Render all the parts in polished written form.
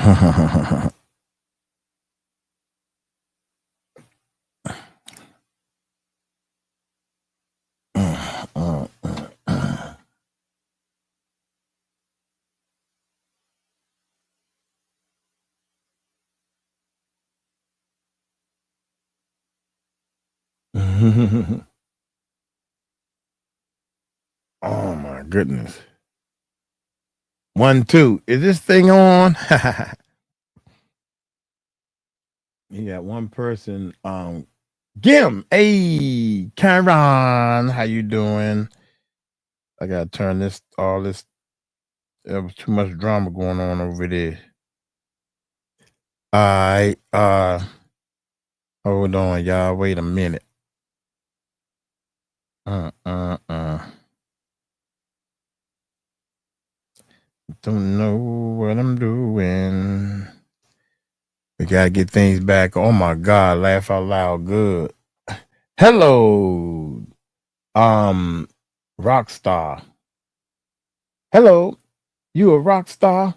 Oh my goodness. 1, 2. Is this thing on? You got one person. Gim. Hey, Karen, how you doing? I gotta turn this all this. There was too much drama going on over there. All right. Hold on, y'all. Wait a minute. Don't know what I'm doing. We gotta get things back. Oh my God, laugh out loud good. Hello, Rockstar. Hello, you a rock star?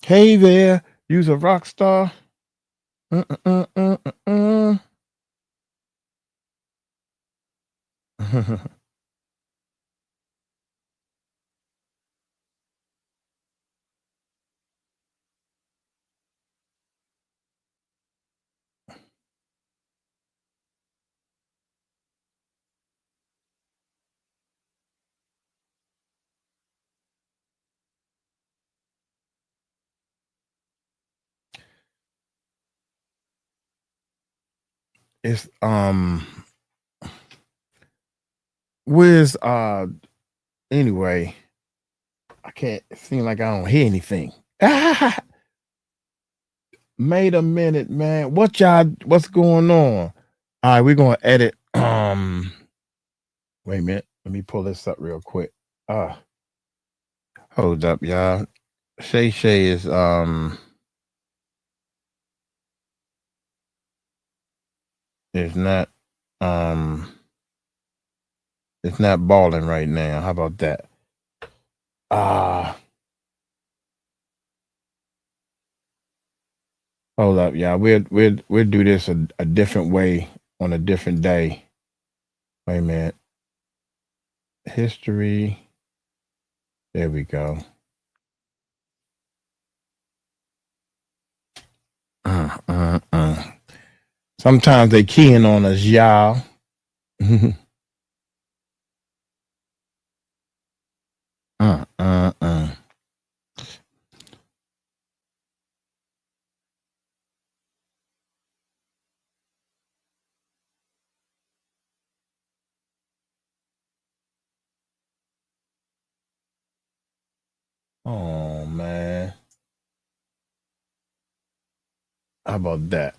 Hey there, you's a rock star? It's where's anyway, I can't seem like I don't hear anything. Made a minute, man. What's going on? All right, we're gonna edit. Wait a minute. Let me pull this up real quick. Hold up, y'all. Shay is it's not balling right now. How about that? Hold up, y'all. We'll do this a different way on a different day. Wait a minute. History. There we go. Sometimes they keying on us, y'all. Oh man. How about that?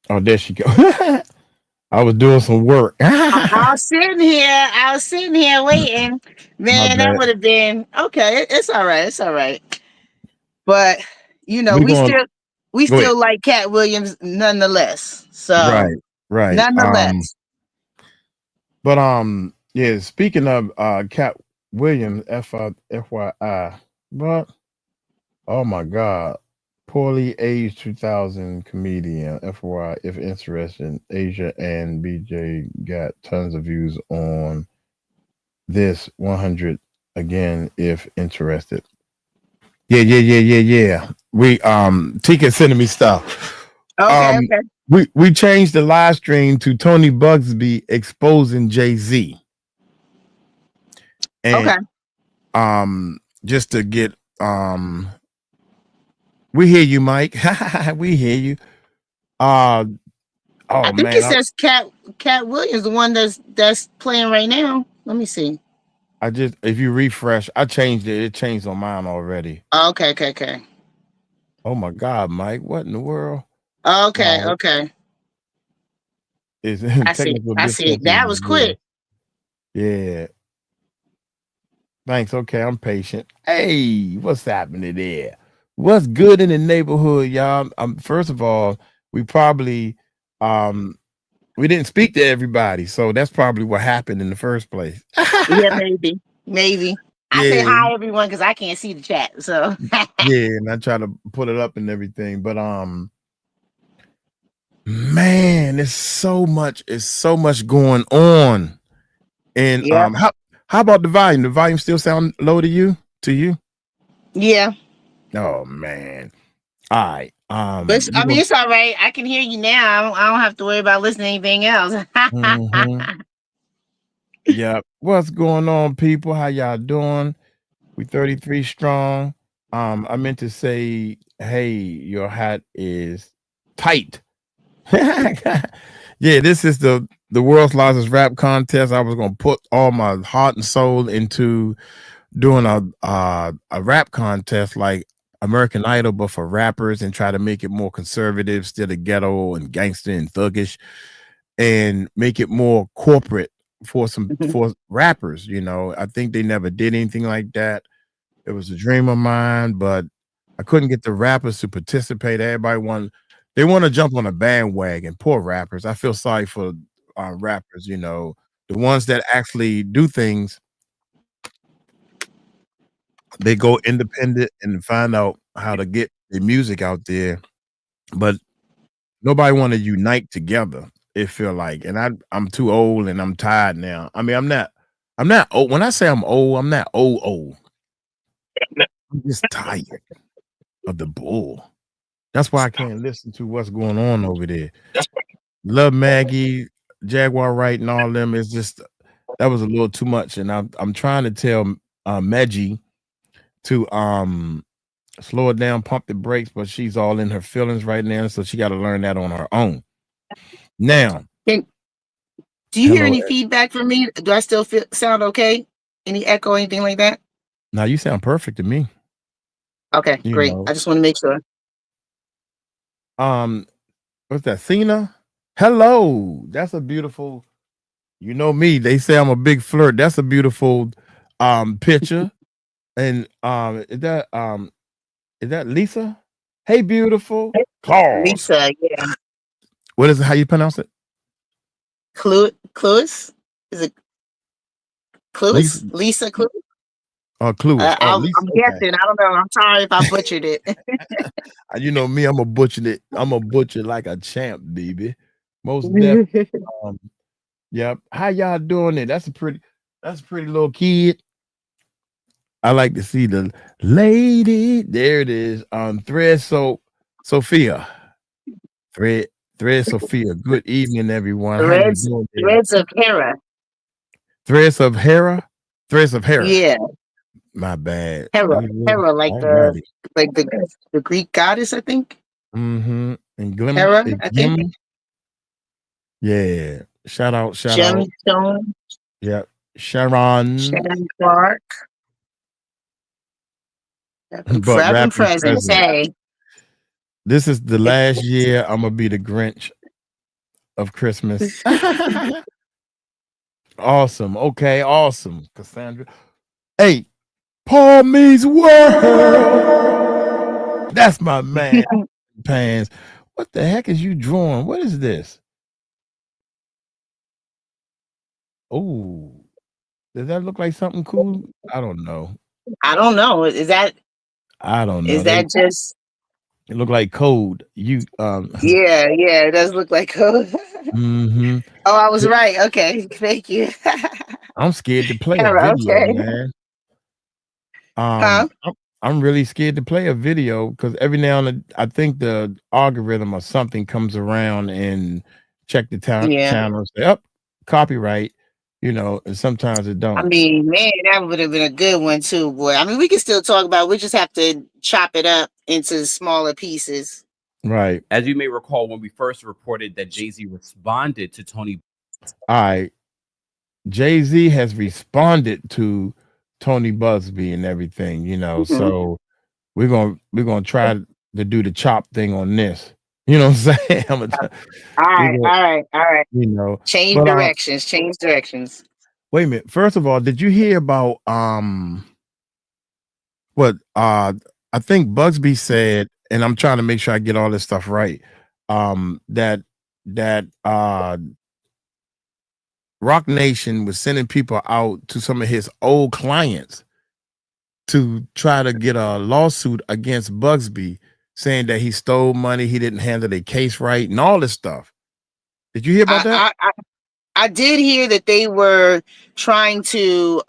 Oh, there she go. I was doing some work. I was sitting here waiting. Man, that would have been okay. It's all right. It's all right. But you know, we still like Cat Williams nonetheless. So right. Nonetheless. But yeah, speaking of Cat Williams, FYI, but oh my God, poorly aged 2000 comedian, FYI, if interested, Asia and BJ got tons of views on this 100 again, if interested. Yeah. We Tika sending me stuff. Okay. We changed the live stream to Tony Busby exposing Jay-Z. And just to get we hear you, Mike. We hear you. I think it says Cat Williams, the one that's playing right now. Let me see. If you refresh, I changed it. It changed on mine already. Okay. Oh my God, Mike! What in the world? Okay. I see it. That was quick. Yeah. Thanks. Okay, I'm patient. Hey, what's happening there? What's good in the neighborhood, y'all? First of all, we probably we didn't speak to everybody, so that's probably what happened in the first place. Yeah, maybe. I say hi everyone because I can't see the chat. So yeah, and I try to put it up and everything, but man, it's so much going on. And how about the volume? The volume still sound low to you? Yeah. Oh man. All right. But I mean, it's all right. I can hear you now. I don't have to worry about listening to anything else. Yeah. What's going on, people? How y'all doing? We 33 strong. I meant to say, hey, your hat is tight. Yeah, this is the world's largest rap contest. I was gonna put all my heart and soul into doing a rap contest like American Idol, but for rappers, and try to make it more conservative, still of ghetto and gangster and thuggish, and make it more corporate for rappers. You know, I think they never did anything like that. It was a dream of mine, but I couldn't get the rappers to participate. Everybody want to jump on a bandwagon. Poor rappers. I feel sorry for rappers, you know, the ones that actually do things. They go independent and find out how to get the music out there, but nobody want to unite together. It feel like, and I'm too old and I'm tired now. I mean, I'm not old. When I say I'm old, I'm not old. I'm just tired of the bull. That's why I can't listen to what's going on over there. Love Maggie, Jaguar Wright, and all them. It's just that was a little too much, and I'm trying to tell Maggie to slow it down, pump the brakes, but she's all in her feelings right now, so she got to learn that on her own. Now, do you hear any feedback from me? Do I still sound okay? Any echo, anything like that? Now you sound perfect to me. Okay, great. I just want to make sure. What's that? Cena? Hello. That's a beautiful. You know me. They say I'm a big flirt. That's a beautiful picture. And is that Lisa? Hey, beautiful. Claus. Lisa, yeah. What is it? How you pronounce it? Cluis? Is it Cluis? Lisa Cluis? Cluis. I'm guessing. I don't know. I'm sorry if I butchered it. You know me, I'm a butcher like a champ, baby. Most definitely. Yep. How y'all doing it? That's a pretty little kid. I like to see the lady. There it is. Sophia. Thread Sophia. Good evening, everyone. Threads of Hera. Threads of Hera? Threads of Hera. Yeah. My bad. Hera, like the Greek goddess, I think. And Hera, I think. Yeah. Shout out. Gemstone. Yep. Sharon Clark. Rapping presents. Hey. This is the last year I'm gonna be the Grinch of Christmas. Awesome. Okay, awesome. Cassandra. Hey, Paul means world. That's my man. Pans. What the heck is you drawing? What is this? Oh, does that look like something cool? I don't know. I don't know. Is that? I don't know. Is that just? It look like code. Yeah, it does look like code. Oh, I was right. Okay, thank you. I'm scared to play a video, man. I'm really scared to play a video because every now and then I think the algorithm or something comes around and check the channel and say, copyright, you know, and sometimes it don't. I mean, man, that would have been a good one too, boy. I mean, we can still talk about it. We just have to chop it up into smaller pieces. Right. As you may recall, when we first reported that Jay-Z responded to Tony. All right. Jay-Z has responded to Tony Busby and everything, you know. So we're gonna try to do the chop thing on this. You know what I'm saying? All right. You know, change directions. Wait a minute. First of all, did you hear about what I think Busby said, and I'm trying to make sure I get all this stuff right. That that Rock Nation was sending people out to some of his old clients to try to get a lawsuit against Busby, saying that he stole money, he didn't handle the case right, and all this stuff. Did you hear about that? I did hear that they were trying to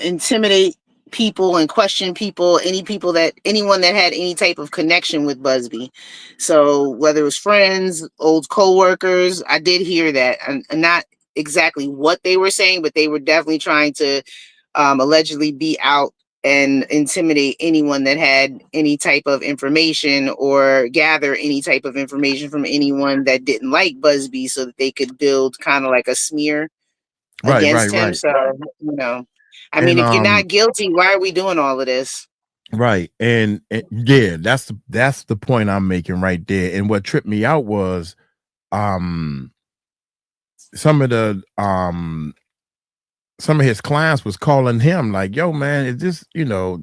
intimidate people and question people, anyone that had any type of connection with Busby. So whether it was friends, old co-workers, I did hear that. And not exactly what they were saying, but they were definitely trying to allegedly be out and intimidate anyone that had any type of information or gather any type of information from anyone that didn't like Busby, so that they could build kind of like a smear against him. So, you know, I mean, if you're not guilty, why are we doing all of this? Right. And yeah, that's the point I'm making right there. And what tripped me out was some of his clients was calling him like, yo, man, is this,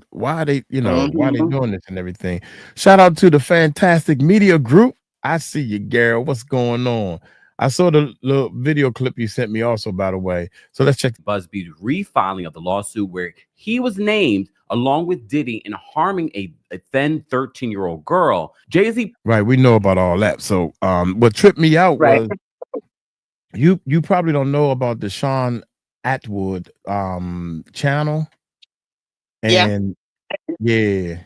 why are they, why are they doing this and everything? Shout out to the Fantastic Media Group. I see you, Garrett. What's going on? I saw the little video clip you sent me also, by the way. So let's check. Busby's refiling of the lawsuit where he was named along with Diddy in harming a then 13-year-old girl. Jay-Z. Right. We know about all that. So what tripped me out was you probably don't know about the Sean Atwood channel. And yeah,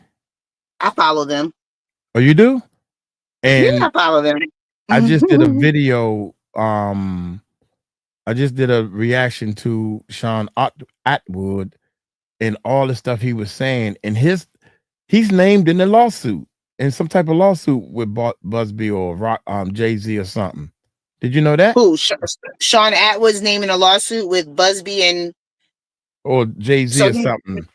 I follow them. Oh, you do? And yeah, I follow them. I just did a video. I just did a reaction to Sean Atwood and all the stuff he was saying, and he's named in the lawsuit, in some type of lawsuit with Busby or Jay-Z or something. Did you know that? Who? Sean Atwood's name in a lawsuit with Busby or Jay-Z or something.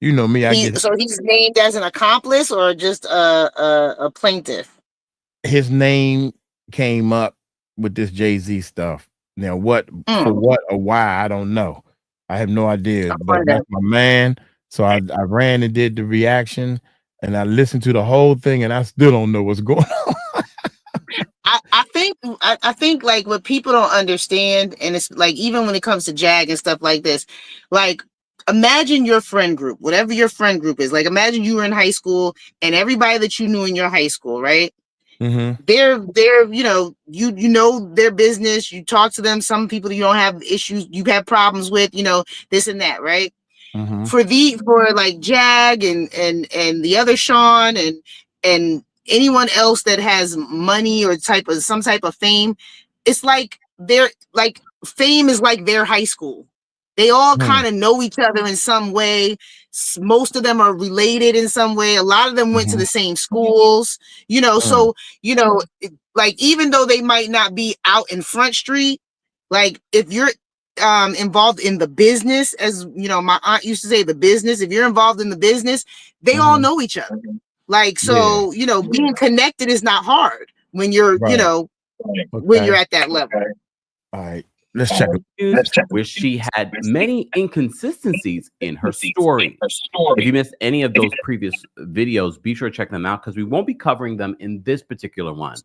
You know me. So he's named as an accomplice or just a plaintiff? His name came up with this Jay-Z stuff. Now, for what or why, I don't know. I have no idea. But that's my man. So I ran and did the reaction, and I listened to the whole thing, and I still don't know what's going on. I think like what people don't understand, and it's like even when it comes to Jag and stuff like this, like imagine your friend group, whatever your friend group is. Like imagine you were in high school and everybody that you knew in your high school, right? They're you know their business. You talk to them. Some people you don't have issues, you have problems with, this and that, right? For like Jag and the other Sean and anyone else that has money or some type of fame, it's like they're like fame is like their high school. They all kind of know each other in some way. Most of them are related in some way. A lot of them went to the same schools, so, like, even though they might not be out in Front Street, like if you're involved in the business, as my aunt used to say, the business, if you're involved in the business, they all know each other. Like, so, being connected is not hard when you're, when you're at that level. All right. Let's check. Where she had many inconsistencies in her story. If you missed any of those previous videos, be sure to check them out because we won't be covering them in this particular one.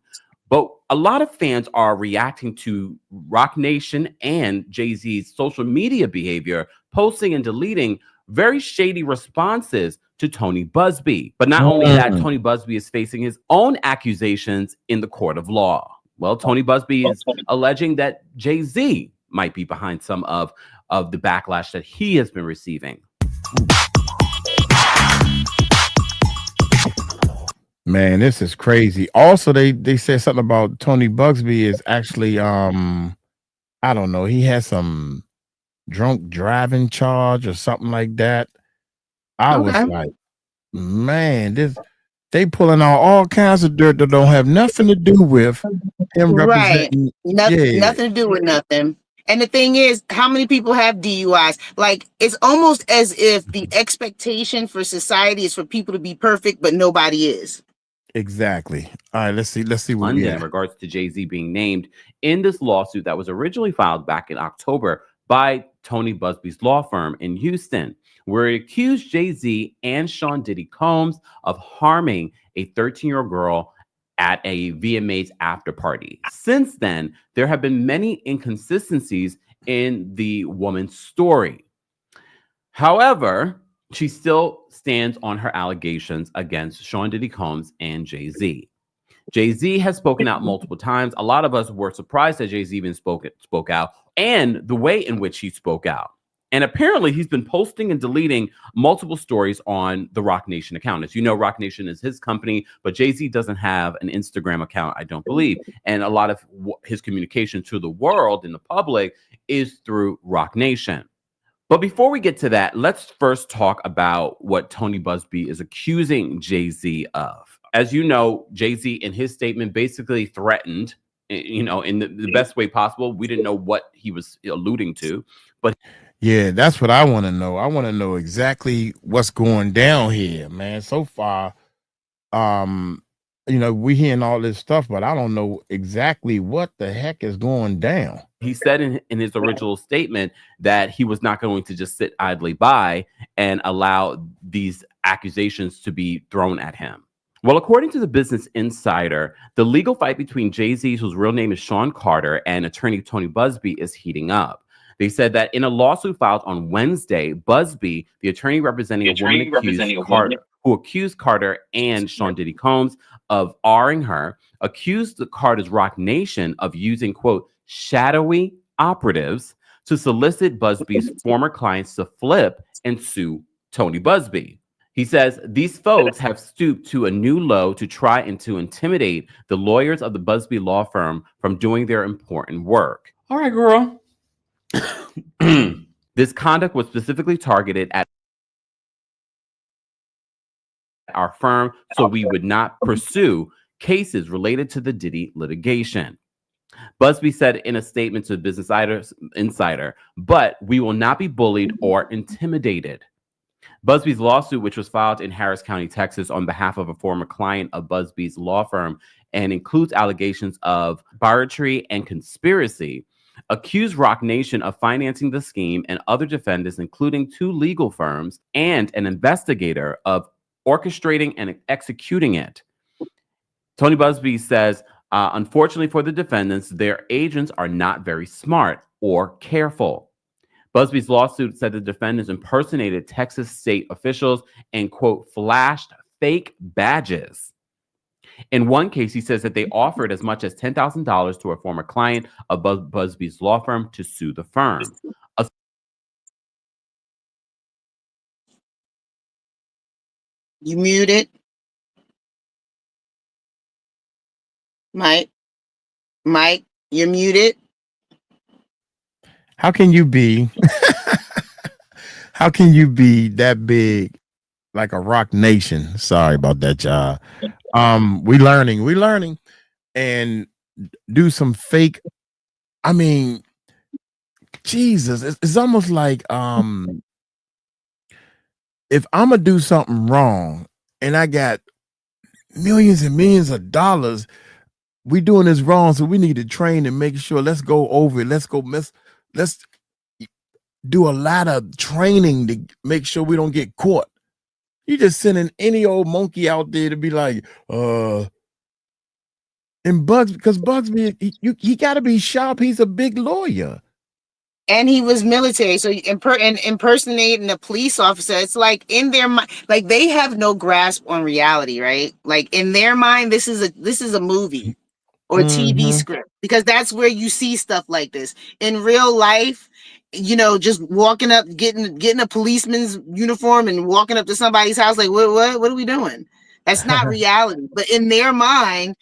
But a lot of fans are reacting to Rock Nation and Jay-Z's social media behavior, posting and deleting very shady responses to Tony Busby. But not only that, Tony Busby is facing his own accusations in the court of law. Well, Tony Busby is alleging that Jay-Z might be behind some of the backlash that he has been receiving. Man, this is crazy. Also, they said something about Tony Busby is actually I don't know, he has some drunk driving charge or something like that. I was like, man, they pulling out all kinds of dirt that don't have nothing to do with him representing. Nothing to do with nothing. And the thing is, how many people have DUIs? Like, it's almost as if the expectation for society is for people to be perfect, but nobody is. Exactly. All right, let's see what in regards to Jay-Z being named in this lawsuit that was originally filed back in October by Tony Busby's law firm in Houston, where it accused Jay-Z and Sean Diddy Combs of harming a 13-year-old girl at a VMAs after party. Since then, there have been many inconsistencies in the woman's story. However, she still stands on her allegations against Sean Diddy Combs and Jay-Z. Jay-Z has spoken out multiple times. A lot of us were surprised that Jay-Z even spoke out, and the way in which he spoke out. And apparently he's been posting and deleting multiple stories on the Roc Nation account. As you know, Roc Nation is his company, but Jay-Z doesn't have an Instagram account, I don't believe. And a lot of his communication to the world and the public is through Roc Nation. But before we get to that, let's first talk about what Tony Busby is accusing Jay-Z of. As you know, Jay-Z in his statement basically threatened, in the best way possible. We didn't know what he was alluding to, but yeah, that's what I want to know. I want to know exactly what's going down here, man. So far, we hearing all this stuff, but I don't know exactly what the heck is going down. He said in his original statement that he was not going to just sit idly by and allow these accusations to be thrown at him. Well, according to the Business Insider, the legal fight between Jay-Z, whose real name is Sean Carter, and attorney Tony Busby is heating up. They said that in a lawsuit filed on Wednesday, Busby, the attorney representing a woman who accused Carter and Sean Diddy Combs of R-ing her, accused the Carter's Roc Nation of using, quote, shadowy operatives to solicit Busby's former clients to flip and sue Tony Busby. He says these folks have stooped to a new low to try and to intimidate the lawyers of the Busby law firm from doing their important work. All right, girl. This conduct was specifically targeted at our firm, so we would not pursue cases related to the Diddy litigation. Busby said in a statement to Business Insider, but we will not be bullied or intimidated. Busby's lawsuit, which was filed in Harris County, Texas, on behalf of a former client of Busby's law firm and includes allegations of bigotry and conspiracy, accused Roc Nation of financing the scheme and other defendants, including 2 legal firms and an investigator, of orchestrating and executing it. Tony Busby says, unfortunately for the defendants, their agents are not very smart or careful. Busby's lawsuit said the defendants impersonated Texas state officials and, quote, flashed fake badges. In one case, he says that they offered as much as $10,000 to a former client of Busby's law firm to sue the firm. You muted. Mike, you're muted. How can you be that big like a Roc Nation? Sorry about that, y'all. We learning and do some fake. I mean, Jesus, it's almost like if I'm gonna do something wrong and I got millions and millions of dollars, we doing this wrong, so we need to train and make sure. Let's go over it. Let's do a lot of training to make sure we don't get caught. You just sending any old monkey out there to be like, and because Busby, he got to be sharp. He's a big lawyer. And he was military, so impersonating a police officer, it's like in their mind, like they have no grasp on reality, right? Like in their mind, this is a movie or TV script, because that's where you see stuff like this. In real life, just walking up, getting a policeman's uniform and walking up to somebody's house, like, what are we doing? That's not reality. But in their mind,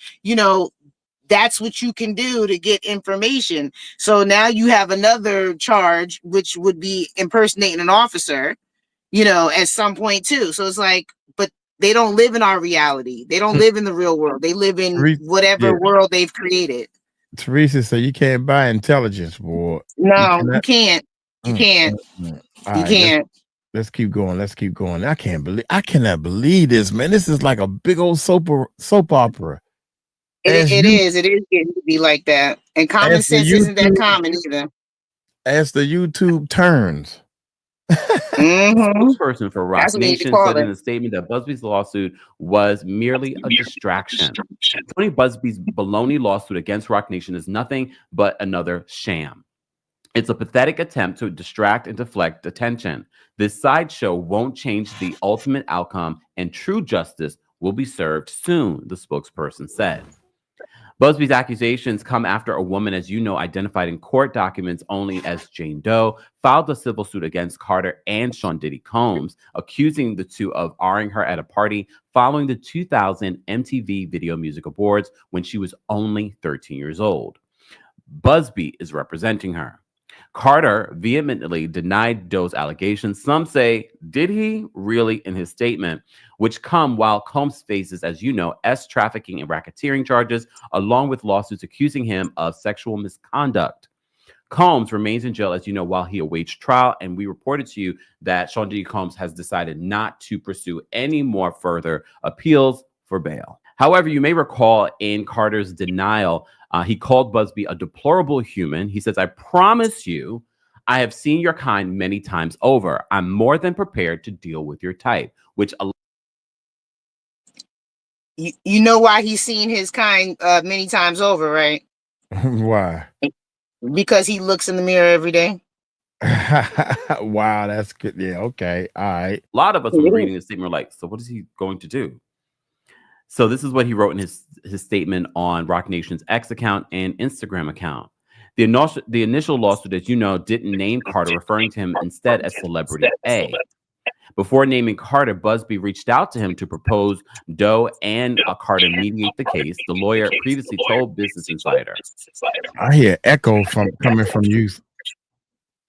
that's what you can do to get information. So now you have another charge, which would be impersonating an officer, at some point too. So it's like, but they don't live in our reality. They don't live in the real world. They live in whatever world they've created. Teresa said you can't buy intelligence, boy. No, you can't. You can't. You can't. Let's keep going. I cannot believe this, man. This is like a big old soap opera. It is getting to be like that. And common sense isn't that common either. As the YouTube turns. Spokesperson for Rock Nation said in a statement that Busby's lawsuit was merely a distraction. Tony Busby's baloney lawsuit against Rock Nation is nothing but another sham. It's a pathetic attempt to distract and deflect attention. This sideshow won't change the ultimate outcome, and true justice will be served soon, the spokesperson said. Busby's accusations come after a woman, as you know, identified in court documents only as Jane Doe, filed a civil suit against Carter and Sean Diddy Combs, accusing the two of R-ing her at a party following the 2000 MTV Video Music Awards when she was only 13 years old. Busby is representing her. Carter vehemently denied Doe's allegations. Some say, did he really, in his statement, which come while Combs faces, as you know, trafficking and racketeering charges, along with lawsuits accusing him of sexual misconduct. Combs remains in jail, as you know, while he awaits trial, and we reported to you that Sean Diddy Combs has decided not to pursue any more further appeals for bail. However, you may recall in Carter's denial, he called Busby a deplorable human. He says, I promise you, I have seen your kind many times over. I'm more than prepared to deal with your type, which... You know why he's seen his kind many times over, right? Why? Because he looks in the mirror every day. Wow, that's good. Yeah, okay. All right. A lot of us were reading this statement were like, so what is he going to do? So this is what he wrote in his statement on Rock Nation's X account and Instagram account. The initial lawsuit, as you know, didn't name Carter, referring to him instead as Celebrity A. Before naming Carter, Busby reached out to him to propose Doe and Carter mediate the case. The lawyer previously told Business Insider. I hear echo coming from you.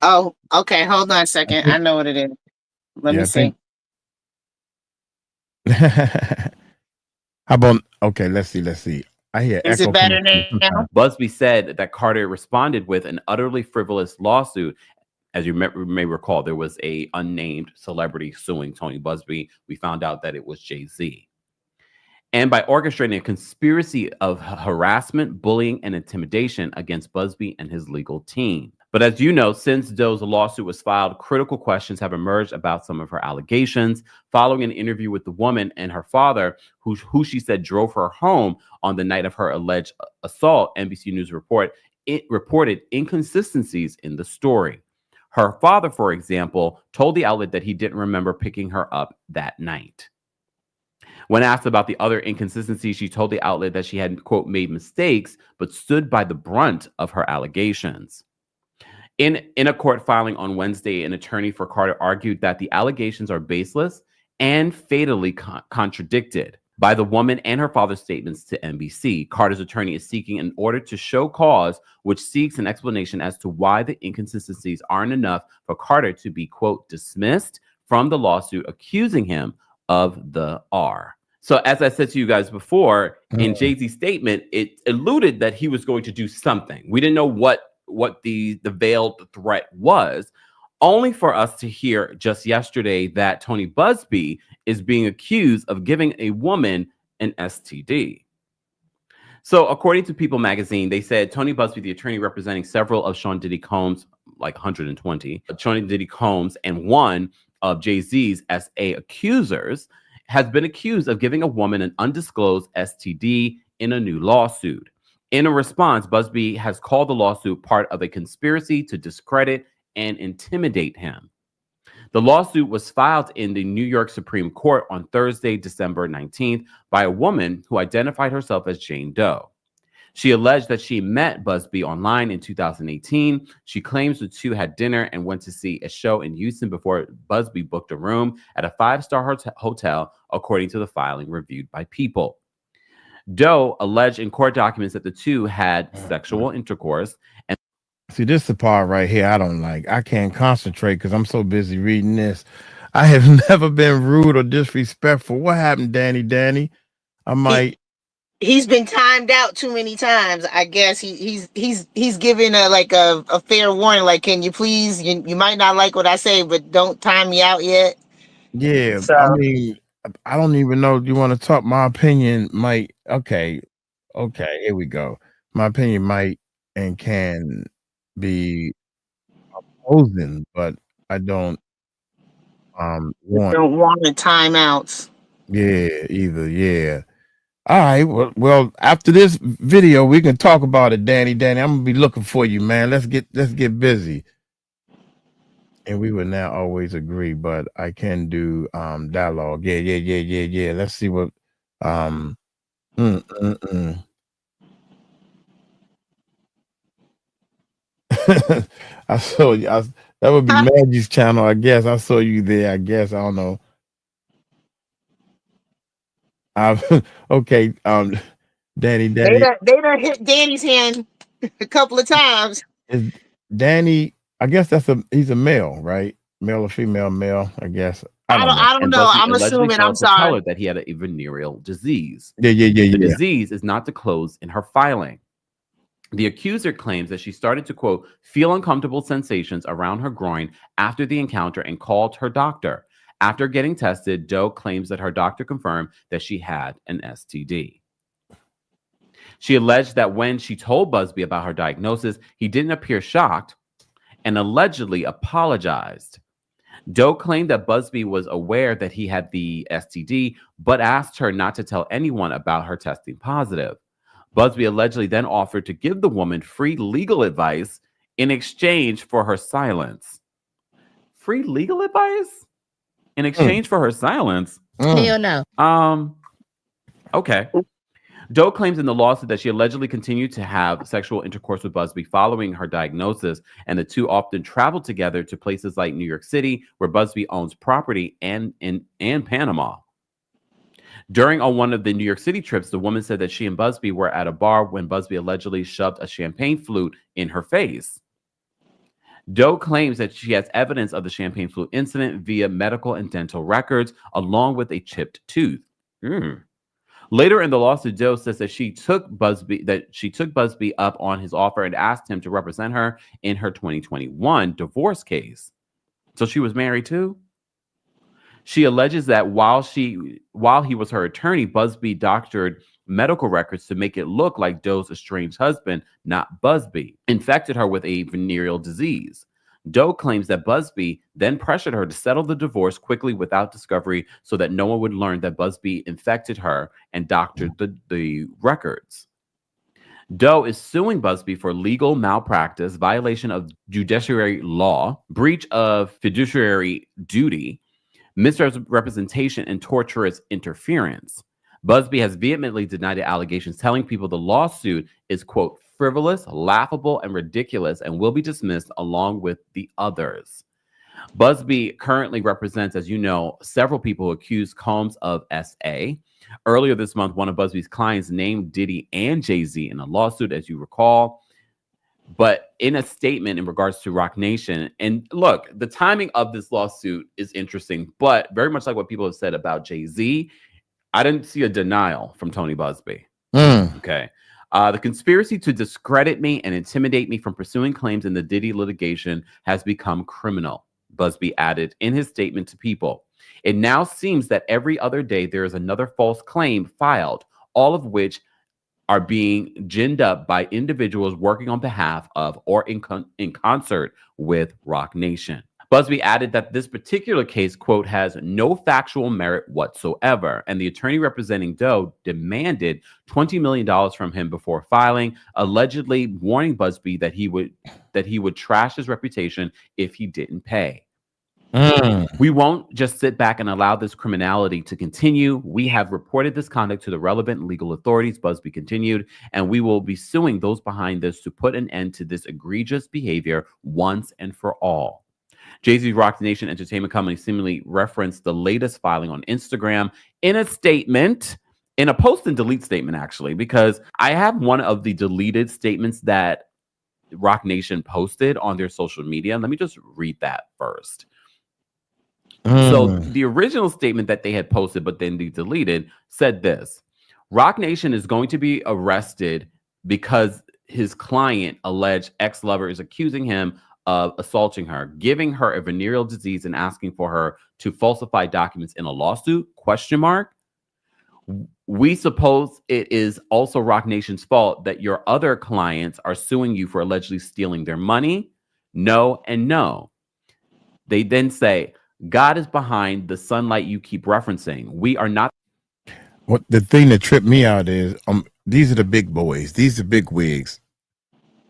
Oh, okay. Hold on a second. I know what it is. Let me see. How about, okay, let's see. I hear Is echo. it better now? Busby said that Carter responded with an utterly frivolous lawsuit. As you may recall, there was a unnamed celebrity suing Tony Busby. We found out that it was Jay-Z. And by orchestrating a conspiracy of harassment, bullying, and intimidation against Busby and his legal team. But as you know, since Doe's lawsuit was filed, critical questions have emerged about some of her allegations. Following an interview with the woman and her father, who she said drove her home on the night of her alleged assault, NBC News reported inconsistencies in the story. Her father, for example, told the outlet that he didn't remember picking her up that night. When asked about the other inconsistencies, she told the outlet that she had, quote, made mistakes, but stood by the brunt of her allegations. In a court filing on Wednesday, an attorney for Carter argued that the allegations are baseless and fatally contradicted by the woman and her father's statements to NBC. Carter's attorney is seeking an order to show cause, which seeks an explanation as to why the inconsistencies aren't enough for Carter to be, quote, dismissed from the lawsuit accusing him of the R. So as I said to you guys before, in Jay-Z's statement, it alluded that he was going to do something. We didn't know what the veiled threat was, only for us to hear just yesterday that Tony Busby is being accused of giving a woman an STD. So according to People magazine, they said Tony Busby, the attorney representing several of Sean Diddy Combs, like 120, Sean Diddy Combs, and one of Jay-Z's SA accusers, has been accused of giving a woman an undisclosed STD in a new lawsuit. In a response, Busby has called the lawsuit part of a conspiracy to discredit and intimidate him. The lawsuit was filed in the New York Supreme Court on Thursday, December 19th, by a woman who identified herself as Jane Doe. She alleged that she met Busby online in 2018. She claims the two had dinner and went to see a show in Houston before Busby booked a room at a 5-star hotel, according to the filing reviewed by People. Doe alleged in court documents that the two had sexual intercourse. And see, this is the part right here I don't like. I can't concentrate because I'm so busy reading this. I have never been rude or disrespectful. What happened, Danny? I might. He's been timed out too many times. I guess he's giving a fair warning. Like, can you please? You might not like what I say, but don't time me out yet. Yeah, so, I mean, I don't even know. Do you want to talk? My opinion might. Okay, here we go. My opinion might and can be opposing, but I don't don't want timeouts. Yeah, either. Yeah. All right. Well, after this video, we can talk about it, Danny. Danny, I'm gonna be looking for you, man. Let's get busy. And we would now always agree, but I can do dialogue. Yeah. Let's see what I saw you. That would be Maggie's channel, I guess. I saw you there, I guess. I don't know. Okay. Danny. They done hit Danny's hand a couple of times. Is Danny, I guess he's a male, right? Male or female? Male, I guess. I don't know. I'm assuming. I'm sorry. That he had a venereal disease. Yeah. The disease is not disclosed in her filing. The accuser claims that she started to, quote, feel uncomfortable sensations around her groin after the encounter and called her doctor. After getting tested, Doe claims that her doctor confirmed that she had an STD. She alleged that when she told Busby about her diagnosis, he didn't appear shocked and allegedly apologized. Doe claimed that Busby was aware that he had the STD, but asked her not to tell anyone about her testing positive. Busby allegedly then offered to give the woman free legal advice in exchange for her silence. Free legal advice? In exchange for her silence? Hell no. Okay. Doe claims in the lawsuit that she allegedly continued to have sexual intercourse with Busby following her diagnosis, and the two often traveled together to places like New York City, where Busby owns property, and Panama. During one of the New York City trips, the woman said that she and Busby were at a bar when Busby allegedly shoved a champagne flute in her face. Doe claims that she has evidence of the champagne flute incident via medical and dental records, along with a chipped tooth. Later in the lawsuit, Doe says that she took Busby up on his offer and asked him to represent her in her 2021 divorce case. So she was married too? She alleges that while he was her attorney, Busby doctored medical records to make it look like Doe's estranged husband, not Busby, infected her with a venereal disease. Doe claims that Busby then pressured her to settle the divorce quickly without discovery so that no one would learn that Busby infected her and doctored the records. Doe is suing Busby for legal malpractice, violation of judiciary law, breach of fiduciary duty, misrepresentation, and torturous interference. Busby has vehemently denied the allegations, telling people the lawsuit is, quote, frivolous, laughable, and ridiculous, and will be dismissed along with the others. Busby currently represents, as you know, several people who accuse Combs of SA. Earlier this month, one of Busby's clients named Diddy and Jay-Z in a lawsuit, as you recall. But in a statement in regards to Roc Nation, and look, the timing of this lawsuit is interesting, but very much like what people have said about Jay-Z, I didn't see a denial from Tony Busby. Okay. The conspiracy to discredit me and intimidate me from pursuing claims in the Diddy litigation has become criminal, Busby added in his statement to People. It now seems that every other day there is another false claim filed, all of which are being ginned up by individuals working on behalf of or in concert with Roc Nation. Busby added that this particular case, quote, has no factual merit whatsoever, and the attorney representing Doe demanded $20 million from him before filing, allegedly warning Busby that he would trash his reputation if he didn't pay. We won't just sit back and allow this criminality to continue. We have reported this conduct to the relevant legal authorities, Busby continued, and we will be suing those behind this to put an end to this egregious behavior once and for all. Jay-Z's Roc Nation Entertainment Company seemingly referenced the latest filing on Instagram in a statement, in a post and delete statement, actually, because I have one of the deleted statements that Roc Nation posted on their social media. Let me just read that first. So the original statement that they had posted, but then they deleted, said this: Roc Nation is going to be arrested because his client, alleged ex-lover, is accusing him of assaulting her, giving her a venereal disease, and asking for her to falsify documents in a lawsuit, ? We suppose it is also Roc Nation's fault that your other clients are suing you for allegedly stealing their money? No and no. They then say, God is behind the sunlight you keep referencing. We are not. What the thing that tripped me out is these are the big boys. These are big wigs.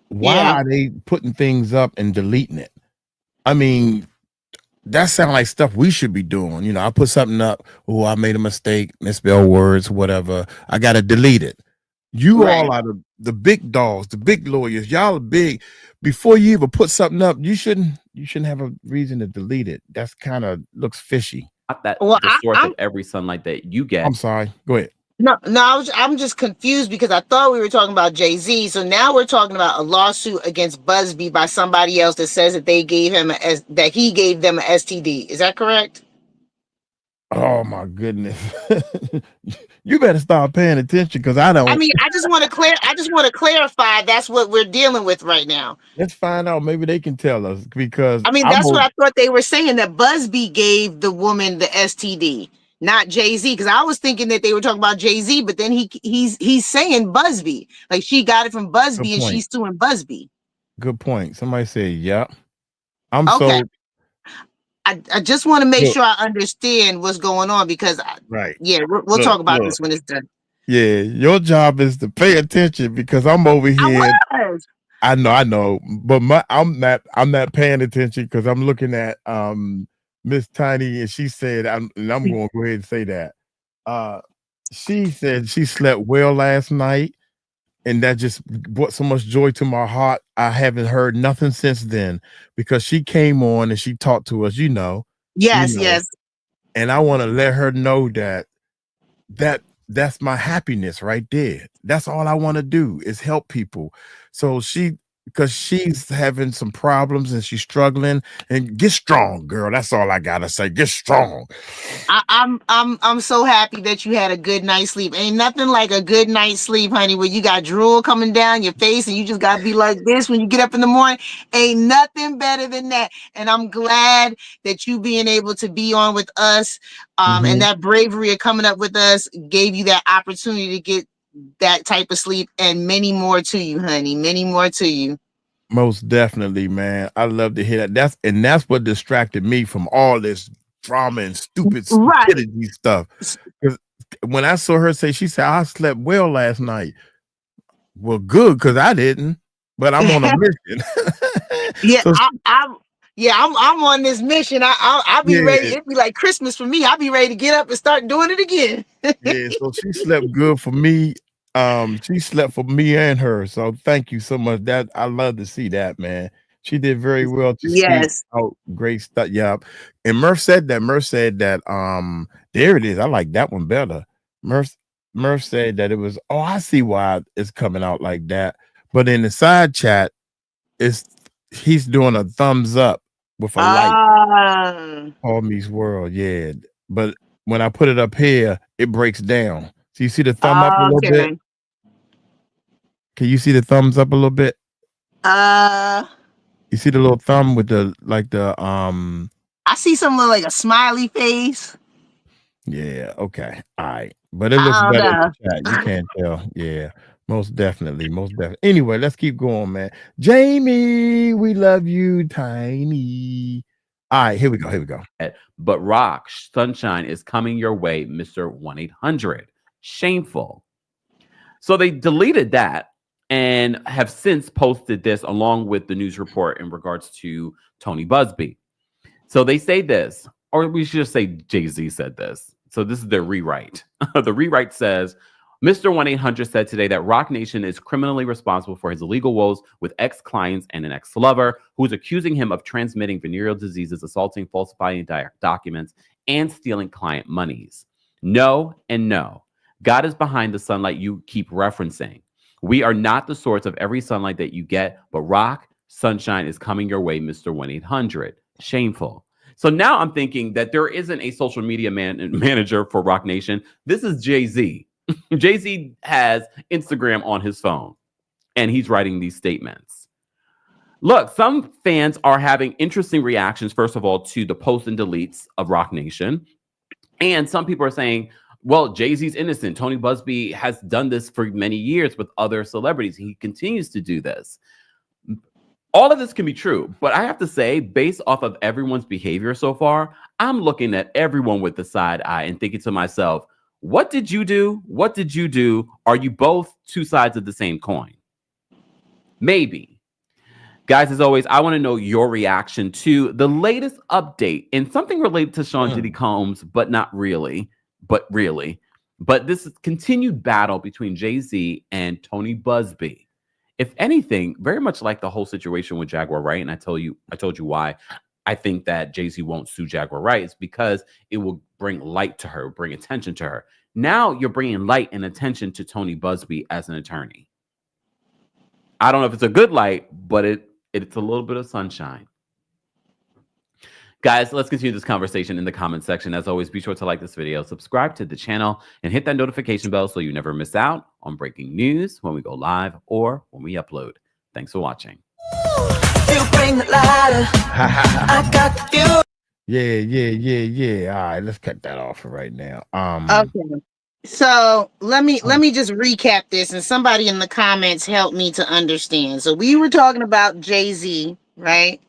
Why are they putting things up and deleting it? I mean, that sounds like stuff we should be doing. You know, I put something up. Oh, I made a mistake, misspelled words, whatever. I got to delete it. You all are the big dogs, the big lawyers. Y'all are big. Before you even put something up, you shouldn't have a reason to delete it. That's kind of looks fishy. Not that the source of every sunlight that you get. I'm sorry. Go ahead. No, I'm just confused because I thought we were talking about Jay-Z. So now we're talking about a lawsuit against Busby by somebody else that says that they gave him that he gave them an STD. Is that correct? Oh my goodness. You better start paying attention because I don't. I mean, I just want to clarify that's what we're dealing with right now. Let's find out. Maybe they can tell us because I mean, that's what I thought they were saying, that Busby gave the woman the STD. Not Jay-Z, because I was thinking that they were talking about Jay-Z, but then he's saying Busby, like she got it from Busby and she's suing Busby. Good point. Somebody said, "Yeah." I just want to make sure I understand what's going on because we'll talk about this when it's done. Yeah, your job is to pay attention because I'm over here. I know, but I'm not paying attention because I'm looking at Miss Tiny, and she said, I'm going to go ahead and say that. She said she slept well last night, and that just brought so much joy to my heart. I haven't heard nothing since then because she came on and she talked to us, Yes. And I want to let her know that's my happiness right there. That's all I want to do is help people. So because she's having some problems and she's struggling, and get strong, girl. That's all I gotta say. Get strong. I'm so happy that you had a good night's sleep. Ain't nothing like a good night's sleep, honey, where you got drool coming down your face and you just gotta be like this when you get up in the morning. Ain't nothing better than that. And I'm glad that you being able to be on with us, and that bravery of coming up with us gave you that opportunity to get that type of sleep, and many more to you, honey. Many more to you. Most definitely, man. I love to hear that. That's what distracted me from all this drama and stupidity stuff. Because when I saw her say, she said, I slept well last night. Well, good, because I didn't, but I'm on a mission. I'm on this mission. I'll be ready. It'd be like Christmas for me. I'll be ready to get up and start doing it again. So she slept good for me. She slept for me and her. So thank you so much. That I love to see that, man. She did very well to speak out great stuff. Yeah. And Murph said that, there it is. I like that one better. Murph said that it was, I see why it's coming out like that. But in the side chat, he's doing a thumbs up with a light. Paul Meets World, yeah. But when I put it up here, it breaks down. So you see the thumb up a little bit? Can you see the thumbs up a little bit? You see the little thumb with the I see something like a smiley face. Yeah, okay. All right. But it looks better in the chat. You can't tell. Yeah. Most definitely. Anyway, let's keep going, man. Jamie, we love you, Tiny. All right, here we go. But Rock, sunshine is coming your way, Mr. 1-800. Shameful. So they deleted that and have since posted this along with the news report in regards to Tony Busby. So they say this, or we should just say Jay-Z said this. So this is their rewrite. The rewrite says, Mr. 1-800 said today that Rock Nation is criminally responsible for his illegal woes with ex-clients and an ex-lover who is accusing him of transmitting venereal diseases, assaulting, falsifying documents, and stealing client monies. No and no. God is behind the sunlight you keep referencing. We are not the source of every sunlight that you get, but Rock, sunshine is coming your way, Mr. 1-800. Shameful. So now I'm thinking that there isn't a social media manager for Rock Nation. This is Jay-Z. Jay-Z has Instagram on his phone, and he's writing these statements. Look, some fans are having interesting reactions, first of all, to the posts and deletes of Rock Nation. And some people are saying, well, Jay-Z's innocent. Tony Busby has done this for many years with other celebrities. He continues to do this. all of this can be true, but I have to say, based off of everyone's behavior so far, I'm looking at everyone with the side eye and thinking to myself, what did you do? What did you do? Are you both two sides of the same coin? Maybe. Guys, as always, I want to know your reaction to the latest update and something related to Sean Diddy Combs, but not really, but really. But this continued battle between Jay-Z and Tony Busby. If anything, very much like the whole situation with Jaguar Wright, and I told you why I think that Jay-Z won't sue Jaguar Wright, is because it will bring light to her, bring attention to her. Now you're bringing light and attention to Tony Busby as an attorney. I don't know if it's a good light, but it's a little bit of sunshine. Guys, let's continue this conversation in the comment section. As always, be sure to like this video, subscribe to the channel, and hit that notification bell so you never miss out on breaking news when we go live or when we upload. Thanks for watching. You bring the ladder. I got you. Yeah. All right, let's cut that off for right now. Okay. So let me just recap this, and somebody in the comments help me to understand. So we were talking about Jay-Z, right?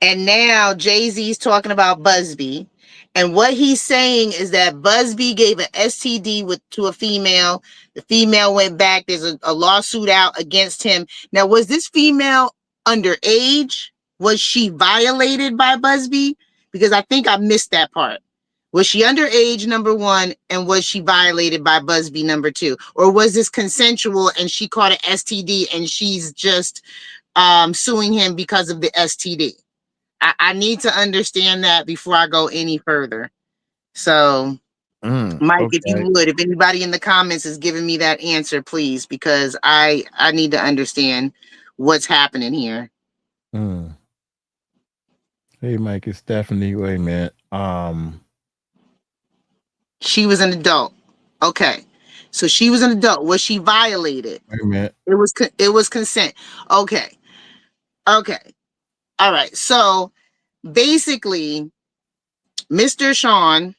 And now Jay-Z's talking about Busby. And what he's saying is that Busby gave an STD to a female. The female went back. There's a lawsuit out against him. Now, was this female underage? Was she violated by Busby? Because I think I missed that part. Was she underage, number one, and was she violated by Busby, number two? Or was this consensual and she caught an STD and she's just suing him because of the STD? I need to understand that before I go any further. So, Mike, if you would, if anybody in the comments is giving me that answer, please, because I need to understand what's happening here. Hey, Mike, it's Stephanie. Wait a minute. She was an adult. Okay. So she was an adult. Was she violated? Wait a minute. It was consent. Okay. All right. So basically, Mr. Sean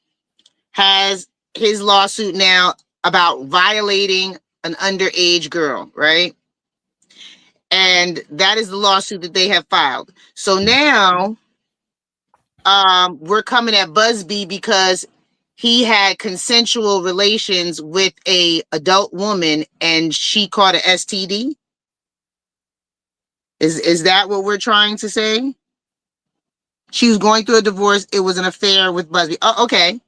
has his lawsuit now about violating an underage girl, right? And that is the lawsuit that they have filed. So now we're coming at Busby because he had consensual relations with a adult woman and she caught an STD. Is that what we're trying to say? She was going through a divorce. It was an affair with Busby. Oh, okay.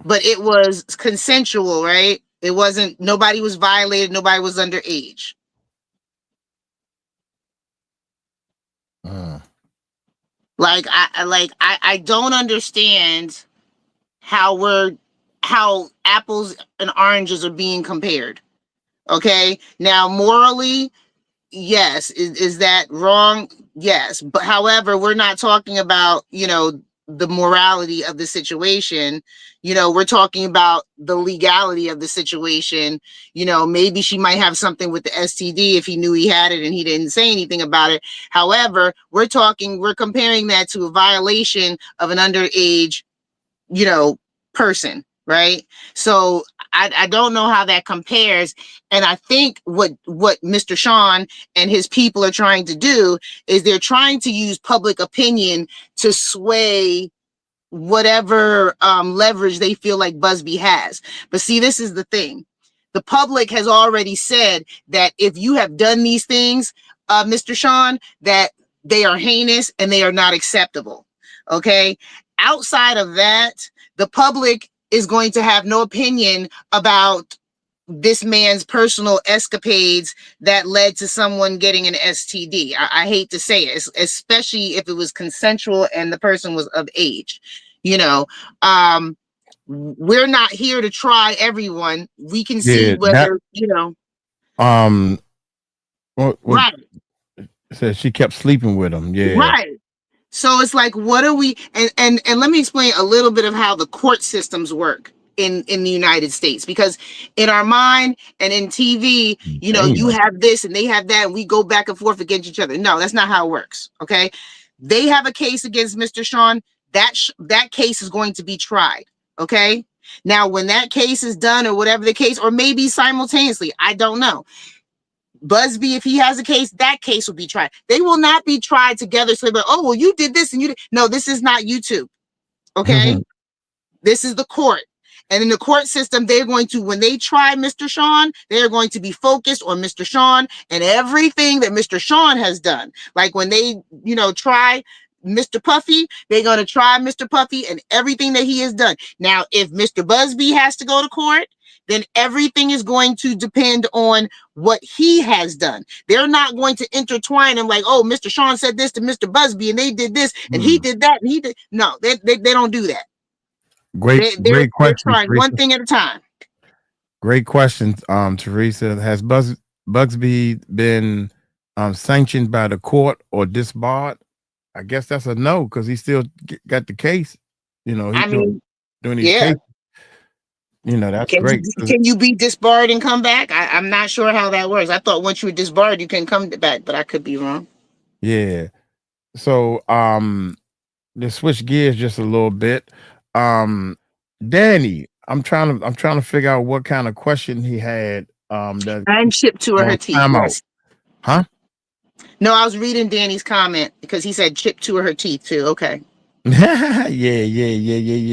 But it was consensual, right? It wasn't, nobody was violated. Nobody was underage. I don't understand how apples and oranges are being compared. Okay. Now, morally, yes. Is that wrong? Yes. But however, we're not talking about, the morality of the situation. We're talking about the legality of the situation. Maybe she might have something with the STD if he knew he had it and he didn't say anything about it. However, we're comparing that to a violation of an underage, person, right? So I don't know how that compares. And I think what Mr. Sean and his people are trying to do is they're trying to use public opinion to sway whatever leverage they feel like Busby has. But see, this is the thing. The public has already said that if you have done these things, Mr. Sean, that they are heinous and they are not acceptable. Okay. Outside of that, the public is going to have no opinion about this man's personal escapades that led to someone getting an STD. I hate to say it, especially if it was consensual and the person was of age. We're not here to try everyone. We can see whether, right. Said she kept sleeping with him. Yeah. Right. So it's like, what are we, and let me explain a little bit of how the court systems work in the United States, because in our mind and in TV, you have this and they have that, and we go back and forth against each other. No, that's not how it works. Okay. They have a case against Mr. Sean. That case is going to be tried. Okay. Now, when that case is done or whatever the case, or maybe simultaneously, I don't know. Busby, if he has a case, that case will be tried. They will not be tried together. So, but oh well, you did this and you did. No, this is not YouTube. Okay, this is the court. And in the court system, they're going to, when they try Mr. Sean, they're going to be focused on Mr. Sean and everything that Mr. Sean has done. Like when they, you know, try Mr. Puffy, they're going to try Mr. Puffy and everything that he has done. Now, if Mr. Busby has to go to court, then everything is going to depend on what he has done. They're not going to intertwine them like, oh, Mr. Sean said this to Mr. Busby and they did this and he did that and he did. No, they don't do that. Great question. They're trying one thing at a time. Great question, Teresa. Has Busby been sanctioned by the court or disbarred? I guess that's a no because he still got the case. You know, he's doing these cases. You know, that's great. Can you be disbarred and come back? I'm not sure how that works. I thought once you were disbarred, you can come back, but I could be wrong. Yeah. So to switch gears just a little bit. Danny, I'm trying to figure out what kind of question he had. That I'm chipped to her teeth. Yes. Huh? No, I was reading Danny's comment because he said chipped to her teeth too. Okay. yeah.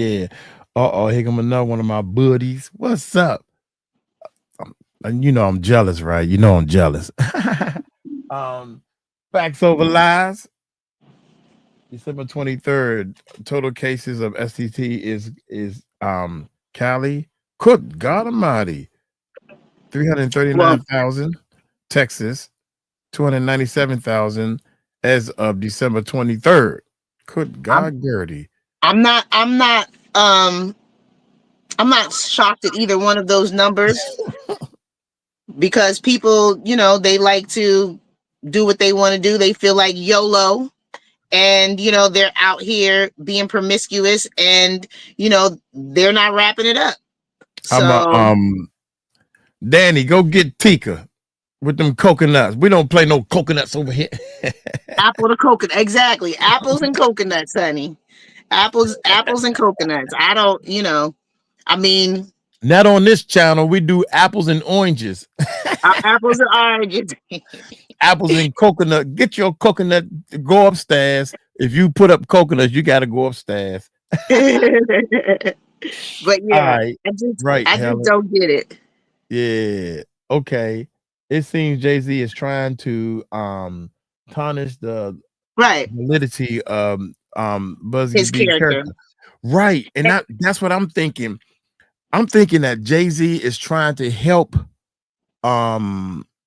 Here come another one of my buddies. What's up? You know I'm jealous, right? You know I'm jealous. Facts over lies. December 23rd, total cases of STT is Cali. Good God Almighty. 339,000. Texas, 297,000 as of December 23rd. Good God, Gertie. I'm not shocked at either one of those numbers because people, you know, they like to do what they want to do. They feel like YOLO. And, you know, they're out here being promiscuous and, you know, they're not wrapping it up. So, Danny, go get Tika with them coconuts. We don't play no coconuts over here. apple to coconut. Exactly. Apples and coconuts, honey. Apples and coconuts. I don't, you know, I mean. Not on this channel. We do apples and oranges. Apples and oranges. Apples and coconut. Get your coconut. Go upstairs. If you put up coconuts, you got to go upstairs. But yeah, right. I just don't get it. Yeah. Okay. It seems Jay-Z is trying to tarnish the validity of Busby's character. Right. And that's what I'm thinking. I'm thinking that Jay-Z is trying to help.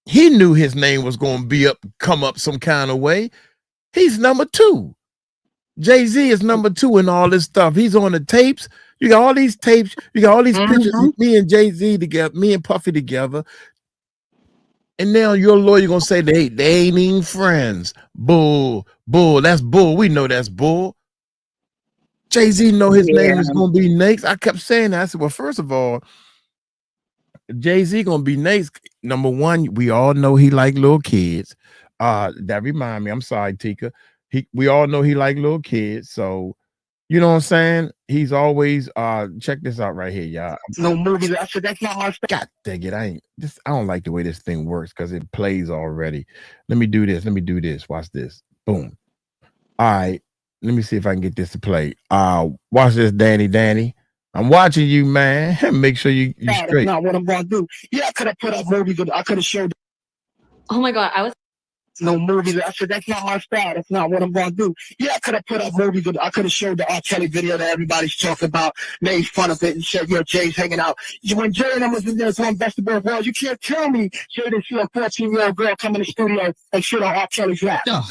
He knew his name was going to come up some kind of way. He's number 2. Jay-Z is number 2 in all this stuff. He's on the tapes. You got all these tapes. You got all these pictures of me and Jay-Z together, me and Puffy together. And now your lawyer going to say they ain't even friends. Bull. That's bull. We know that's bull. Jay-Z know his name is going to be next. I kept saying that. I said, well, first of all, Jay-Z going to be next. Number 1, we all know he like little kids. That remind me, I'm sorry, Tika. We all know he like little kids. So, you know what I'm saying? He's always, check this out right here, y'all. No movie. That's not hard. God dang it. I don't like the way this thing works because it plays already. Let me do this. Watch this. Boom. All right. Let me see if I can get this to play. Watch this, Danny. I'm watching you, man. Make sure you straight. That's not what I'm gonna do. Yeah, I could have put up movies. I could have showed. Oh my God, I was. No movies. I said that's not my style. That's not what I'm gonna do. Yeah, I could have put up movies. I could have showed the 𝗟𝗡𝗅 video that everybody's talking about, made fun of it, and said, "Yo, Jay's hanging out." When Jay and I was in there on Festival of World, you can't tell me Jay didn't see a 14-year-old girl come in the studio and shit on 𝗟𝗡𝗅's lap. No.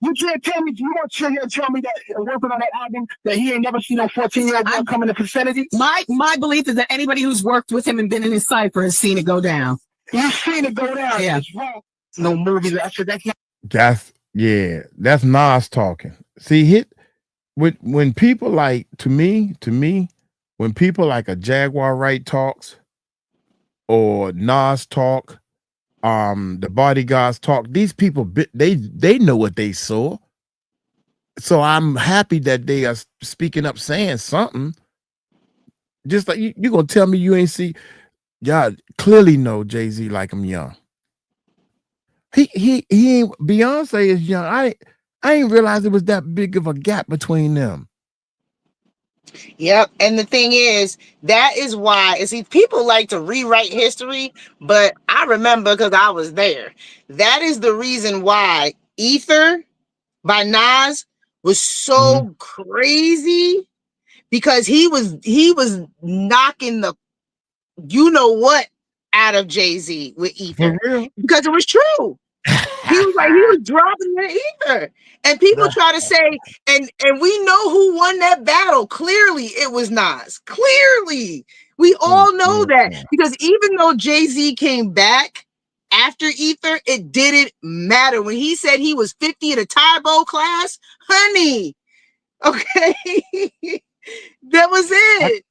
You can't tell me. You want to tell me that working on that album that he ain't never seen a 14-year-old girl come in the vicinity? My belief is that anybody who's worked with him and been in his cipher has seen it go down. You've seen it go down. Yeah. It's wrong. No movies. I said that's not. That's Nas talking. See, when people like to me, when people like a Jaguar Wright talks or Nas talk, the bodyguards talk, these people they know what they saw. So I'm happy that they are speaking up, saying something. Just like you gonna tell me you ain't see, y'all clearly know Jay-Z like him young. He ain't, Beyonce is young. I ain't realized it was that big of a gap between them. Yep. And the thing is, that is why, see, people like to rewrite history, but I remember because I was there. That is the reason why Ether by Nas was so crazy, because he was knocking the you know what out of Jay-Z with Ether, because it was true. He was dropping the Ether, and people try to say, and we know who won that battle. Clearly, it was Nas. Clearly, we all know that, because even though Jay-Z came back after Ether, it didn't matter. When he said he was 50 in a Tybo class, honey, okay, that was it.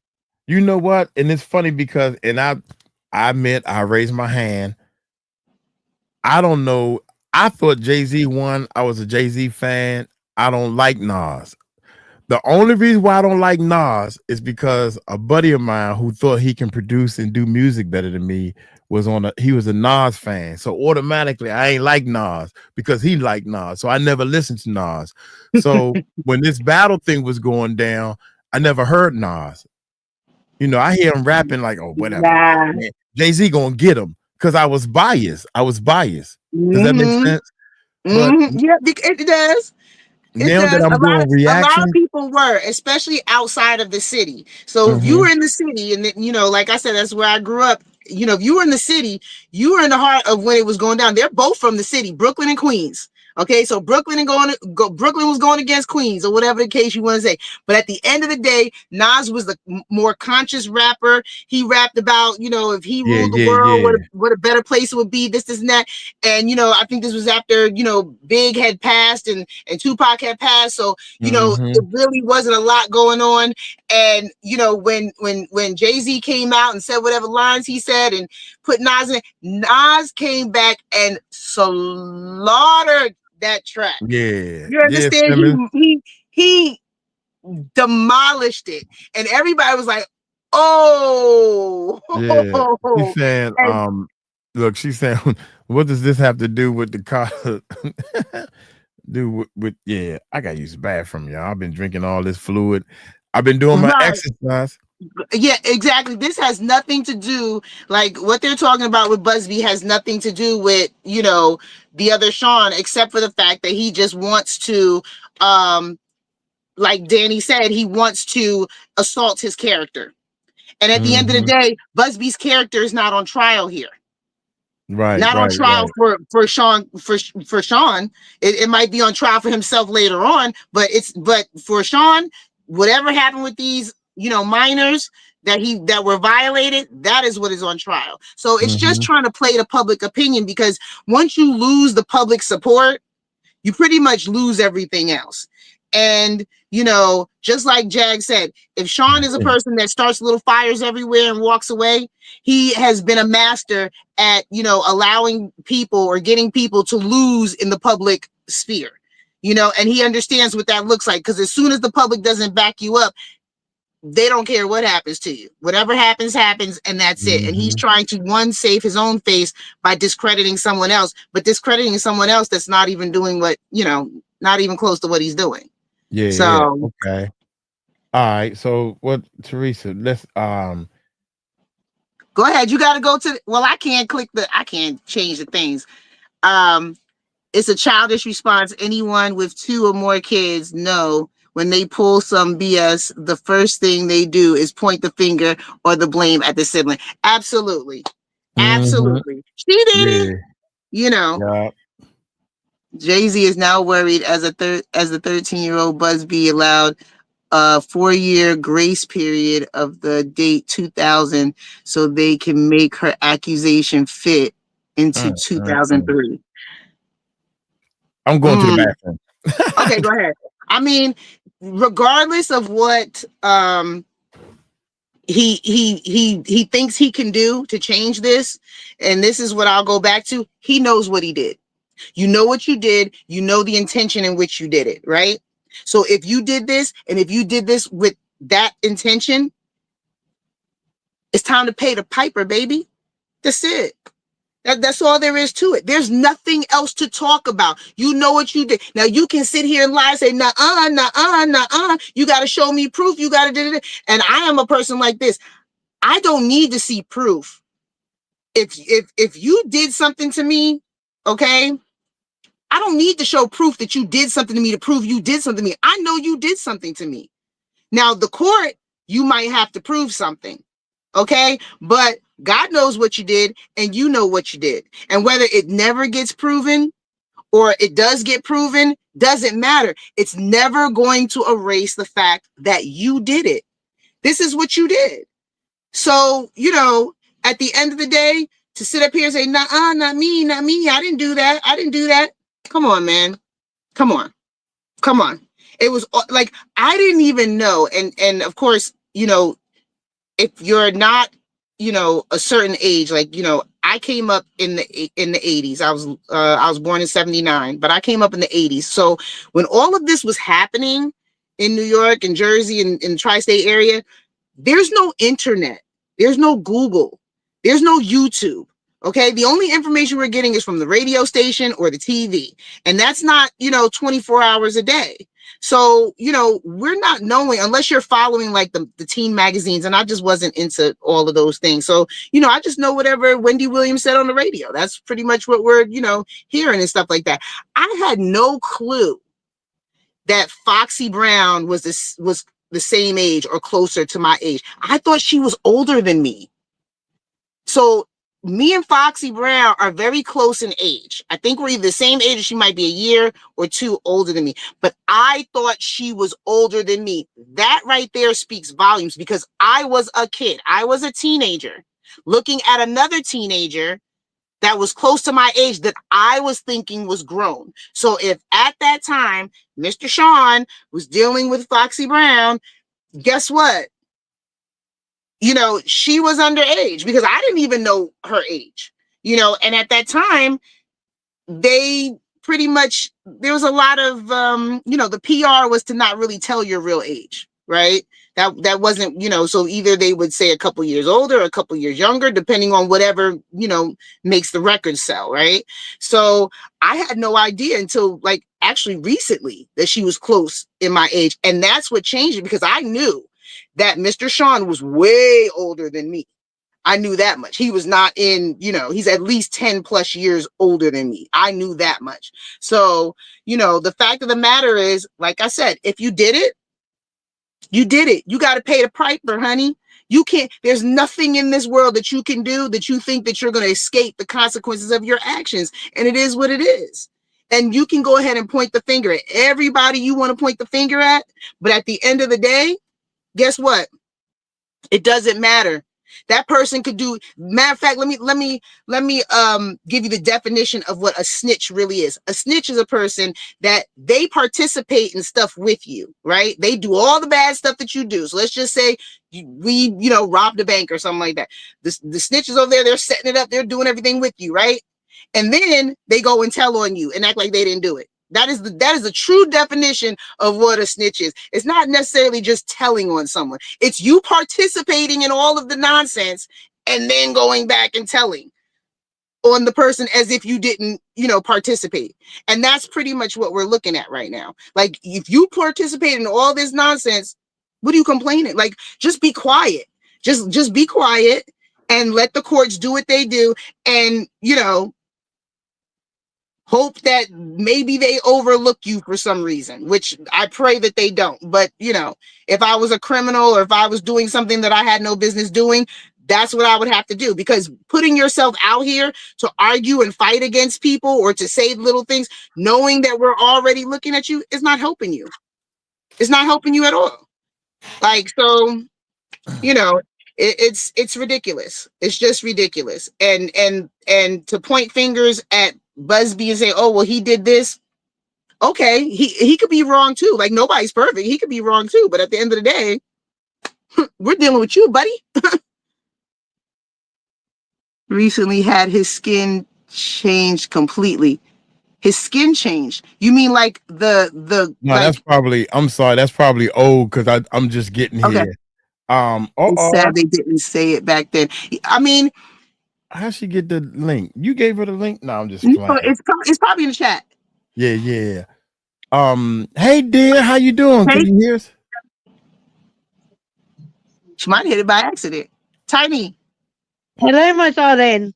You know what? And it's funny because, and I admit, I raised my hand. I don't know. I thought Jay-Z won. I was a Jay-Z fan. I don't like Nas. The only reason why I don't like Nas is because a buddy of mine who thought he can produce and do music better than me he was a Nas fan. So automatically I ain't like Nas because he liked Nas. So I never listened to Nas. So when this battle thing was going down, I never heard Nas. You know, I hear him rapping like, oh, whatever. Nah. Jay-Z gonna get him, because I was biased. Does that make sense? Yeah, it does. Now that I'm doing reaction, a lot of people were, especially outside of the city. So if you were in the city, and you know, like I said, that's where I grew up. You know, if you were in the city, you were in the heart of when it was going down. They're both from the city, Brooklyn and Queens. Okay, so Brooklyn was going against Queens, or whatever the case you want to say. But at the end of the day, Nas was the more conscious rapper. He rapped about, you know, if he ruled the world, what a better place it would be, this and that. And, you know, I think this was after, you know, Big had passed and Tupac had passed. So, you know, it really wasn't a lot going on. And, you know, when Jay-Z came out and said whatever lines he said and put Nas in, Nas came back and slaughtered that track. Yeah, you understand? He demolished it, and everybody was like, "Oh, yeah." She's saying, look, she's saying, what does this have to do with the car? Yeah, I gotta use the bathroom, y'all. I've been drinking all this fluid. I've been doing my exercise. Yeah, exactly. This has nothing to do, like what they're talking about with Busby has nothing to do with, you know, the other Sean, except for the fact that he just wants to, like Danny said, he wants to assault his character. And at the end of the day, Busby's character is not on trial here. Not on trial for Sean. For Sean, it might be on trial for himself later on, but for Sean, whatever happened with these, you know, minors that were violated, that is what is on trial. So it's just trying to play the public opinion, because once you lose the public support, you pretty much lose everything else. And, you know, just like Jag said, if Sean is a person that starts little fires everywhere and walks away, he has been a master at, you know, allowing people or getting people to lose in the public sphere, you know, and he understands what that looks like, because as soon as the public doesn't back you up, they don't care what happens to you. Whatever happens, happens, and that's it. And he's trying to, save his own face by discrediting someone else, but discrediting someone else that's not even doing what, you know, not even close to what he's doing. Yeah. So okay. All right. So what, Teresa? Let's go ahead. You got to go to. Well, I can't change the things. It's a childish response. Anyone with 2 or more kids know when they pull some BS, the first thing they do is point the finger or the blame at the sibling. Absolutely, absolutely. She did it. You know. Yeah. Jay-Z is now worried as the 13-year-old Busby allowed a 4-year grace period of the date 2000 so they can make her accusation fit into 2003. I'm going to the bathroom. Okay, go ahead. I mean, regardless of what he thinks he can do to change this, and this is what I'll go back to, he knows what he did. You know what you did, you know the intention in which you did it, right? So if you did this, and if you did this with that intention, it's time to pay the piper, baby. That's it. That's all there is to it. There's nothing else to talk about. You know what you did. Now you can sit here and lie and say, nuh-uh, nuh-uh, nuh-uh. You got to show me proof. You got to do it. And I am a person like this. I don't need to see proof. If you did something to me, okay, I don't need to show proof that you did something to me to prove you did something to me. I know you did something to me. Now, the court, you might have to prove something, okay? But God knows what you did, and you know what you did. And whether it never gets proven or it does get proven, doesn't matter. It's never going to erase the fact that you did it. This is what you did. So, you know, at the end of the day, to sit up here and say, nah, not me, not me. I didn't do that. I didn't do that. Come on, man. Come on. Come on. It was like, I didn't even know. And of course, you know, if you're not, you know, a certain age, like, you know, I came up in the 80s. I was born in 79, but I came up in the 80s. So when all of this was happening in New York and Jersey and in the tri-state area, there's no internet. There's no Google. There's no YouTube. Okay. The only information we're getting is from the radio station or the TV. And that's not, you know, 24 hours a day. So, you know, we're not knowing unless you're following like the teen magazines. And I just wasn't into all of those things. So, you know, I just know whatever Wendy Williams said on the radio. That's pretty much what we're, you know, hearing and stuff like that. I had no clue that Foxy Brown was the same age or closer to my age. I thought she was older than me. So me and Foxy Brown are very close in age. I think we're either the same age or she might be a year or two older than me. But I thought she was older than me. That right there speaks volumes because I was a kid. I was a teenager looking at another teenager that was close to my age that I was thinking was grown. So if at that time, Mr. Sean was dealing with Foxy Brown, guess what? You know, she was underage because I didn't even know her age, you know, and at that time, they pretty much, there was a lot of, you know, the PR was to not really tell your real age, right? That wasn't, you know, so either they would say a couple years older or a couple years younger, depending on whatever, you know, makes the record sell, right? So I had no idea until like actually recently that she was close in my age. And that's what changed it because I knew that Mr. Sean was way older than me. I knew that much. He was not in, you know, he's at least 10 plus years older than me. I knew that much. So, you know, the fact of the matter is, like I said, if you did it, you did it. You got to pay the piper, honey. You can't, there's nothing in this world that you can do that you think that you're going to escape the consequences of your actions. And it is what it is. And you can go ahead and point the finger at everybody you want to point the finger at. But at the end of the day, guess what? It doesn't matter. That person could do, matter of fact, let me give you the definition of what a snitch really is. A snitch is a person that they participate in stuff with you, right? They do all the bad stuff that you do. So let's just say we, you know, robbed a bank or something like that. The snitches over there, they're setting it up, they're doing everything with you, right? And then they go and tell on you and act like they didn't do it. That is the true definition of what a snitch is. It's not necessarily just telling on someone. It's you participating in all of the nonsense and then going back and telling on the person as if you didn't, you know, participate. And that's pretty much what we're looking at right now. Like, if you participate in all this nonsense, what are you complaining? Like, just be quiet. Just be quiet and let the courts do what they do. And, you know, hope that maybe they overlook you for some reason, which I pray that they don't. But, you know, if I was a criminal or if I was doing something that I had no business doing, that's what I would have to do. Because putting yourself out here to argue and fight against people or to say little things, knowing that we're already looking at you, is not helping you. It's not helping you at all. Like, so, you know, it's ridiculous. It's just ridiculous. And to point fingers at Busby and say, oh, well, he did this. Okay, he could be wrong too. Like, nobody's perfect. He could be wrong too. But at the end of the day, we're dealing with you, buddy. Recently had his skin changed completely. His skin changed. You mean like the no, like, that's probably, I'm sorry, that's probably old because I'm just getting here. It's sad they didn't say it back then. I mean, How'd she get the link? You gave her the link? No, I'm just You playing. know, it's probably in the chat. Yeah, yeah. Hey dear, how you doing? Hey. Can you hear us? She might have hit it by accident. Tiny. Hello, my darling.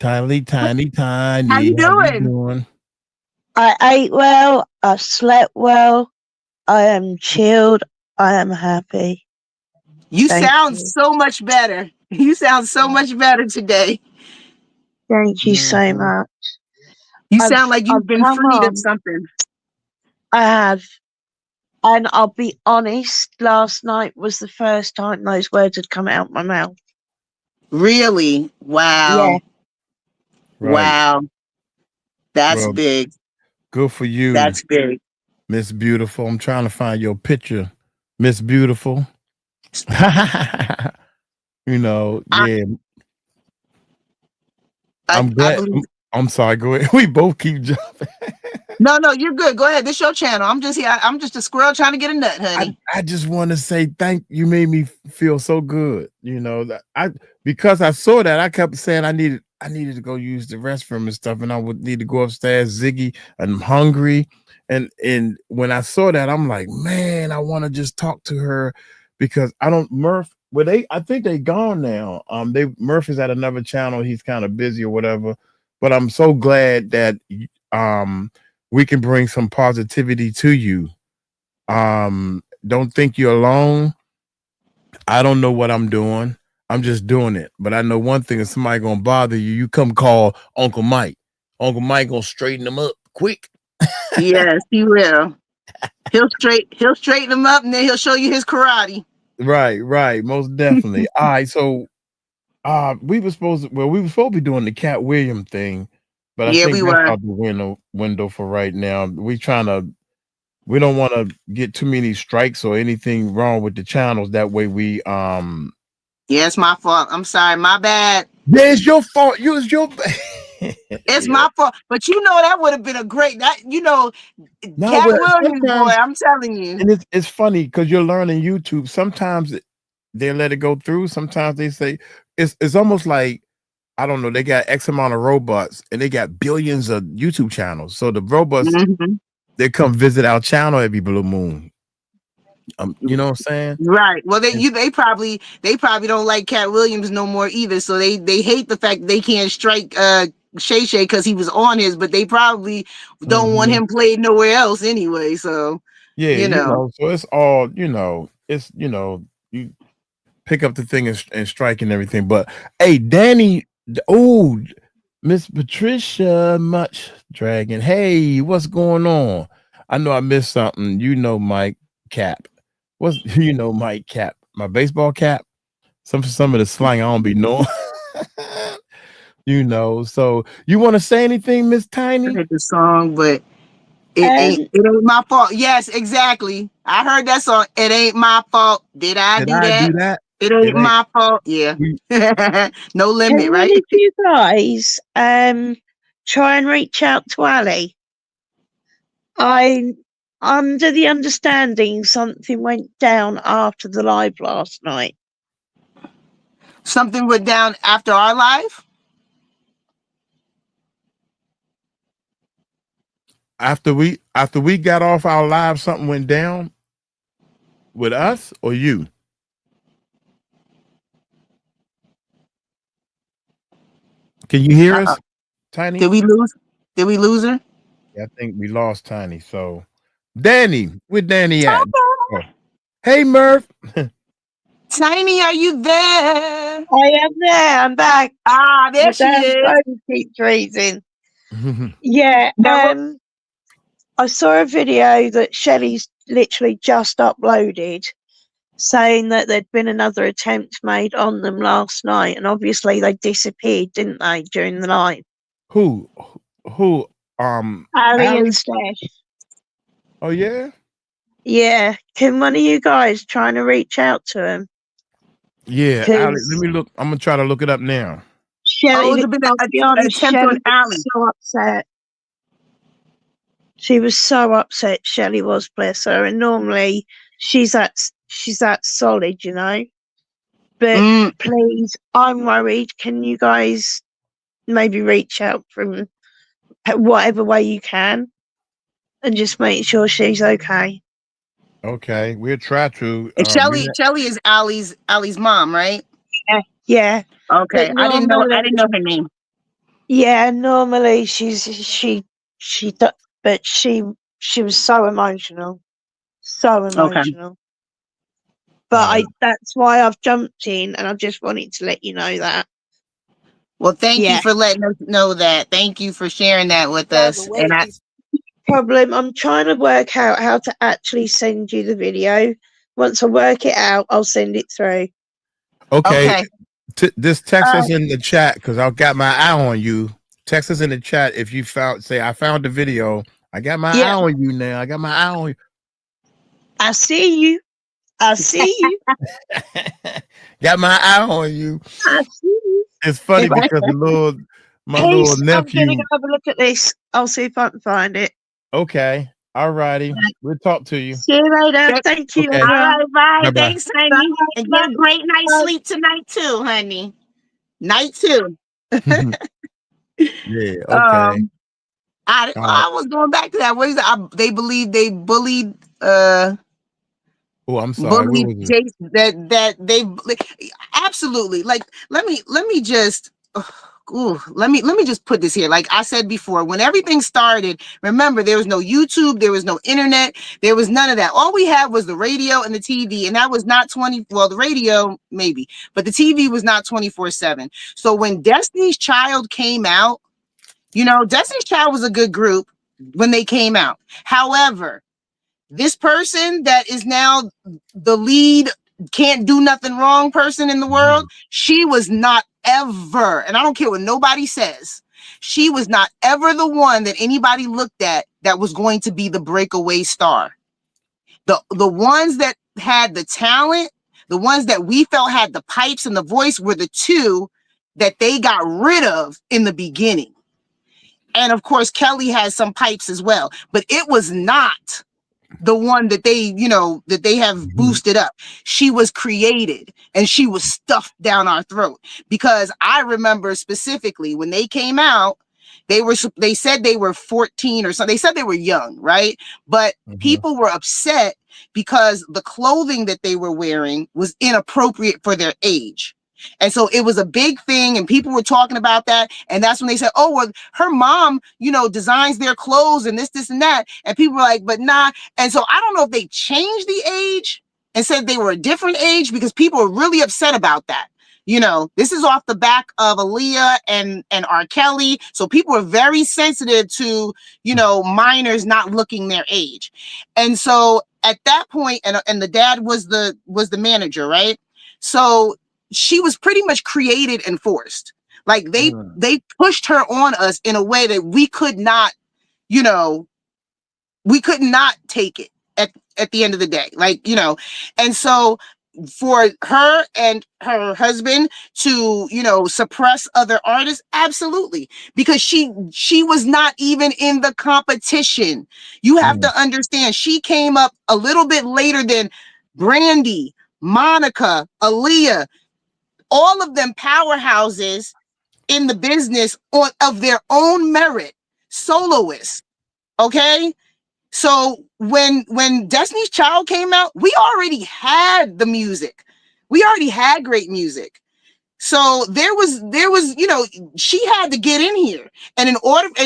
Tiny. How you doing? How you doing? I ate well. I slept well. I am chilled. I am happy. You sound so much better. You sound so much better today. Thank you so much. You sound like you've been freed of something. I have. And I'll be honest, last night was the first time those words had come out my mouth. Really? Wow. Yeah. Right. Wow. That's big. Good for you. That's big. Miss Beautiful. I'm trying to find your picture. Miss Beautiful. You know, yeah. I'm glad. I'm sorry. Go ahead. We both keep jumping. No, you're good. Go ahead. This is your channel. I'm just here. I'm just a squirrel trying to get a nut, honey. I just want to say thank you. Made me feel so good. You know that because I saw that, I kept saying I needed to go use the restroom and stuff, and I would need to go upstairs. Ziggy, I'm hungry, and when I saw that, I'm like, man, I want to just talk to her because I don't Murph. Well, I think they gone now. Murph is at another channel. He's kind of busy or whatever. But I'm so glad that we can bring some positivity to you. Don't think you're alone. I don't know what I'm doing. I'm just doing it. But I know one thing: if somebody gonna bother you, you come call Uncle Mike. Uncle Mike gonna straighten them up quick. Yes, he will. He'll straighten them up, and then he'll show you his karate. Right, most definitely. All right, so we were supposed to be doing the Cat William thing, but I think we that's were out the window for right now. We don't want to get too many strikes or anything wrong with the channels. That way we yeah, it's my fault. I'm sorry, my bad. Yeah, it's your fault. It's my fault. But you know that would have been a great Cat Williams, boy. I'm telling you. And it's funny because you're learning YouTube. Sometimes they let it go through. Sometimes they say it's almost like, I don't know, they got X amount of robots and they got billions of YouTube channels. So the robots, they come visit our channel every blue moon. You know what I'm saying? Right. Well, they probably don't like Cat Williams no more either. So they hate the fact that they can't strike Shay because he was on his, but they probably don't want him played nowhere else anyway. So yeah, you know, so it's all, it's you pick up the thing and strike and everything. But hey, Danny, Miss Patricia Much Dragon. Hey, what's going on? I know I missed something. Mike Cap. Mike Cap? My baseball cap. Some of the slang I don't be knowing. So you want to say anything, Miss Tiny? I heard the song, but it ain't my fault. Yes, exactly. I heard that song. It ain't my fault. Did I do that? It ain't my fault. Yeah. No limit, right? If you guys try and reach out to Ali. I'm under the understanding something went down after the live last night. Something went down after our live? After we got off our live, something went down with us or you? Can you hear us, Tiny? Did we lose her? Yeah, I think we lost Tiny. So Danny, where Danny at? Oh. Hey Murph. Tiny, are you there? I am there. I'm back. There she is. Keeps raising. Yeah. I saw a video that Shelley's literally just uploaded saying that there'd been another attempt made on them last night, and obviously they disappeared, didn't they, during the night? Who? Ali and Stash. Oh yeah? Yeah. Can one of you guys trying to reach out to him? Yeah, Ali, let me look. I'm gonna try to look it up now. Shelley, Shelley was so upset. She was so upset. Shelley was, bless her. And normally she's that solid, But please, I'm worried. Can you guys maybe reach out from whatever way you can and just make sure she's okay. Okay, we'll try to. And Shelly is Ali's mom, right? Yeah. Okay, I didn't know her name. Yeah, normally but she was so emotional. Okay. But that's why I've jumped in, and I just wanted to let you know that. Well, thank you for letting us know that. Thank you for sharing that with us. And I'm trying to work out how to actually send you the video. Once I work it out, I'll send it through. Okay. Just text us in the chat because I've got my eye on you. Text us in the chat if you say I found the video. I got my eye on you now. I got my eye on you. I see you. I see you. Got my eye on you. I see you. It's funny because my little nephew. I'm gonna have a look at this. I'll see if I can find it. Okay. All righty. We'll talk to you. See you later. Thank you. Okay. All right, bye. Bye-bye. Thanks, honey. And get a great night's sleep tonight too, honey. Night too. Yeah. Okay. I was going back to that. What is it? They believe they bullied. Oh, I'm sorry. Bullied Jason. That they absolutely like. Let me just. Let me just put this here. Like I said before, when everything started, remember there was no YouTube, there was no internet, there was none of that. All we had was the radio and the TV, and that was not the radio maybe, but the TV was not 24/7. So when Destiny's Child came out, Destiny's Child was a good group when they came out. However, this person that is now the lead can't do nothing wrong person in the world, she was not ever, and I don't care what nobody says, she was not ever the one that anybody looked at that was going to be the breakaway star. The ones that had the talent, the ones that we felt had the pipes and the voice were the two that they got rid of in the beginning. And of course, Kelly has some pipes as well, but it was not the one that they have boosted up. She was created and she was stuffed down our throat, because I remember specifically when they came out, they said they were 14 or something. They said they were young, right? But people were upset because the clothing that they were wearing was inappropriate for their age. And so it was a big thing and people were talking about that. And that's when they said, oh, well, her mom, designs their clothes and this and that. And people were like, but nah. And so I don't know if they changed the age and said they were a different age, because people were really upset about that. This is off the back of Aaliyah and R. Kelly. So people were very sensitive to, minors not looking their age. And so at that point, and the dad was the manager, right? So she was pretty much created and forced. Like they pushed her on us in a way that we could not, take it at the end of the day. And so for her and her husband to, suppress other artists, absolutely. Because she was not even in the competition. You have to understand, she came up a little bit later than Brandy, Monica, Aaliyah, all of them powerhouses in the business of their own merit, soloists. Okay. So when Destiny's Child came out, we already had the music. We already had great music. So there was, she had to get in here, and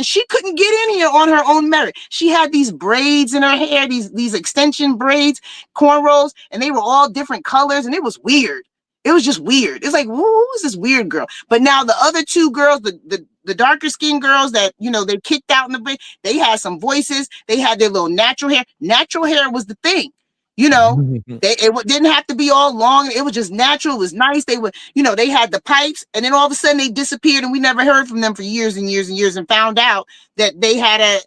she couldn't get in here on her own merit. She had these braids in her hair, these extension braids, cornrows, and they were all different colors, and it was weird. It was just weird. It's like, who is this weird girl? But now the other two girls, the darker skinned girls that, they kicked out in the break, they had some voices. They had their little natural hair. Natural hair was the thing. It didn't have to be all long. It was just natural. It was nice. They would, they had the pipes, and then all of a sudden they disappeared, and we never heard from them for years and years and years, and found out that they had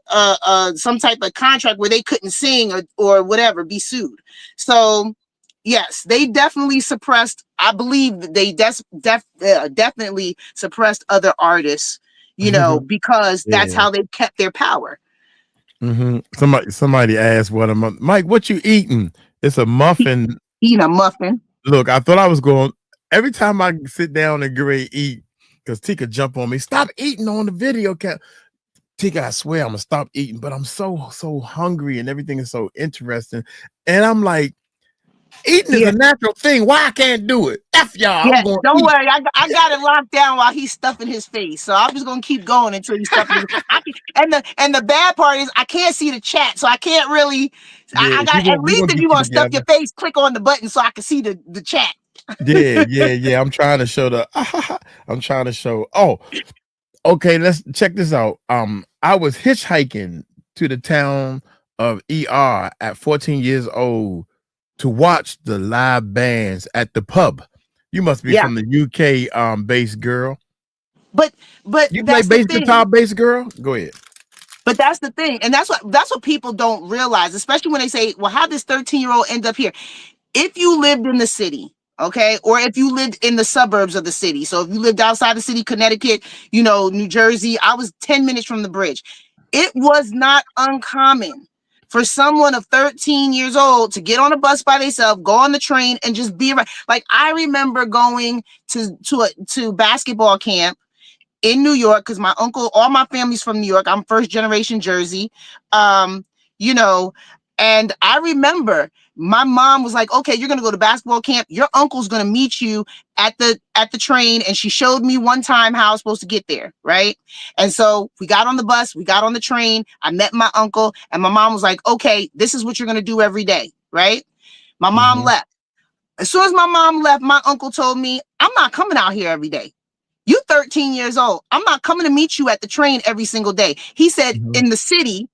some type of contract where they couldn't sing or whatever, be sued. So yes, they definitely suppressed. I believe they definitely suppressed other artists, because that's how they kept their power. Somebody asked Mike, what you eating? It's a muffin. Eating a muffin. Look, I thought I was going, every time I sit down and get ready to eat, because Tika jump on me. Stop eating on the video, Cat. Tika, I swear I'm gonna stop eating, but I'm so hungry and everything is so interesting. And I'm like, eating is a natural thing. Why I can't do it? F y'all. Yeah, I'm going. don't worry. I got it locked down while he's stuffing his face. So I'm just gonna keep going until he's stuffing his and the bad part is I can't see the chat, so I can't really. Yeah, I got at least if you want to stuff your face, click on the button so I can see the chat. Yeah. I'm trying to show the. I'm trying to show. Oh, okay. Let's check this out. I was hitchhiking to the town of ER at 14 years old to watch the live bands at the pub. You must be from the UK bass girl. But you play bass guitar, bass girl? Go ahead. But that's the thing. And that's what people don't realize, especially when they say, well, how does 13-year-old end up here? If you lived in the city, okay, or if you lived in the suburbs of the city. So if you lived outside the city, Connecticut, New Jersey, I was 10 minutes from the bridge. It was not uncommon for someone of 13 years old to get on a bus by themselves, go on the train, and just be around. Like, I remember going to basketball camp in New York because my uncle, all my family's from New York. I'm first generation Jersey, and I remember my mom was like, okay, you're going to go to basketball camp. Your uncle's going to meet you at the train. And she showed me one time how I was supposed to get there. Right. And so we got on the bus, we got on the train. I met my uncle and my mom was like, okay, this is what you're going to do every day. Right. My mom left. As soon as my mom left, my uncle told me, I'm not coming out here every day. You 13 years old. I'm not coming to meet you at the train every single day. He said in the city,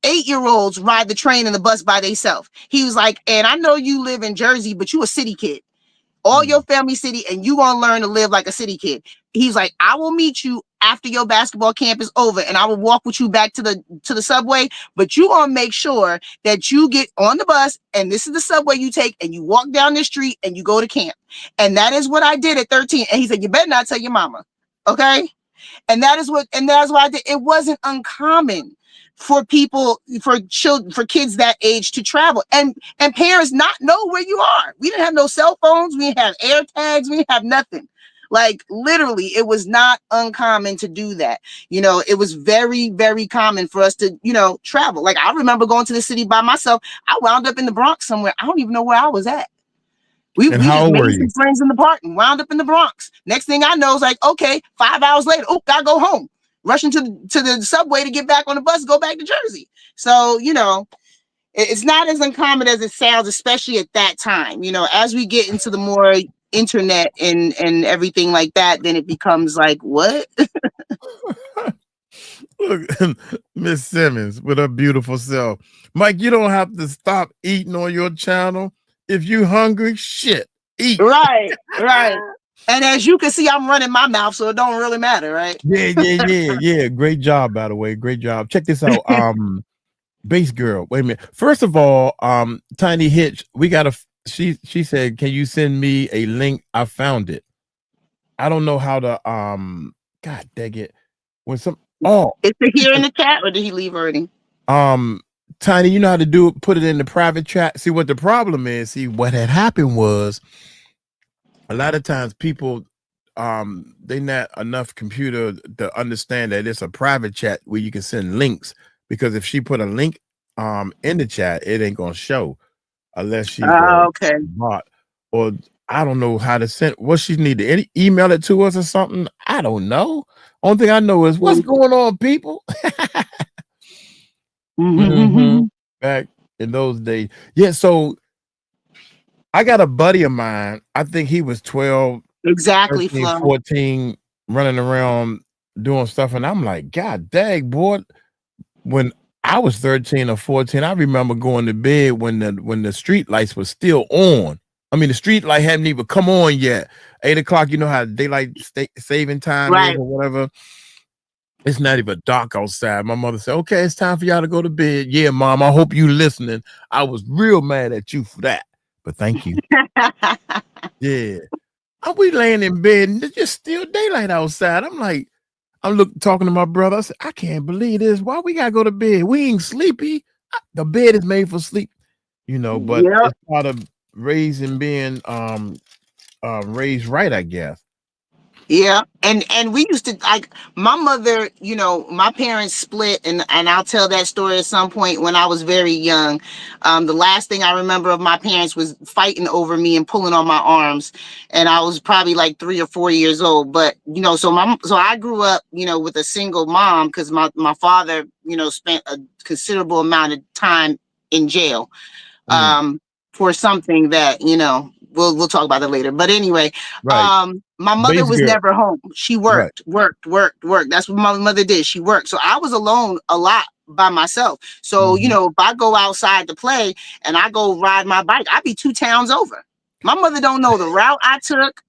8-year-olds ride the train and the bus by themselves. He was like, and I know you live in Jersey, but you a city kid. All your family city, and you gonna learn to live like a city kid. He's like, I will meet you after your basketball camp is over, and I will walk with you back to the subway. But you gonna make sure that you get on the bus, and this is the subway you take, and you walk down the street, and you go to camp. And that is what I did at 13. And he said, you better not tell your mama, okay? And that's what I did. It wasn't uncommon for people, for kids that age to travel and parents not know where you are. We didn't have no cell phones. We didn't have air tags. We didn't have nothing. Like, literally, it was not uncommon to do that. It was very, very common for us to, travel. Like, I remember going to the city by myself. I wound up in the Bronx somewhere. I don't even know where I was at. We just made some friends in the park and wound up in the Bronx. Next thing I know is like, okay, 5 hours later, gotta go home. Rushing to the subway to get back on the bus, go back to Jersey. So, it's not as uncommon as it sounds, especially at that time. As we get into the more internet and everything like that, then it becomes like, what? Look, Miss Simmons with her beautiful self. Mike, you don't have to stop eating on your channel. If you hungry, shit, eat. Right. And as you can see, I'm running my mouth, so it don't really matter, right? Yeah. Great job, by the way. Great job. Check this out. Bass girl. Wait a minute. First of all, Tiny Hitch, we got she said, can you send me a link? I found it. I don't know how to God dang it. Is it here in the chat or did he leave already? Tiny, you know how to do it, put it in the private chat. See what the problem is. See what had happened was a lot of times people they not enough computer to understand that it's a private chat where you can send links, because if she put a link in the chat, it ain't gonna show unless she bought, or I don't know how to send what she need to email it to us or something. I don't know. Only thing I know is what's going on, people. Back in those days. Yeah, so I got a buddy of mine. I think he was 12, exactly, 13, 14, running around doing stuff. And I'm like, God dang, boy. When I was 13 or 14, I remember going to bed when the street lights were still on. I mean, the street light hadn't even come on yet. 8 o'clock, you know how daylight saving time is or whatever. It's not even dark outside. My mother said, okay, it's time for y'all to go to bed. Yeah, Mom, I hope you listening. I was real mad at you for that, but thank you. Yeah. We laying in bed and it's just still daylight outside. I'm like, talking to my brother. I said, I can't believe this. Why we gotta go to bed? We ain't sleepy. The bed is made for sleep, but it's part of raising being raised right, I guess. Yeah, and we used to, like, my mother, you know, my parents split, and I'll tell that story at some point when I was very young. The last thing I remember of my parents was fighting over me and pulling on my arms, and I was probably like 3 or 4 years old. But you know, so I grew up, you know, with a single mom because my father, you know, spent a considerable amount of time in jail for something that, you know, we'll talk about it later. But anyway, Right. my mother was never home. She worked. That's what my mother did. She worked. So I was alone a lot by myself. So, you know, if I go outside to play and I go ride my bike, I'd be 2 towns over. My mother don't know the route I took.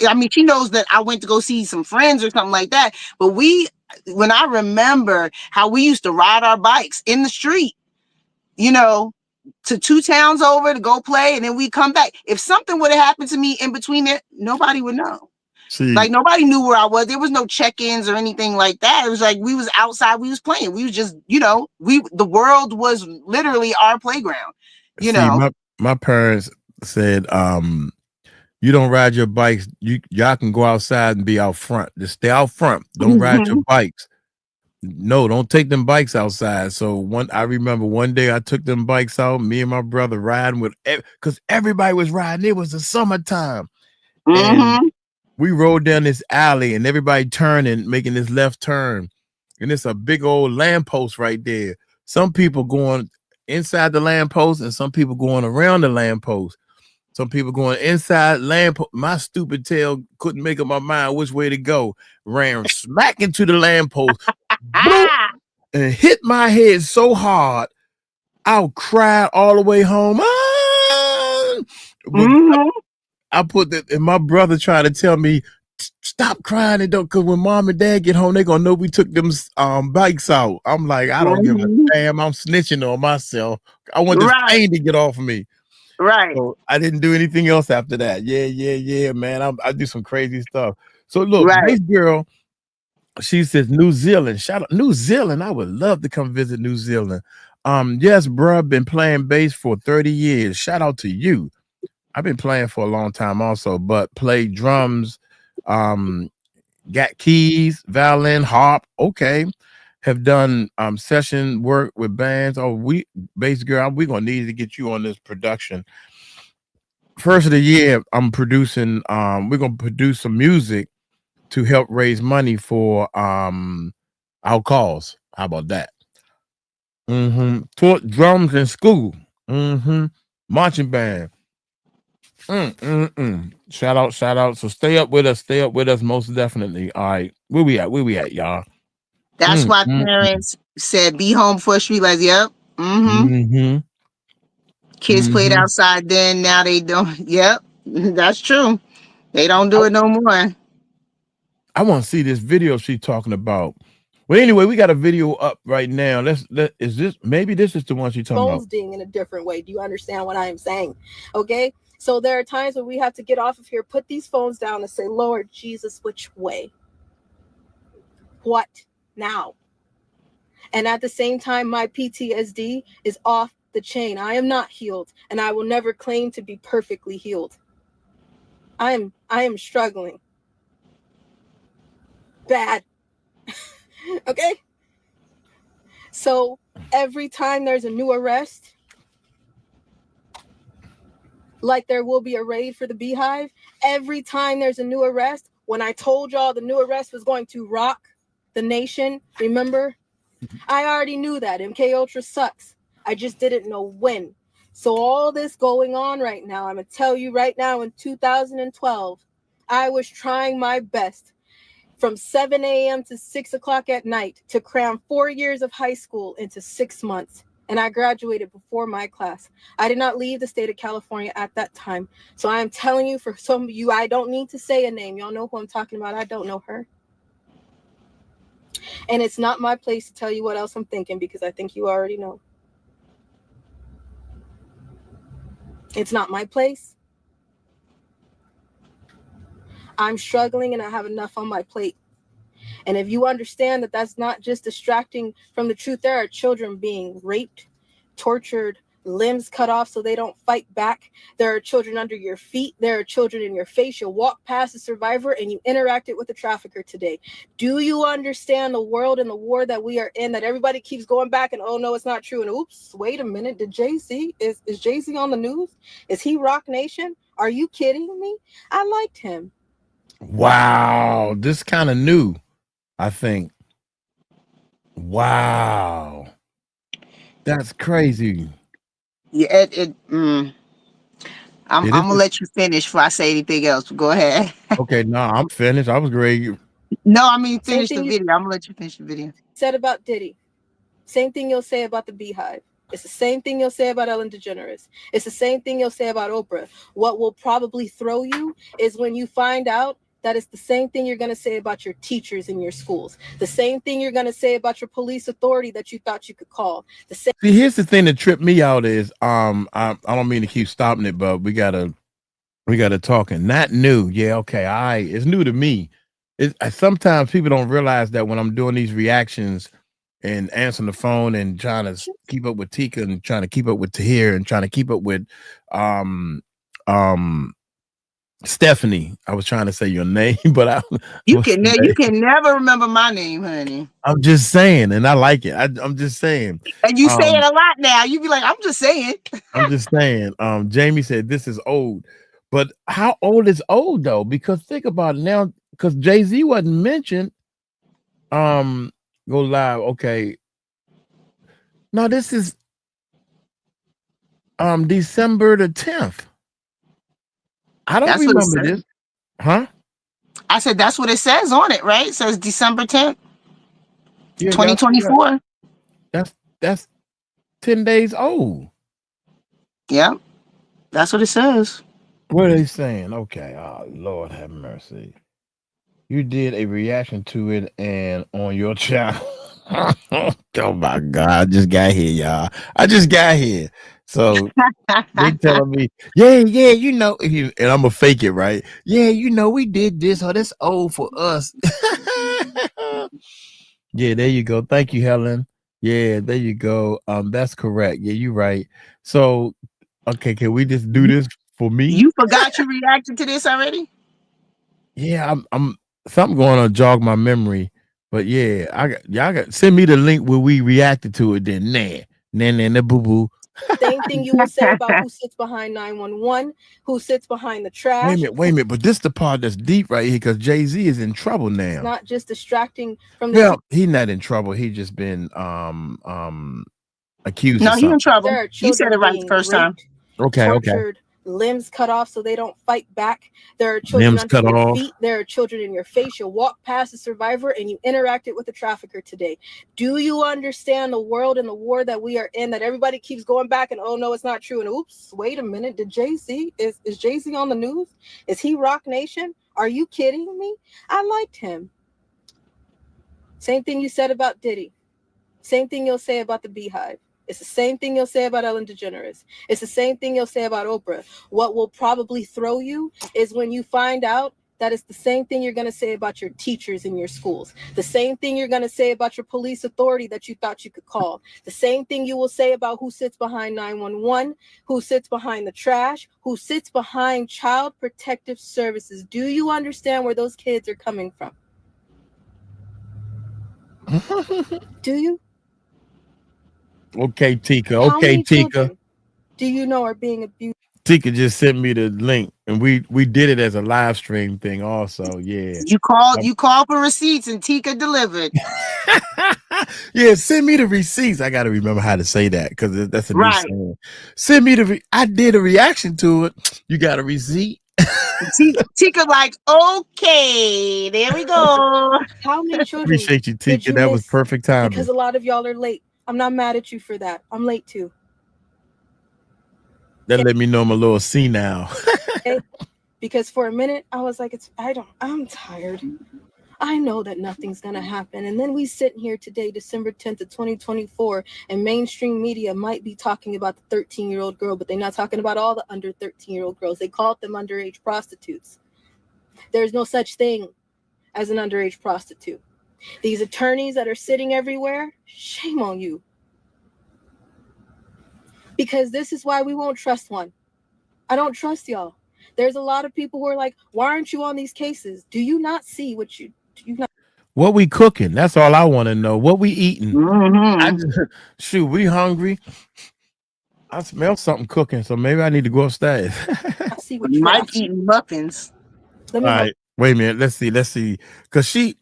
I mean, she knows that I went to go see some friends or something like that. But when I remember how we used to ride our bikes in the street, you know, to 2 towns over to go play, and then we come back. If something would have happened to me in between there, nobody would know. See, like, nobody knew where I was. There was no check-ins or anything like that. It was like we was outside, we was playing. We was just, you know, the world was literally our playground. You know. My parents said, you don't ride your bikes. Y'all can go outside and be out front. Just stay out front. Don't ride your bikes. No, don't take them bikes outside. So I remember one day I took them bikes out, me and my brother riding because everybody was riding. It was the summertime. And we rode down this alley and everybody turning, making this left turn. And it's a big old lamppost right there. Some people going inside the lamppost and some people going around the lamppost. Some people going inside lamppost. My stupid tail couldn't make up my mind which way to go. Ran smack into the lamppost. And hit my head so hard, I cried all the way home. I put that, and my brother tried to tell me, stop crying and don't, because when mom and dad get home, they're gonna know we took them bikes out. I'm like, I don't give a damn. I'm snitching on myself. I want this pain to get off of me. Right. So I didn't do anything else after that. Yeah, man. I do some crazy stuff. So look, this girl, she says New Zealand. Shout out New Zealand. I would love to come visit New Zealand. Yes, bro, I've been playing bass for 30 years. Shout out to you. I've been playing for a long time also, but play drums, got keys, violin, harp. Okay. Have done session work with bands. Oh, bass girl, we're gonna need to get you on this production. First of the year, I'm producing, we're gonna produce some music to help raise money for our cause. How about that? Taught drums in school. Marching band. Shout out. So stay up with us most definitely. All right. Where we at, y'all? That's why parents said be home before street lights. Yep. Kids played outside then, now they don't. Yep. That's true. They don't do it no more. I want to see this video she's talking about. Well, anyway, we got a video up right now. Maybe this is the one she's talking about. In a different way. Do you understand what I am saying? Okay. So there are times when we have to get off of here, put these phones down and say, Lord Jesus, which way? What now? And at the same time, my PTSD is off the chain. I am not healed, and I will never claim to be perfectly healed. I am struggling bad. Okay. So every time there's a new arrest, like there will be a raid for the Beehive, every time there's a new arrest, when I told y'all the new arrest was going to rock the nation, remember? I already knew that 𝐘𝐿 sucks. I just didn't know when. So all this going on right now, I'm going to tell you right now, in 2012, I was trying my best from 7 a.m. to 6 o'clock at night to cram 4 years of high school into 6 months. And I graduated before my class. I did not leave the state of California at that time. So I am telling you, for some of you, I don't need to say a name. Y'all know who I'm talking about. I don't know her. And it's not my place to tell you what else I'm thinking, because I think you already know. It's not my place. I'm struggling and I have enough on my plate. And if you understand that that's not just distracting from the truth, there are children being raped, tortured, limbs cut off so they don't fight back. There are children under your feet. There are children in your face. You walk past a survivor and you interacted with a trafficker today. Do you understand the world and the war that we are in, that everybody keeps going back and, oh, no, it's not true. And oops, wait a minute. Did Jay-Z, is Jay-Z on the news? Is he Rock Nation? Are you kidding me? I liked him. Wow. This kind of new, I think. Wow. That's crazy. Yeah, I'm gonna let you finish before I say anything else. Go ahead. Okay, no, I'm finished. I was great. No, I mean finish the video. I'm gonna let you finish the video. Said about Diddy. Same thing you'll say about the Beehive. It's the same thing you'll say about Ellen DeGeneres. It's the same thing you'll say about Oprah. What will probably throw you is when you find out that it's the same thing you're going to say about your teachers in your schools. The same thing you're going to say about your police authority that you thought you could call. The same. See, here's the thing that tripped me out is I don't mean to keep stopping it, but we gotta talking. Not new. Yeah, okay. It's new to me. Sometimes people don't realize that when I'm doing these reactions and answering the phone and trying to keep up with Tika and trying to keep up with Tahir and trying to keep up with Stephanie. I was trying to say your name, but you can never remember my name, honey. I'm just saying, and I like it. I'm just saying. And you say it a lot now. You be like, I'm just saying. I'm just saying. Jamie said this is old, but how old is old though? Because think about it now. Because Jay-Z wasn't mentioned. Go live. Okay. No, this is December the 10th. I don't remember this. Huh? I said that's what it says on it, right? It says December 10th, yeah, 2024. That's 10 days old. Yeah, that's what it says. What are they saying? Okay. Oh, Lord have mercy. You did a reaction to it and on your channel. Oh my God. I just got here, y'all. I just got here. So they telling me, yeah, you know, and I'm gonna fake it, right? Yeah, you know, we did this. Oh, that's old for us. Yeah, there you go. Thank you, Helen. Yeah, there you go. That's correct. Yeah, you're right. So, okay, can we just do this for me? You forgot you reacted to this already? Yeah, I'm something going on jog my memory, but yeah, y'all got send me the link where we reacted to it. Then nah, boo boo. Same thing you will say about who sits behind 911, who sits behind the trash. Wait a minute, but this is the part that's deep right here because Jay-Z is in trouble now. It's not just distracting from the. Well, he's not in trouble. He just been accused. No, he's in trouble. You said it right the first time. Okay, tortured, limbs cut off so they don't fight back. There are children under your feet. There are children in your face. You walk past a survivor and you interacted with a trafficker today. Do you understand the world and the war that we are in, that everybody keeps going back and, oh, no, it's not true. And oops, wait a minute. Did Jay-Z, is Jay-Z on the news? Is he Rock Nation? Are you kidding me? I liked him. Same thing you said about Diddy. Same thing you'll say about the Beehive. It's the same thing you'll say about Ellen DeGeneres. It's the same thing you'll say about Oprah. What will probably throw you is when you find out that it's the same thing you're going to say about your teachers in your schools. The same thing you're going to say about your police authority that you thought you could call. The same thing you will say about who sits behind 911, who sits behind the trash, who sits behind child protective services. Do you understand where those kids are coming from? Do you? Okay, Tika. Okay, Tika. Do you know are being abused? Tika just sent me the link, and we did it as a live stream thing, also. Yeah. You called for receipts, and Tika delivered. Yeah, send me the receipts. I got to remember how to say that because that's a new saying. Send me I did a reaction to it. You got a receipt? Tika like, okay, there we go. How many children? Appreciate you, Tika. That was perfect timing. Because a lot of y'all are late. I'm not mad at you for that. I'm late too. That let me know I'm a little senile. Okay? Because for a minute I was like, I'm tired. I know that nothing's gonna happen. And then we sit here today, December 10th of 2024, and mainstream media might be talking about the 13-year-old girl, but they're not talking about all the under 13-year-old girls. They called them underage prostitutes. There's no such thing as an underage prostitute. These attorneys that are sitting everywhere, shame on you. Because this is why we won't trust one. I don't trust y'all. There's a lot of people who are like, why aren't you on these cases? Do you not see what you do? You not? What we cooking? That's all I want to know. What we eating? Shoot, we hungry. I smell something cooking, so maybe I need to go upstairs. I see what you might eat muffins. All right, wait a minute. Let's see. Cause she.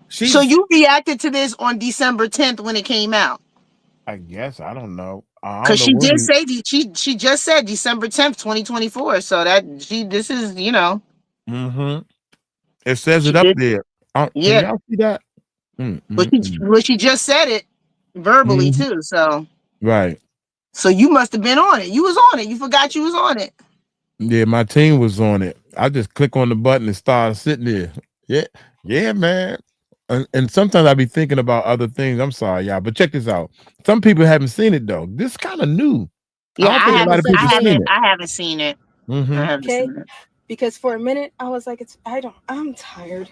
So you reacted to this on December 10th when it came out? I guess I don't know. Because she did say she just said December 10th, 2024. So that this is Mm-hmm. It says it up there. Can y'all see that? But she just said it verbally too. So right. So you must have been on it. You was on it. You forgot you was on it. Yeah, my team was on it. I just click on the button and start sitting there. Yeah, man. And sometimes I be thinking about other things. I'm sorry, y'all, but check this out. Some people haven't seen it though. This kind of new. Yeah, I haven't seen it. Okay, because for a minute I was like, I'm tired.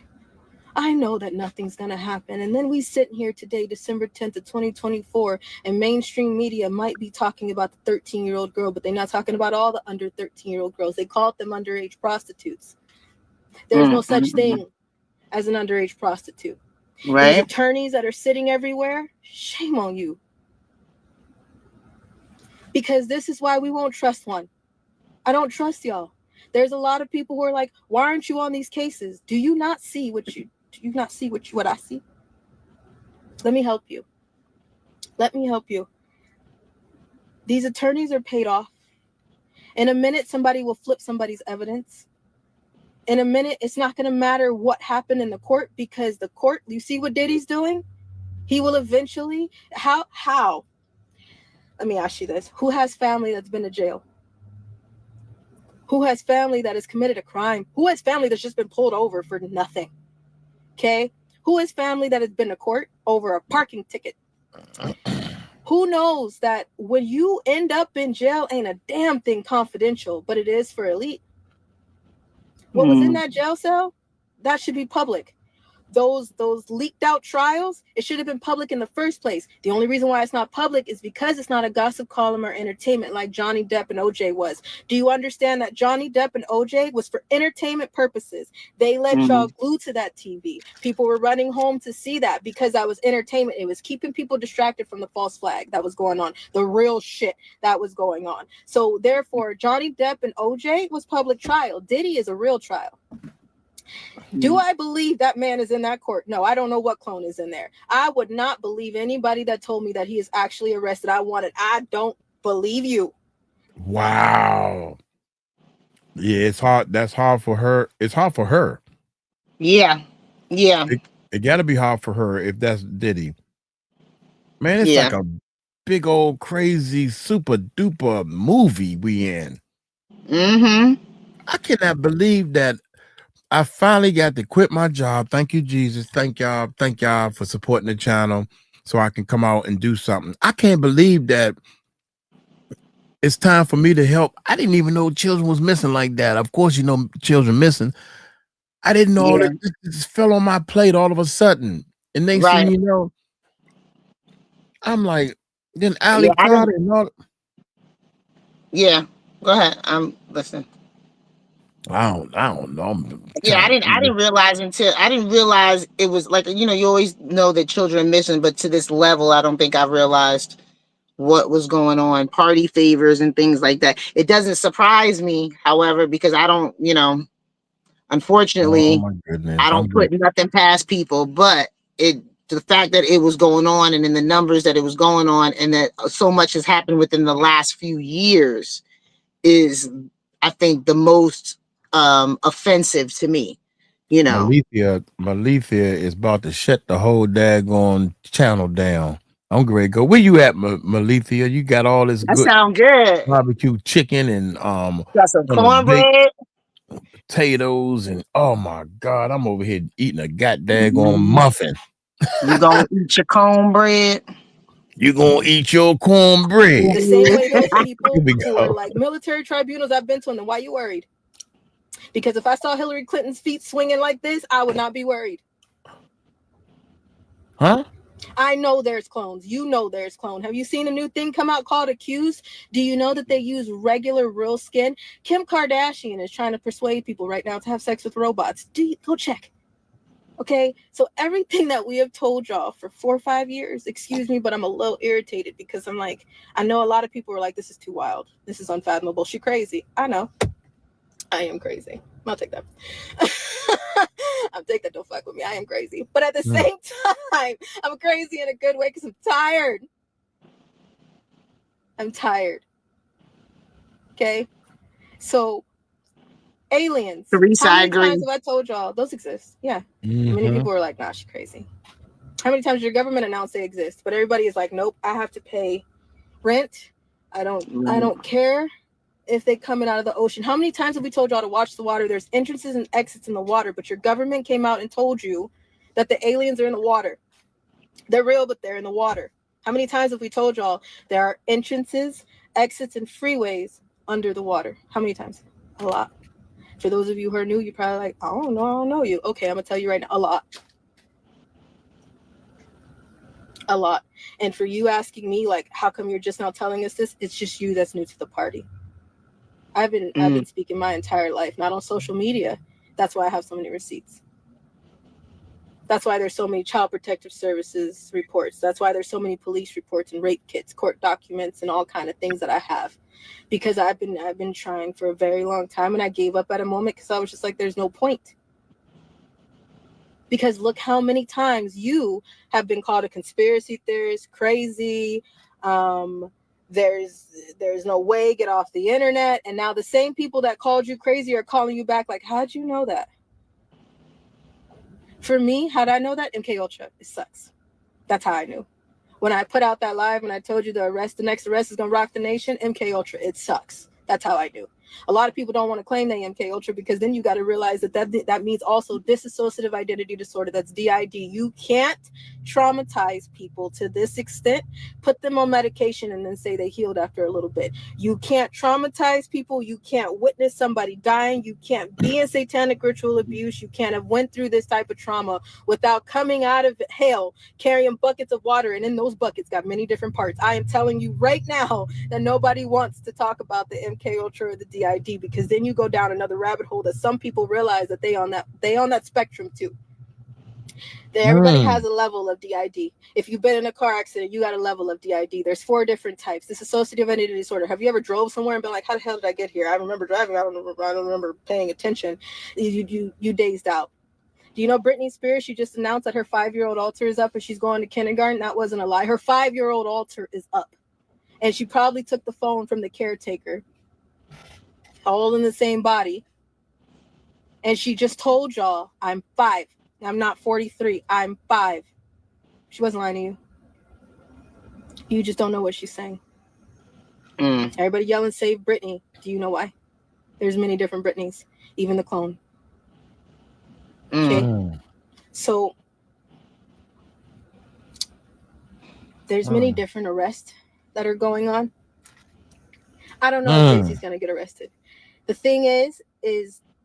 I know that nothing's gonna happen. And then we sit here today, December 10th of 2024, and mainstream media might be talking about the 13-year-old girl, but they're not talking about all the under 13-year-old girls. They call them underage prostitutes. There's no such thing as an underage prostitute. Right. These attorneys that are sitting everywhere, shame on you. Because this is why we won't trust one. I don't trust y'all. There's a lot of people who are like, why aren't you on these cases? Do you not see what I see? Let me help you. These attorneys are paid off. In a minute, somebody will flip somebody's evidence. In a minute, it's not going to matter what happened in the court, because the court, you see what Diddy's doing? He will eventually, how? Let me ask you this. Who has family that's been to jail? Who has family that has committed a crime? Who has family that's just been pulled over for nothing? Okay? Who has family that has been to court over a parking ticket? Who knows that when you end up in jail, ain't a damn thing confidential, but it is for elite. What was in that jail cell? That should be public. Those leaked out trials, it should have been public in the first place. The only reason why it's not public is because it's not a gossip column or entertainment like Johnny Depp and OJ was. Do you understand that Johnny Depp and OJ was for entertainment purposes? They let y'all glued to that TV. People were running home to see that because that was entertainment. It was keeping people distracted from the false flag that was going on, the real shit that was going on. So therefore, Johnny Depp and OJ was public trial. Diddy is a real trial. Do I believe that man is in that court? No, I don't know what clone is in there. I would not believe anybody that told me that he is actually arrested. I don't believe you. Wow. Yeah, it's hard. That's hard for her. It's hard for her. Yeah. It got to be hard for her if that's Diddy. Man, it's like a big old crazy super duper movie we in. I cannot believe that I finally got to quit my job. Thank you, Jesus. Thank y'all for supporting the channel so I can come out and do something. I can't believe that it's time for me to help. I didn't even know children was missing like that. Of course, you know children missing. I didn't know that it just fell on my plate all of a sudden. And next thing you know, I'm like, then Ali Carter and all. Yeah, go ahead. I'm listening. I don't know. I didn't realize it was like, you always know that children are missing, but to this level, I don't think I realized what was going on, party favors and things like that. It doesn't surprise me, however, because I don't, unfortunately, I don't put nothing past people, but the fact that it was going on and in the numbers that it was going on and that so much has happened within the last few years is, I think, the most offensive to me. Maleethia is about to shut the whole daggone channel down. I'm great. Go. Where you at, Maleethia? You got all this good sound good barbecue chicken and got some cornbread, potatoes, and oh my God, I'm over here eating a goddamn muffin. You gonna eat your cornbread? You gonna eat your cornbread? The same way those people who are like military tribunals I've been to, and why you worried? Because if I saw Hillary Clinton's feet swinging like this, I would not be worried. Huh? I know there's clones. You know there's clone. Have you seen a new thing come out called Accused? Do you know that they use regular real skin? Kim Kardashian is trying to persuade people right now to have sex with robots. Go check. Okay, so everything that we have told y'all for 4 or 5 years, excuse me, but I'm a little irritated because I'm like, I know a lot of people are like, this is too wild. This is unfathomable. She crazy. I know. I am crazy. I'll take that. I'll take that. Don't fuck with me. I am crazy. But at the same time, I'm crazy in a good way because I'm tired. I'm tired. Okay? So, aliens. Teresa, How I many agree. times have I told y'all those exist? Yeah. Many people are like, nah, she's crazy. How many times did your government announce they exist? But everybody is like, nope, I have to pay rent. I don't care if they coming out of the ocean. How many times have we told y'all to watch the water? There's entrances and exits in the water, but your government came out and told you that the aliens are in the water. They're real, but they're in the water. How many times have we told y'all there are entrances, exits, and freeways under the water? How many times? A lot. For those of you who are new, you're probably like, I don't know you. Okay, I'm gonna tell you right now, a lot. A lot. And for you asking me, like, how come you're just now telling us this? It's just you that's new to the party. I've been speaking my entire life, not on social media. That's why I have so many receipts. That's why there's so many child protective services reports. That's why there's so many police reports and rape kits, court documents, and all kind of things that I have. Because I've been trying for a very long time, and I gave up at a moment because I was just like, there's no point. Because look how many times you have been called a conspiracy theorist, crazy, there's no way, get off the internet. And now the same people that called you crazy are calling you back like, how'd you know that? For me, how'd I know that? MKUltra, it sucks. That's how I knew. When I put out that live, when I told you the next arrest is gonna rock the nation, MKUltra, it sucks. That's how I knew. A lot of people don't want to claim they MKUltra because then you got to realize that means also dissociative identity disorder. That's DID. You can't traumatize people to this extent, put them on medication, and then say they healed after a little bit. You can't traumatize people. You can't witness somebody dying. You can't be in satanic ritual abuse. You can't have went through this type of trauma without coming out of hell carrying buckets of water, and in those buckets got many different parts. I am telling you right now that nobody wants to talk about the MKUltra or the DID, because then you go down another rabbit hole that some people realize that they on that spectrum too. Everybody has a level of DID. If you've been in a car accident, you got a level of DID. There's 4 different types. This is dissociative identity disorder. Have you ever drove somewhere and been like, how the hell did I get here? I remember driving. I don't remember paying attention. You dazed out. Do you know Britney Spears? She just announced that her 5-year-old altar is up and she's going to kindergarten. That wasn't a lie. Her 5-year-old altar is up. And she probably took the phone from the caretaker, all in the same body. And she just told y'all, I'm 5. I'm not 43. I'm 5. She wasn't lying to you. You just don't know what she's saying. Everybody yelling, save Britney. Do you know why? There's many different Britneys, even the clone. Okay. So there's many different arrests that are going on. I don't know if Jay-Z's gonna get arrested. The thing is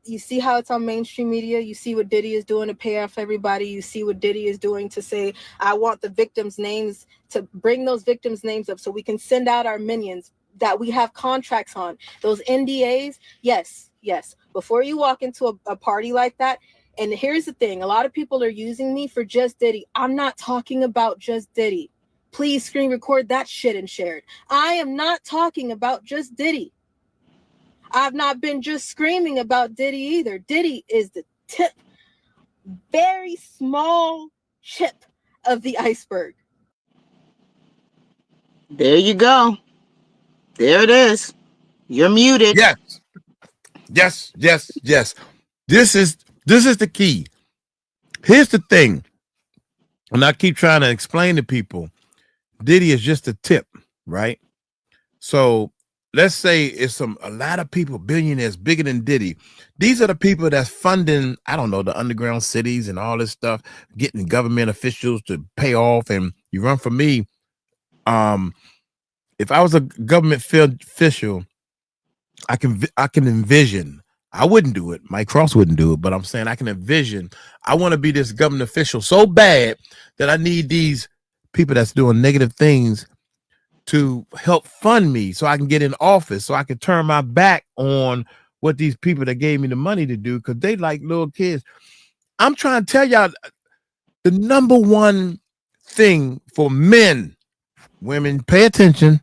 you see how it's on mainstream media. You see what Diddy is doing to pay off everybody. You see what Diddy is doing to say, I want the victims' names, to bring those victims' names up so we can send out our minions that we have contracts on. Those NDAs, yes. Before you walk into a party like that, and here's the thing, a lot of people are using me for just Diddy. I'm not talking about just Diddy. Please screen record that shit and share it. I am not talking about just Diddy. I've not been just screaming about Diddy either. Diddy is the tip, very small chip of the iceberg. There you go. There it is. You're muted. Yes. This is the key. Here's the thing. And I keep trying to explain to people, Diddy is just a tip, right? So let's say it's a lot of people, billionaires bigger than Diddy. These are the people that's funding, I don't know, the underground cities and all this stuff, getting government officials to pay off. And you run for me. If I was a government official, I can envision. I wouldn't do it. Mike Cross wouldn't do it, but I'm saying I can envision. I want to be this government official so bad that I need these people that's doing negative things to help fund me so I can get in office, so I can turn my back on what these people that gave me the money to do, because they like little kids. I'm trying to tell y'all, the number one thing for men, women, pay attention,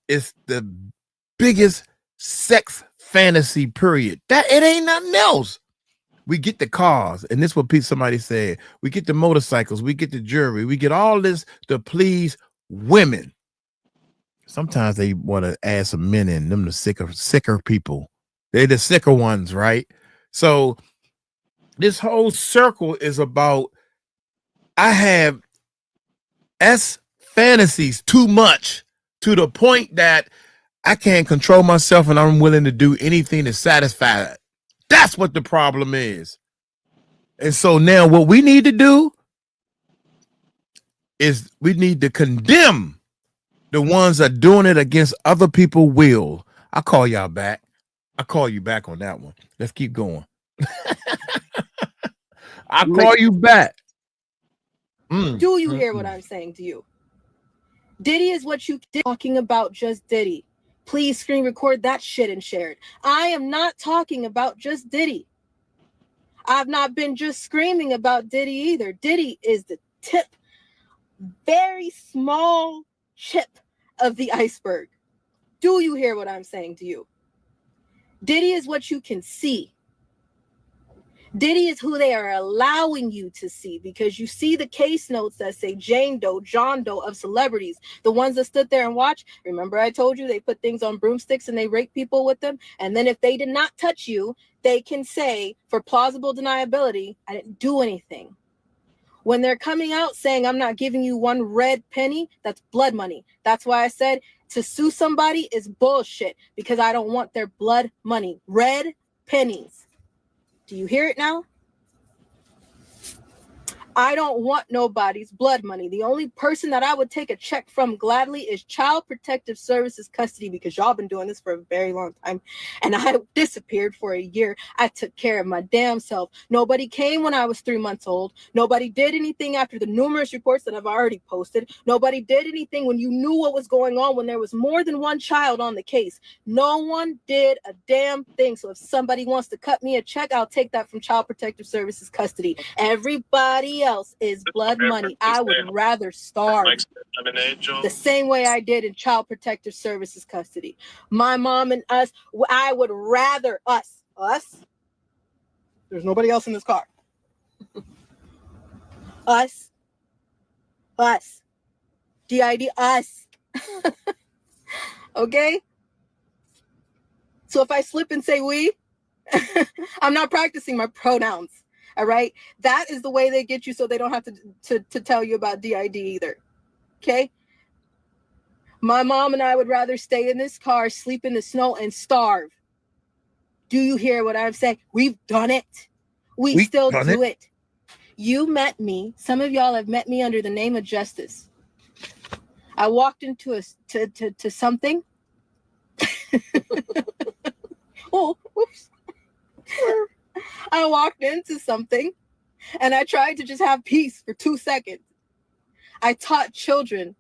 is the biggest sex fantasy period. That it ain't nothing else. We get the cars, and this is what somebody said. We get the motorcycles, we get the jewelry, we get all this to please women. Sometimes they want to add some men in, them the sicker people. They're the sicker ones, right? So this whole circle is about, I have fantasies too much, to the point that I can't control myself and I'm willing to do anything to satisfy it. That's what the problem is. And so now what we need to do is we need to condemn the ones that are doing it against other people's will. I'll call y'all back. I'll call you back on that one. Let's keep going. I'll call you back. Do you hear what I'm saying to you? Diddy is what you did talking about, just Diddy. Please screen record that shit and share it. I am not talking about just Diddy. I've not been just screaming about Diddy either. Diddy is the tip, very small chip of the iceberg. Do you hear what I'm saying to you? Diddy is what you can see. Diddy is who they are allowing you to see, because you see the case notes that say Jane Doe, John Doe of celebrities, the ones that stood there and watched. Remember I told you they put things on broomsticks and they rape people with them? And then if they did not touch you, they can say, for plausible deniability, I didn't do anything. When they're coming out saying, I'm not giving you one red penny, that's blood money. That's why I said to sue somebody is bullshit, because I don't want their blood money. Red pennies. Do you hear it now? I don't want nobody's blood money. The only person that I would take a check from gladly is Child Protective Services custody, because y'all been doing this for a very long time. And I disappeared for a year. I took care of my damn self. Nobody came when I was 3 months old. Nobody did anything after the numerous reports that I've already posted. Nobody did anything when you knew what was going on, when there was more than one child on the case. No one did a damn thing. So if somebody wants to cut me a check, I'll take that from Child Protective Services custody. Everybody else is blood money. I would rather starve the same way I did in Child Protective Services custody. My mom and us, I would rather us. There's nobody else in this car. Us. DID, us. Okay? So if I slip and say we, I'm not practicing my pronouns. All right, that is the way they get you, so they don't have to tell you about DID either. Okay, my mom and I would rather stay in this car, sleep in the snow, and starve. Do you hear what I'm saying? We've done it. We still do it. You met me. Some of y'all have met me under the name of Justice. I walked into to something. Oh, whoops. I walked into something and I tried to just have peace for 2 seconds. I taught children.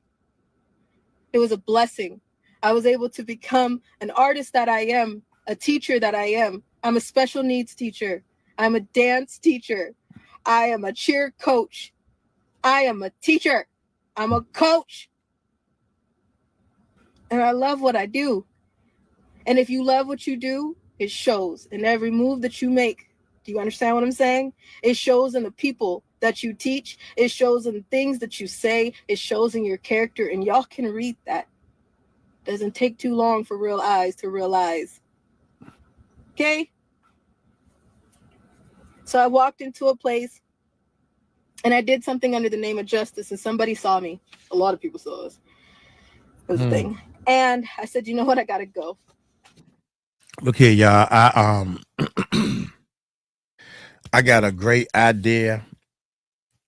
It was a blessing. I was able to become an artist that I am, a teacher that I am. I'm a special needs teacher. I'm a dance teacher. I am a cheer coach. I am a teacher. I'm a coach. And I love what I do. And if you love what you do, it shows in every move that you make. Do you understand what I'm saying? It shows in the people that you teach. It shows in the things that you say. It shows in your character. And y'all can read that. Doesn't take too long for real eyes to realize. Okay? So I walked into a place and I did something under the name of justice, and somebody saw me. A lot of people saw us. It was a thing. And I said, you know what? I gotta go. Look here, y'all. I got a great idea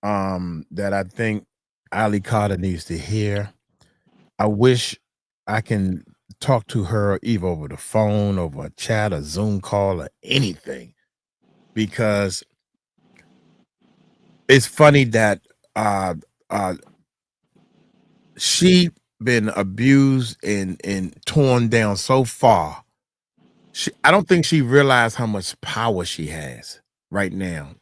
that I think 𝐼𝐸 needs to hear. I wish I can talk to her either over the phone, over a chat, a Zoom call, or anything, because it's funny that she been abused and torn down so far. I don't think she realized how much power she has right now.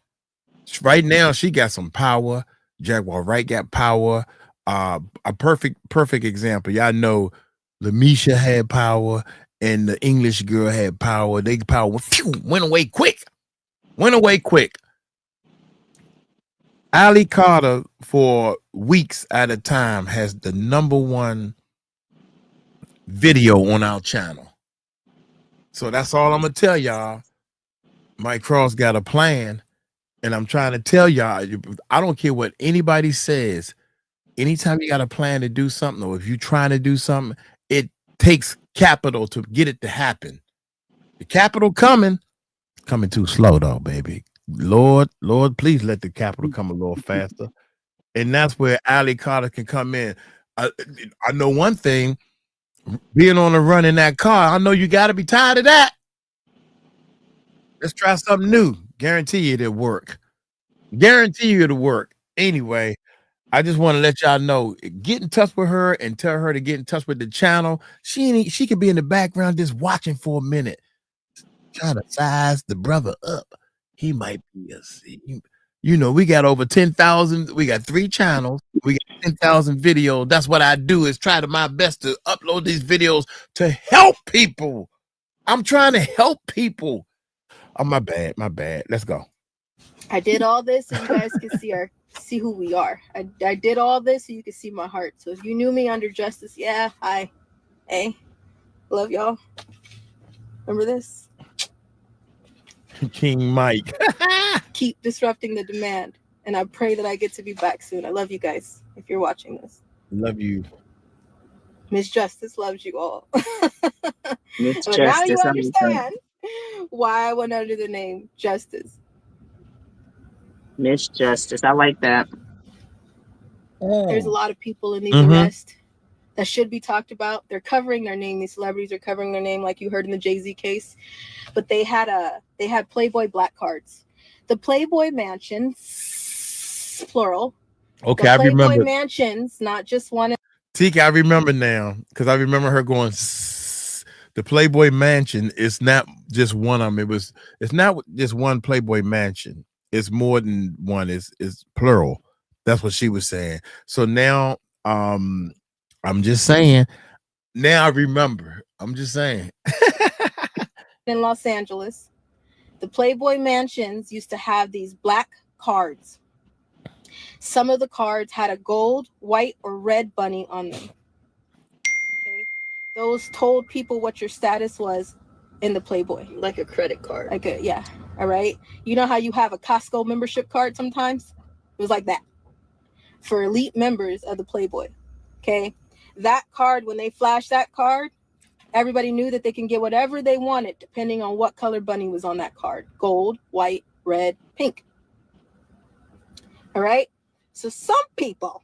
Right now, she got some power. Jaguar Wright got power. A perfect example. Y'all know Lamisha had power and the English girl had power. They power went away quick. Went away quick. Ali Carter for weeks at a time has the #1 video on our channel. So that's all I'm gonna tell y'all. Mike Cross got a plan, and I'm trying to tell y'all, I don't care what anybody says. Anytime you got a plan to do something, or if you're trying to do something, it takes capital to get it to happen. The capital coming too slow though, baby. Lord, please let the capital come a little faster. And that's where Ali Carter can come in. I know one thing, being on the run in that car, I know you got to be tired of that. Let's try something new. Guarantee you it'll work. Guarantee you it'll work. Anyway, I just want to let y'all know, get in touch with her and tell her to get in touch with the channel. She could be in the background just watching for a minute, trying to size the brother up. He might be you know, we got over 10,000. We got 3 channels. We got 10,000 videos. That's what I do, is try to my best to upload these videos to help people. I'm trying to help people. Oh, my bad. Let's go. I did all this so you guys can see who we are. I did all this so you can see my heart. So if you knew me under Justice, yeah, hi. Hey, love y'all. Remember this? King Mike. Keep disrupting the demand. And I pray that I get to be back soon. I love you guys if you're watching this. Love you. Miss Justice loves you all. Miss But Justice. now you understand why I went under the name Justice. Miss Justice. I like that. There's a lot of people in these arrests that should be talked about. They're covering their name. These celebrities are covering their name, like you heard in the Jay-Z case. But they had Playboy black cards. The Playboy mansions, plural. Okay, the I Playboy remember. mansions, not just one. Tika, I remember now, because I remember her going. The Playboy Mansion is not just one of them. It's not just one Playboy Mansion. It's more than one. It's plural. That's what she was saying. So now, I'm just saying. Now I remember. I'm just saying. In Los Angeles, the Playboy mansions used to have these black cards. Some of the cards had a gold, white, or red bunny on them. Okay? Those told people what your status was in the Playboy. Like a credit card. Yeah. All right. You know how you have a Costco membership card sometimes? It was like that for elite members of the Playboy. Okay. That card, when they flashed that card, everybody knew that they can get whatever they wanted depending on what color bunny was on that card. Gold, white, red, pink. All right. So some people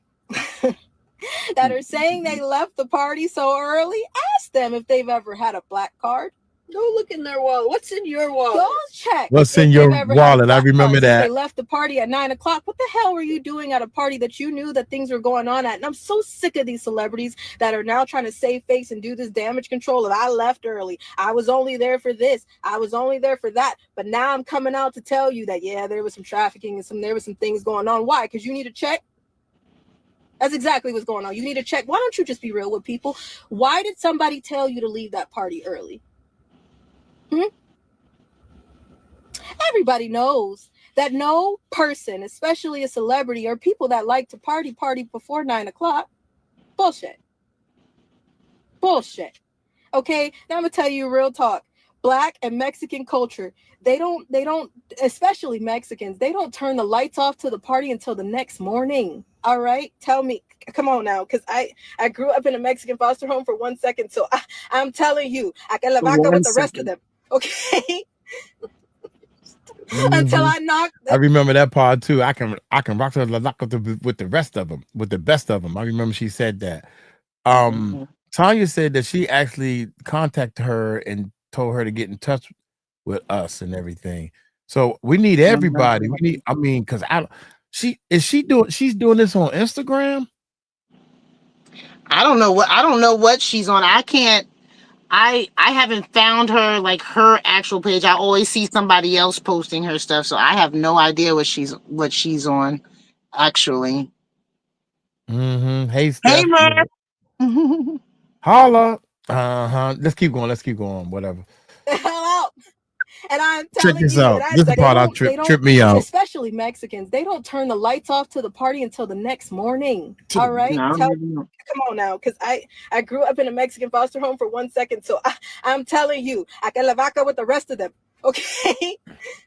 that are saying they left the party so early, ask them if they've ever had a black card. Go look in their wallet. What's in your wallet? Go check. What's in your wallet? I remember that. They left the party at 9 o'clock. What the hell were you doing at a party that you knew that things were going on at? And I'm so sick of these celebrities that are now trying to save face and do this damage control. I left early. I was only there for this. I was only there for that. But now I'm coming out to tell you that, yeah, there was some trafficking and there was some things going on. Why? Because you need to check. That's exactly what's going on. You need to check. Why don't you just be real with people? Why did somebody tell you to leave that party early? Everybody knows that no person, especially a celebrity or people that like to party before 9 o'clock. Bullshit. Okay, now I'm gonna tell you real talk. Black and Mexican culture, they don't, especially Mexicans, they don't turn the lights off to the party until the next morning. All right, tell me, come on now, because I grew up in a Mexican foster home for 1 second, so I'm telling you, I can live with the rest of them. Okay. Until I knock. I remember that part too. I can rock with the rest of them, with the best of them. I remember she said that. Tanya said that she actually contacted her and told her to get in touch with us and everything. So we need everybody. We need. I mean, because she's doing this on Instagram. I don't know what she's on. I haven't found her, like, her actual page. I always see somebody else posting her stuff, so I have no idea what she's on actually. Hey, Hey, Steph. man. Holla. Let's keep going. Whatever. The hell out. And I'm Check telling this you, out. This is the part I trip me out. Especially Mexicans, they don't turn the lights off to the party until the next morning. All right, come on now, because I grew up in a Mexican foster home for 1 second, so I'm telling you, I can _𝗓𝗓𝗡 with the rest of them, okay?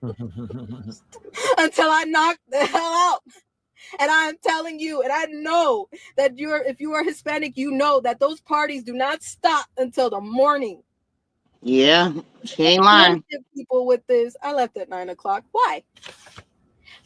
Until I knock the hell out. And I'm telling you, and I know that if you are Hispanic, you know that those parties do not stop until the morning. Yeah, she ain't lying. People with this, I left at 9 o'clock. Why?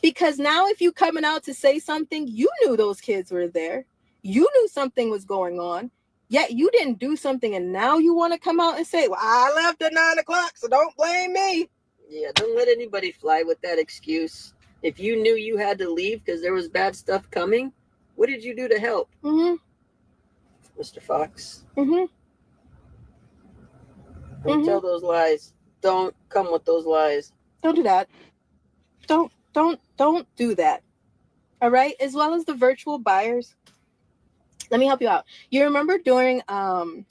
Because now if you coming out to say something, you knew those kids were there. You knew something was going on. Yet you didn't do something, and now you want to come out and say, well, I left at 9 o'clock, so don't blame me. Yeah, don't let anybody fly with that excuse. If you knew you had to leave because there was bad stuff coming, what did you do to help? Mr. Fox? Don't tell those lies. Don't come with those lies. Don't do that. Don't do that. All right? As well as the virtual buyers. Let me help you out. You remember during COVID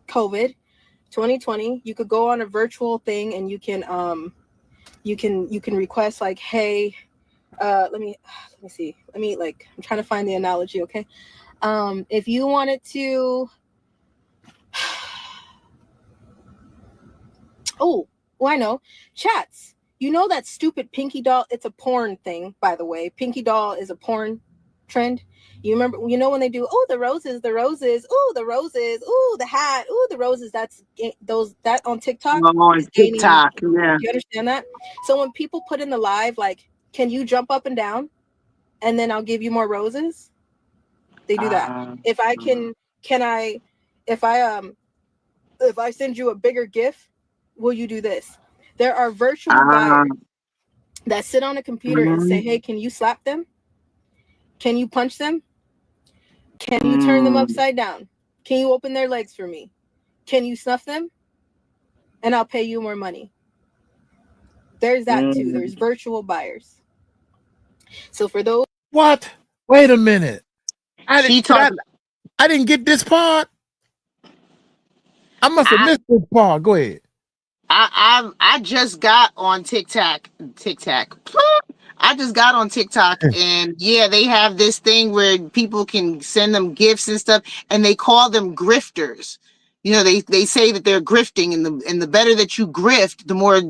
2020, you could go on a virtual thing and you can request, like, hey, let me see. I'm trying to find the analogy, okay? If you wanted to oh, well, I know. Chats. You know that stupid Pinky doll? It's a porn thing, by the way. Pinky doll is a porn trend. You remember, when they do, oh, the roses, oh, the roses, oh, the hat, oh, the roses. That on TikTok. On TikTok, yeah. You understand that? So when people put in the live, like, can you jump up and down, and then I'll give you more roses? They do that. If I send you a bigger gift, will you do this? There are virtual buyers that sit on a computer and say, hey, can you slap them? Can you punch them? Can you turn them upside down? Can you open their legs for me? Can you snuff them? And I'll pay you more money. There's that too. There's virtual buyers. So for those... What? Wait a minute. I didn't get this part. I must have missed this part. Go ahead. I just got on TikTok. I just got on TikTok, and yeah, they have this thing where people can send them gifts and stuff, and they call them grifters. They say that they're grifting, and the better that you grift, the more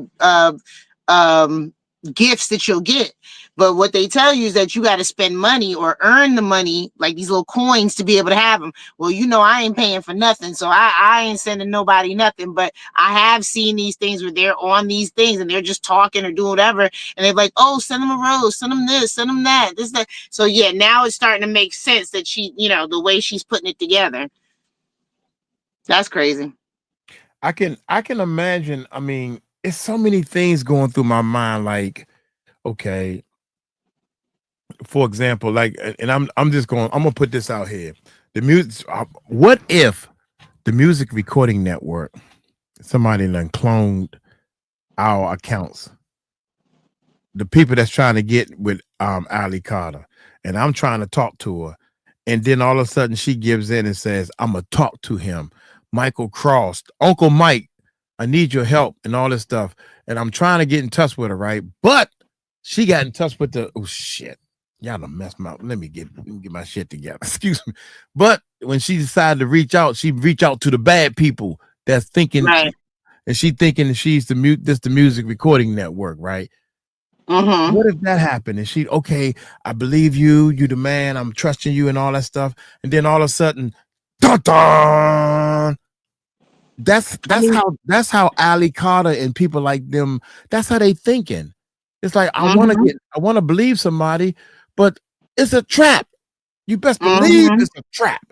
gifts that you'll get. But what they tell you is that you got to spend money or earn the money, like these little coins, to be able to have them. Well, I ain't paying for nothing, so I ain't sending nobody nothing. But I have seen these things where they're on these things and they're just talking or doing whatever, and they're like, oh, send them a rose, send them this, send them that, this, that. So yeah, now it's starting to make sense that she, the way she's putting it together. That's crazy. I can imagine. I mean, it's so many things going through my mind. Like, okay, for example, like, and I'm gonna put this out here. The music. What if the music recording network, somebody done cloned our accounts? The people that's trying to get with 𝗟𝗡𝗓𝗓, and I'm trying to talk to her, and then all of a sudden she gives in and says, I'm gonna talk to him. Michael Cross, Uncle Mike, I need your help and all this stuff. And I'm trying to get in touch with her, right? But she got in touch with oh shit. Y'all done messed me up. Let me get my shit together. Excuse me. But when she decided to reach out, she reached out to the bad people that's thinking, right. And she thinking she's the music recording network, right? What if that happened? And she, okay, I believe you the man, I'm trusting you and all that stuff. And then all of a sudden, dun, dun, that's how 𝗟𝗡𝗓𝗓 and people like them, that's how they thinking. It's like, I want to believe somebody, but it's a trap. You best believe it's a trap.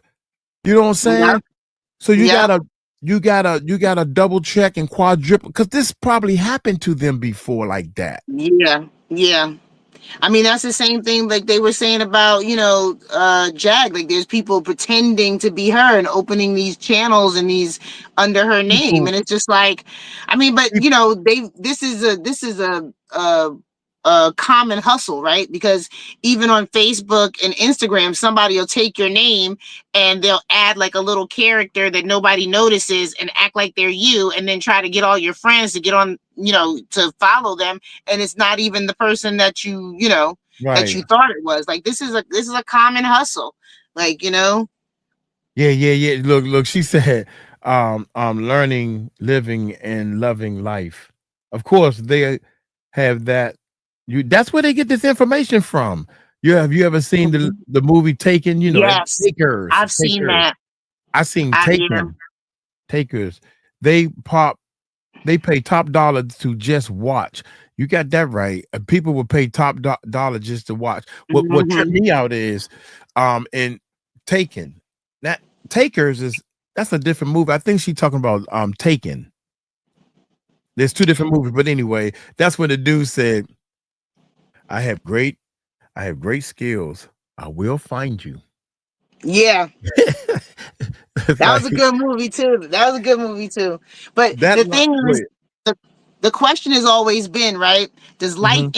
You know what I'm saying? Yep. So you gotta double check and quadruple, because this probably happened to them before like that. Yeah. I mean, that's the same thing like they were saying about, Jag. Like there's people pretending to be her and opening these channels and these under her name. And it's just like, I mean, but this is a common hustle, right? Because even on Facebook and Instagram, somebody will take your name and they'll add like a little character that nobody notices and act like they're you, and then try to get all your friends to get on, to follow them, and it's not even the person that you that you thought it was. Like this is a common hustle, like Yeah. Look, she said learning, living, and loving life. Of course they have that. That's where they get this information from. Have you ever seen the movie Taken? Yes, Takers. I've seen that. I seen Taken. Takers. They pay top dollar to just watch. You got that right. People will pay top dollar just to watch. What tripped me out is in Taken. That Takers that's a different movie. I think she's talking about Taken. There's two different movies, but anyway, that's when the dude said, I have great skills. I will find you. Yeah. That was a good movie too. But the thing is, the question has always been, right? Does life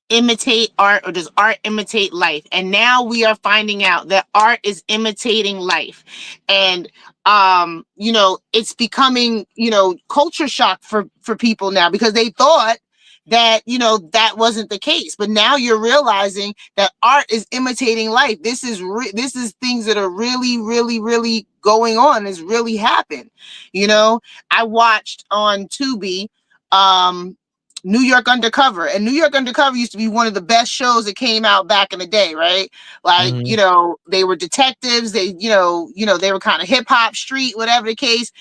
imitate art, or does art imitate life? And now we are finding out that art is imitating life. And it's becoming, culture shock for people now, because they thought that that wasn't the case, but now you're realizing that art is imitating life. This is things that are really, really, really going on. It's really happened. I watched on Tubi New York Undercover, and New York Undercover used to be one of the best shows that came out back in the day, right? Like they were detectives, they they were kind of hip-hop, street, whatever the case,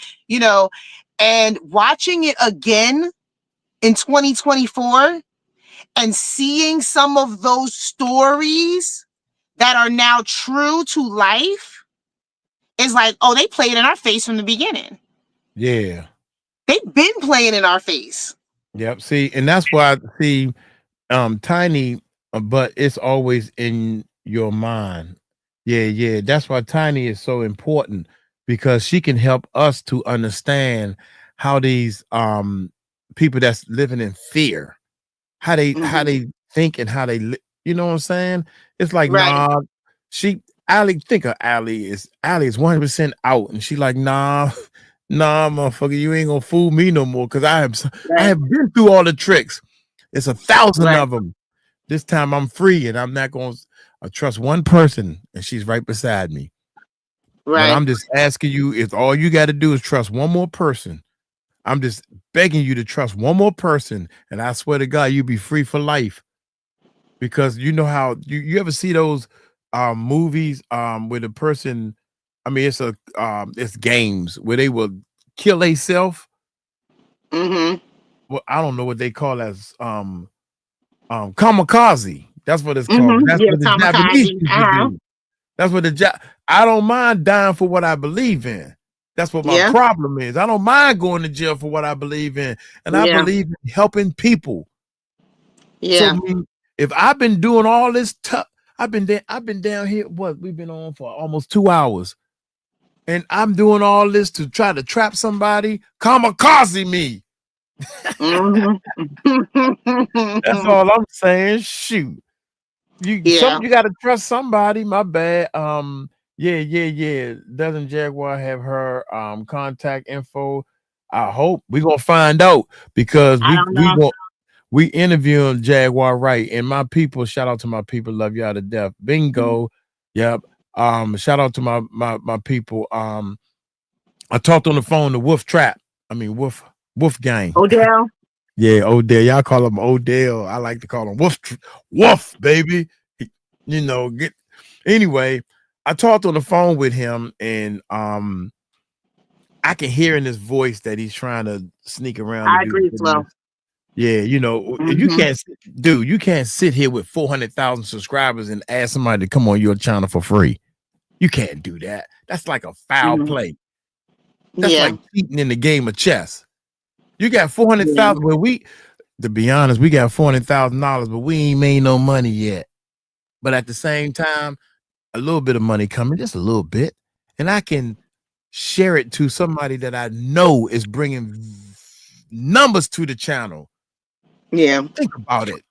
and watching it again in 2024 and seeing some of those stories that are now true to life is like, oh, they played in our face from the beginning. Yeah. They've been playing in our face. Yep. See, and that's why I see Tiny, but it's always in your mind. Yeah. That's why Tiny is so important, because she can help us to understand how these people that's living in fear, how they think and how they you know what I'm saying? It's like, nah, think of Ali is 100% out, and she like, nah, motherfucker, you ain't gonna fool me no more, because I have been through all the tricks. It's 1,000 of them. This time I'm free, and I'm not gonna trust one person, and she's right beside me. But I'm just asking you, if all you got to do is trust one more person. I'm just begging you to trust one more person, and I swear to God, you'll be free for life. Because you know how you ever see those movies where the person, I mean, it's games where they will kill themselves. Well, I don't know what they call as kamikaze. That's what it's called. That's what the Japanese people do. That's what I don't mind dying for what I believe in. That's what my problem is. I don't mind going to jail for what I believe in, and I believe in helping people. So if I've been doing all this I've been down here. What we've been on for almost 2 hours, and I'm doing all this to try to trap somebody. Kamikaze me. That's all I'm saying. Shoot, you got to trust somebody. My bad. Doesn't Jaguar have her contact info? I hope we're gonna find out, because we interviewing Jaguar, right? And my people, shout out to my people, love y'all to death. Bingo. Yep. Shout out to my people. I talked on the phone to Wolf Gang. Odell. Yeah, Odell. Y'all call him Odell. I like to call him Wolf, baby. Anyway, I talked on the phone with him, and I can hear in his voice that he's trying to sneak around. I agree, Flo. Yeah, you can't sit here with 400,000 subscribers and ask somebody to come on your channel for free. You can't do that. That's like a foul play. That's like cheating in the game of chess. You got 400,000. Well, to be honest, we got $400,000, but we ain't made no money yet. But at the same time, a little bit of money coming, just a little bit, and I can share it to somebody that I know is bringing numbers to the channel. Yeah. Think about it.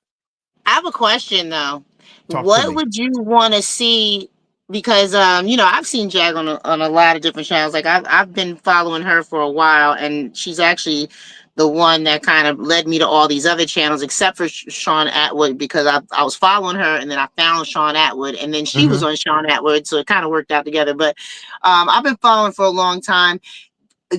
I have a question though. Talk What would you want to see? Because you know, I've seen Jag on a lot of different channels. Like I've been following her for a while, and she's actually the one that kind of led me to all these other channels, except for Sean Atwood, because I was following her, and then I found Sean Atwood, and then she was on Sean Atwood, so it kind of worked out together. But I've been following for a long time.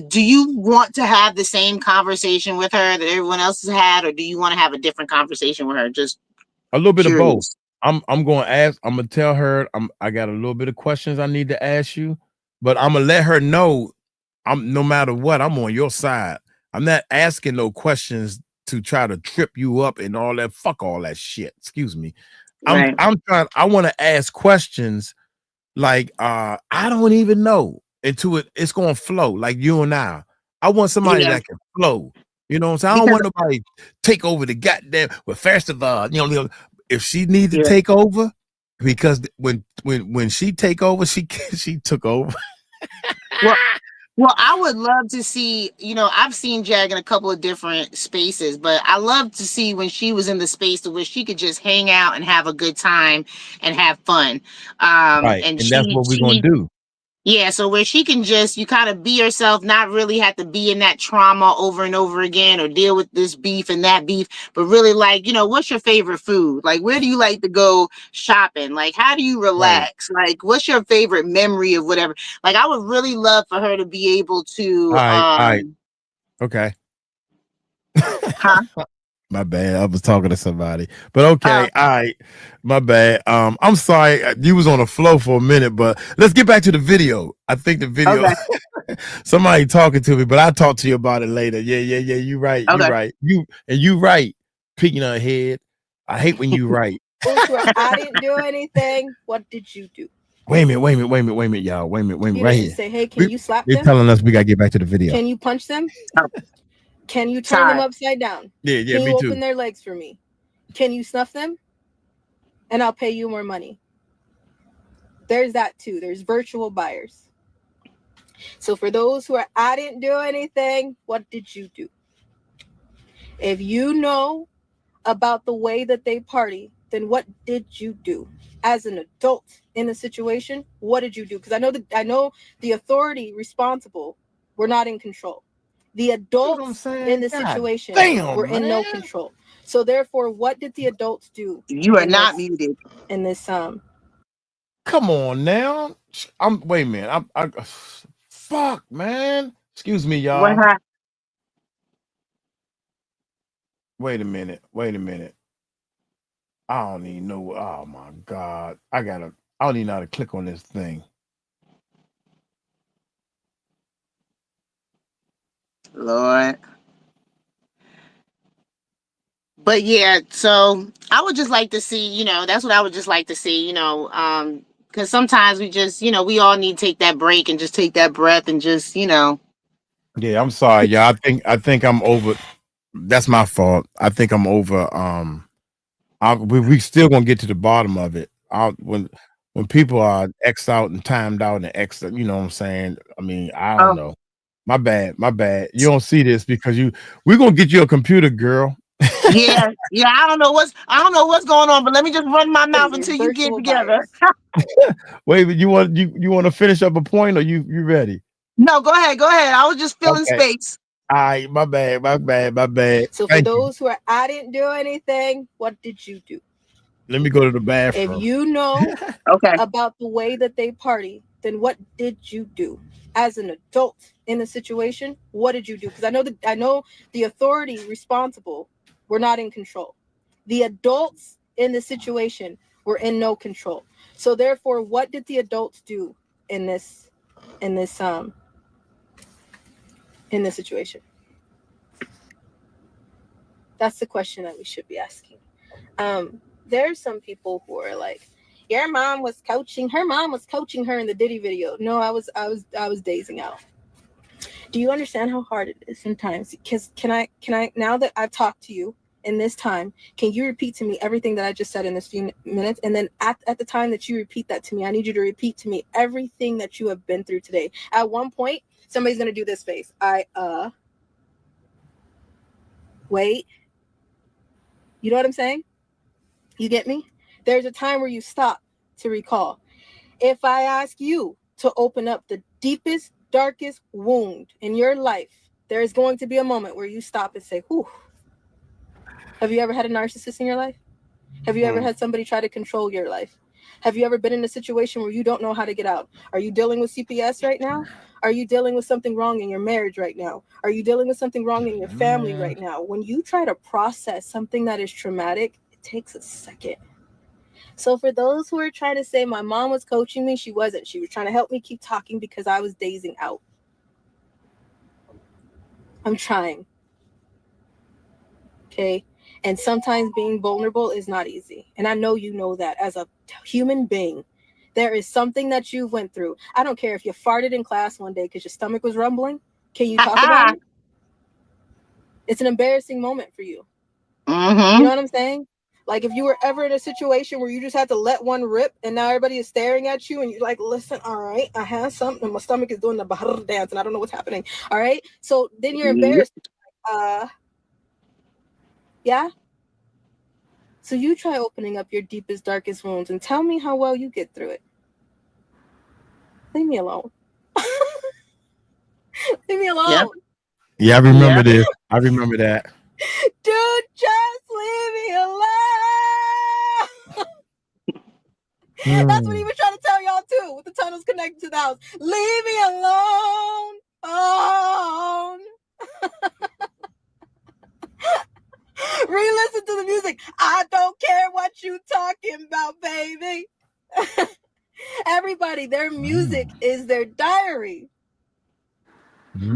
Do you want to have the same conversation with her that everyone else has had, or do you want to have a different conversation with her? Just a little bit curious. of both. I'm going to ask. I'm going to tell her. I got a little bit of questions I need to ask you, but I'm gonna let her know. No matter what, I'm on your side. I'm not asking no questions to try to trip you up and all that. Fuck all that shit. Excuse me. Right. I'm trying. I want to ask questions like I don't even know until it's going to flow like you and I want somebody that can flow. You know what I'm saying? I don't want nobody take over the goddamn. But first of all, you know, if she needs to take over, because when she take over, she took over. Well, I would love to see, you know, I've seen Jag in a couple of different spaces, but I love to see when she was in the space to where she could just hang out and have a good time and have fun. Right. And that's what we're going to do. Yeah, so where she can just, you kind of be yourself, not really have to be in that trauma over and over again or deal with this beef and that beef, but really like, you know, what's your favorite food? Like, where do you like to go shopping? Like, how do you relax? Right. Like, what's your favorite memory of whatever? Like, I would really love for her to be able to. All right. Okay. Huh? My bad. I was talking to somebody, but okay. All right. My bad. I'm sorry. You was on the flow for a minute, but let's get back to the video. I think the video, somebody talking to me, but I'll talk to you about it later. Yeah. You right. You right. You right. Peanut head. I hate when you right. I didn't do anything. What did you do? Wait a minute, y'all. Wait a minute. You right didn't here. say, hey, can you slap them? They're telling us we gotta get back to the video. Can you punch them? Can you turn them upside down? Yeah, Can you me too. open their legs for me? Can you snuff them? And I'll pay you more money. There's that too. There's virtual buyers. So for those who are, I didn't do anything, what did you do? If you know about the way that they party, then what did you do? As an adult in the situation, what did you do? Because I know the authority responsible, we're not in control. The adults in the situation were in no control. So therefore, what did the adults do? You are not muted. In this Come on now. Wait a minute. Fuck, man. Excuse me, y'all. What happened? Wait a minute. I don't even know. Oh my God. I don't even know how to click on this thing. Lord. But yeah, so I would just like to see, you know, that's what I would just like to see, you know, because sometimes we just, you know, we all need to take that break and just take that breath and just, you know. Yeah, I'm sorry, y'all. I think I'm over. That's my fault. I think I'm over. We still gonna get to the bottom of it. When people are X'd out and timed out and X'd, you know what I'm saying? I mean, I don't know. My bad. You don't see this because we're gonna get you a computer, girl. yeah. I don't know what's going on, but let me just run my mouth until you get together. Wait, but you want to finish up a point, or you ready? No, go ahead. I was just filling space. All right, my bad. So for those who are, I didn't do anything, what did you do? Let me go to the bathroom. If you know about the way that they party, then what did you do? As an adult in the situation, what did you do? Because I know the authority responsible, we're not in control. The adults in the situation were in no control. So therefore, what did the adults do in this situation? That's the question that we should be asking. There's some people who are like, her mom was coaching her in the Diddy video. No, I was dazing out. Do you understand how hard it is sometimes? Because can I now that I've talked to you in this time, can you repeat to me everything that I just said in this few minutes? And then at the time that you repeat that to me, I need you to repeat to me everything that you have been through today. At one point, somebody's going to do this face. Wait. You know what I'm saying? You get me? There's a time where you stop to recall. If I ask you to open up the deepest, darkest wound in your life, there is going to be a moment where you stop and say, whew. Have you ever had a narcissist in your life? Have you ever had somebody try to control your life? Have you ever been in a situation where you don't know how to get out? Are you dealing with CPS right now? Are you dealing with something wrong in your marriage right now? Are you dealing with something wrong in your family right now? When you try to process something that is traumatic, it takes a second. So for those who are trying to say my mom was coaching me, she wasn't. She was trying to help me keep talking because I was dazing out. I'm trying. Okay? And sometimes being vulnerable is not easy. And I know you know that as a human being. There is something that you went through. I don't care if you farted in class one day because your stomach was rumbling. Can you talk about it? It's an embarrassing moment for you. You know what I'm saying? Like if you were ever in a situation where you just had to let one rip and now everybody is staring at you and you're like, listen, all right, I have something. My stomach is doing the 𝗙𝗡𝗡𝗚 dance and I don't know what's happening. All right. So then you're embarrassed. Yeah. So you try opening up your deepest, darkest wounds and tell me how well you get through it. Leave me alone. Leave me alone. Yeah, I remember this. I remember that. Dude, just leave me alone. That's what he was trying to tell y'all too, with the tunnels connected to the house. Leave me alone. Re-listen to the music. I don't care what you talking about, baby. Everybody, their music is their diary.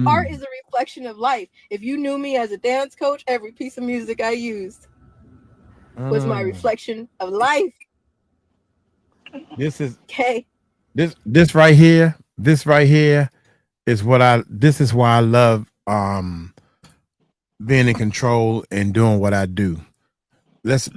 Art is a reflection of life. If you knew me as a dance coach, every piece of music I used was my reflection of life. This is okay. This right here is what this is why I love being in control and doing what I do. Let's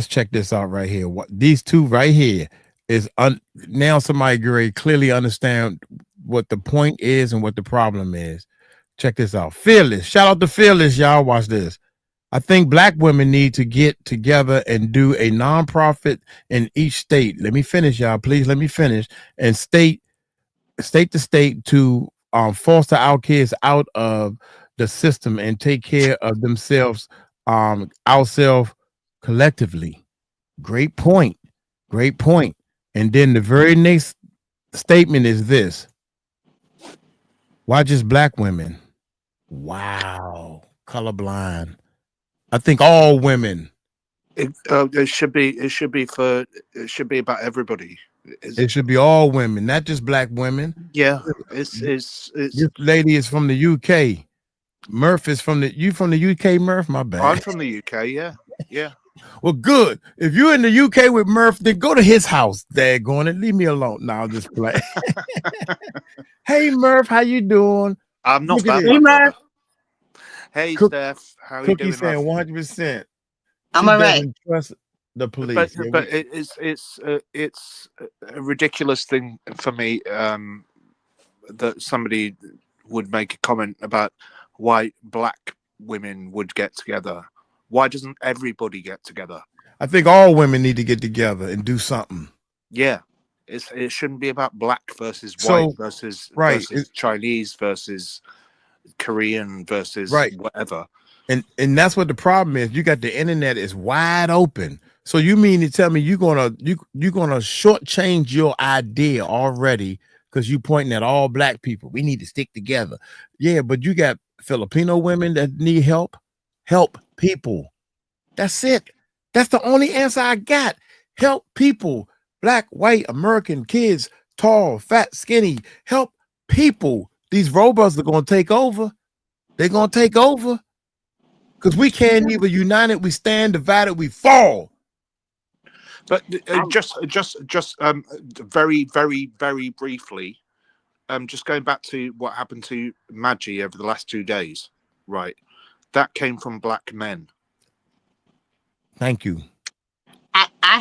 check this out right here. What these two right here is now somebody clearly understand what the point is and what the problem is. Check this out. Fearless. Shout out to Fearless, y'all. Watch this. I think Black women need to get together and do a nonprofit in each state. Let me finish, y'all. Please let me finish. And state to state to foster our kids out of the system and take care of themselves, ourselves collectively. Great point. Great point. And then the very next statement is this. Why just Black women? Wow. Colorblind. I think all women. It should be about everybody. It should be all women, not just Black women. Yeah. It's this lady is from the UK. Murph is from the UK, Murph? My bad. I'm from the UK, yeah. Yeah. Well, good. If you're in the UK with Murph, then go to his house. Daggone it. Leave me alone. Now I'll just play. Hey Murph, how you doing? I'm not bad. Hey Murph. Hey Steph, how are you doing? Cookie saying 100%. I'm all right. Trust the police. But it's a ridiculous thing for me that somebody would make a comment about why Black women would get together. Why doesn't everybody get together? I think all women need to get together and do something. Yeah. It shouldn't be about Black versus white versus Chinese versus Korean versus whatever. And that's what the problem is. You got the internet is wide open. So you mean to tell me you're gonna shortchange your idea already because you pointing at all Black people. We need to stick together. Yeah, but you got Filipino women that need help. Help people. That's it. That's the only answer I got. Help people. Black, white, American, kids, tall, fat, skinny. Help people. These robots are going to take over. They're going to take over. Because we can't either united, we stand, divided, we fall. But just very, very, very briefly, just going back to what happened to 𝗟𝗡𝗡 over the last 2 days, right? That came from Black men. Thank you. I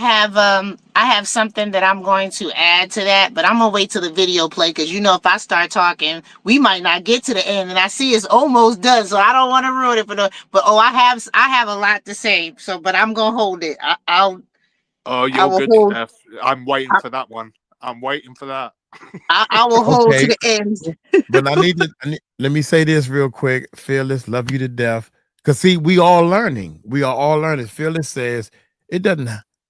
have something that I'm going to add to that, but I'm gonna wait till the video play because if I start talking, we might not get to the end. And I see it's almost done, so I don't want to ruin it for the. But I have a lot to say. So, but I'm gonna hold it. I'll. Oh, you're good, hold, Steph. I'm waiting for that one. I'm waiting for that. I will hold to the end. But let me say this real quick. Fearless, love you to death. Because see, we all learning. We are all learning. Fearless says it doesn't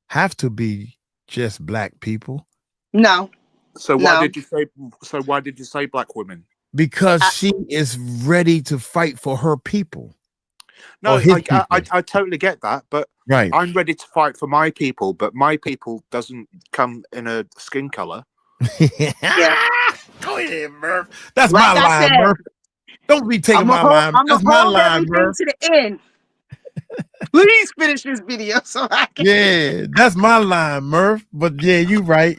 have to be just black people. No. So why did you say? So why did you say black women? Because she is ready to fight for her people. No, I totally get that, but right. I'm ready to fight for my people, but my people doesn't come in a skin color. Yeah. Go ahead, Murph. That's my line, Murph. Don't be taking my line. That's my line, Murph. To the end. Please finish this video so I can. Yeah, that's my line, Murph. But yeah, you right.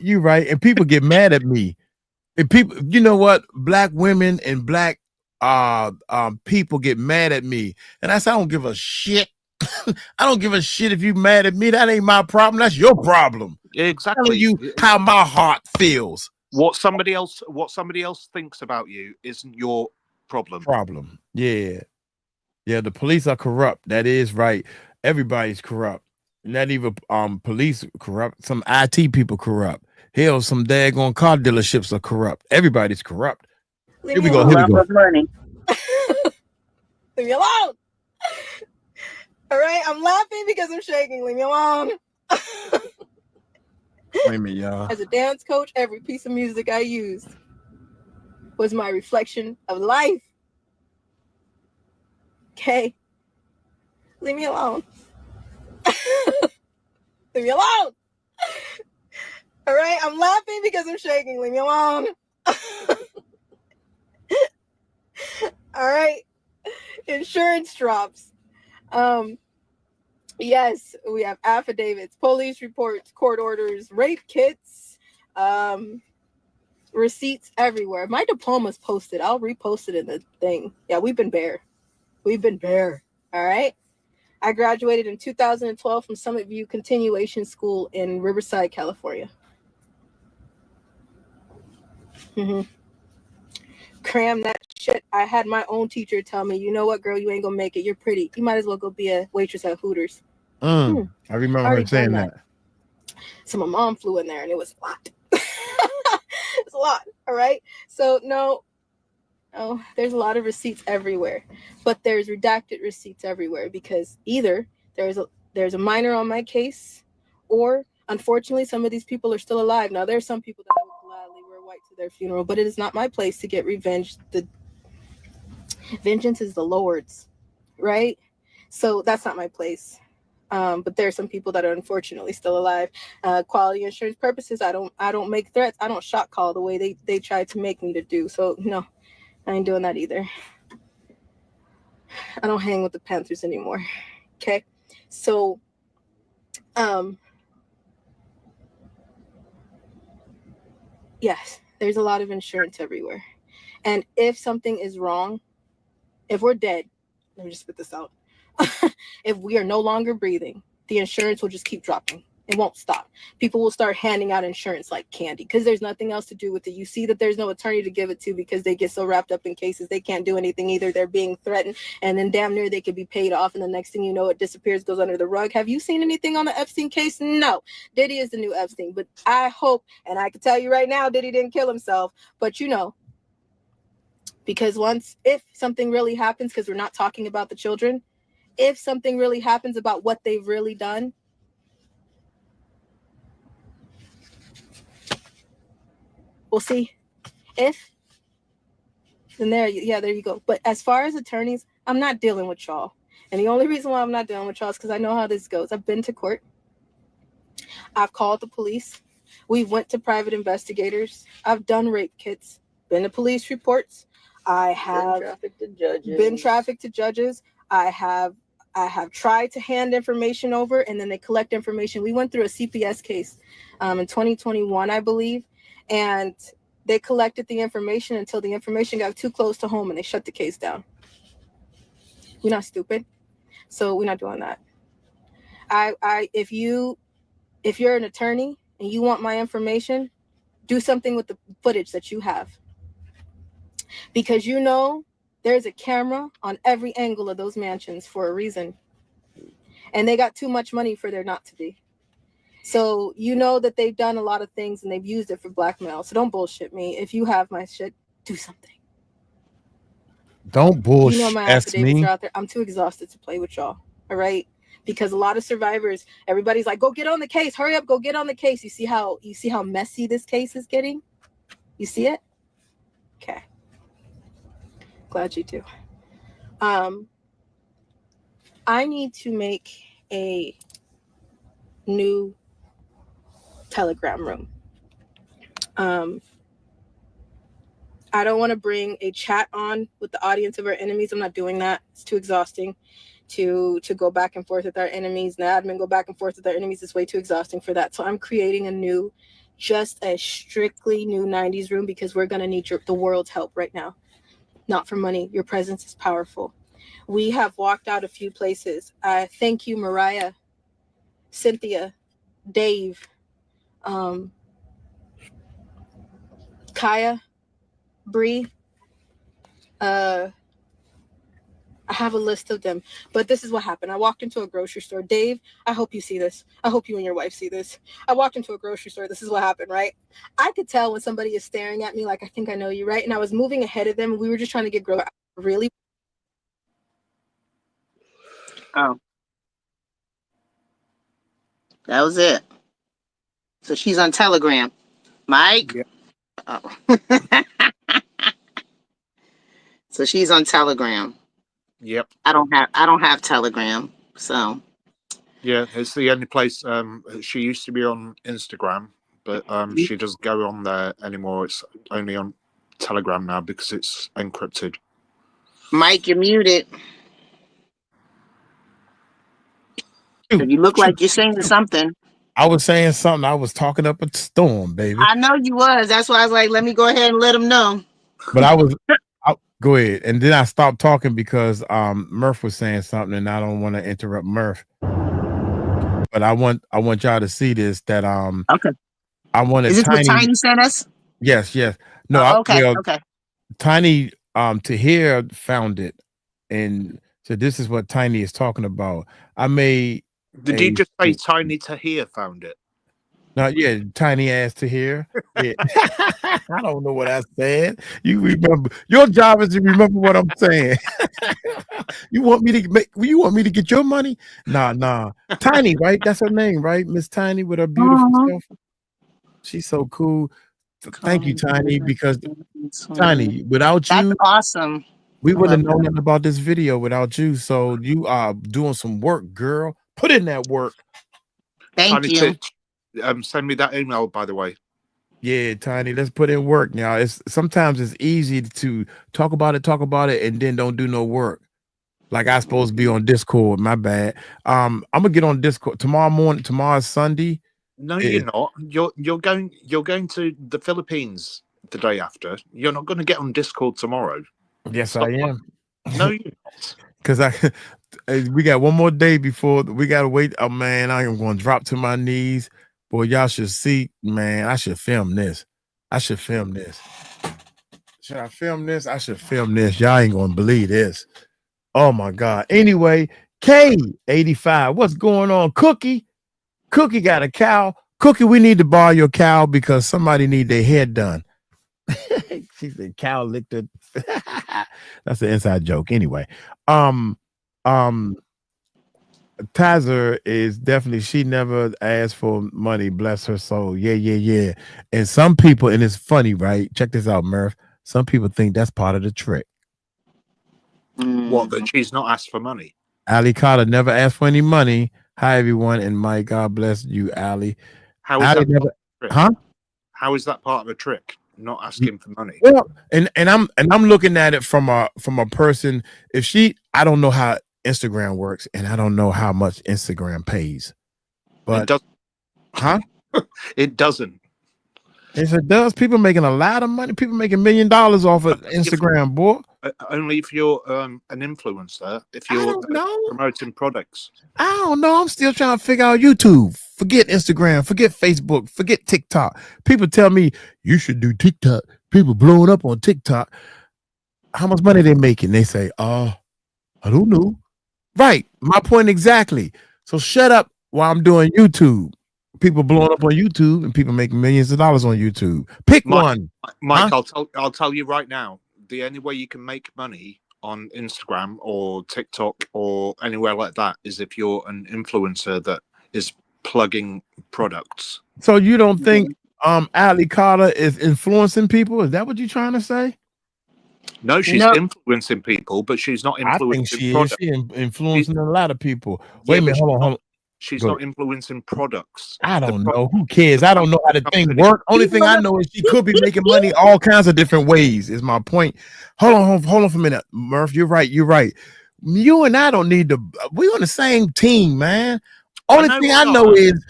And people get mad at me. And people, you know what? Black women and black people get mad at me. And I don't give a shit. I don't give a shit if you mad at me. That ain't my problem. That's your problem. Exactly. I'm telling you how my heart feels. What somebody else thinks about you isn't your problem. Yeah. The police are corrupt. That is right. Everybody's corrupt. Not even police corrupt. Some IT people corrupt. Hell, some daggone car dealerships are corrupt. Everybody's corrupt. Here we go. Leave me alone. All right, I'm laughing because I'm shaking. Leave me alone. Wait a minute, y'all. As a dance coach, every piece of music I used was my reflection of life. Okay? Leave me alone. Leave me alone. All right, I'm laughing because I'm shaking. Leave me alone. All right. Insurance drops. Yes, we have affidavits, police reports, court orders, rape kits, receipts everywhere. My diploma's posted. I'll repost it in the thing. Yeah, we've been bare. All right. I graduated in 2012 from Summit View Continuation School in Riverside, California. Cram that shit. I had my own teacher tell me, you know what, girl, you ain't gonna make it. You're pretty. You might as well go be a waitress at Hooters. I remember her saying that. So my mom flew in there and it was a lot. It's a lot. All right. So no, there's a lot of receipts everywhere, but there's redacted receipts everywhere because either there's a minor on my case, or unfortunately some of these people are still alive. Now there's some people that I would gladly wear white to their funeral, but it is not my place to get revenge. The vengeance is the Lord's, right? So that's not my place. But there are some people that are unfortunately still alive. Quality insurance purposes, I don't make threats. I don't shot call the way they tried to make me to do. So no, I ain't doing that either. I don't hang with the Panthers anymore. Okay. So, yes, there's a lot of insurance everywhere. And if something is wrong, if we're dead, let me just spit this out. If we are no longer breathing, the insurance will just keep dropping. It won't stop. People will start handing out insurance like candy because there's nothing else to do with it. You see that there's no attorney to give it to because they get so wrapped up in cases they can't do anything either. They're being threatened, and then damn near they could be paid off, and the next thing you know, it disappears, goes under the rug. Have you seen anything on the Epstein case? No. Diddy is the new Epstein, but I hope, and I can tell you right now, Diddy didn't kill himself, but because if something really happens, because we're not talking about the children, if something really happens about what they've really done, we'll see. Then there you go. But as far as attorneys, I'm not dealing with y'all. And the only reason why I'm not dealing with y'all is because I know how this goes. I've been to court. I've called the police. We've went to private investigators. I've done rape kits, been to police reports. I have been trafficked to judges. I have tried to hand information over, and then they collect information. We went through a CPS case in 2021, I believe, and they collected the information until the information got too close to home, and they shut the case down. We're not stupid, so we're not doing that. if you're an attorney and you want my information, do something with the footage that you have, because you know there's a camera on every angle of those mansions for a reason, and they got too much money for there not to be. So you know that they've done a lot of things and they've used it for blackmail. So don't bullshit me. If you have my shit, do something. Don't bullshit. You know my affidavits are out there. I'm too exhausted to play with y'all. All right. Because a lot of survivors, everybody's like, go get on the case. Hurry up, go get on the case. You see how messy this case is getting? You see it? Okay. Glad you do. I need to make a new Telegram room. I don't want to bring a chat on with the audience of our enemies. I'm not doing that. It's too exhausting to go back and forth with our enemies. The admin go back and forth with our enemies. It's way too exhausting for that. So I'm creating just a strictly new 90s room, because we're going to need the world's help right now. Not for money. Your presence is powerful. We have walked out a few places. Thank you, Mariah, Cynthia, Dave, Kaya, Bree. I have a list of them, but this is what happened. I walked into a grocery store. Dave, I hope you see this. I hope you and your wife see this. I walked into a grocery store. This is what happened, right? I could tell when somebody is staring at me like, I think I know you, right? And I was moving ahead of them. We were just trying to get groceries. Really? Oh. That was it. So she's on Telegram. Mike? Yep. Oh. So she's on Telegram. Yep. I don't have Telegram, so. Yeah, it's the only place. She used to be on Instagram, but she doesn't go on there anymore. It's only on Telegram now because it's encrypted. Mike, you're muted. You look like you're saying something. I was saying something. I was talking up a storm, baby. I know you was. That's why I was like, let me go ahead and let him know. But go ahead. And then I stopped talking because Murph was saying something, and I don't want to interrupt Murph. But I want y'all to see this. That okay. I wanted. Is this what Tiny sent us? Yes. No. Okay. Tiny �値 found it, and so this is what Tiny is talking about. I made. Did you just say Tiny �値 found it? No, yeah, tiny ass _. Yeah. I don't know what I said. You remember? Your job is to remember what I'm saying. You want me to get your money? Nah. Tiny, right? That's her name, right? Miss Tiny with her beautiful stuff. She's so cool. Thank you, Tiny, because Tiny, without you, that's awesome. We wouldn't have known nothing about this video without you. So you are doing some work, girl. Put in that work. Thank you. Send me that email, by the way. Yeah, Tiny, let's put in work now. Sometimes it's easy to talk about it, and then don't do no work. Like I supposed to be on Discord. My bad. I'm gonna get on Discord tomorrow morning. Tomorrow's Sunday. No, you're not. You're going to the Philippines the day after. You're not going to get on Discord tomorrow. Yes, I am. No, you're not. Because we got one more day before we gotta wait. Oh man, I am going to drop to my knees. Boy, y'all should see, man. I should film this. Should I film this? I should film this. Y'all ain't gonna believe this. Oh my God. Anyway, 𝗚85. What's going on? Cookie got a cow. Cookie, we need to borrow your cow because somebody need their head done. She said cow licked it. That's an inside joke. Anyway, 𝗙𝗟 is definitely, she never asked for money, bless her soul. Yeah. And some people, and it's funny, right? Check this out, Murph. Some people think that's part of the trick. What, that she's not asked for money? Ali Carter never asked for any money. Hi everyone, and Mike, God bless you, Ali. How is that part of a trick? How is that part of a trick? Not asking for money. Well, and I'm looking at it from a person. I don't know how Instagram works, and I don't know how much Instagram pays. But it doesn't. It doesn't. Yes, it does. People making a lot of money. People making $1 million off of Instagram, boy. Only if you're an influencer. If you're promoting products. I don't know. I'm still trying to figure out YouTube. Forget Instagram. Forget Facebook. Forget TikTok. People tell me you should do TikTok. People blowing up on TikTok. How much money they making? They say, I don't know. Right. My point exactly. So shut up while I'm doing YouTube. People blowing up on YouTube and people making millions of dollars on YouTube. Pick one. Mike, I'll tell you right now. The only way you can make money on Instagram or TikTok or anywhere like that is if you're an influencer that is plugging products. So you don't think 𝗟𝗡𝗞𝗦 is influencing people? Is that what you're trying to say? No, she's influencing people, but she's not influencing products. She's influencing a lot of people. Wait a minute, hold on. She's not influencing products. I don't know. Who cares? I don't know how the thing works. Only thing I know is she could be making money all kinds of different ways, is my point. Hold on for a minute. Murph, you're right. You and I don't need to. We're on the same team, man. Only thing I know is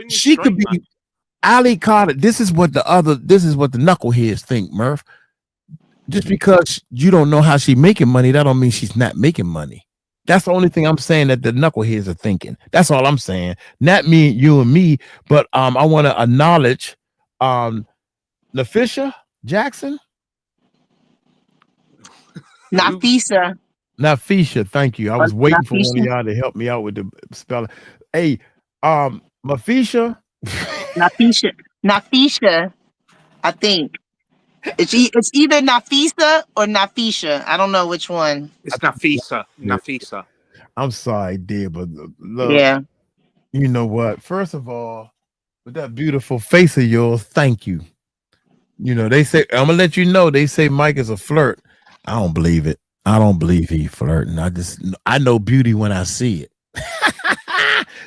she could be 𝗟𝗡𝗞𝗦. This is what the knuckleheads think, Murph. Just because you don't know how she's making money, that don't mean she's not making money. That's the only thing I'm saying that the knuckleheads are thinking. That's all I'm saying. Not me, you and me, but I want to acknowledge 𝗚FISha Jackson. 𝗚FISha, thank you. I was waiting for one of y'all to help me out with the spelling. Hey, 𝗚FISha. 𝗚FISha, I think. It's either 𝗚FISa or 𝗚FISha. I don't know which one. It's 𝗚FISa. I'm sorry, dear, but look, yeah. You know what? First of all, with that beautiful face of yours, thank you. You know, they say, I'm gonna let you know, they say Mike is a flirt. I don't believe it. I don't believe he's flirting. I know beauty when I see it.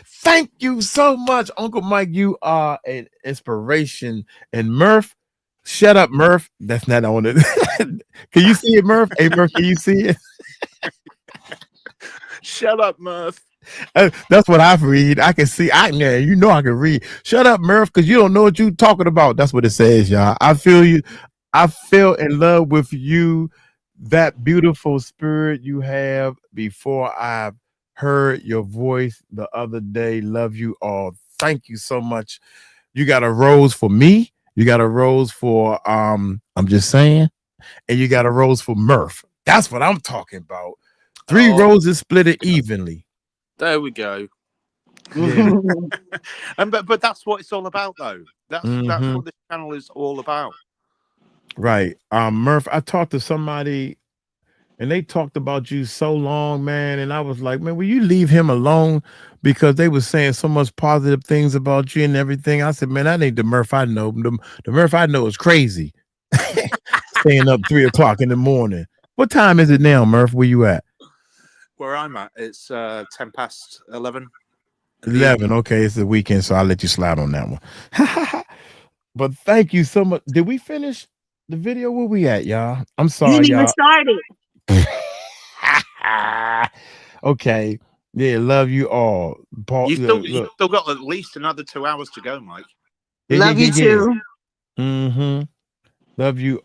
Thank you so much, Uncle Mike. You are an inspiration. And Murph, shut up, Murph. That's not on it. Can you see it, Murph? Hey, Murph, can you see it? Shut up, Murph. That's what I read. I can see. You know I can read. Shut up, Murph, because you don't know what you're talking about. That's what it says, y'all. I feel you. I fell in love with you. That beautiful spirit you have before I heard your voice the other day. Love you all. Thank you so much. You got a rose for me. You got a rose for I'm just saying, and you got a rose for Murph. That's what I'm talking about. 3 roses split it evenly. There we go. Yeah. but that's what it's all about, though. That's what this channel is all about. Right. Murph, I talked to somebody and they talked about you so long, man. And I was like, man, will you leave him alone? Because they were saying so much positive things about you and everything. I said, man, that ain't the Murph I know. The Murph I know is crazy. Staying up 3 o'clock in the morning. What time is it now, Murph? Where you at? Where I'm at, it's 10 past 11. 11. Okay, it's the weekend, so I'll let you slide on that one. But thank you so much. Did we finish the video? Where we at, y'all? I'm sorry, you didn't even start it. Okay. Yeah, love you all. Paul, you still got at least another 2 hours to go, Mike. Love you too. Love you.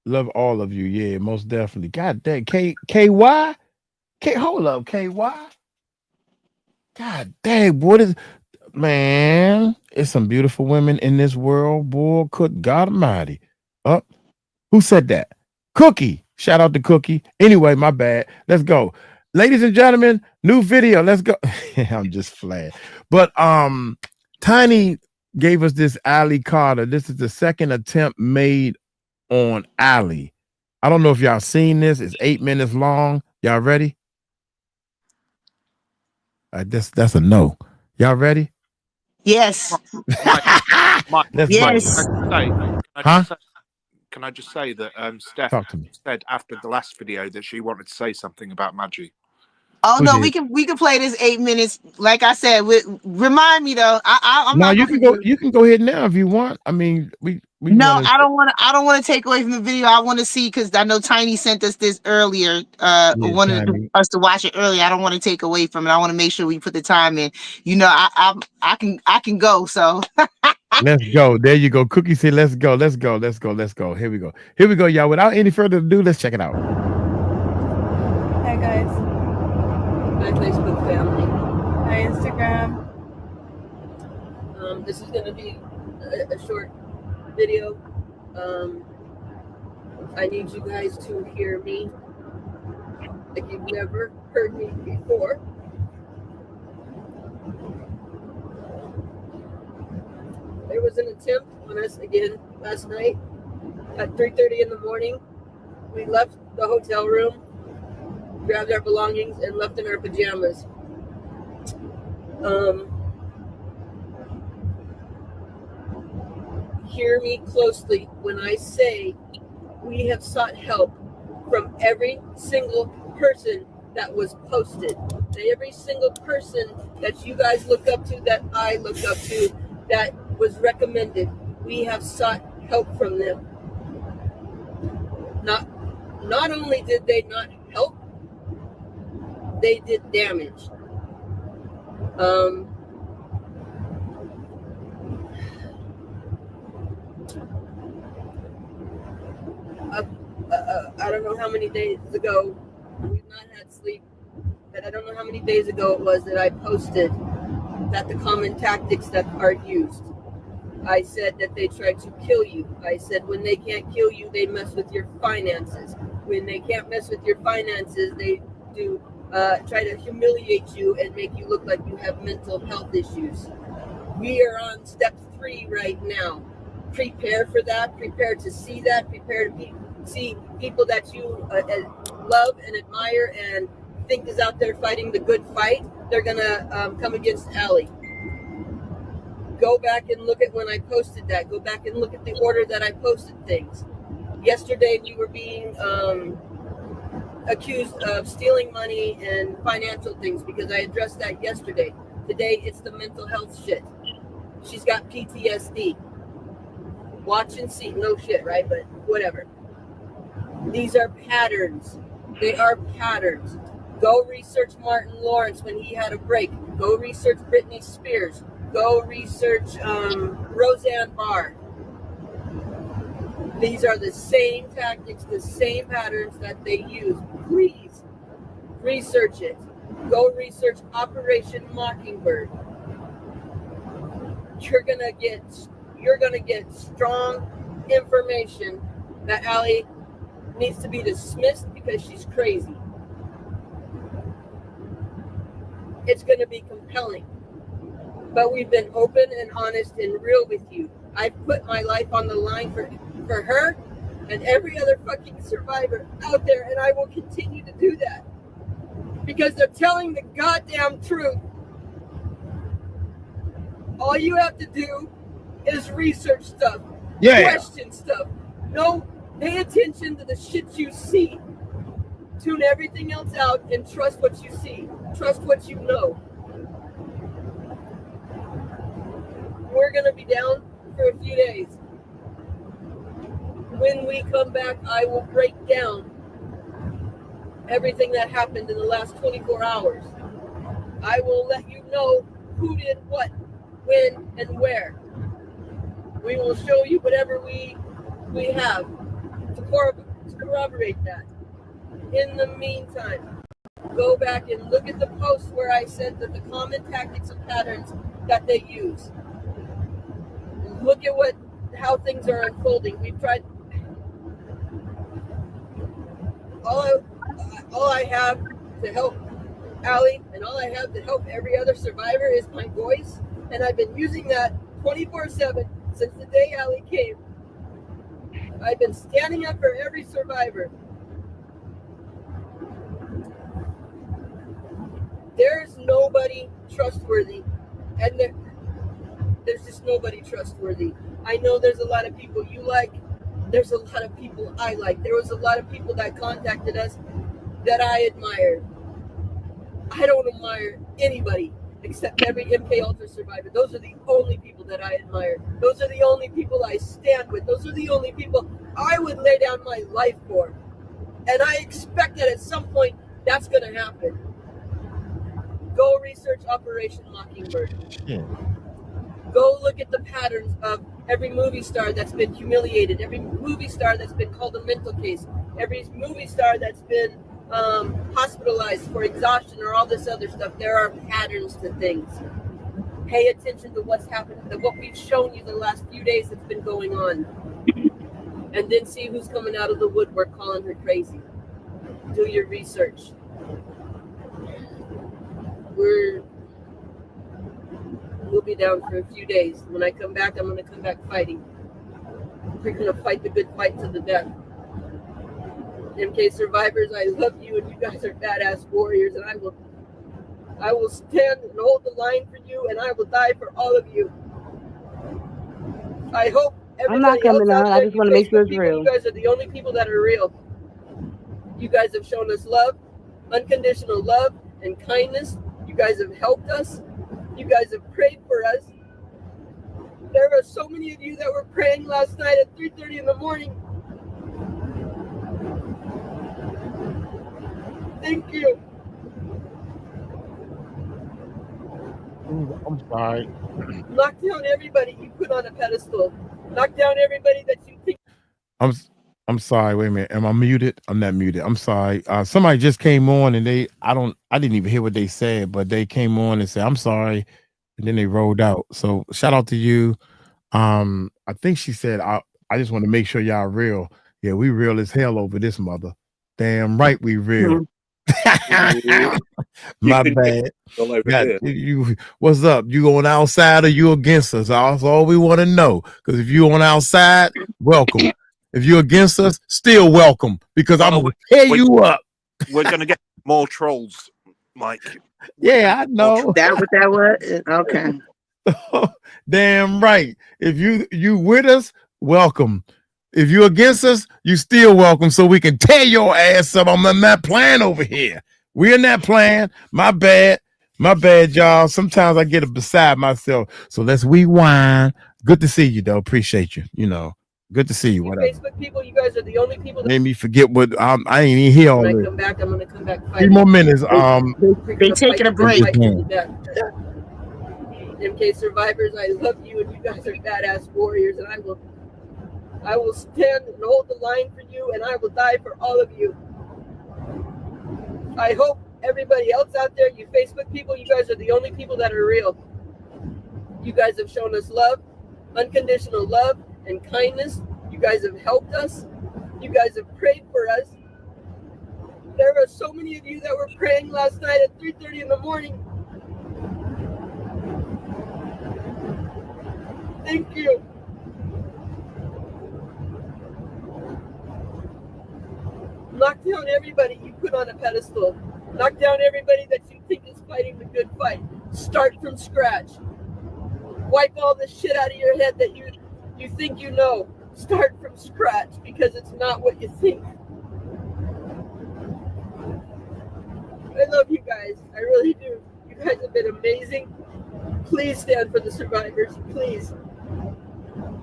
Love all of you. Yeah, most definitely. God dang. KY? Hold up, KY. God dang, what is, man? It's some beautiful women in this world, boy. Good God Almighty. Who said that? Cookie. Shout out to Cookie. Anyway, my bad. Let's go. Ladies and gentlemen, new video. Let's go. I'm just flat. But Tiny gave us this 𝗟𝗡𝗞𝗦. This is the second attempt made on Ali. I don't know if y'all seen this. It's 8 minutes long. Y'all ready? That's a no. Y'all ready? Yes. Mike, yes. Can I just say that Steph said after the last video that she wanted to say something about Maggie? Oh no, we can play this 8 minutes. Like I said, remind me though. I'm no, not. You can go ahead now if you want. I mean, I don't want to take away from the video. I want to see, because I know Tiny sent us this earlier. Wanted us to watch it earlier. I don't want to take away from it. I want to make sure we put the time in. You know, I can go. So Let's go. There you go. Cookie said, let's go. Let's go. Let's go. Let's go. Here we go. Here we go, y'all. Without any further ado, let's check it out. Hi, guys. Hi, Facebook family. Hi, Instagram. This is going to be a short video. I need you guys to hear me like you've never heard me before. There was an attempt on us again last night at 3:30 in the morning. We left the hotel room, grabbed our belongings, and left in our pajamas. Hear me closely when I say we have sought help from every single person that was posted. Every single person that you guys look up to, that I look up to, that was recommended. We have sought help from them. Not only did they not help, they did damage. I don't know how many days ago, we've not had sleep, but I don't know how many days ago it was that I posted that the common tactics that are used. I said that they try to kill you. I said when they can't kill you, they mess with your finances. When they can't mess with your finances, they do try to humiliate you and make you look like you have mental health issues. We are on step 3 right now. Prepare for that. Prepare to see that. Prepare to see people that you love and admire and think is out there fighting the good fight. They're gonna come against Allie. Go back and look at when I posted that. Go back and look at the order that I posted things. Yesterday we were being accused of stealing money and financial things because I addressed that yesterday. Today it's the mental health shit. She's got PTSD. Watch and see. No shit, right? But whatever. These are patterns. They are patterns. Go research Martin Lawrence when he had a break. Go research Britney Spears. Go research Roseanne Barr. These are the same tactics, the same patterns that they use. Please research it. Go research Operation Mockingbird. You're gonna get strong information that Allie needs to be dismissed because she's crazy. It's going to be compelling. But we've been open and honest and real with you. I've put my life on the line for her and every other fucking survivor out there, and I will continue to do that. Because they're telling the goddamn truth. All you have to do is research stuff. Yeah. Question stuff. No, pay attention to the shit you see. Tune everything else out and trust what you see. Trust what you know. We're going to be down for a few days. When we come back, I will break down everything that happened in the last 24 hours. I will let you know who did what, when, and where. We will show you whatever we have to corroborate that. In the meantime, go back and look at the post where I said that the common tactics and patterns that they use. Look at how things are unfolding. We've tried. All I have to help Allie and all I have to help every other survivor is my voice, and I've been using that 24/7 since the day Allie came. I've been standing up for every survivor. There's nobody trustworthy, and there's just nobody trustworthy. I know there's a lot of people you like. There's a lot of people I like. There was a lot of people that contacted us that I admired. I don't admire anybody except every MK Ultra survivor. Those are the only people that I admire. Those are the only people I stand with. Those are the only people I would lay down my life for. And I expect that at some point that's going to happen. Go research Operation Mockingbird. Yeah. Go look at the patterns of every movie star that's been humiliated, every movie star that's been called a mental case, every movie star that's been hospitalized for exhaustion or all this other stuff. There are patterns to things. Pay attention to what's happening, to what we've shown you the last few days that's been going on. And then see who's coming out of the woodwork calling her crazy. Do your research. We'll be down for a few days. When I come back, I'm going to come back fighting. We're going to fight the good fight to the death. MK survivors, I love you, and you guys are badass warriors, and I will stand and hold the line for you, and I will die for all of you. I hope I'm not coming on. I just want to make sure it's real. You guys are the only people that are real. You guys have shown us love, unconditional love and kindness. You guys have helped us. You guys have prayed for us. There are so many of you that were praying last night at 3:30 in the morning. Thank you. I'm sorry. Knock down everybody you put on a pedestal. Knock down everybody that you think. I'm sorry. Wait a minute. Am I muted? I'm not muted. I'm sorry. Somebody just came on and I didn't even hear what they said, but they came on and said, I'm sorry. And then they rolled out. So shout out to you. I think she said, I just want to make sure y'all real. Yeah, we real as hell over this mother. Damn right we real. My bad. What's up? You going outside or you against us? That's all we want to know. Because if you on outside, welcome. If you're against us, still welcome. Because I'm gonna tear you up. We're gonna get more trolls, Mike. Yeah, I know. That what that was? Okay. Damn right. If you with us, welcome. If you're against us, you still welcome, so we can tear your ass up. I'm in that plan over here. We're in that plan. My bad, y'all. Sometimes I get beside myself. So let's rewind. Good to see you, though. Appreciate you. You know, good to see you. Whatever. Facebook people, you guys are the only people that made me forget what I ain't even here all when this. I come back, I'm gonna come back. 3 more minutes. They taking a break. MK survivors, I love you, and you guys are badass warriors, and I will stand and hold the line for you, and I will die for all of you. I hope everybody else out there, you Facebook people, you guys are the only people that are real. You guys have shown us love, unconditional love and kindness. You guys have helped us. You guys have prayed for us. There are so many of you that were praying last night at 3:30 in the morning. Thank you. Knock down everybody you put on a pedestal. Knock down everybody that you think is fighting the good fight. Start from scratch. Wipe all the shit out of your head that you think you know. Start from scratch, because it's not what you think. I love you guys. I really do. You guys have been amazing. Please stand for the survivors. Please.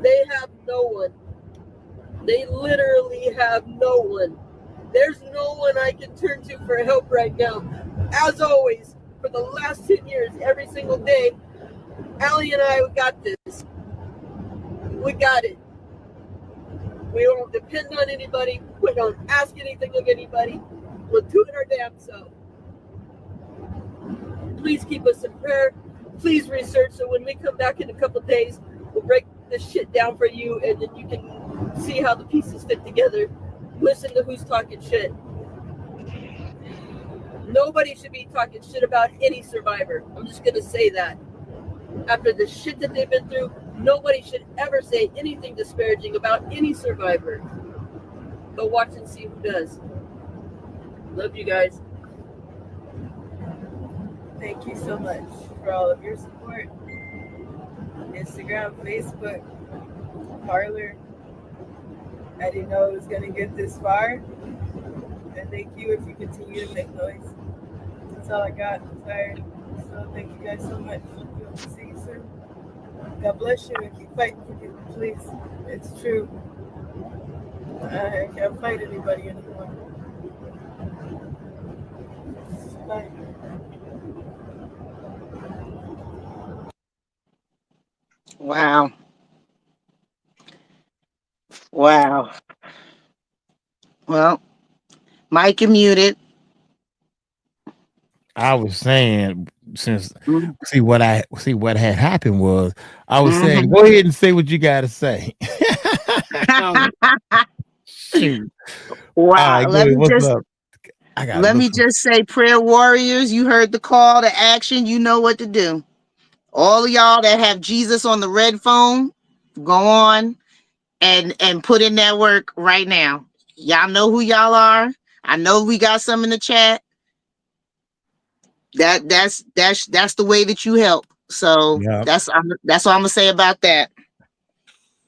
They have no one. They literally have no one. There's no one I can turn to for help right now. As always, for the last 10 years, every single day, Allie and I got this. We got it. We don't depend on anybody. We don't ask anything of anybody. We'll do it our damn self. Please keep us in prayer. Please research, so when we come back in a couple days, we'll break this shit down for you, and then you can see how the pieces fit together. Listen to who's talking shit. Nobody should be talking shit about any survivor. I'm just going to say that. After the shit that they've been through, nobody should ever say anything disparaging about any survivor. Go watch and see who does. Love you guys. Thank you so much for all of your support. Instagram, Facebook, Parler. I didn't know it was going to get this far. And thank you if you continue to make noise. That's all I got. I'm tired. So thank you guys so much. Hope to see you soon. God bless you, and keep fighting for people, please. It's true. I can't fight anybody anymore. Bye. Wow. Wow. Well, Mike, you're muted. I was saying, since see what had happened was, I was saying, go ahead and say what you got to say. Shoot. Wow. Let me What's just say, prayer warriors, you heard the call to action. You know what to do. All of y'all that have Jesus on the red phone, go on and put in that work right now. Y'all know who y'all are. I know we got some in the chat. That's the way that you help. So that's all I'm gonna say about that.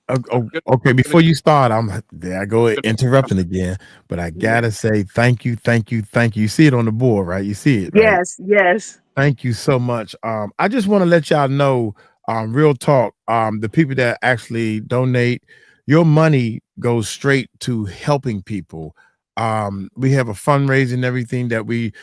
Okay, before you start, I go interrupting again, but I gotta say thank you. You see it on the board, right? You see it, right? Yes. Thank you so much. I just want to let y'all know, real talk, the people that actually donate, your money goes straight to helping people. We have a fundraiser and everything that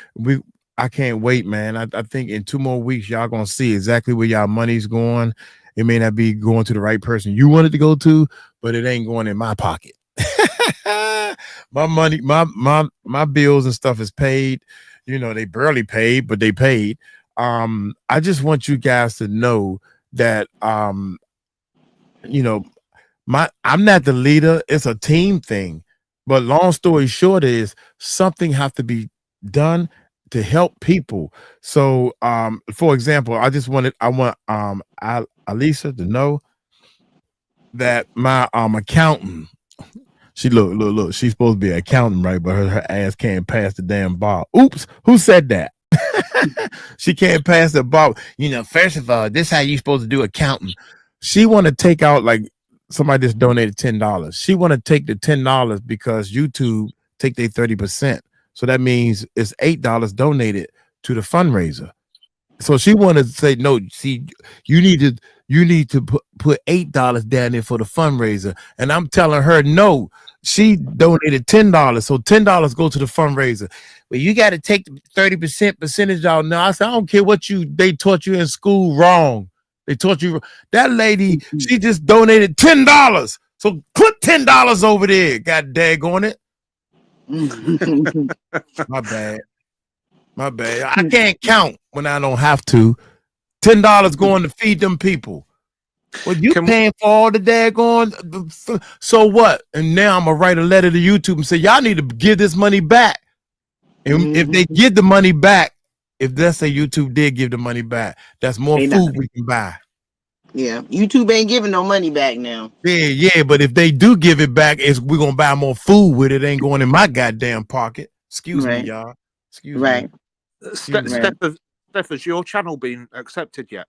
I can't wait, man. I think in 2 more weeks, y'all gonna see exactly where y'all money's going. It may not be going to the right person you wanted to go to, but it ain't going in my pocket. My money, my bills and stuff is paid. You know, they barely paid, but they paid. I just want you guys to know that you know, I'm not the leader, it's a team thing. But long story short is something has to be done to help people. So for example, I want Alisa to know that my accountant, she look, she's supposed to be an accountant, right? But her ass can't pass the damn bar. Oops, who said that? She can't pass the bar. You know, first of all, this is how you supposed to do accounting. She want to take out, like, somebody just donated $10. She want to take the $10 because YouTube take their 30%. So that means it's $8 donated to the fundraiser. So she wanted to say, no, see, you need to put $8 down there for the fundraiser. And I'm telling her, no, she donated $10. So $10 go to the fundraiser. Well, you got to take the 30% percentage out now. I said, I don't care what they taught you in school wrong. They taught you that lady, she just donated $10. So put $10 over there. God daggone it. My bad. I can't count when I don't have to. $10 going to feed them people. Well, you paying for all the daggone. So what? And now I'm gonna write a letter to YouTube and say, y'all need to give this money back. And if they give the money back, if let's say YouTube did give the money back, that's more food we can buy. Yeah, YouTube ain't giving no money back now. Yeah, but if they do give it back, we're gonna buy more food with it. Ain't going in my goddamn pocket. Excuse me, y'all. Excuse me. Steph, has your channel been accepted yet?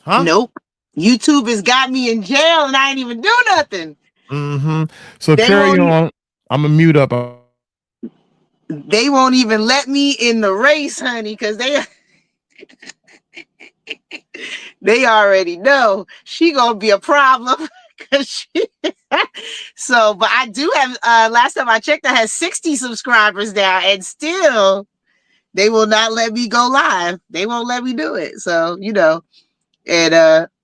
Huh? Nope. YouTube has got me in jail and I ain't even do nothing. So carry on. I'm gonna mute up. They won't even let me in the race, honey, because they already know she gonna be a problem. So, but I do have. Last time I checked, I had 60 subscribers now, and still they will not let me go live. They won't let me do it. So, you know, and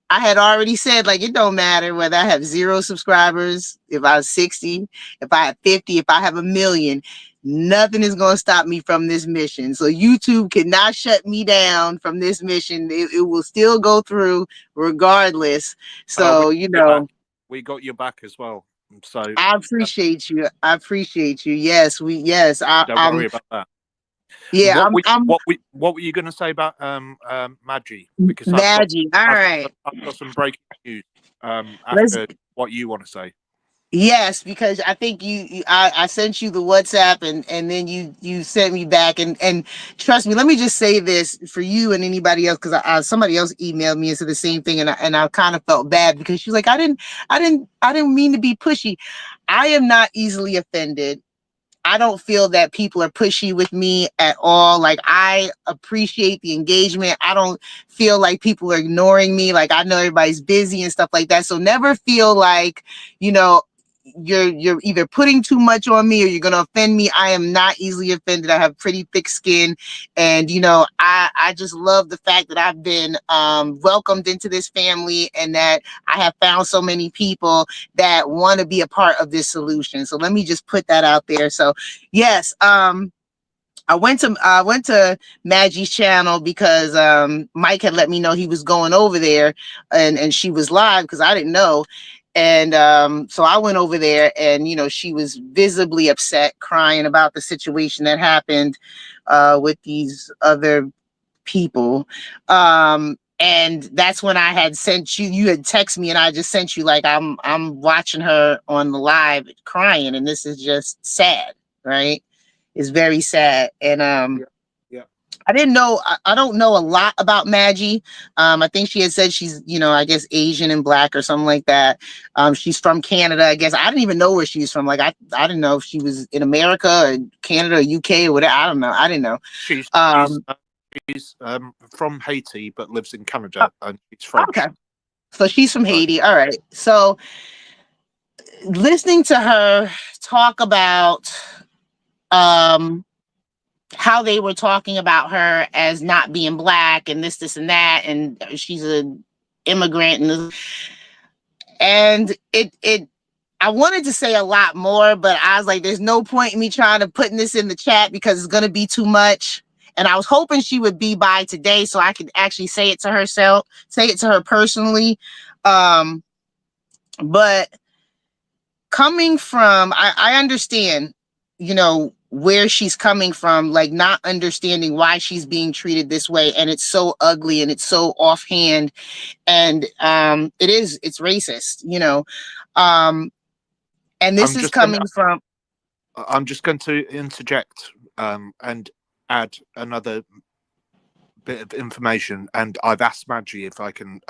I had already said, like, it don't matter whether I have 0 subscribers, if I have 60, if I have 50, if I have 1 million, nothing is going to stop me from this mission. So YouTube cannot shut me down from this mission. It will still go through regardless. So, you know, we got your back as well. So I appreciate you. I appreciate you. Yes, don't worry about that. Yeah, what were you going to say about Maggie? Because Maggie, all right. I've got some breaking news after what you want to say. Yes, because I think I sent you the WhatsApp and then you sent me back and trust me, let me just say this for you and anybody else, because somebody else emailed me and said the same thing, and I kind of felt bad because she's like, I didn't mean to be pushy. I am not easily offended. I don't feel that people are pushy with me at all. Like, I appreciate the engagement. I don't feel like people are ignoring me. Like, I know everybody's busy and stuff like that. So never feel like, you know, you're either putting too much on me or you're gonna offend me. I am not easily offended. I have pretty thick skin, and you know, I just love the fact that I've been welcomed into this family, and that I have found so many people that want to be a part of this solution. So let me just put that out there. So yes, I went to Maggie's channel because Mike had let me know he was going over there, and she was live because I didn't know. And so I went over there, and you know, she was visibly upset, crying about the situation that happened with these other people. And that's when I had sent you had texted me, and I just sent you like I'm watching her on the live crying, and this is just sad, right? It's very sad. And I didn't know, I don't know a lot about Maggie. I think she had said she's, you know, I guess Asian and black or something like that. She's from Canada, I guess. I didn't even know where she's from. Like I didn't know if she was in America or Canada or UK or whatever. I don't know. I didn't know. She's from Haiti but lives in Canada, and she's French. Okay. So she's from Haiti. All right. So listening to her talk about how they were talking about her as not being black and this and that, and she's an immigrant, and it I wanted to say a lot more, but I was like, there's no point in me trying to putting this in the chat because it's going to be too much. And I was hoping she would be by today so I could actually say it to herself, say it to her personally. But coming from, I understand, you know, where she's coming from, like not understanding why she's being treated this way. And it's so ugly and it's so offhand. And it's racist, you know. And this is coming from. I'm just going to interject and add another bit of information. And I've asked Maggie if I can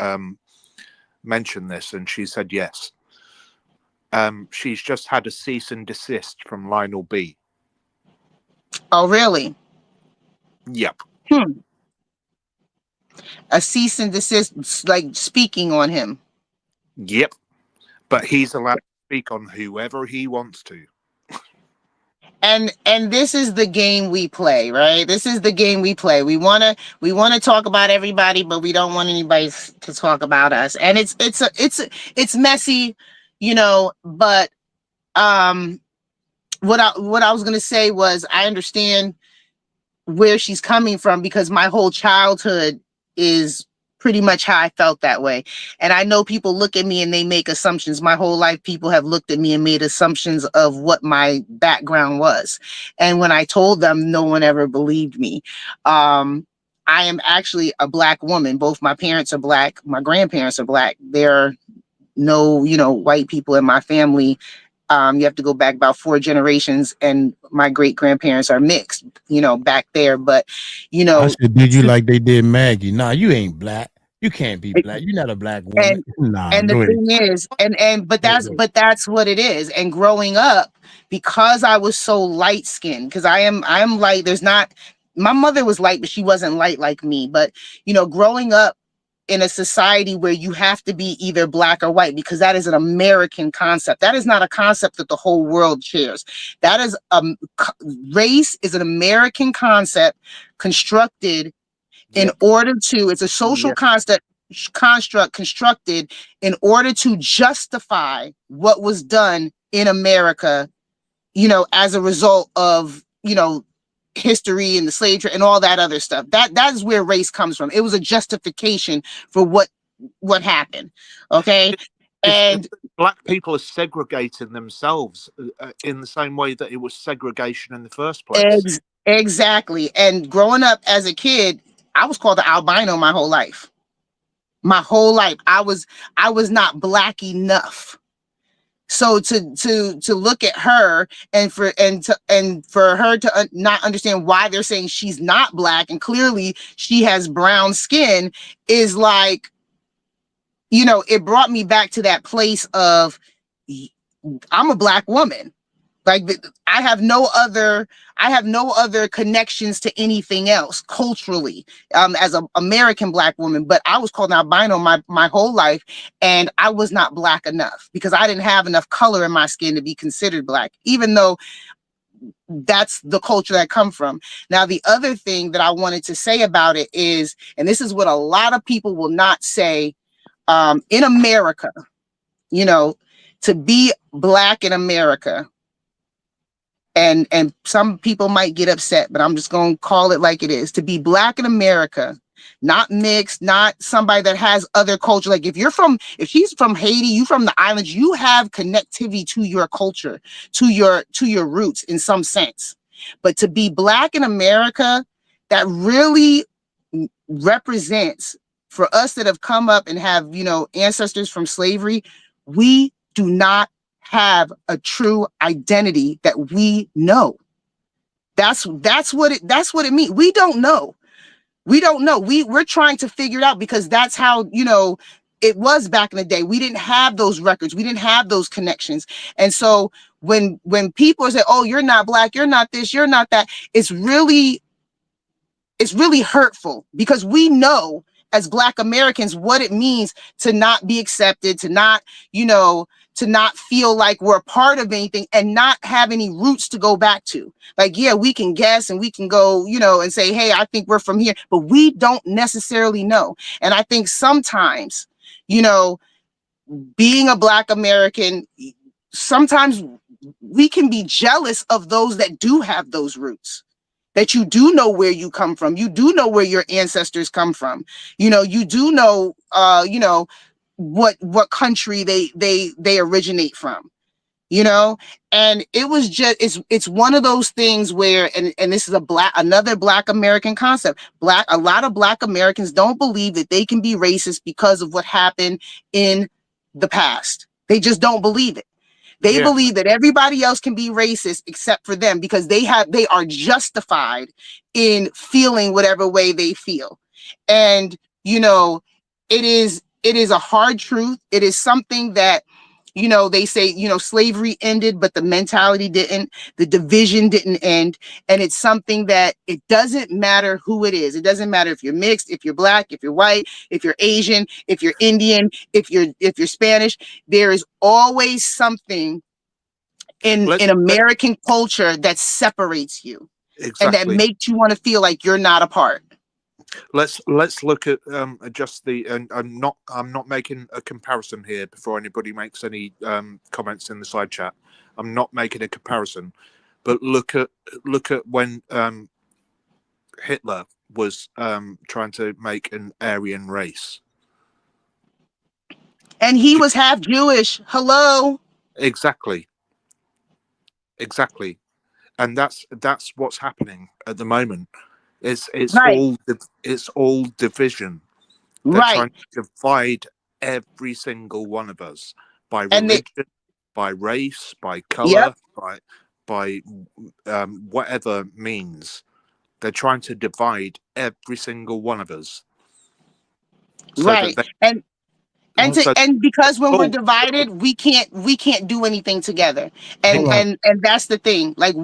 mention this, and she said yes. She's just had a cease and desist from Lionel B. Oh, really? Yep. A cease and desist, like speaking on him. Yep. But he's allowed to speak on whoever he wants to. And this is the game we play, right? This is the game we play. We wanna talk about everybody, but we don't want anybody to talk about us. And it's messy, you know. But what I was gonna say was I understand where she's coming from because my whole childhood is pretty much how I felt that way. And I know people look at me and they make assumptions. My whole life, people have looked at me and made assumptions of what my background was. And when I told them, no one ever believed me. I am actually a black woman. Both my parents are black. My grandparents are black. There are no, you know, white people in my family. You have to go back about 4 generations, and my great grandparents are mixed, you know, back there. But, you know, I said, did you like they did Maggie? Nah, you ain't black. You can't be black. You're not a black woman. And the thing is, but that's what it is. And growing up, because I was so light skinned, because I am light. My mother was light, but she wasn't light like me. But, you know, growing up in a society where you have to be either black or white, because that is an American concept. That is not a concept that the whole world shares. That is race is an American concept constructed in order to, it's a social construct constructed in order to justify what was done in America, you know, as a result of, you know, history and the slave trade and all that other stuff. That is where race comes from. It was a justification for what happened. Okay. And black people are segregating themselves in the same way that it was segregation in the first place. Exactly. And growing up as a kid, I was called the albino my whole life. My whole life, I was not black enough. So to look at her and for her to not understand why they're saying she's not black and clearly she has brown skin is like, it brought me back to that place of, I'm a black woman. Like I have no other connections to anything else culturally, as an American Black woman. But I was called an albino my whole life, and I was not Black enough because I didn't have enough color in my skin to be considered Black, even though that's the culture that I come from. Now, the other thing that I wanted to say about it is, and this is what a lot of people will not say, in America, you know, to be Black in America, and some people might get upset, but I'm just going to call it like it is. To be Black in America, not mixed, not somebody that has other culture. Like if she's from Haiti, you from the islands, you have connectivity to your culture, to your roots in some sense. But to be Black in America, that really represents, for us that have come up and have, you know, ancestors from slavery, we do not have a true identity that we know. That's what it means. We don't know. We're trying to figure it out, because that's how, you know, it was back in the day. We didn't have those records. We didn't have those connections. And so when people say, oh, you're not Black, you're not this, you're not that, it's really hurtful, because we know as Black Americans what it means to not be accepted, to not, you know, to not feel like we're a part of anything and not have any roots to go back to. Like, yeah, we can guess and we can go, you know, and say, hey, I think we're from here, but we don't necessarily know. And I think sometimes, you know, being a Black American, sometimes we can be jealous of those that do have those roots, that you do know where you come from. You do know where your ancestors come from. You know, you do know, you know, what country they originate from, you know. And it was just, it's one of those things where, and this is another Black American concept. A lot of Black Americans don't believe that they can be racist because of what happened in the past. They just don't believe it. They believe that everybody else can be racist except for them, because they are justified in feeling whatever way they feel. And, you know, it is a hard truth. It is something that, you know, they say, you know, slavery ended, but the mentality didn't, the division didn't end. And it's something that it doesn't matter who it is. It doesn't matter if you're mixed, if you're Black, if you're white, if you're Asian, if you're Indian, if you're Spanish. There is always something in American culture that separates you, and that makes you want to feel like you're not a part. Let's look at just the, and I'm not making a comparison here before anybody makes any comments in the side chat. I'm not making a comparison, but look at when Hitler was trying to make an Aryan race, and he was half Jewish. Hello. Exactly. And that's what's happening at the moment. It's all division. They're trying to divide every single one of us by religion, by race, by color, by whatever means. They're trying to divide every single one of us. So And because when we're divided, we can't do anything together. And that's the thing. Like,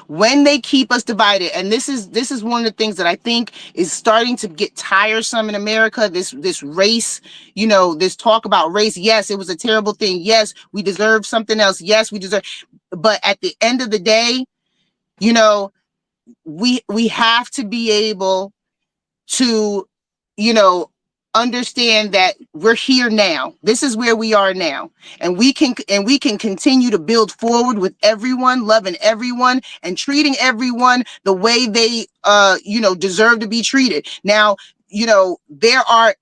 when they keep us divided, and this is one of the things that I think is starting to get tiresome in America, this race, you know, this talk about race. Yes, it was a terrible thing. Yes, we deserve something else. Yes, we deserve, but at the end of the day, you know, we have to be able to, you know, understand that we're here now. This is where we are now, and we can continue to build forward with everyone, loving everyone and treating everyone the way they you know, deserve to be treated. Now, you know, there are,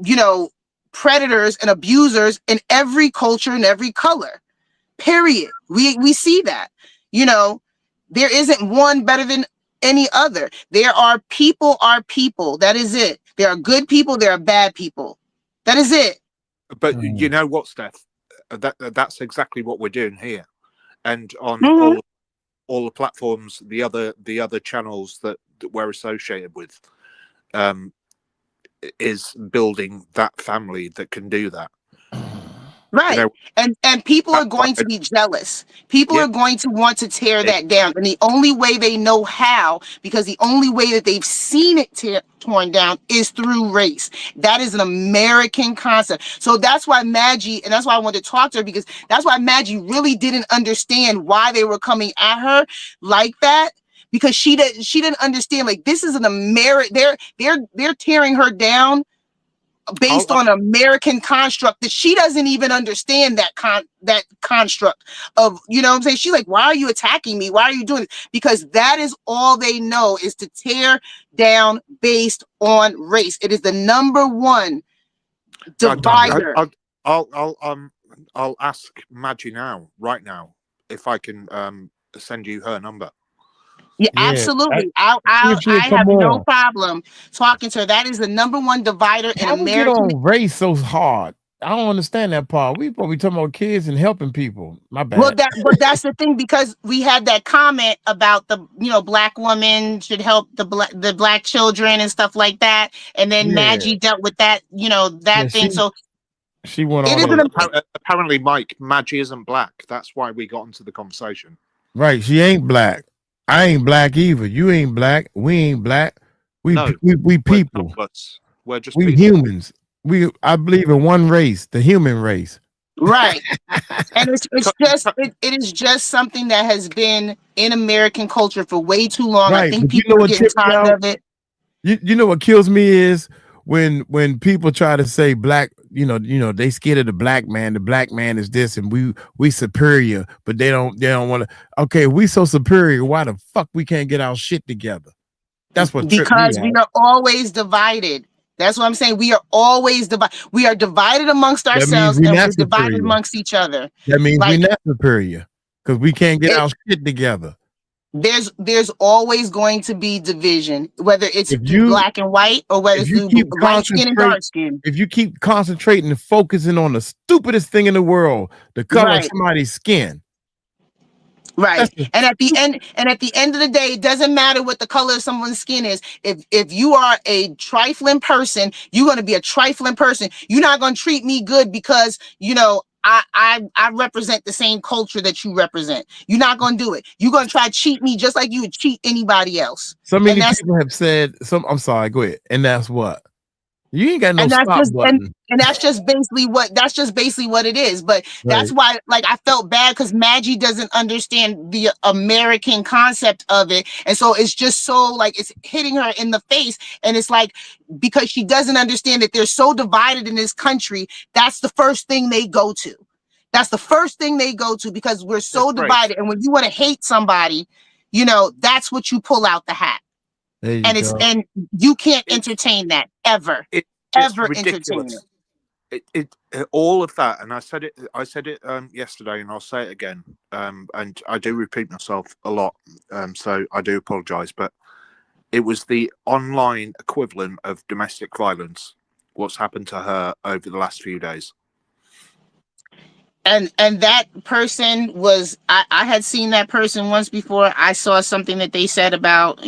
you know, predators and abusers in every culture and every color, period. We see that, you know, there isn't one better than any other. There are people. That is it. There are good people. There are bad people. That is it. But you know what, Steph? That's exactly what we're doing here, and on all the platforms, the other channels that we're associated with, is building that family that can do that. Right. You know, And people are that's why going to be jealous. People yeah, are going to want to tear it, that down. And the only way they know how, because the only way that they've seen it torn down is through race. That is an American concept. So that's why Maggie, and that's why I wanted to talk to her, because that's why Maggie really didn't understand why they were coming at her like that. Because she didn't understand, like, this is an they're tearing her down based on American construct that she doesn't even understand, that construct of, you know what I'm saying? She's like, why are you attacking me? Why are you doing it? Because that is all they know, is to tear down based on race. It is the #1 divider. I'll ask Maggie now, right now, if I can send you her number. Yeah, absolutely. I have no problem talking to her. That is the #1 divider in How we get American. on race so hard? I don't understand that part. We probably talking about kids and helping people. My bad. Well, but that's the thing, because we had that comment about the, black woman should help the black children and stuff like that, and then Maggie dealt with that, that thing. So she went on. Apparently, Mike, Maggie isn't black. That's why we got into the conversation. Right, she ain't black. I ain't black either. You ain't black. We ain't black. We people. We're just we people. Humans. I believe in one race, the human race. Right. And it is just something that has been in American culture for way too long. Right. I think people are getting tired of it. You know what kills me is when people try to say black, they scared of the black man. The black man is this, and we superior, but they don't want to. Okay, we so superior. Why the fuck we can't get our shit together? That's what, because we are always divided. That's what I'm saying. We are always divided. We are divided amongst ourselves, and we're divided amongst each other. That means we're not superior because we can't get our shit together. There's always going to be division, whether it's black and white or whether it's light skin and dark skin. If you keep concentrating and focusing on the stupidest thing in the world, the color of somebody's skin. Right. And at the end of the day, it doesn't matter what the color of someone's skin is. If you are a trifling person, you're going to be a trifling person. You're not going to treat me good because, I represent the same culture that you represent. You're not going to do it. You're going to try to cheat me just like you would cheat anybody else. So many people have said, I'm sorry, go ahead. And that's what? You ain't got no stop button. And that's just basically what it is. But that's why, like, I felt bad because Maggie doesn't understand the American concept of it. And so it's just so, like, it's hitting her in the face. And it's like, because she doesn't understand that they're so divided in this country, that's the first thing they go to. That's the first thing they go to, because we're so divided. And when you want to hate somebody, that's what you pull out the hat. And you can't entertain that ever. Ever entertain it. All of that, and I said it yesterday, and I'll say it again. And I do repeat myself a lot, so I do apologize. But it was the online equivalent of domestic violence. What's happened to her over the last few days? And that person was, I had seen that person once before. I saw something that they said about,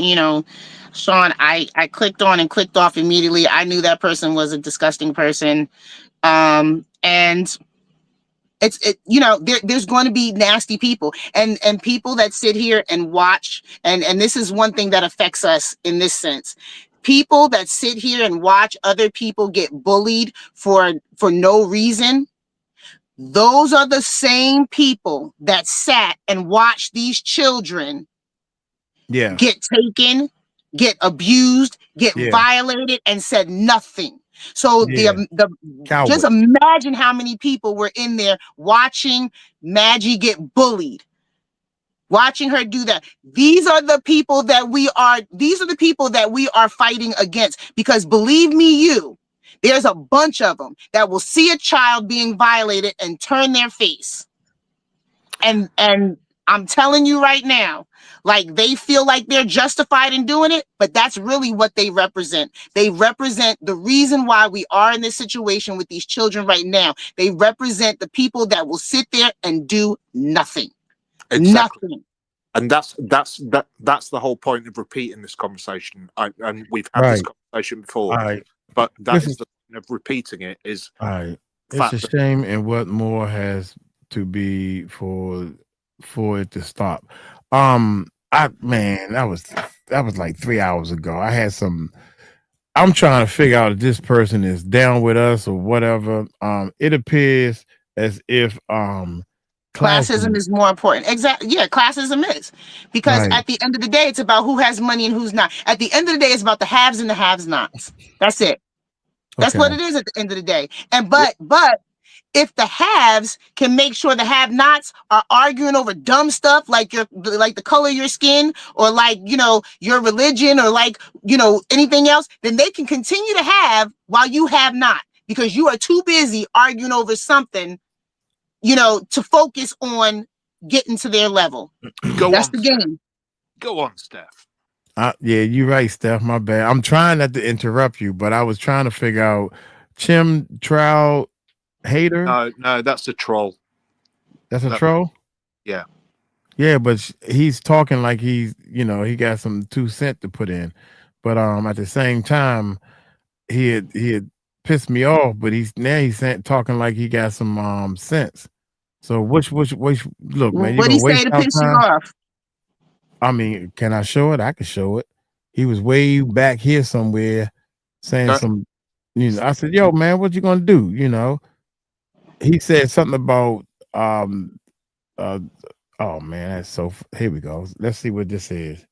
Sean. I clicked on and clicked off immediately. I knew that person was a disgusting person. And there's going to be nasty people and people that sit here and watch. And this is one thing that affects us in this sense. People that sit here and watch other people get bullied for no reason. Those are the same people that sat and watched these children get taken, get abused, get violated, and said nothing. So just imagine how many people were in there watching Maggie get bullied, watching her do that. These are the people that we are fighting against, because believe me, there's a bunch of them that will see a child being violated and turn their face. And I'm telling you right now, like, they feel like they're justified in doing it, but that's really what they represent. They represent the reason why we are in this situation with these children right now. They represent the people that will sit there and do nothing. Exactly. Nothing. And that's the whole point of repeating this conversation. And we've had this conversation before. But that is the point of repeating it, is It's a shame, and what more has to be for it to stop. Man, that was like 3 hours ago. I had some. I'm trying to figure out if this person is down with us or whatever. It appears as if classism is more important. Exactly. Yeah, classism is, because at the end of the day, it's about who has money and who's not. At the end of the day, it's about the haves and the have-nots. That's it. That's what it is at the end of the day. And but if the haves can make sure the have-nots are arguing over dumb stuff like the color of your skin, or like, you know, your religion, or like, you know, anything else, then they can continue to have while you have not, because you are too busy arguing over something, you know, to focus on getting to their level. That's the game. Go on, Steph. Yeah, you're right, Steph. My bad. I'm trying not to interrupt you, but I was trying to figure out 𝗟𝗓𝗢𝗖𝗓 hater. No, that's a troll. That's a troll? Yeah. Yeah, but he's talking like he's, you know, he got some 2 cents to put in. But at the same time, he had pissed me off, but he's talking like he got some sense. So which look, man, what do you say to piss you off? I mean, can I show it? I can show it. He was way back here somewhere saying some, you know, I said, yo, man, what you gonna do? You know, he said something about oh man, that's so, here we go. Let's see what this is.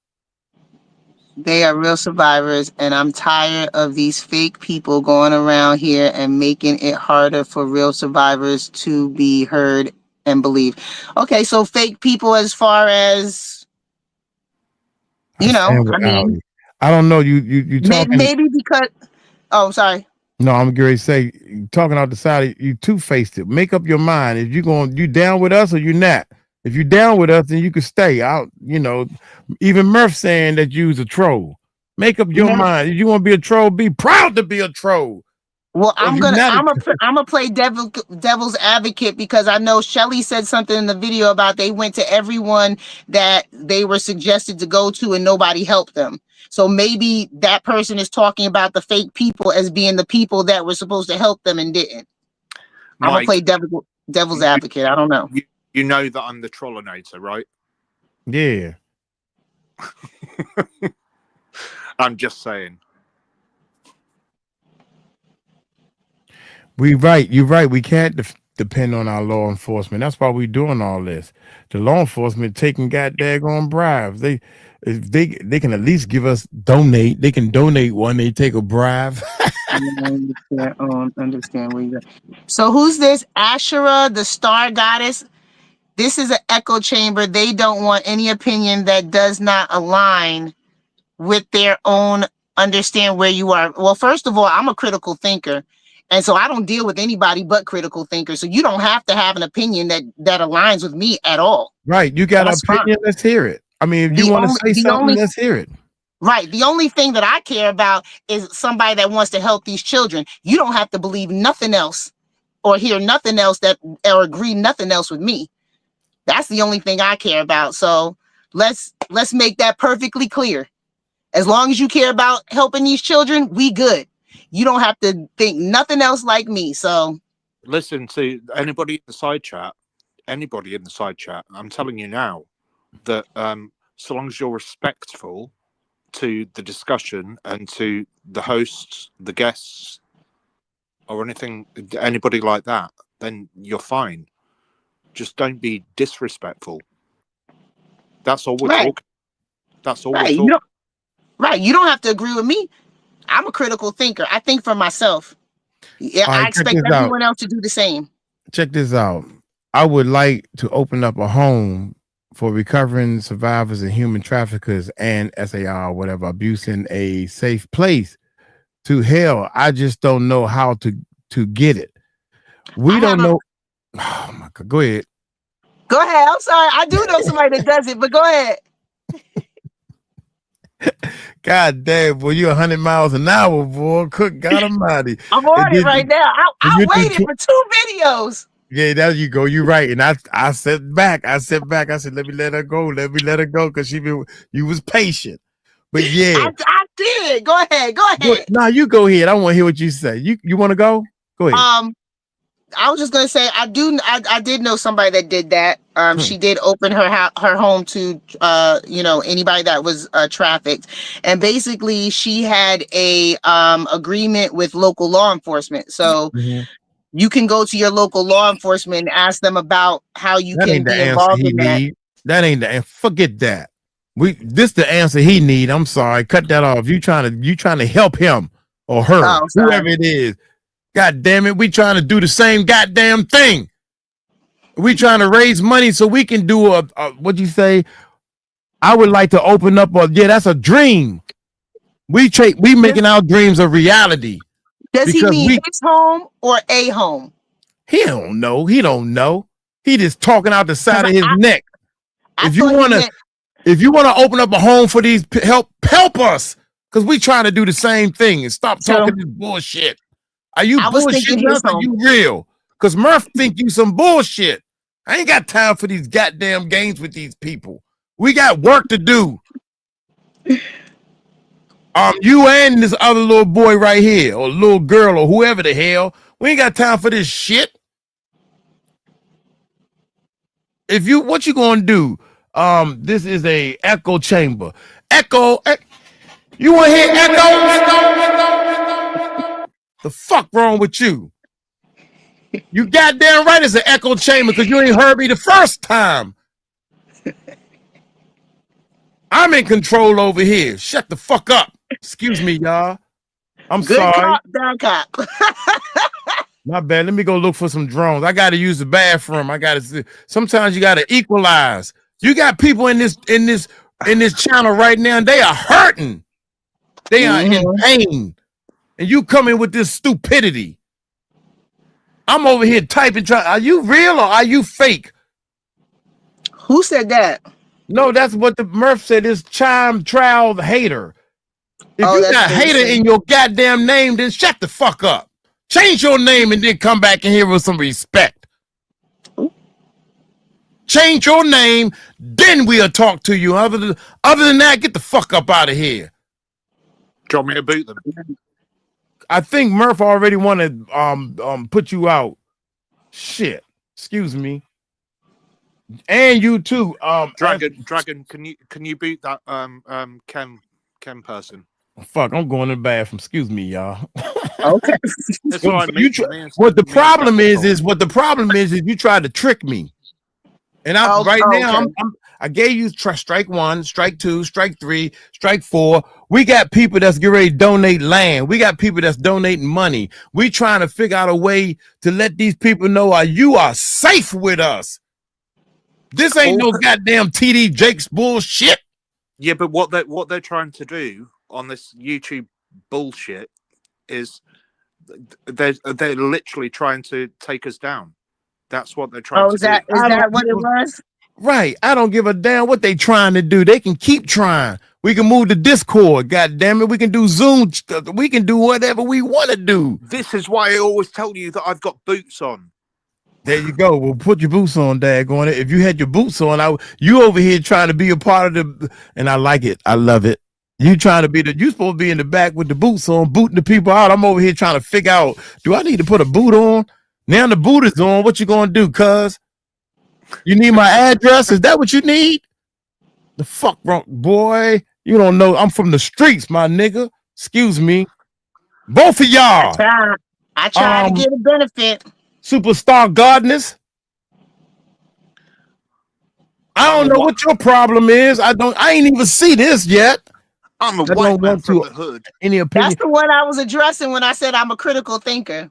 They are real survivors, and I'm tired of these fake people going around here and making it harder for real survivors to be heard and believed. Okay, so fake people as far as, you know, I mean, I don't know. You talking maybe because, oh, I'm sorry. No, I'm going to say, talking out the side, you two-faced it. Make up your mind. If you down with us or you not. If you down with us, then you can stay out. You know, even Murph saying that you's a troll. Make up your mind. If you want to be a troll, be proud to be a troll. Well, I'm gonna play devil's advocate, because I know Shelly said something in the video about they went to everyone that they were suggested to go to and nobody helped them. So maybe that person is talking about the fake people as being the people that were supposed to help them and didn't. I'm gonna play devil's advocate. I don't know. You know that I'm the trollinator, right? Yeah. I'm just saying. You're right. We can't depend on our law enforcement. That's why we're doing all this. The law enforcement taking goddamn bribes. They can at least give us donate. They can donate one. They take a bribe. I understand where you go. So who's this? Asherah, the star goddess. This is an echo chamber. They don't want any opinion that does not align with their own understand where you are. Well, first of all, I'm a critical thinker. And so I don't deal with anybody but critical thinkers. So you don't have to have an opinion that aligns with me at all. Right. You got an opinion. Let's hear it. I mean, if you want to say something, let's hear it. Right. The only thing that I care about is somebody that wants to help these children. You don't have to believe nothing else or hear nothing else or agree nothing else with me. That's the only thing I care about. So let's make that perfectly clear. As long as you care about helping these children, we good. You don't have to think nothing else like me. So listen to anybody in the side chat. I'm telling you now that so long as you're respectful to the discussion and to the hosts, the guests, or anybody like that, then you're fine. Just don't be disrespectful. That's all we're talking. That's all we're talking. You don't have to agree with me. I'm a critical thinker. I think for myself. Yeah, I expect everyone else to do the same. Check this out. I would like to open up a home for recovering survivors and human traffickers and SAR, whatever, abuse in a safe place. To hell, I just don't know how to get it. We don't know. Oh my God, go ahead. Go ahead. I'm sorry. I do know somebody that does it, but go ahead. God damn, boy, you're 100 miles an hour, boy. Cook God Almighty. I'm on it right now. I waited for 2 videos. Yeah, there you go. You're right. And I sat back. I said, let me let her go. Because you was patient. But yeah. I did. Go ahead. No, you go ahead. I want to hear what you say. You want to go? Go ahead. I was just gonna say I did know somebody that did that. She did open her home to anybody that was trafficked, and basically she had a agreement with local law enforcement. So you can go to your local law enforcement and ask them about how you can be involved in that. That ain't the answer. Forget that. This the answer he need. I'm sorry. Cut that off. You trying to help him or her, whoever it is. God damn it. We trying to do the same goddamn thing. We trying to raise money so we can do what'd you say? I would like to open up that's a dream. We making our dreams a reality. Does he mean his home or a home? He don't know. He don't know. He just talking out the side of his neck. If you want to open up a home for these, help us, because we trying to do the same thing and stop talking this bullshit. Are you bullshitting us? Are you real? Because Murph think you some bullshit. I ain't got time for these goddamn games with these people. We got work to do. You and this other little boy right here, or little girl, or whoever the hell, we ain't got time for this shit. What you gonna do? This is a echo chamber. Echo. You want to hear echo? The fuck wrong with you? You goddamn right it's an echo chamber because you ain't heard me the first time. I'm in control over here. Shut the fuck up. Excuse me, y'all. I'm sorry. Cop, bad cop. My bad. Let me go look for some drones. I got to use the bathroom. Sometimes you got to equalize. You got people in this channel right now, and they are hurting. They are in pain. And you come in with this stupidity. I'm over here typing. Are you real or are you fake? Who said that? No, that's what the Murph said. Is 𝗟𝗓𝗡𝗞. If you got hater in your goddamn name, then shut the fuck up. Change your name and then come back in here with some respect. Change your name, then we'll talk to you. Other than that, get the fuck up out of here. Do you want me to boot them? I think Murph already wanted put you out. Shit. Excuse me. And you too. Dragon, can you boot that Chem person? Fuck, I'm going to the bathroom. Excuse me, y'all. Okay. What the problem is you tried to trick me. And I gave you strike 1, strike 2, strike 3, strike 4. We got people that's getting ready to donate land. We got people that's donating money. We trying to figure out a way to let these people know you are safe with us. This ain't no goddamn TD Jakes bullshit. Yeah, but what they're trying to do on this YouTube bullshit is they're literally trying to take us down. That's what they're trying to do. Is that what it was? Right. I don't give a damn what they trying to do. They can keep trying. We can move to Discord. God damn it. We can do Zoom. We can do whatever we want to do. This is why I always tell you that I've got boots on. There you go. Well, put your boots on, daggone it. If you had your boots on, you over here trying to be a part of and I like it. I love it. You trying to be you supposed to be in the back with the boots on, booting the people out. I'm over here trying to figure out, do I need to put a boot on? Now the boot is on. What you gonna do, cuz? You need my address? Is that what you need? The fuck wrong, boy? You don't know. I'm from the streets, my nigga. Excuse me. Both of y'all. I try to get a benefit. Superstar gardeners. I don't know what your problem is. I ain't even see this yet. I'm a white man from the hood. Any opinion? That's the one I was addressing when I said I'm a critical thinker.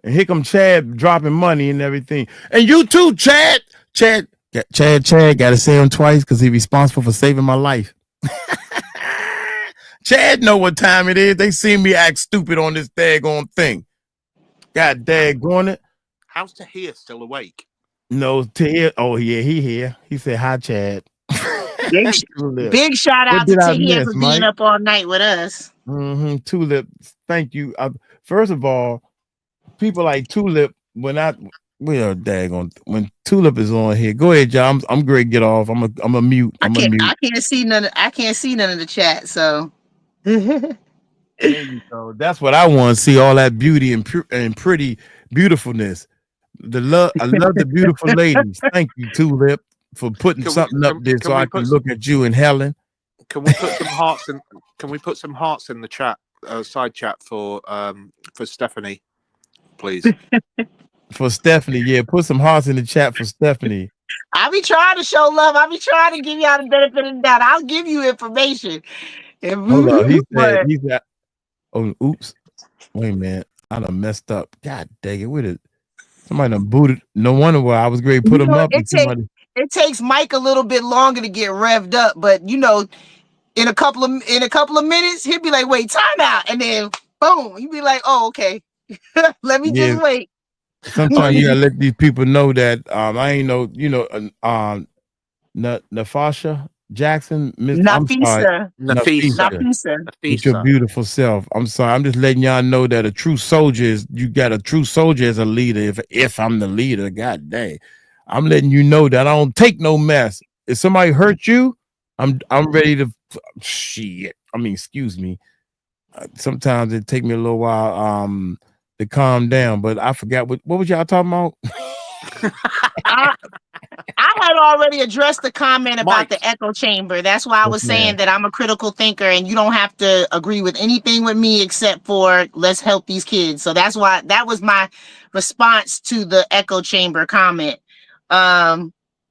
And here come Chad dropping money and everything. And you too, Chad. Chad got to say him twice because he's responsible for saving my life. Chad know what time it is. They see me act stupid on this daggone thing. God daggone it. How's Tahir still awake? No, Tahir. Oh, yeah, he here. He said, hi, Chad. Big shout out to Tahir for being up all night with us. Tulip, thank you. First of all, people like Tulip, when Tulip is on here. Go ahead, y'all. I'm great. Get off. I'm a mute. I can't see none of the chat. So there you go. That's what I want to see. All that beauty and pretty beautifulness. I love the beautiful ladies. Thank you, Tulip, for putting something up there so I can look at you and Helen. Can we put some hearts in? Can we put some hearts in the chat, side chat for Stephanie, please? For Stephanie, yeah, put some hearts in the chat for Stephanie. I be trying to show love. I be trying to give y'all the benefit of the doubt. I'll give you information. Hold on, he said, oh, oops, wait a minute, I done messed up. God dang it, somebody done booted. No wonder why I was great. Put him up. It takes Mike a little bit longer to get revved up, but you know, in a couple of minutes, he'll be like, "Wait, time out," and then boom, he'll be like, "Oh, okay, let me just wait." Sometimes you gotta let these people know that I ain't know, Nafasha Jackson, Nafisa. With your beautiful self. I'm sorry. I'm just letting y'all know that a true soldier you got a true soldier as a leader. If I'm the leader, god dang. I'm letting you know that I don't take no mess. If somebody hurt you, I'm ready to shit. I mean, excuse me. Sometimes it take me a little while to calm down, but I forgot what was y'all talking about? I had already addressed the comment about the echo chamber. That's why I was saying that I'm a critical thinker and you don't have to agree with anything with me except for let's help these kids. So that's why that was my response to the echo chamber comment.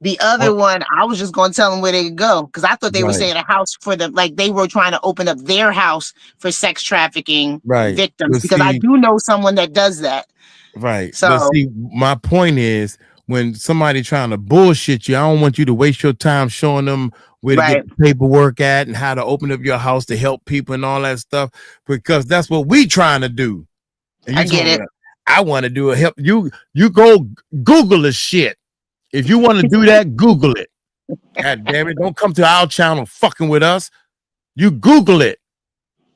The other one, I was just going to tell them where they could go because I thought they were saying a house for them, like they were trying to open up their house for sex trafficking victims because I do know someone that does that. Right. So but see, my point is when somebody trying to bullshit you, I don't want you to waste your time showing them where to get the paperwork at and how to open up your house to help people and all that stuff because that's what we trying to do. And I get it. I want to do a help. You go Google this shit. If you want to do that, Google it. God damn it. Don't come to our channel fucking with us. You Google it.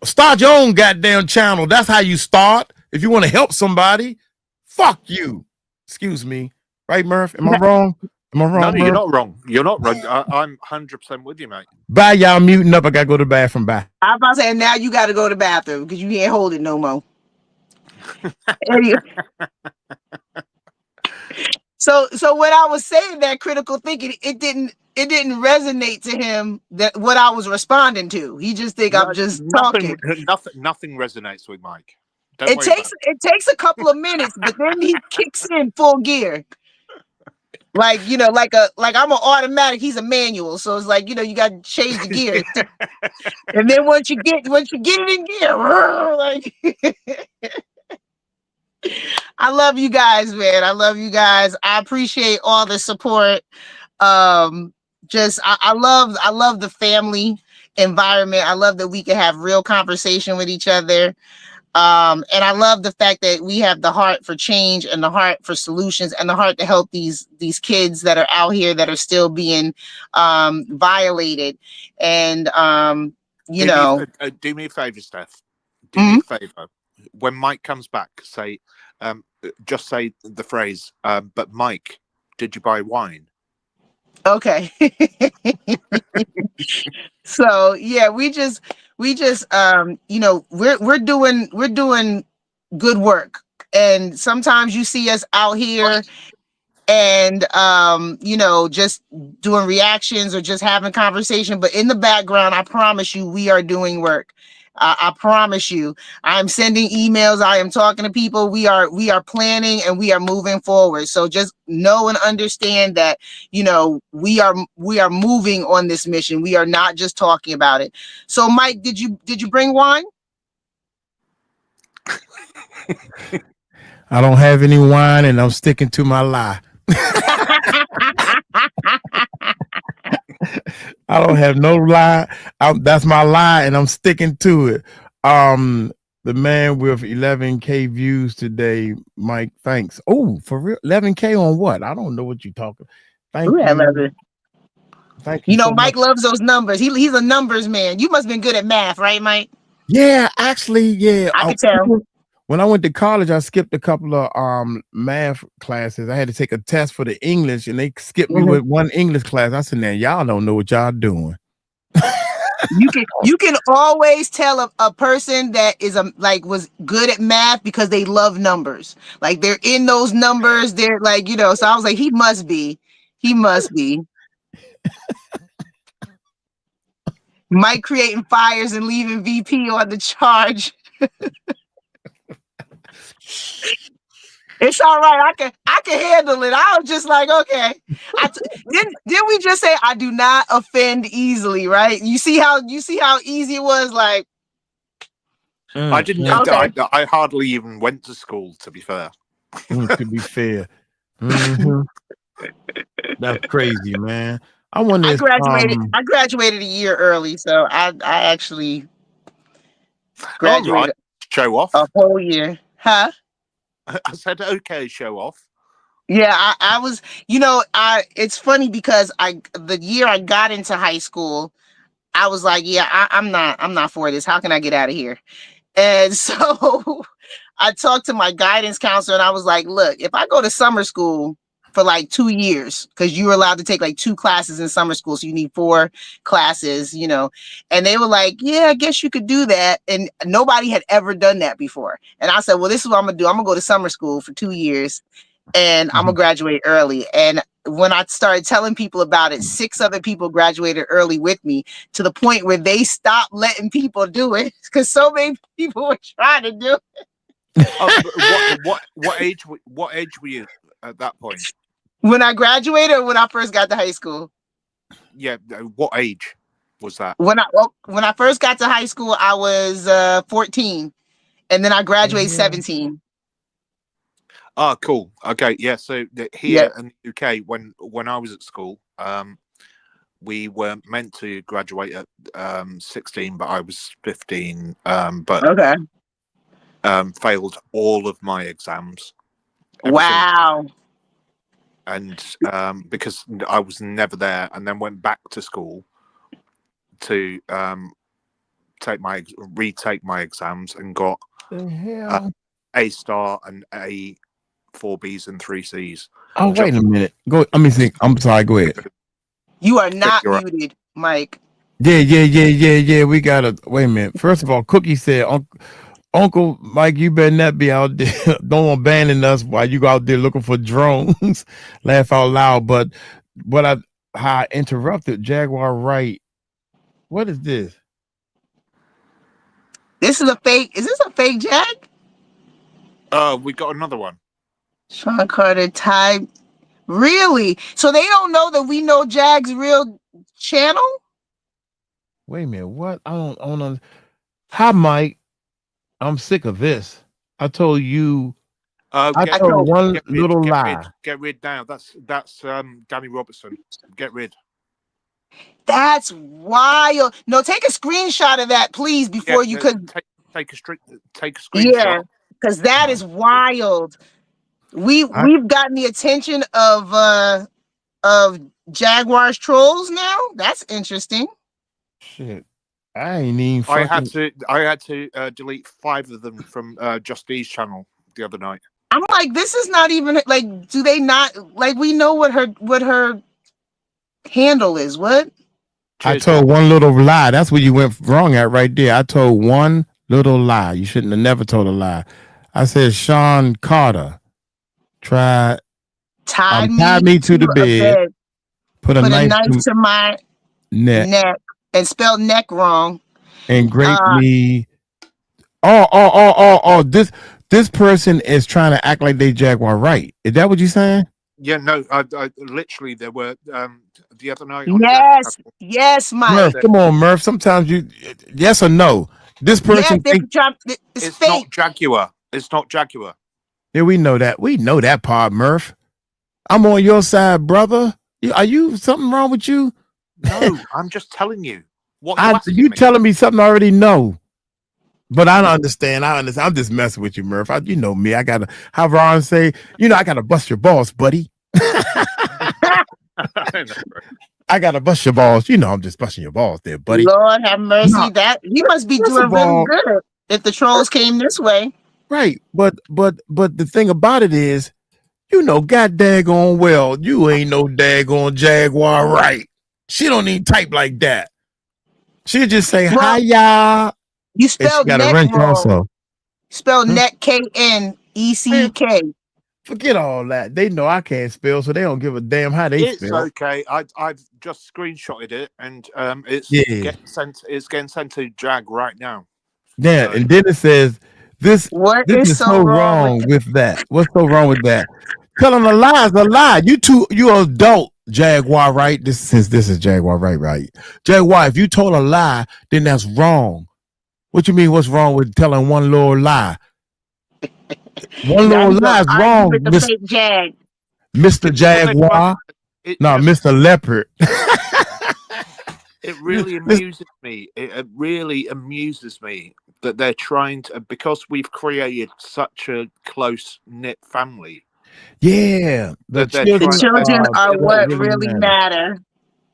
Start your own goddamn channel. That's how you start. If you want to help somebody, fuck you. Excuse me. Right, Murph? Am I wrong? Am I wrong? No, Murph? you're not wrong. You're not wrong. I'm 100% with you, mate. Bye, y'all. Muting up. I got to go to the bathroom. Bye. I'm about to say, now you got to go to the bathroom because you can't hold it no more. So when I was saying that critical thinking, it didn't resonate to him that what I was responding to. He just think I'm just talking. Nothing resonates with Mike. It takes a couple of minutes, but then he kicks in full gear. Like like I'm an automatic, he's a manual. So it's like, you got to change the gear. And then once you get it in gear, like I love you guys, man. I love you guys. I appreciate all the support. I love the family environment. I love that we can have real conversation with each other. And I love the fact that we have the heart for change and the heart for solutions and the heart to help these kids that are out here that are still being violated. And do me a favor, Steph. Do me a favor. When Mike comes back, just say the phrase, but Mike, did you buy wine? Okay. So yeah, we're doing good work. And sometimes you see us out here and just doing reactions or just having conversation, but in the background, I promise you we are doing work. I promise you, I'm sending emails. I am talking to people. We are planning and we are moving forward. So just know and understand that, we are moving on this mission. We are not just talking about it. So Mike, did you bring wine? I don't have any wine and I'm sticking to my lie. I don't have no lie. That's my lie, and I'm sticking to it. The man with 11K views today, Mike. Thanks. Oh, for real, 11K on what? I don't know what you're talking. Thank you. I love it. Thank you. So Mike much. loves those numbers. He's a numbers man. You must have been good at math, right, Mike? Yeah, actually, yeah. I can tell. When I went to college, I skipped a couple of math classes. I had to take a test for the English, and they skipped me with one English class. I said, "Now y'all don't know what y'all doing." You can always tell a person that is was good at math because they love numbers. Like they're in those numbers. They're like, you know, so I was like, he must be. Mike creating fires and leaving VP on the charge. It's all right. I can handle it. I was just like, okay. Didn't we just say I do not offend easily, right? You see how easy it was. Like I didn't. Okay. I hardly even went to school. To be fair. To be fair, that's crazy, man. I wonder. I graduated a year early, so I actually graduated. All right. Show off a whole year, huh? I said, okay, show off. Yeah, I was, you know, it's funny because the year I got into high school, I was like, yeah, I'm not for this. How can I get out of here? And so I talked to my guidance counselor and I was like, look, if I go to summer school for like 2 years, because you were allowed to take like 2 classes in summer school, so you need 4 classes, you know, and they were like, yeah, I guess you could do that. And nobody had ever done that before. And I said, well, this is what I'm gonna do. I'm gonna go to summer school for 2 years and I'm gonna graduate early. And when I started telling people about it, 6 other people graduated early with me, to the point where they stopped letting people do it because so many people were trying to do it. What age were you at that point? When I graduated or when I first got to high school? Yeah, what age was that? When I first got to high school, I was 14, and then I graduated 17. Oh, cool. Okay, yeah. So here in the UK, when I was at school, we were meant to graduate at 16, but I was 15. But failed all of my exams. Wow. And because I was never there, and then went back to school to retake my exams, and got A star and A, 4 Bs and 3 Cs. Oh, wait a minute. Go. Let me think. I'm sorry. Go ahead. You are not muted, Mike. Yeah. We gotta wait a minute. First of all, Cookie said, Uncle Mike, you better not be out there. Don't abandon us while you go out there looking for drones. Laugh out loud. But how I interrupted Jaguar right. What is this? This is a fake. Is this a fake Jag? We got another one. Sean Carter type. Really? So they don't know that we know Jag's real channel? Wait a minute. What? I don't know. Hi, Mike. I'm sick of this. I told you. I told one little lie. Get rid now. That's Danny Robertson. Get rid. That's wild. No, take a screenshot of that, please, before you could take a screenshot. Yeah, because that is wild. We've gotten the attention of Jaguar's trolls now. That's interesting. Shit. I ain't even I had to delete 5 of them from Justine's channel the other night. I'm like, this is not even like, do they not like, we know what her handle is. What? I told one little lie. That's where you went wrong at right there. I told one little lie. You shouldn't have never told a lie. I said Sean Carter tied me to the bed, put a knife to my neck and spelled neck wrong, and raped me. This person is trying to act like they Jaguar right. Is that what you're saying? Yeah, no, I literally, there were the other night. Yes, Mike. Murph, come on, Murph. Sometimes you, yes or no. This person it's not Jaguar. It's not Jaguar. Yeah, we know that. We know that part, Murph. I'm on your side, brother. Are you something wrong with you? No, I'm just telling you. What you telling me something I already know. But I don't understand. I'm just messing with you, Murph. You know me. I gotta, how Ron say, I gotta bust your balls, buddy. I gotta bust your balls. I'm just busting your balls there, buddy. Lord have mercy. That he must be doing really good if the trolls came this way. Right. But the thing about it is, god daggone well, you ain't no daggone Jaguar right. She don't even type like that. She'll just say, hi, y'all. You spelled neck neck wrong. also. Spelled neck, K-N-E-C-K. Forget all that. They know I can't spell, so they don't give a damn how they spell. It's okay. I've just screenshotted it, and it's getting sent. It's getting sent to Jag right now. Yeah, and then it says this is so wrong with that. What's so wrong with that? Telling a lie is a lie. You adult Jaguar, right? This is Jaguar, right? Jaguar, if you told a lie, then that's wrong. What you mean? What's wrong with telling one little lie? One little lie is wrong, Mr. Jaguar. No, Mr. Leopard. It really amuses me. It really amuses me that they're trying to, because we've created such a close knit family. Yeah, the children are what really matter.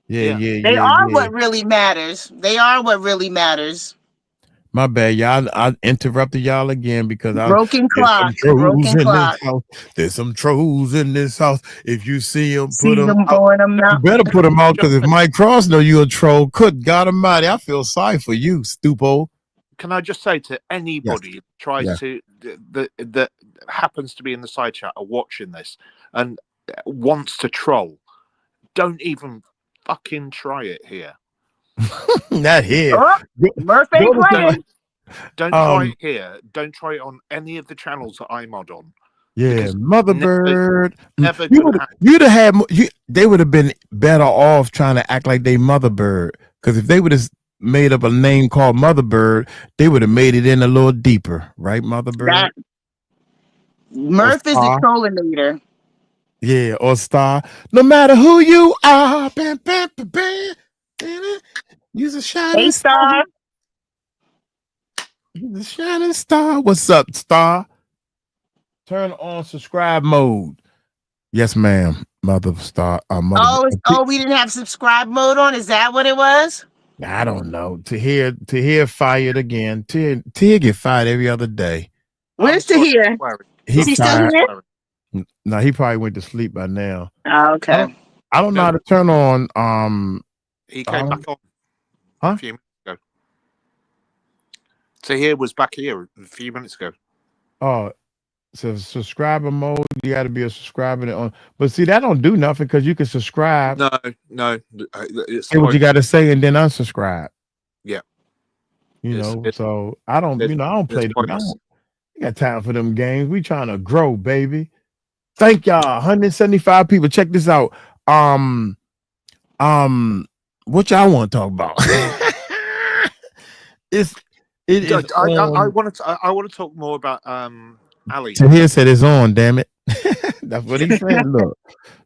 Yeah. They are what really matters. They are what really matters. My bad, y'all. I interrupted y'all again because broken clock. There's some trolls in this house. If you see them, put them out. You better put them out, because if Mike Cross know you a troll, good God Almighty, I feel sorry for you, stupo. Can I just say to anybody that tries to that happens to be in the side chat or watching this and wants to troll, don't even fucking try it here. Not here. Murphy playing. Don't try it here. Don't try it on any of the channels that I'm on. Yeah, Mother Bird. Never you'd have had. They would have been better off trying to act like they Mother Bird, because if they would have made up a name called Mother Bird, they would have made it in a little deeper, right? Mother Bird. Murph is the trollinator. Yeah, or Star. No matter who you are, bam, bam, bam, bam. Use a shining star. Use a shining star. What's up, Star? Turn on subscribe mode. Yes, ma'am. Mother Star. We didn't have subscribe mode on. Is that what it was? I don't know. To hear fired again. To hear get fired every other day. Where's Tahir? Is he still here? No, he probably went to sleep by now. Oh, okay. I don't know how to turn on. He came back on a few minutes ago. Tahir was back here a few minutes ago. Oh, so subscriber mode. You got to be a subscriber on. But see, that don't do nothing because you can subscribe. No. Say what you got to say and then unsubscribe. Yeah. So I don't. I don't play them. I got time for them games. We trying to grow, baby. Thank y'all. 175 people. Check this out. What y'all want to talk about? I want to talk more about Ali. So he said it's on, damn it. That's what he said.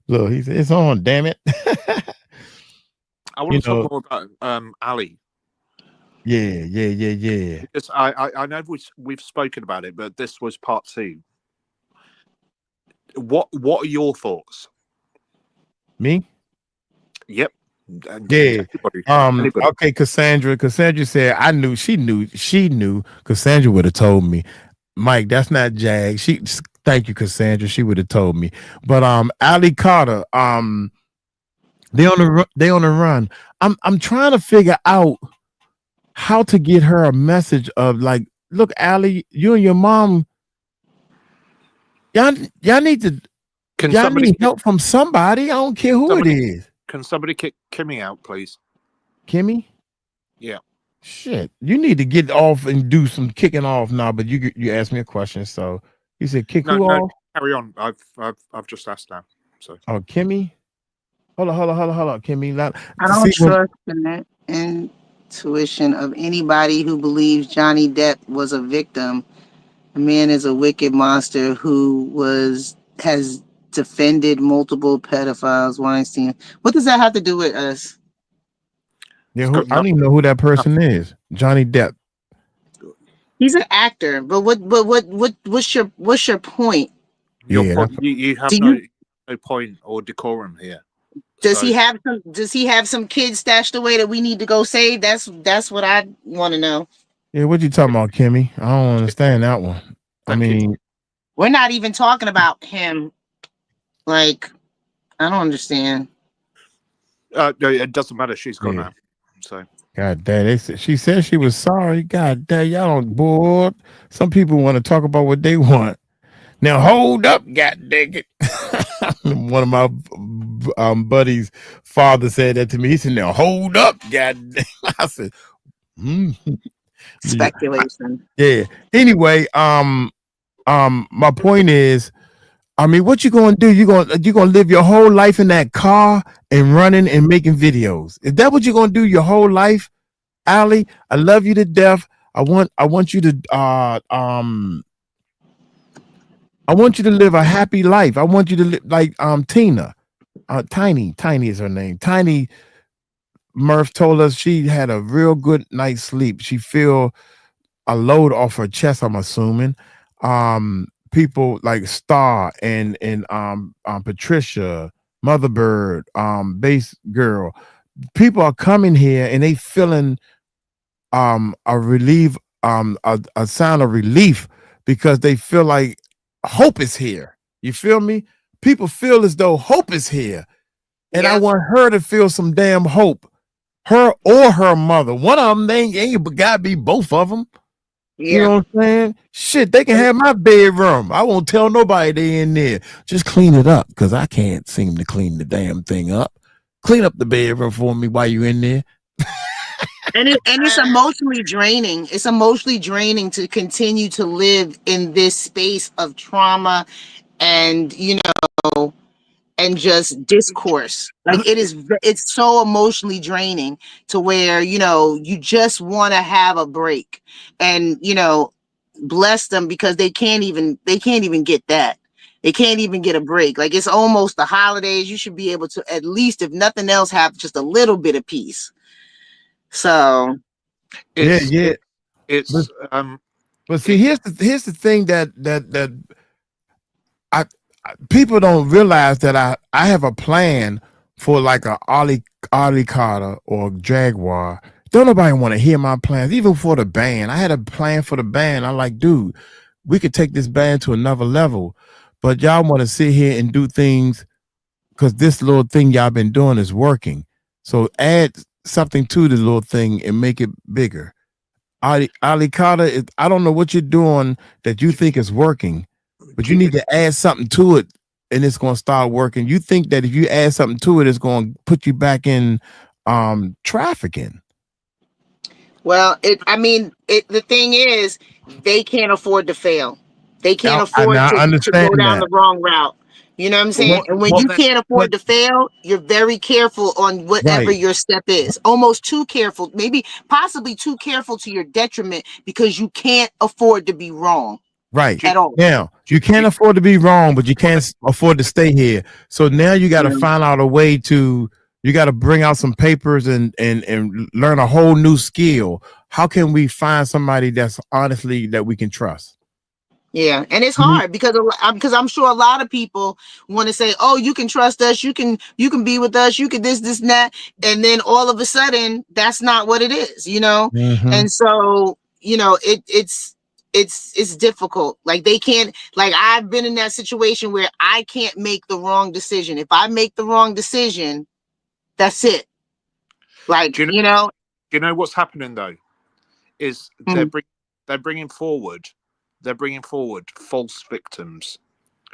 Look, he said it's on, damn it. I want to talk more about Ali. Yeah. Because I know we've spoken about it, but this was part 2. What are your thoughts? Me? Yep. Yeah. Anybody. Okay, Cassandra said she knew. Cassandra would have told me. Mike, that's not Jag. Thank you, Cassandra. She would have told me. But Ali Carter, they on the run. I'm trying to figure out how to get her a message of like, look, Ali, you and your mom, y'all need to need help from somebody. I don't care who it is. Can somebody kick Kimmy out, please? Kimmy? Yeah. Shit, you need to get off and do some kicking off now. But you asked me a question, so you said kick who off? Carry on. I've just asked now. So. Oh, Kimmy. Hold on, Kimmy. I don't trust the intuition of anybody who believes Johnny Depp was a victim. The man is a wicked monster who has defended multiple pedophiles. Weinstein. What does that have to do with us? Yeah, I don't even know who that person is. Johnny Depp. He's an actor, but what's your point? You have no point or decorum here. Does he have some kids stashed away that we need to go save? That's what I want to know. Yeah, what you talking about, Kimmy? I don't understand that one. We're not even talking about him. Like, I don't understand. No, it doesn't matter. She's gone now. So God damn, she said she was sorry. God damn, y'all don't bored. Some people want to talk about what they want. Now hold up, god dang it. One of my buddies' father said that to me. He said, now hold up, god dang. I said, speculation. Yeah. Anyway, my point is, I mean, what you gonna do? You gonna live your whole life in that car and running and making videos? Is that what you're gonna do your whole life, Allie? I love you to death. I want you to I want you to live a happy life. I want you to live like Tina. Tiny is her name. Tiny Murph told us she had a real good night's sleep. She feel a load off her chest, I'm assuming. People like Star and Patricia, Mother Bird, Bass Girl. People are coming here and they feeling a relief, a sound of relief because they feel like hope is here. You feel me? People feel as though hope is here. And I want her to feel some damn hope. Her or her mother. One of them, they ain't gotta be both of them. You know what I'm saying? Shit, they can have my bedroom. I won't tell nobody they in there. Just clean it up because I can't seem to clean the damn thing up. Clean up the bedroom for me while you in there. And it's emotionally draining. It's emotionally draining to continue to live in this space of trauma and, you know, and just discourse. Like it's so emotionally draining to where, you know, you just want to have a break. And, you know, bless them because they can't even get that. They can't even get a break. Like it's almost the holidays. You should be able to at least, if nothing else, have just a little bit of peace. So But see, here's the thing that people don't realize that I have a plan for like a 𝗟𝗡𝗞 or Jaguar. Don't nobody want to hear my plans, even for the band. I had a plan for the band. I'm like, dude, we could take this band to another level, but y'all want to sit here and do things because this little thing y'all been doing is working. So add something to the little thing and make it bigger. 𝗟𝗡𝗞, I don't know what you're doing that you think is working, but you need to add something to it and it's going to start working. You think that if you add something to it, it's going to put you back in trafficking. Well, the thing is, they can't afford to fail. They can't afford to go down the wrong route. You know what I'm saying? And when you can't afford to fail, you're very careful on whatever your step is. Almost too careful, maybe possibly too careful to your detriment because you can't afford to be wrong. Right. At all. Now, you can't afford to be wrong, but you can't afford to stay here. So now you got to find out a way to, you got to bring out some papers and learn a whole new skill. How can we find somebody that's honestly that we can trust? Yeah, and it's hard because I'm sure a lot of people want to say, "Oh, you can trust us. You can be with us. You can this, and that," and then all of a sudden, that's not what it is, you know. And so, you know, it's difficult. Like they can't. Like I've been in that situation where I can't make the wrong decision. If I make the wrong decision, that's it. Like do you know what's happening though? Is they're bringing forward false victims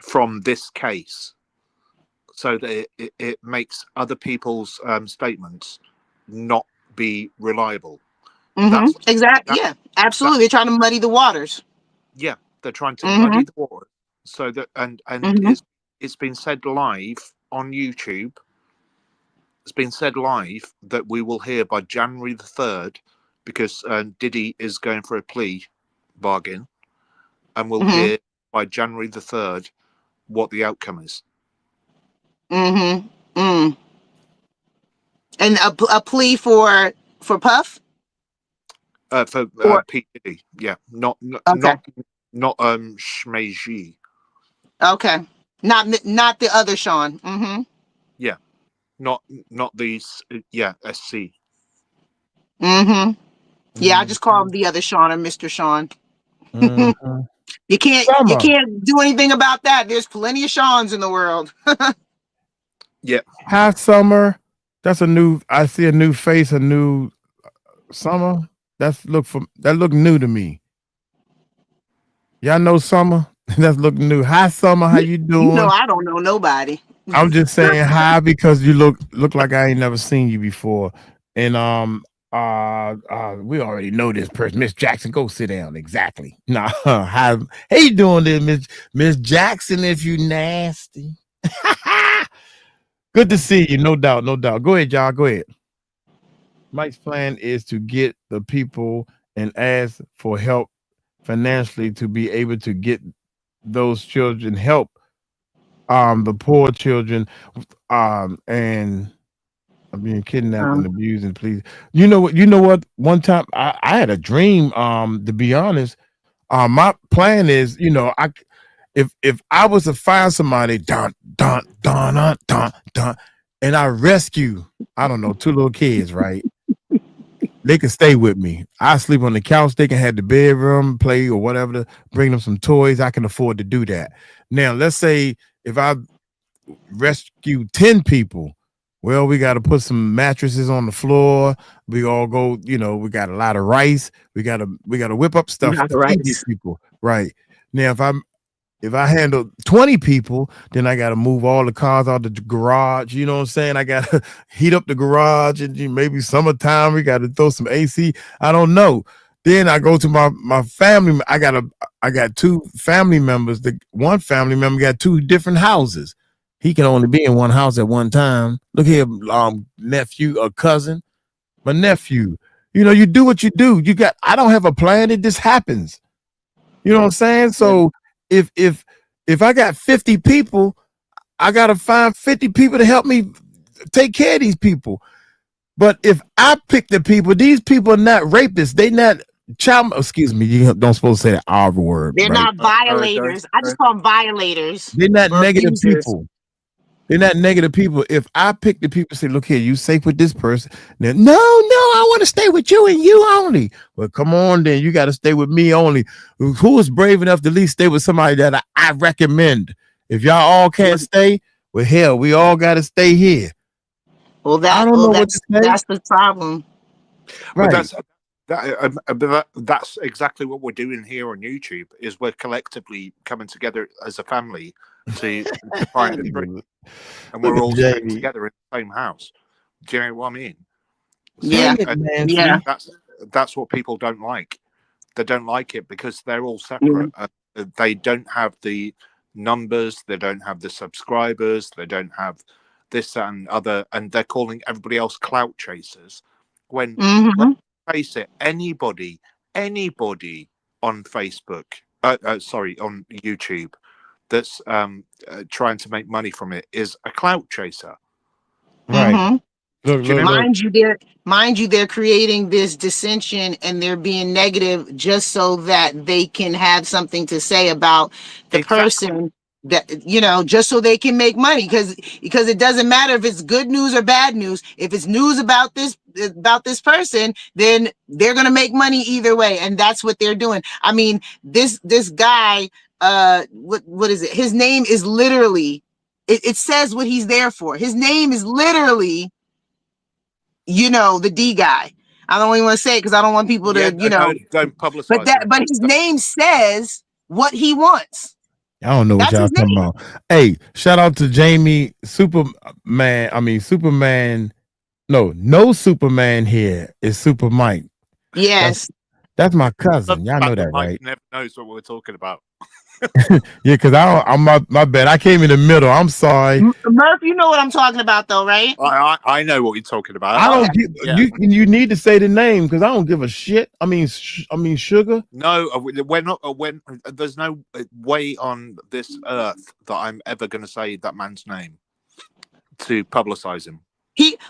from this case so that it makes other people's statements not be reliable. Exactly. Yeah, absolutely. They're trying to muddy the waters. Yeah, they're trying to muddy the water so that and it's been said live on YouTube. It's been said live that we will hear by January the 3rd because Diddy is going for a plea bargain. And we'll hear by January the 3rd what the outcome is. And a plea for Puff? For P. Diddy, yeah. Not Shmeji. Okay. Not the other Sean. Yeah. Not these SC. Yeah, I just call him the other Sean or Mr. Sean. You can't do anything about that. There's plenty of Seans in the world. Yeah. Hi, Summer. That's I see a new face, a new Summer, that look new to me. Y'all know Summer? That's looking new. Hi, Summer. How you doing? You know, I don't know nobody. I'm just saying hi because you look like I ain't never seen you before. And we already know this person. Miss Jackson, go sit down. Exactly. Nah, how you doing there, Miss Jackson, if you nasty. Good to see you, no doubt, no doubt. Go ahead, y'all. Go ahead. Mike's plan is to get the people and ask for help financially to be able to get those children help, the poor children, and are being kidnapped and abused. And please, you know what? One time I had a dream. To be honest, my plan is, if I was to find somebody, dun, and I rescue, I don't know, 2 little kids, right? They can stay with me. I sleep on the couch. They can have the bedroom, play or whatever, to bring them some toys. I can afford to do that. Now, let's say if I rescue 10 people, well, we got to put some mattresses on the floor. We all go, we got a lot of rice. We got to whip up stuff to feed these people. Right. Now, if I handle 20 people, then I got to move all the cars out the garage. You know what I'm saying? I got to heat up the garage, and maybe summertime we got to throw some AC. I don't know. Then I go to my family. I got 2 family members. One family member got 2 different houses. He can only be in one house at one time. Look here, nephew or cousin, my nephew. You do what you do. I don't have a plan. It just happens. You know what I'm saying? So if I got 50 people, I got to find 50 people to help me take care of these people. But if I pick the people, these people are not rapists. They not excuse me, you don't supposed to say the R word. They're right? not violators. I just call them violators. They're not negative abusers. people. They're not negative people. If I pick the people, say, look here, you safe with this person. Then no, I want to stay with you and you only. Well, come on, then you got to stay with me only. Who is brave enough to at least stay with somebody that I recommend? If y'all all can't stay, well, hell, we all got to stay here. Well, that's the problem. Right. But that's exactly what we're doing here on YouTube. Is we're collectively coming together as a family to find a dream, and we're all staying together in the same house. Do you know what I mean? Yeah, yeah. That's what people don't like. They don't like it because they're all separate. They don't have the numbers. They don't have the subscribers. They don't have this and other, and they're calling everybody else clout chasers. When let's face it, anybody on Facebook, on YouTube, that's trying to make money from it is a clout chaser. Right. Mind you, they're creating this dissension and they're being negative just so that they can have something to say about the person, that just so they can make money, because it doesn't matter if it's good news or bad news. If it's news about this person, then they're gonna make money either way, and that's what they're doing. I mean, this guy, what is it? His name is literally, it says what he's there for. His name is literally, the D guy. I don't even want to say it because I don't want people to, don't publicize. But his name says what he wants. I don't know what y'all talking about. Hey, shout out to Jamie Superman. No Superman here is Super Mike. Yes. That's my cousin. Y'all know that, right? Mike never knows what we're talking about. Yeah, because I'm my bad. I came in the middle. I'm sorry. Murph, you know what I'm talking about, though, right? I know what you're talking about. I don't you need to say the name because I don't give a shit. I mean, Sugar. No, we're not. There's no way on this earth that I'm ever going to say that man's name to publicize him.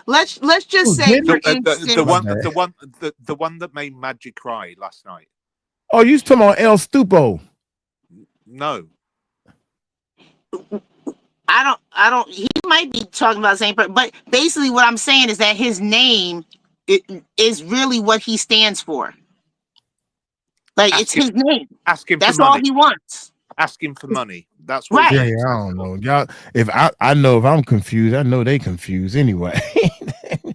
Let's just say the one that made Magic cry last night. Oh, you talking about El Stupo? No. I don't. He might be talking about the same person, but basically, what I'm saying is that his name is really what he stands for. Like, it's his name. Ask him. That's all he wants. Ask him for money. That's what. Right. Yeah, I don't know, y'all. If I know if I'm confused, I know they confused anyway.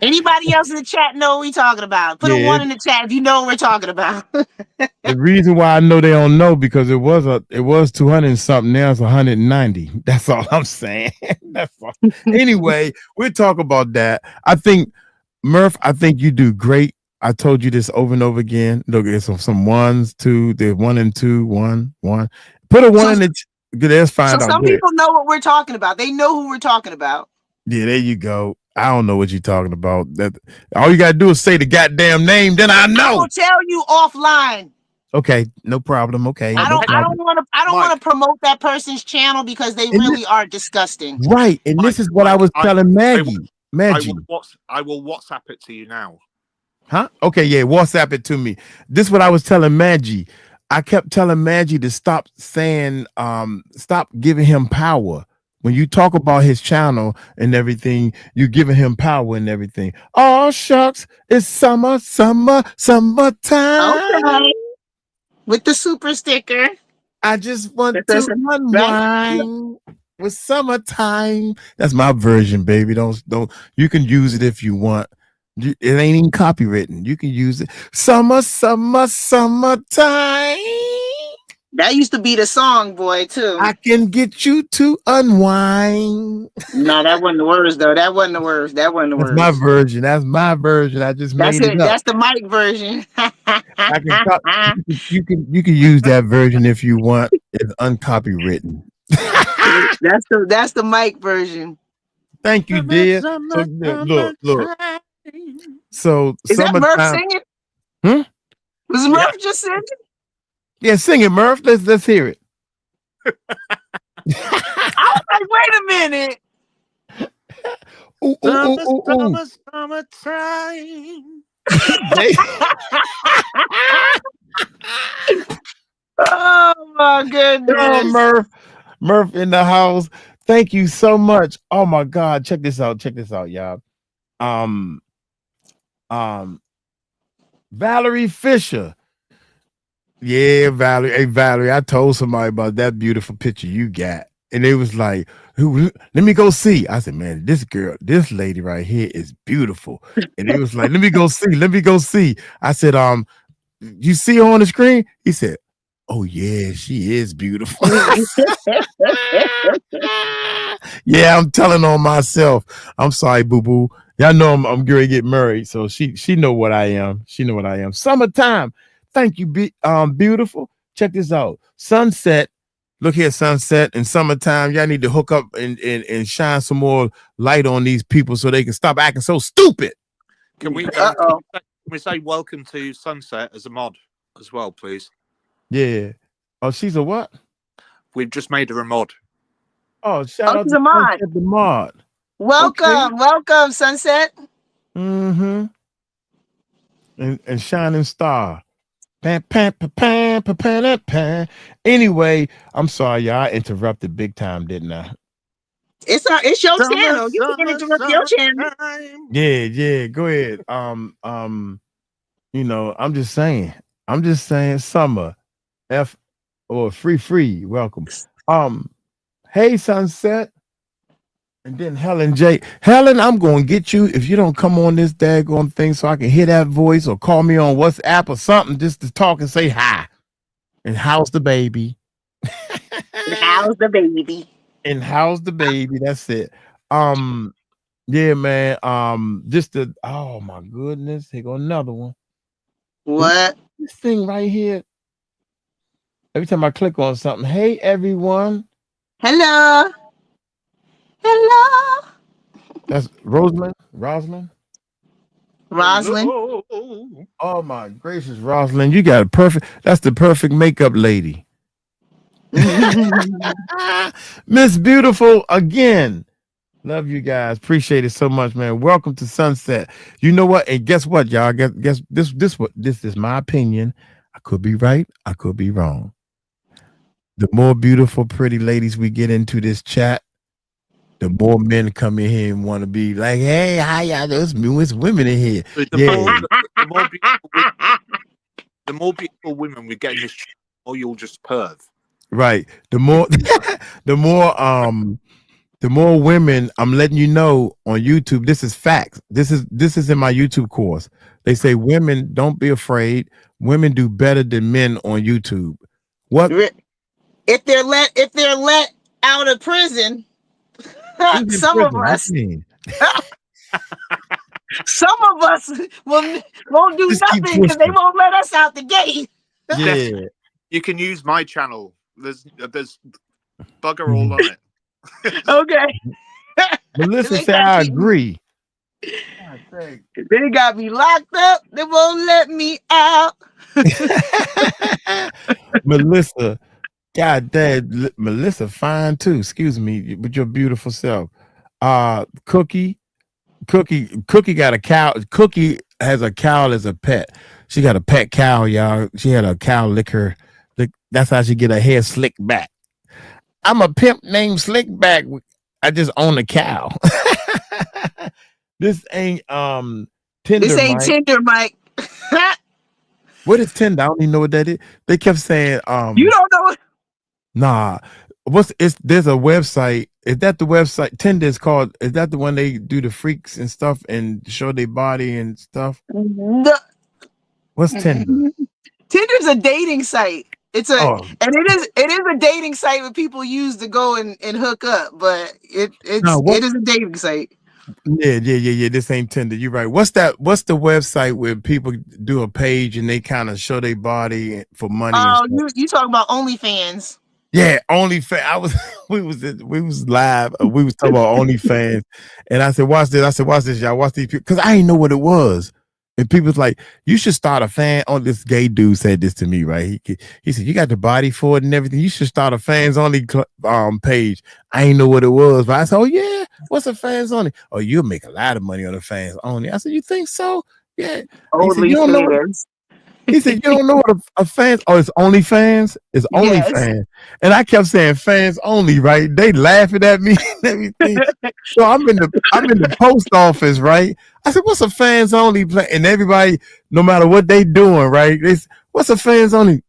Anybody else in the chat know what we talking about? Put a 1 in the chat if you know what we're talking about. The reason why I know they don't know because it was 200 and something. Now it's 190. That's all I'm saying. That's all. Anyway, we'll talk about that. I think Murph, I think you do great. I told you this over and over again. Look, there's some 1s, 2. There's 1 and 2. 1, 1. Put a 1 in the. Let's find out. So some people know what we're talking about. They know who we're talking about. Yeah, there you go. I don't know what you're talking about. That all you gotta do is say the goddamn name, then I know. I will tell you offline. Okay, no problem. Okay, I don't want to promote that person's channel because they really are disgusting. Right, and this is what I was telling Maggie. I will WhatsApp it to you now. Huh? Okay, yeah, WhatsApp it to me. This is what I was telling Maggie. I kept telling Maggie to stop saying, stop giving him power. When you talk about his channel and everything, you're giving him power and everything. Oh, shucks, it's summertime. Okay. With the super sticker. I just want to unwind with summertime. That's my version, baby. Don't. You can use it if you want. It ain't even copywritten. You can use it. Summertime. That used to be the song, boy, too. I can get you to unwind. No, that wasn't the words, though. That wasn't the words. That's my version. That's my version. I just made it up. That's the mic version. You can use that version if you want. It's uncopywritten. That's the mic version. Thank you, dear. So, look. So is that Murph singing? Was Murph just singing? Yeah, sing it, Murph. Let's hear it. I was like, wait a minute. Summertime. Oh my goodness. Oh, Murph in the house. Thank you so much. Oh my God. Check this out, y'all. Valerie Fisher. Yeah, Valerie. Hey, Valerie, I told somebody about that beautiful picture you got. And they was like, let me go see. I said, man, this lady right here is beautiful. And they was like, let me go see. I said, you see her on the screen? He said, oh yeah, she is beautiful. Yeah, I'm telling on myself. I'm sorry, boo-boo. Y'all know I'm going to get married. So she know what I am. She know what I am. Summertime. Thank you, beautiful. Check this out. Sunset. Look here, Sunset. In summertime, y'all need to hook up and shine some more light on these people so they can stop acting so stupid. Can we say welcome to Sunset as a mod as well, please? Yeah. Oh, she's a what? We've just made her a mod. Oh, shout out to the mod. Welcome, Sunset. Mm-hmm. And Shining Star. Anyway, I'm sorry, y'all. I interrupted big time, didn't I? It's your channel. You can interrupt your channel. Yeah. Go ahead. I'm just saying. Summer, free. Welcome. Hey, Sunset. And then Helen J. Helen, I'm going to get you if you don't come on this daggone thing so I can hear that voice or call me on WhatsApp or something just to talk and say hi. And how's the baby? How's the baby? And how's the baby? That's it. Yeah, man. Oh my goodness. Here go another one. What? This thing right here. Every time I click on something, hey everyone. Hello. That's Rosalind. Oh my gracious, Rosalind, you got that's the perfect makeup lady. Miss Beautiful again. Love you guys. Appreciate it so much, man. Welcome to Sunset. You know what? And guess what, y'all? Guess this is my opinion. I could be right. I could be wrong. The more beautiful, pretty ladies we get into this chat, the more men come in here and want to be like, hey, how y'all? There's women in here. The more beautiful women we get in this chat, or you'll just perv. Right. The more the more women, I'm letting you know on YouTube, this is facts. This is in my YouTube course. They say women, don't be afraid. Women do better than men on YouTube. What if they're let out of prison? Some of us some of us won't do nothing because they won't let us out the gate. Yeah. You can use my channel. There's bugger all on it. Okay. Melissa said I agree. They got me locked up. They won't let me out. Melissa, God damn, Melissa fine too. Excuse me, with your beautiful self. Cookie got a cow. Cookie has a cow as a pet. She got a pet cow, y'all. She had a cow lick her. That's how she get her hair slicked back. I'm a pimp named Slickback. I just own a cow. This ain't Tinder. This ain't Mike. Tinder, Mike. What is Tinder? I don't even know what that is. They kept saying you don't know it? Nah. There's a website. Is that the website? Tinder is called. Is that the one they do the freaks and stuff and show their body and stuff? What's Tinder? Tinder's a dating site. It's it is a dating site that people use to go and hook up, but it is a dating site. Yeah. This ain't Tinder. You're right. What's the website where people do a page and they kind of show their body for money? Oh, you talking about OnlyFans? Yeah, OnlyFans. We was live. We was talking about OnlyFans, and I said, "Watch this." I said, "Watch this, y'all. Watch these people," because I didn't know what it was. And people was like, "You should start a fan." On this gay dude said this to me, right? He said, "You got the body for it and everything. You should start a fans only page." I didn't know what it was, but I said, "Oh yeah, what's a fans only? Oh, you'll make a lot of money on a fans only." I said, "You think so?" Yeah. He said, "You don't know what a fans? Oh, it's OnlyFans. It's OnlyFans." And I kept saying fans only, right? They laughing at me and everything. So I'm in the post office, right? I said, "What's a fans only plan?" And everybody, no matter what they doing, right? What's a fans only?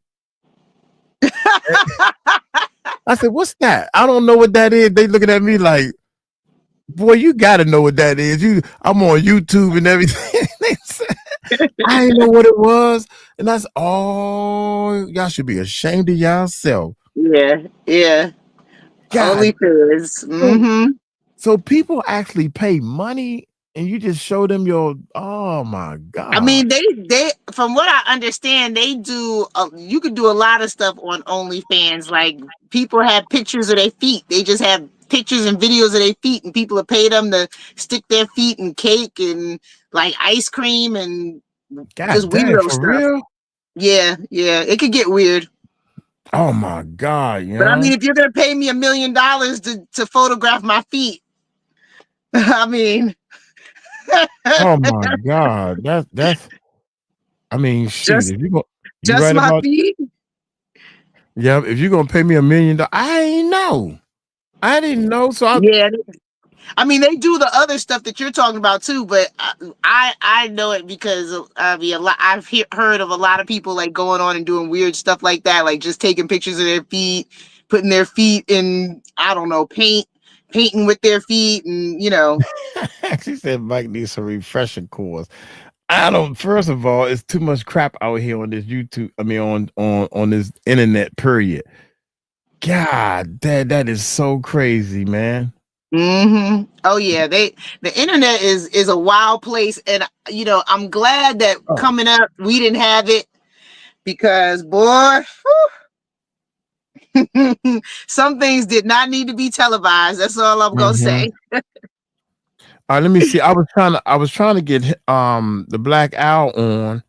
I said, "What's that? I don't know what that is." They looking at me like, "Boy, you got to know what that is. I'm on YouTube and everything." I didn't know what it was, and that's all. Y'all should be ashamed of yourself. Yeah. OnlyFans. So people actually pay money, and you just show them your. Oh my God! I mean, they from what I understand, they do. You could do a lot of stuff on OnlyFans. Like people have pictures of their feet. They just have pictures and videos of their feet, and people have paid them to stick their feet in cake and like ice cream and just weirdo stuff. Real? Yeah, it could get weird. Oh my God! But I mean, if you're gonna pay me $1 million to photograph my feet, I mean, oh my God, that's. I mean, shit. If you go, just right my feet. Yeah, if you're gonna pay me $1 million, I ain't know. I didn't know. So I mean, they do the other stuff that you're talking about too, but I know it because I've heard of a lot of people like going on and doing weird stuff like that, like just taking pictures of their feet, putting their feet in, I don't know, painting with their feet, and She said Mike needs some refresher course. First of all, it's too much crap out here on this YouTube. I mean, on this internet. Period. God, that is so crazy, man. Oh yeah, the internet is a wild place, and I'm glad that coming up we didn't have it, because boy, some things did not need to be televised. That's all I'm gonna say. All right, let me see. I was trying to get the Black Owl on.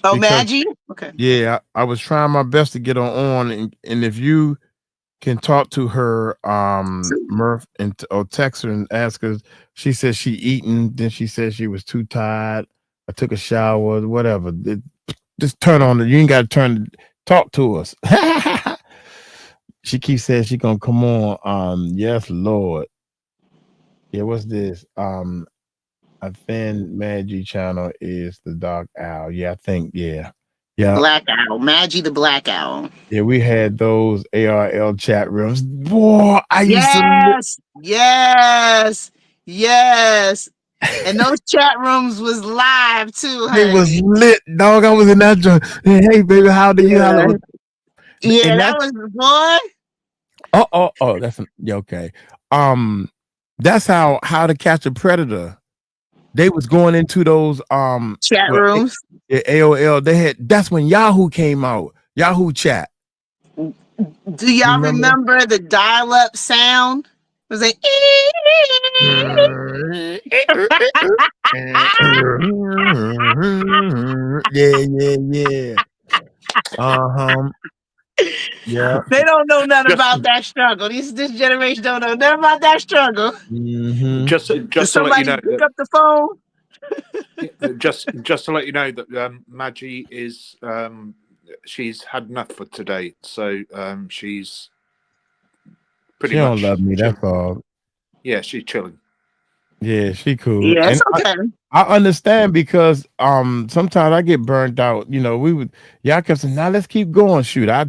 Oh, Maggie? Okay. Yeah, I was trying my best to get her on, and if you can talk to her, Murph, or text her and ask her. She said she eating. Then she said she was too tired. I took a shower, whatever. Just turn on it. You ain't got to talk to us. She keeps saying she gonna come on. Yes, Lord. Yeah, what's this? I think Maggie channel is the Dark Owl. Yeah, I think, yeah. Yeah. Black Owl, Maggie the Black Owl. Yeah, we had those ARL chat rooms. Boy, I used to yes. And those chat rooms was live too, honey. It was lit, dog. I was in that joint. Hey, baby, how do you? Yeah, that was boy. Oh, that's okay. That's how to catch a predator. They was going into those chat rooms. AOL. That's when Yahoo came out. Yahoo chat. Do y'all remember the dial-up sound? It was like yeah. Yeah. They don't know nothing about that struggle. This generation don't know nothing about that struggle. Just to let you know, pick up the phone. just to let you know that Maggie is she's had enough for today, so she's pretty much. She don't love me. That's all. Yeah, she's chilling. Yeah, she cool. Yeah, it's okay. I understand because sometimes I get burnt out. You know, y'all kept saying, now let's keep going. Shoot, I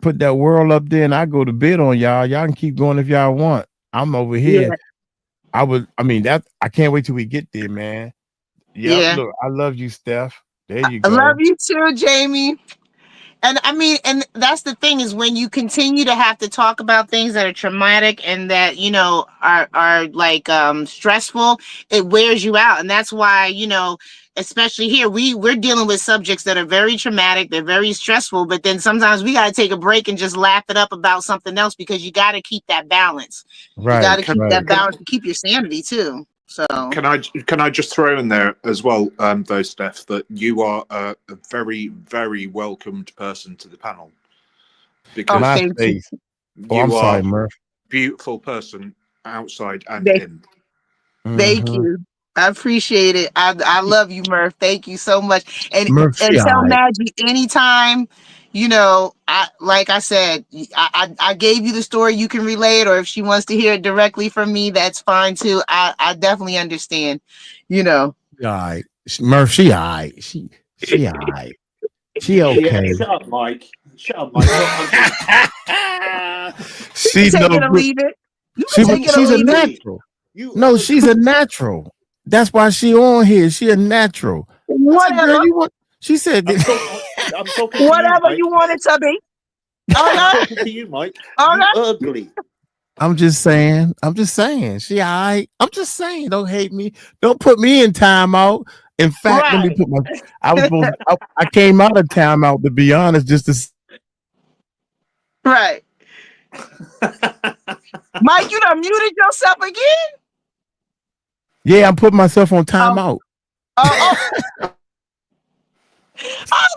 put that world up there and I go to bed on y'all. Y'all can keep going if y'all want. I'm over here. Yeah. I can't wait till we get there, man. Yeah. Look, I love you, Steph. There you go. I love you too, Jamie. And and that's the thing is when you continue to have to talk about things that are traumatic and that, are like stressful, it wears you out. And that's why, especially here, we're dealing with subjects that are very traumatic, they're very stressful, but then sometimes we got to take a break and just laugh it up about something else because you got to keep that balance. Right. You got to keep that balance to keep your sanity too. So can I just throw in there as well, though, Steph, that you are a very, very welcomed person to the panel because you are a beautiful person outside and in. Thank you. I appreciate it. I love you, Murph. Thank you so much. And tell Maggie anytime. Like I said, I gave you the story. You can relay it, or if she wants to hear it directly from me, that's fine too. I definitely understand. All right, Murph. She all right. She all right. She okay. Yeah, shut up, Mike. Shut up, Mike. She take it or leave it. She's a natural. No, she's a natural. That's why she on here. She a natural. Whatever. She said. I'm talking whatever to you wanted to be. I'm talking to you, Mike. You ugly. I'm just saying. She all right. I'm just saying. Don't hate me. Don't put me in timeout. In fact, let me put I came out of timeout to be honest, just to. Right. Mike, you done muted yourself again? Yeah, I'm putting myself on timeout.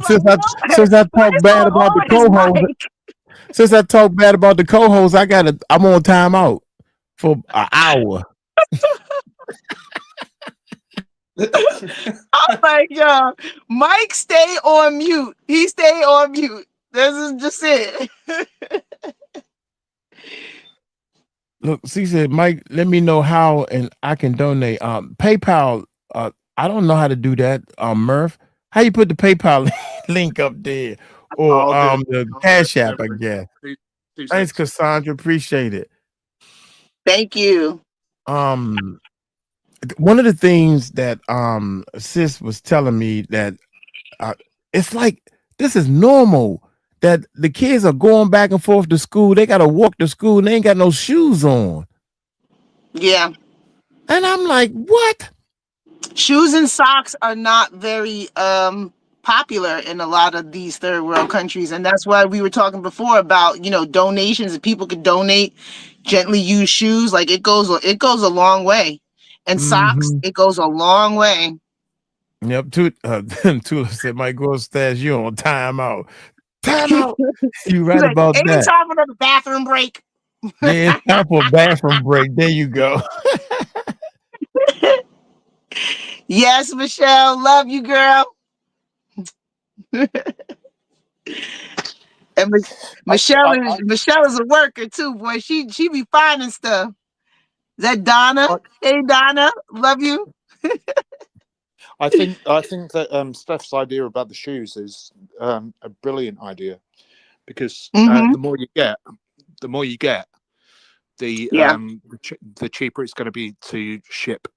Since I talk bad about the co-host, I'm on timeout for an hour. Oh my God. Mike stay on mute. He stay on mute. This is just it. Look, she said, Mike, let me know how and I can donate. PayPal, I don't know how to do that. Murph, how you put the PayPal link up there? Or the Cash App, I guess. Thanks, Cassandra. Appreciate it. Thank you. One of the things that sis was telling me that it's like this is normal. That the kids are going back and forth to school. They got to walk to school and they ain't got no shoes on. Yeah. And I'm like, what? Shoes and socks are not very popular in a lot of these third world countries. And that's why we were talking before about, donations. If people could donate gently used shoes, like it goes a long way. And socks, it goes a long way. Yep. Tula said, Mike Goldstash, you on timeout. Time out. You right about that. Ain't time for the bathroom break. Yeah, it's time for a bathroom break. There you go. Yes, Michelle. Love you, girl. And Michelle is a worker too, boy. She be finding stuff. Is that Donna? Hey, Donna. Love you. I think that Steph's idea about the shoes is a brilliant idea, because the more you get, the cheaper it's going to be to ship.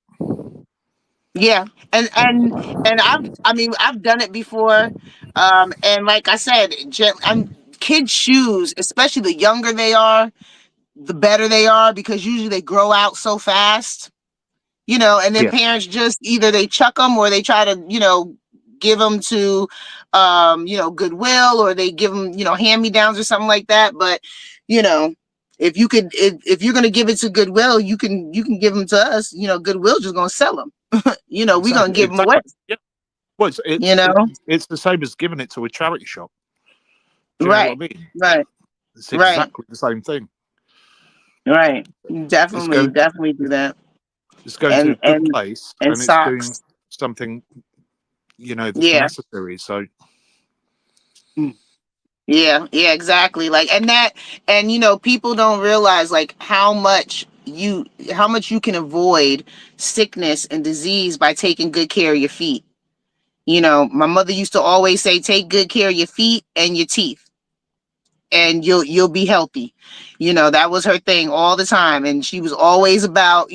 Yeah, and I've done it before, and like I said, kids' shoes, especially the younger they are, the better they are, because usually they grow out so fast, and then parents just either they chuck them or they try to give them to Goodwill, or they give them hand-me-downs or something like that. But if you're gonna give it to Goodwill, you can give them to us. Goodwill's just gonna sell them. We're gonna give them away. Yeah. Well, it's the same as giving it to a charity shop. Do you know what I mean? Right. It's exactly the same thing. Right. Definitely do that. It's going to a good place, and it's doing something, that's necessary. So. Yeah, exactly. People don't realize how much you can avoid sickness and disease by taking good care of your feet. My mother used to always say, take good care of your feet and your teeth, and you'll be healthy. That was her thing all the time. And she was always about,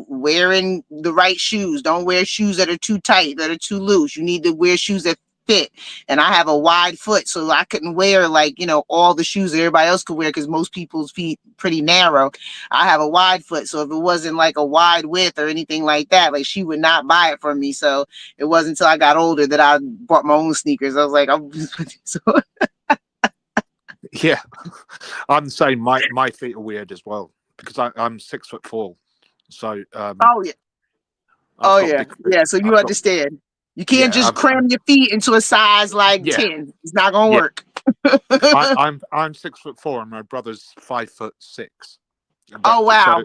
wearing the right shoes. Don't wear shoes that are too tight, that are too loose. You need to wear shoes that fit. And I have a wide foot, so I couldn't wear all the shoes that everybody else could wear, because most people's feet pretty narrow. I have a wide foot, so if it wasn't a wide width or anything like that, she would not buy it for me. So it wasn't until I got older that I bought my own sneakers. I was like, yeah, I'm saying my feet are weird as well, because I'm 6'4", so so you understand. You can't just cram your feet into a size 10. It's not gonna work. I'm 6'4", and my brother's 5'6". Oh wow!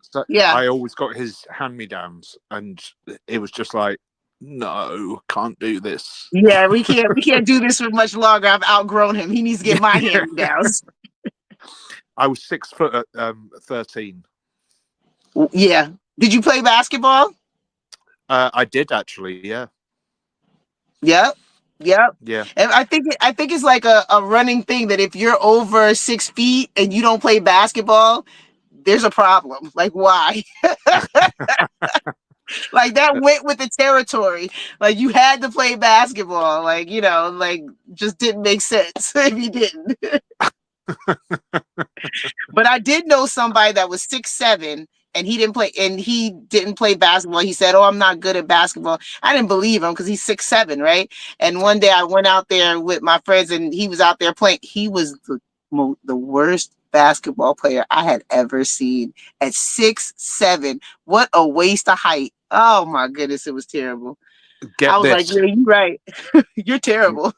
So I always got his hand-me-downs, and it was just like, no, can't do this. Yeah, we can't do this for much longer. I've outgrown him. He needs to get my hand-me-downs. I was 6 foot at 13. Yeah. Did you play basketball? I did actually. Yeah. Yep. Yeah. And I think it's like a running thing that if you're over 6 feet and you don't play basketball, there's a problem. Why? That went with the territory. You had to play basketball. Just didn't make sense if you didn't. But I did know somebody that was 6'7", and he didn't play basketball. He said, "Oh, I'm not good at basketball." I didn't believe him, because he's 6'7", right? And one day I went out there with my friends, and he was out there playing. He was the worst basketball player I had ever seen at 6'7". What a waste of height. Oh my goodness, it was terrible. I was like, yeah, you're right. You're terrible.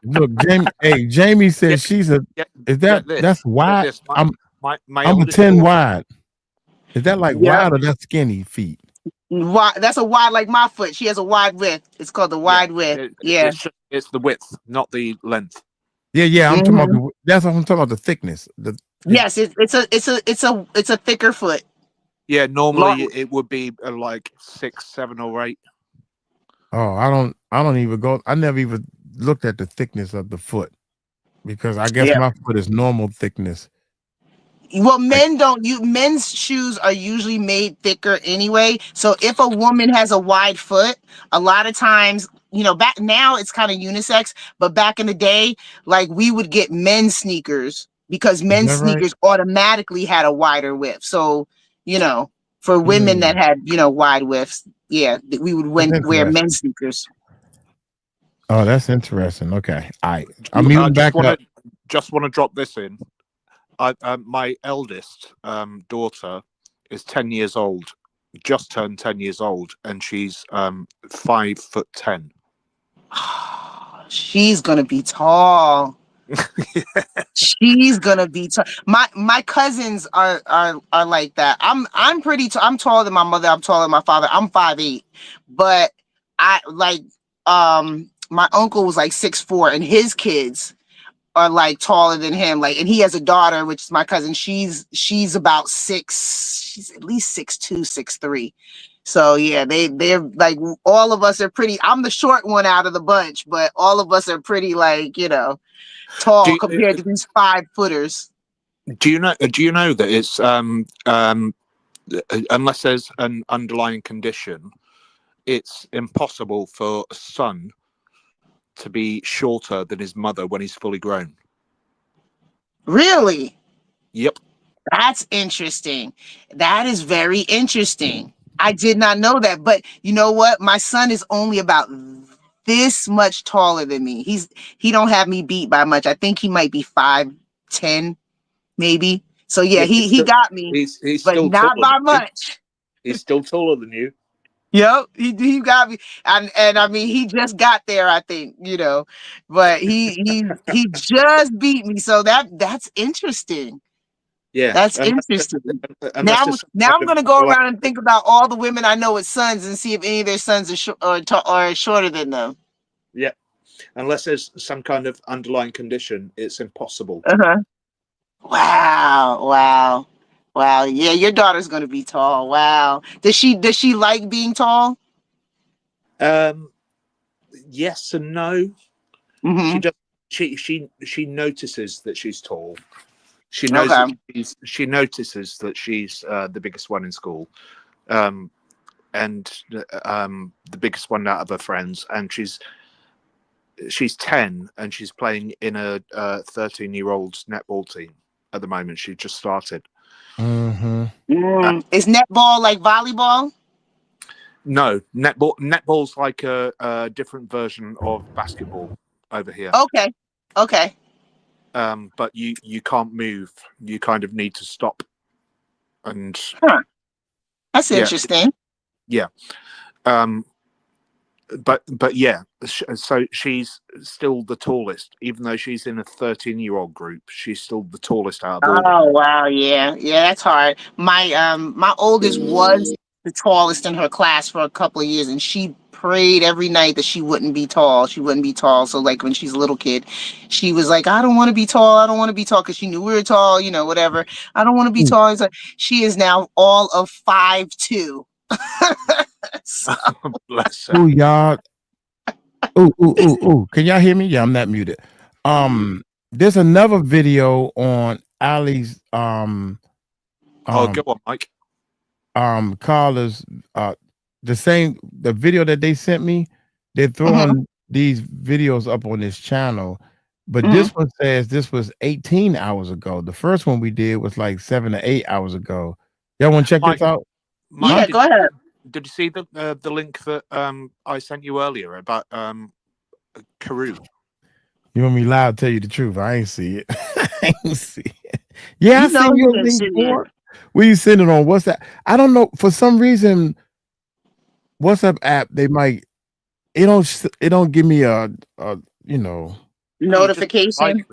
Look, Jamie says that's wide. I'm a 10 wide. Is that wide, or that's skinny feet? That's a wide, like my foot. She has a wide width. It's called the wide width. It's the width, not the length. Yeah. I'm talking about that's what I'm talking about. The thickness. Yes, it's a thicker foot. Yeah, normally it would be 6, 7, or 8. Oh, I don't even go. I never even looked at the thickness of the foot, because I guess my foot is normal thickness. Well, men's shoes are usually made thicker anyway. So if a woman has a wide foot, a lot of times, back now it's kind of unisex, but back in the day, we would get men's sneakers, because men's sneakers automatically had a wider width. So, for women that had, wide widths, we would wear men's sneakers. Oh, that's interesting. Okay. I'm just want to drop this in. My eldest daughter is 10 years old, just turned 10 years old, and she's 5'10". She's gonna be tall. She's gonna be tall. My cousins are like that. I'm I'm taller than my mother. I'm taller than my father. I'm 5'8", but my uncle was 6'4", and his kids are taller than him. And he has a daughter, which is my cousin. She's about 6. She's at least 6'2", 6'3". So yeah, they're like, all of us are pretty. I'm the short one out of the bunch, but all of us are pretty, like, you know, tall compared to these 5-footers. Do you know that it's unless there's an underlying condition, it's impossible for a son to be shorter than his mother when he's fully grown. Really? Yep. That's interesting. That is very interesting. I did not know that. But you know what? My son is only about this much taller than me. He don't have me beat by much. I think he might be 5'10", maybe. So yeah, he got me, he's but still not by taller much. He's still taller than you. Yep, he got me, and I mean, he just got there, I think, you know, but he just beat me. So that's interesting. Yeah, that's interesting. Now I'm gonna go around and think about all the women I know with sons and see if any of their sons are shorter than them. Yeah, unless there's some kind of underlying condition, it's impossible. Wow. Yeah, your daughter's gonna be tall. Wow. Does she like being tall? Yes and no. She just she notices that she's tall. She knows that she notices that she's the biggest one in school, and the biggest one out of her friends, and she's 10 and she's playing in a 13-year-old's netball team at the moment. She just started. Is netball like volleyball? No, netball's like a different version of basketball over here. Okay. But you can't move. You kind of need to stop. And that's interesting. Yeah. But yeah, so she's still the tallest, even though she's in a 13-year-old group. She's still the tallest out of all. Oh wow, yeah, that's hard. My oldest was the tallest in her class for a couple of years, and she prayed every night that she wouldn't be tall. So like when she's a little kid, she was like, I don't want to be tall, because she knew we were tall, you know, whatever. I don't want to be tall. It's like, she is now all of 5'2". So. Bless her. Ooh, y'all. Ooh. Can y'all hear me? Yeah, I'm not muted. There's another video on Ali's go on, Mike. Carla's the video that they sent me. They're throwing these videos up on this channel, but this one says this was 18 hours ago. The first one we did was like 7 to 8 hours ago. Y'all want to check this out? Mike, go ahead. Did you see the link that I sent you earlier about Karoo? You want me loud? Tell you the truth, I ain't see it. I ain't see it. Yeah, I seen your link before. Where you send it on WhatsApp? I don't know. For some reason, WhatsApp app it don't give me a you know, notification.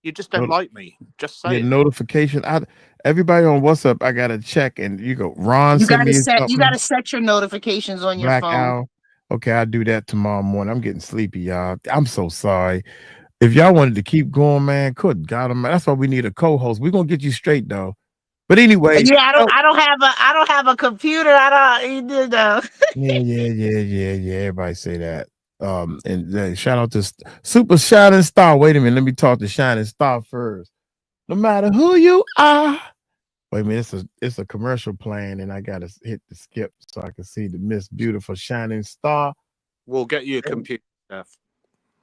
You just don't like me. Just say notification. Everybody on WhatsApp, I gotta check, and you go, Ron. You gotta set your notifications on your phone. Owl. Okay, I'll do that tomorrow morning. I'm getting sleepy, y'all. I'm so sorry. If y'all wanted to keep going, man, good God, man, that's why we need a co-host. We're gonna get you straight though. But anyway, yeah, I don't have a computer. You know. Yeah. Everybody say that. And shout out to Super Shining Star. Wait a minute, let me talk to Shining Star first. No matter who you are. Wait a minute, it's a commercial playing, and I gotta hit the skip so I can see the Miss Beautiful Shining Star. We'll get you a computer, Steph.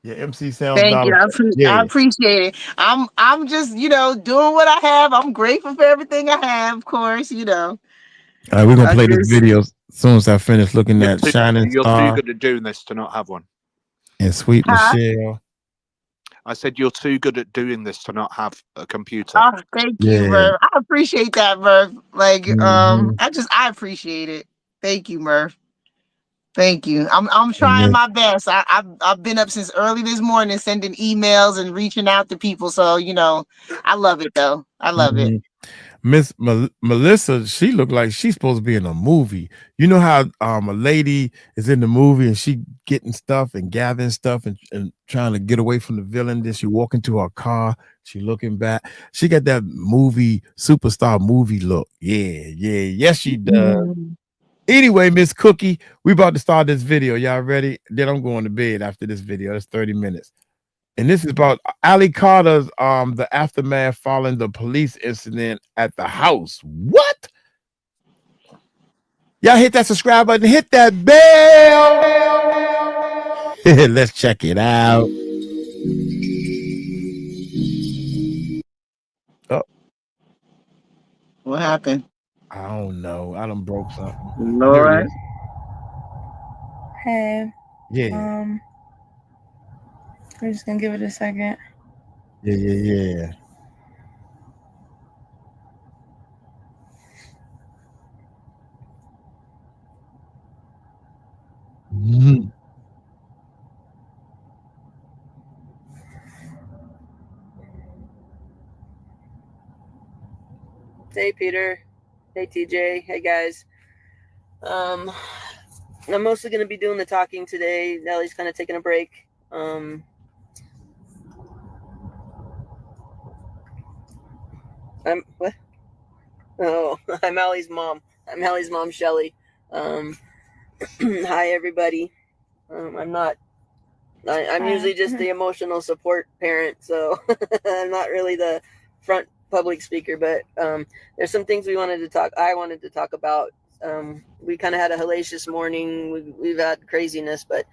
Yeah, MCSounds. Thank you. I appreciate it. I'm just, you know, doing what I have. I'm grateful for everything I have, of course, you know. All right, we're gonna play this video as soon as I finish looking at Shining Star. You're too good at doing this to not have one. And Sweet Michelle. I said you're too good at doing this to not have a computer. Oh, thank you, Murph. I appreciate that, Murph. Like, I appreciate it. Thank you, Murph. Thank you. I'm trying my best. I've been up since early this morning sending emails and reaching out to people. So, you know, I love it though. I love it. Miss Melissa, she looked like she's supposed to be in a movie. You know how a lady is in the movie and she getting stuff and gathering stuff and trying to get away from the villain. Then she walk into her car, she looking back. She got that movie, superstar movie look. Yeah. Yes, she does. Anyway, Miss Cookie, we about to start this video. Y'all ready? Then I'm going to bed after this video. It's 30 minutes. And this is about Ali Carter's the aftermath following the police incident at the house. What? Y'all hit that subscribe button, hit that bell. Let's check it out. Oh. What happened? I don't know. I done broke something. Lord. Hey. Yeah. We're just gonna give it a second. Yeah. Mm-hmm. Hey, Peter. Hey, TJ. Hey, guys. I'm mostly going to be doing the talking today. Nellie's kind of taking a break. What? Oh, I'm Allie's mom. I'm Allie's mom, Shelly. Hi, everybody. I'm usually just the emotional support parent, so I'm not really the front public speaker, but there's some things I wanted to talk about. We kind of had a hellacious morning. We've had craziness, but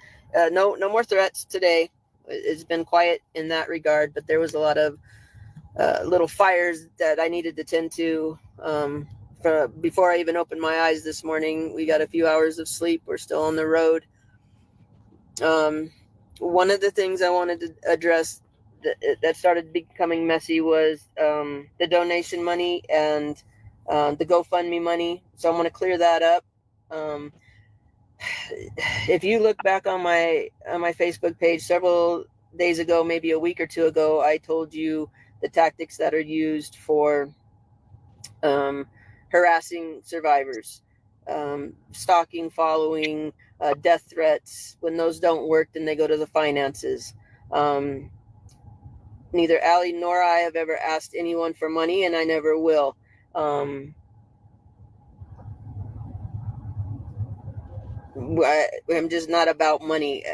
no more threats today. It's been quiet in that regard, but there was a lot of little fires that I needed to tend to before I even opened my eyes this morning. We got a few hours of sleep. We're still on the road. One of the things I wanted to address that started becoming messy was the donation money and the GoFundMe money. So I want to clear that up. If you look back on my Facebook page several days ago, maybe a week or two ago, I told you the tactics that are used for harassing survivors, stalking, following, death threats. When those don't work, then they go to the finances. Neither Ali nor I have ever asked anyone for money, and I never will. I'm just not about money.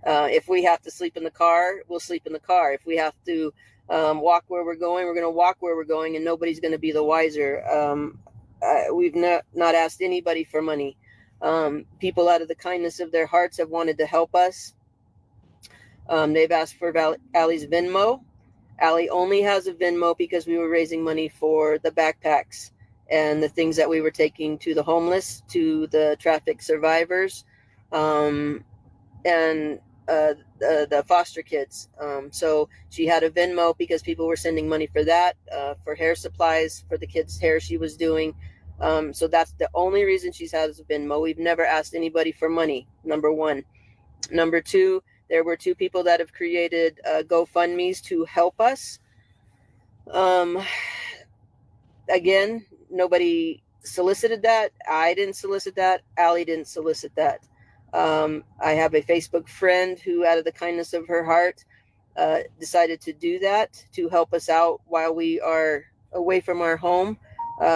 If we have to sleep in the car, we'll sleep in the car. If we have to walk where we're going to walk where we're going, and nobody's going to be the wiser. We've not asked anybody for money. People out of the kindness of their hearts have wanted to help us. They've asked for Allie's Venmo. Allie only has a Venmo because we were raising money for the backpacks and the things that we were taking to the homeless, to the traffic survivors, and the foster kids. So she had a Venmo because people were sending money for that, for hair supplies for the kids' hair she was doing. So that's the only reason she has a Venmo. We've never asked anybody for money, number one. Number two, there were two people that have created GoFundMes to help us. Again, nobody solicited that. I didn't solicit that. Allie didn't solicit that. I have a Facebook friend who, out of the kindness of her heart, decided to do that to help us out while we are away from our home.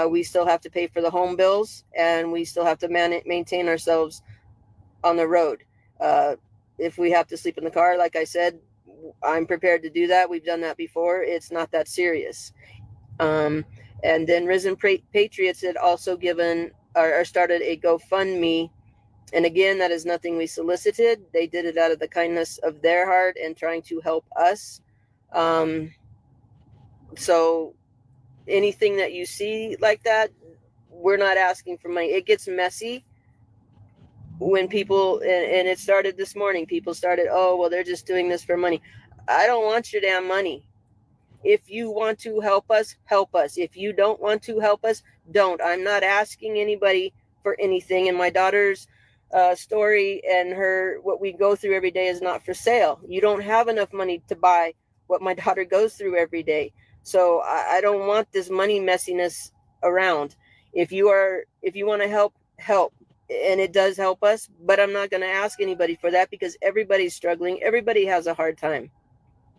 We still have to pay for the home bills, and we still have to maintain ourselves on the road. If we have to sleep in the car, like I said, I'm prepared to do that. We've done that before. It's not that serious. And then Risen Patriots had also given or started a GoFundMe. And again, that is nothing we solicited. They did it out of the kindness of their heart and trying to help us. So anything that you see like that, we're not asking for money. It gets messy when people, and it started this morning, people started, oh, well, they're just doing this for money. I don't want your damn money. If you want to help us, help us. If you don't want to help us, don't. I'm not asking anybody for anything. And my daughter's story and what we go through every day is not for sale. You don't have enough money to buy what my daughter goes through every day. So I don't want this money messiness around. If you want to help, help. And it does help us, but I'm not going to ask anybody for that because everybody's struggling. Everybody has a hard time.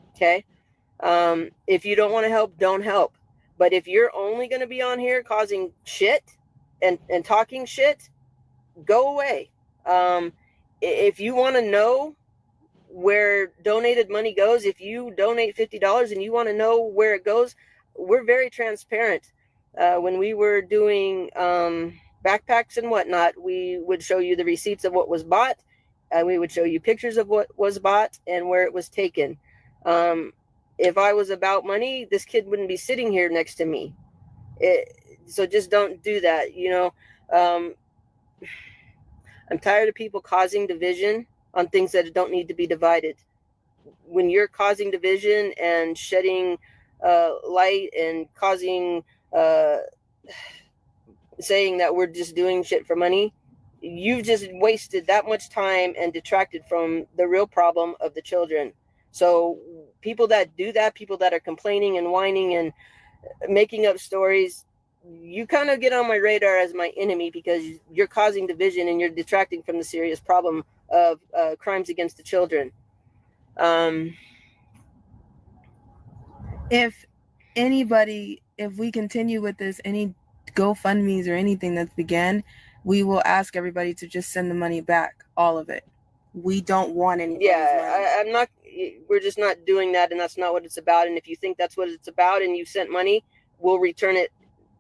Okay. If you don't want to help, don't help. But if you're only going to be on here causing shit and talking shit, go away. If you want to know where donated money goes, if you donate $50 and you want to know where it goes, we're very transparent. When we were doing backpacks and whatnot, we would show you the receipts of what was bought, and we would show you pictures of what was bought and where it was taken. If I was about money, this kid wouldn't be sitting here next to me. So just don't do that. You know, I'm tired of people causing division on things that don't need to be divided. When you're causing division and shedding light and causing saying that we're just doing shit for money, you've just wasted that much time and detracted from the real problem of the children. So people that do that, people that are complaining and whining and making up stories, you kind of get on my radar as my enemy, because you're causing division and you're detracting from the serious problem of crimes against the children. If anybody, if we continue with this, any GoFundMes or anything that's began, we will ask everybody to just send the money back, all of it. We don't want any. Yeah, I'm not. We're just not doing that, and that's not what it's about. And if you think that's what it's about, and you sent money, we'll return it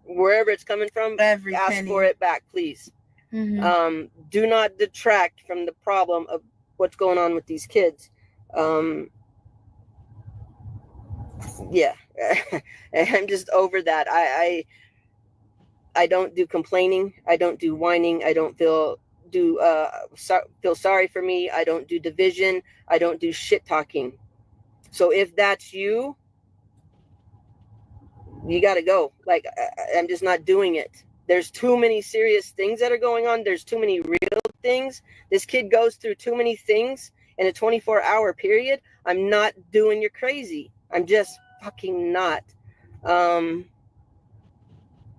wherever it's coming from. Every ask penny. for it back, please. Mm-hmm. Do not detract from the problem of what's going on with these kids. Yeah, I'm just over that. I don't do complaining. I don't do whining. I don't feel sorry for me. I don't do division. I don't do shit talking. So if that's you, you got to go. Like, I'm just not doing it. There's too many serious things that are going on. There's too many real things. This kid goes through too many things in a 24-hour period. I'm not doing your crazy. I'm just fucking not.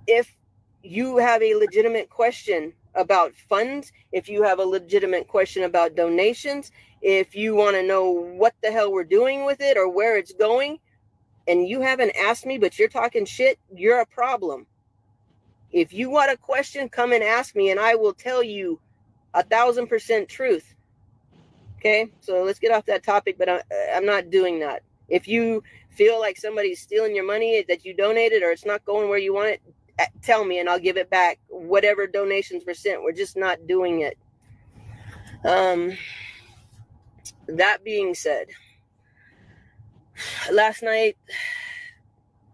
If you have a legitimate question about funds, if you have a legitimate question about donations, if you want to know what the hell we're doing with it or where it's going, and you haven't asked me, but you're talking shit, you're a problem. If you want a question, come and ask me, and I will tell you 1,000% truth. Okay, so let's get off that topic, but I'm not doing that. If you feel like somebody's stealing your money that you donated, or it's not going where you want it, tell me and I'll give it back. Whatever donations were sent, we're just not doing it. That being said, last night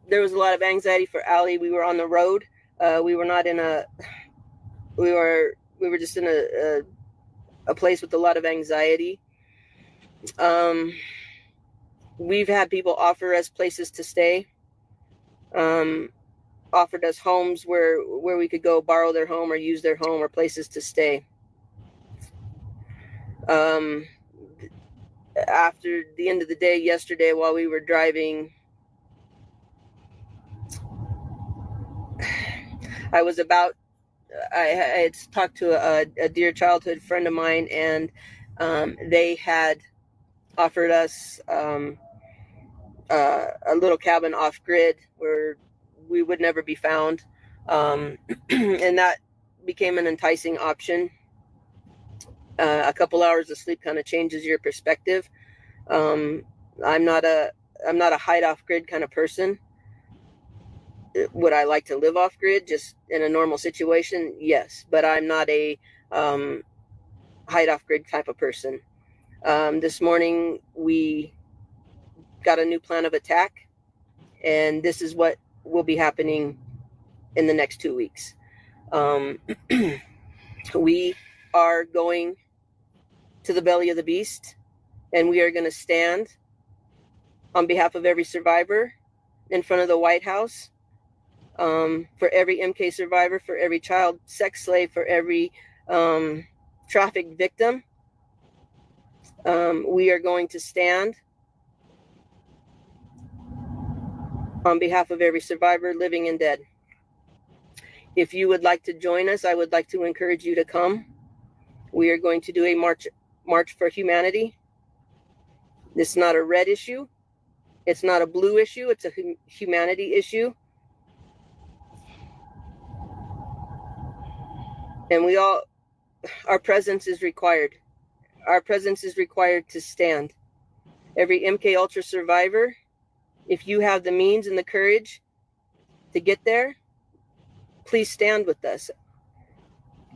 there was a lot of anxiety for Allie. We were on the road. We were not in a. We were just in a place with a lot of anxiety. We've had people offer us places to stay. Offered us homes where we could go borrow their home or use their home, or places to stay. After the end of the day yesterday, while we were driving, I had talked to a dear childhood friend of mine, and they had offered us a little cabin off grid where we would never be found. And that became an enticing option. A couple hours of sleep kind of changes your perspective. I'm not a hide off grid kind of person. Would I like to live off grid just in a normal situation? Yes, but I'm not a hide off grid type of person. This morning we got a new plan of attack, and this is what will be happening in the next 2 weeks. We are going to the belly of the beast, and we are going to stand on behalf of every survivor in front of the White House, for every MK survivor, for every child sex slave, for every trafficked victim. We are going to stand on behalf of every survivor, living and dead. If you would like to join us, I would like to encourage you to come. We are going to do a march for humanity. It's not a red issue. It's not a blue issue. It's a humanity issue. And we all, our presence is required. Our presence is required to stand. Every MKUltra survivor, if you have the means and the courage to get there, please stand with us.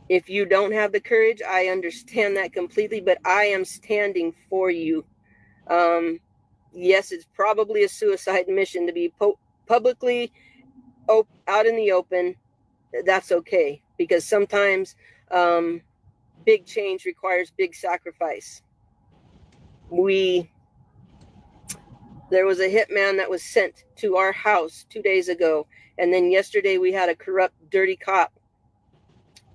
If you don't have the courage, I understand that completely, but I am standing for you. Yes, it's probably a suicide mission to be publicly out in the open. That's okay, because sometimes big change requires big sacrifice. There was a hitman that was sent to our house 2 days ago, and then yesterday we had a corrupt, dirty cop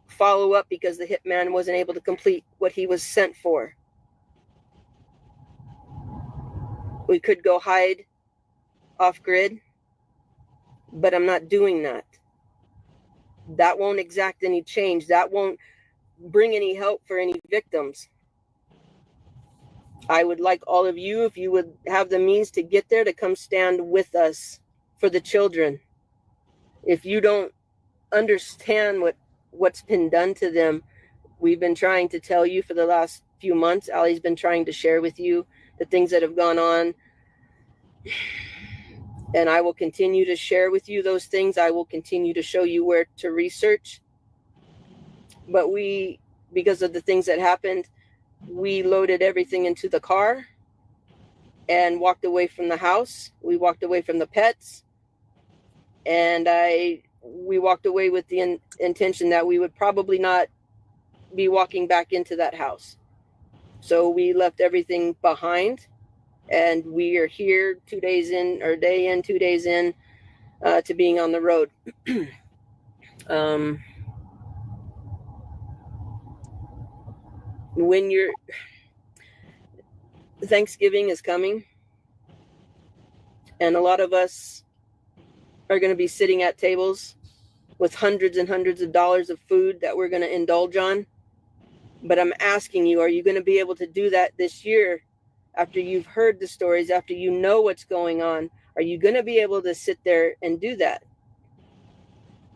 follow up because the hitman wasn't able to complete what he was sent for. We could go hide off grid, but I'm not doing that. That won't exact any change. That won't bring any help for any victims. I would like all of you, if you would have the means to get there, to come stand with us for the children. If you don't understand what's been done to them, we've been trying to tell you for the last few months. Ali's been trying to share with you the things that have gone on. And I will continue to share with you those things. I will continue to show you where to research. But because of the things that happened, we loaded everything into the car and walked away from the house. We walked away from the pets. And we walked away with the intention that we would probably not be walking back into that house. So we left everything behind, and we are here 2 days in, or day in, 2 days in, to being on the road. Thanksgiving is coming, and a lot of us are going to be sitting at tables with hundreds and hundreds of dollars of food that we're going to indulge on. But I'm asking you, are you going to be able to do that this year after you've heard the stories, after you know what's going on? Are you going to be able to sit there and do that?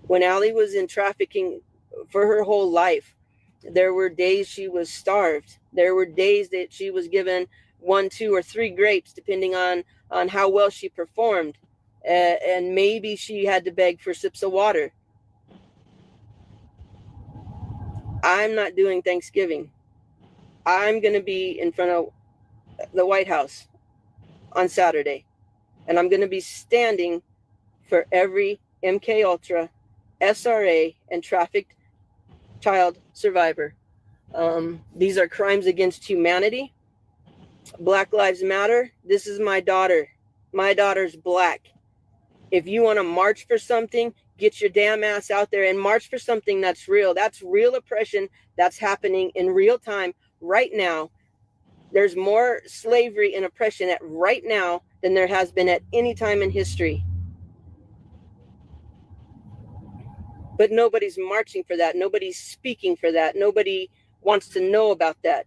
When Ali was in trafficking for her whole life, there were days she was starved. There were days that she was given 1, 2, or 3 grapes, depending on how well she performed. And maybe she had to beg for sips of water. I'm not doing Thanksgiving. I'm going to be in front of the White House on Saturday. And I'm going to be standing for every MKUltra, SRA, and trafficked child survivor. These are crimes against humanity. Black Lives Matter. This is my daughter. My daughter's black. If you want to march for something, get your damn ass out there and march for something that's real. That's real oppression that's happening in real time right now. There's more slavery and oppression right now than there has been at any time in history. But nobody's marching for that. Nobody's speaking for that. Nobody wants to know about that.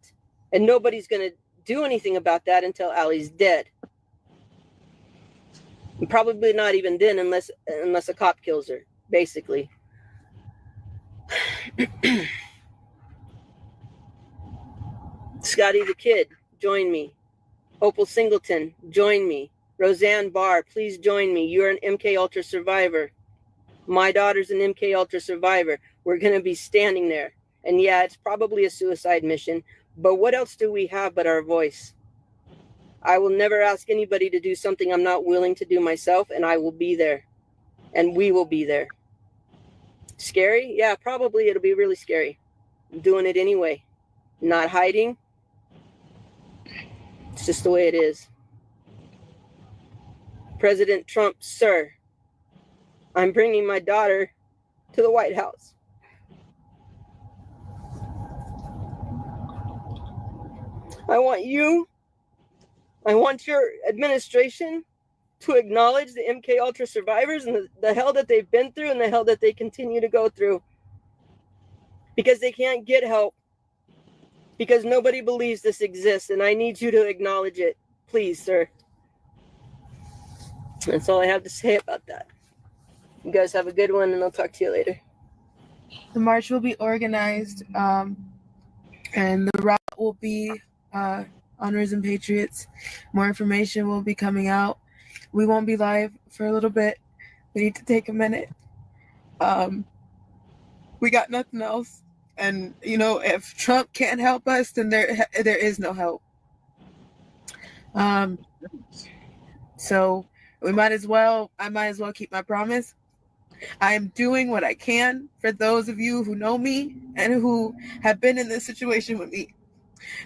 And nobody's going to do anything about that until Ali's dead. And probably not even then, unless a cop kills her, basically. Scotty the Kid, join me. Opal Singleton, join me. Roseanne Barr, please join me. You're an MKUltra survivor. My daughter's an MKUltra survivor. We're going to be standing there. And yeah, it's probably a suicide mission, but what else do we have but our voice? I will never ask anybody to do something I'm not willing to do myself, and I will be there. And we will be there. Scary? Yeah, probably it'll be really scary. I'm doing it anyway. Not hiding. It's just the way it is. President Trump, sir, I'm bringing my daughter to the White House. I want your administration to acknowledge the MKUltra survivors and the hell that they've been through and the hell that they continue to go through. Because they can't get help. Because nobody believes this exists, and I need you to acknowledge it. Please, sir. That's all I have to say about that. You guys have a good one, and I'll talk to you later. The march will be organized And the route will be Honors and Patriots. More information will be coming out. We won't be live for a little bit. We need to take a minute. We got nothing else. And, you know, if Trump can't help us, then there is no help. So I might as well keep my promise. I'm doing what I can for those of you who know me and who have been in this situation with me.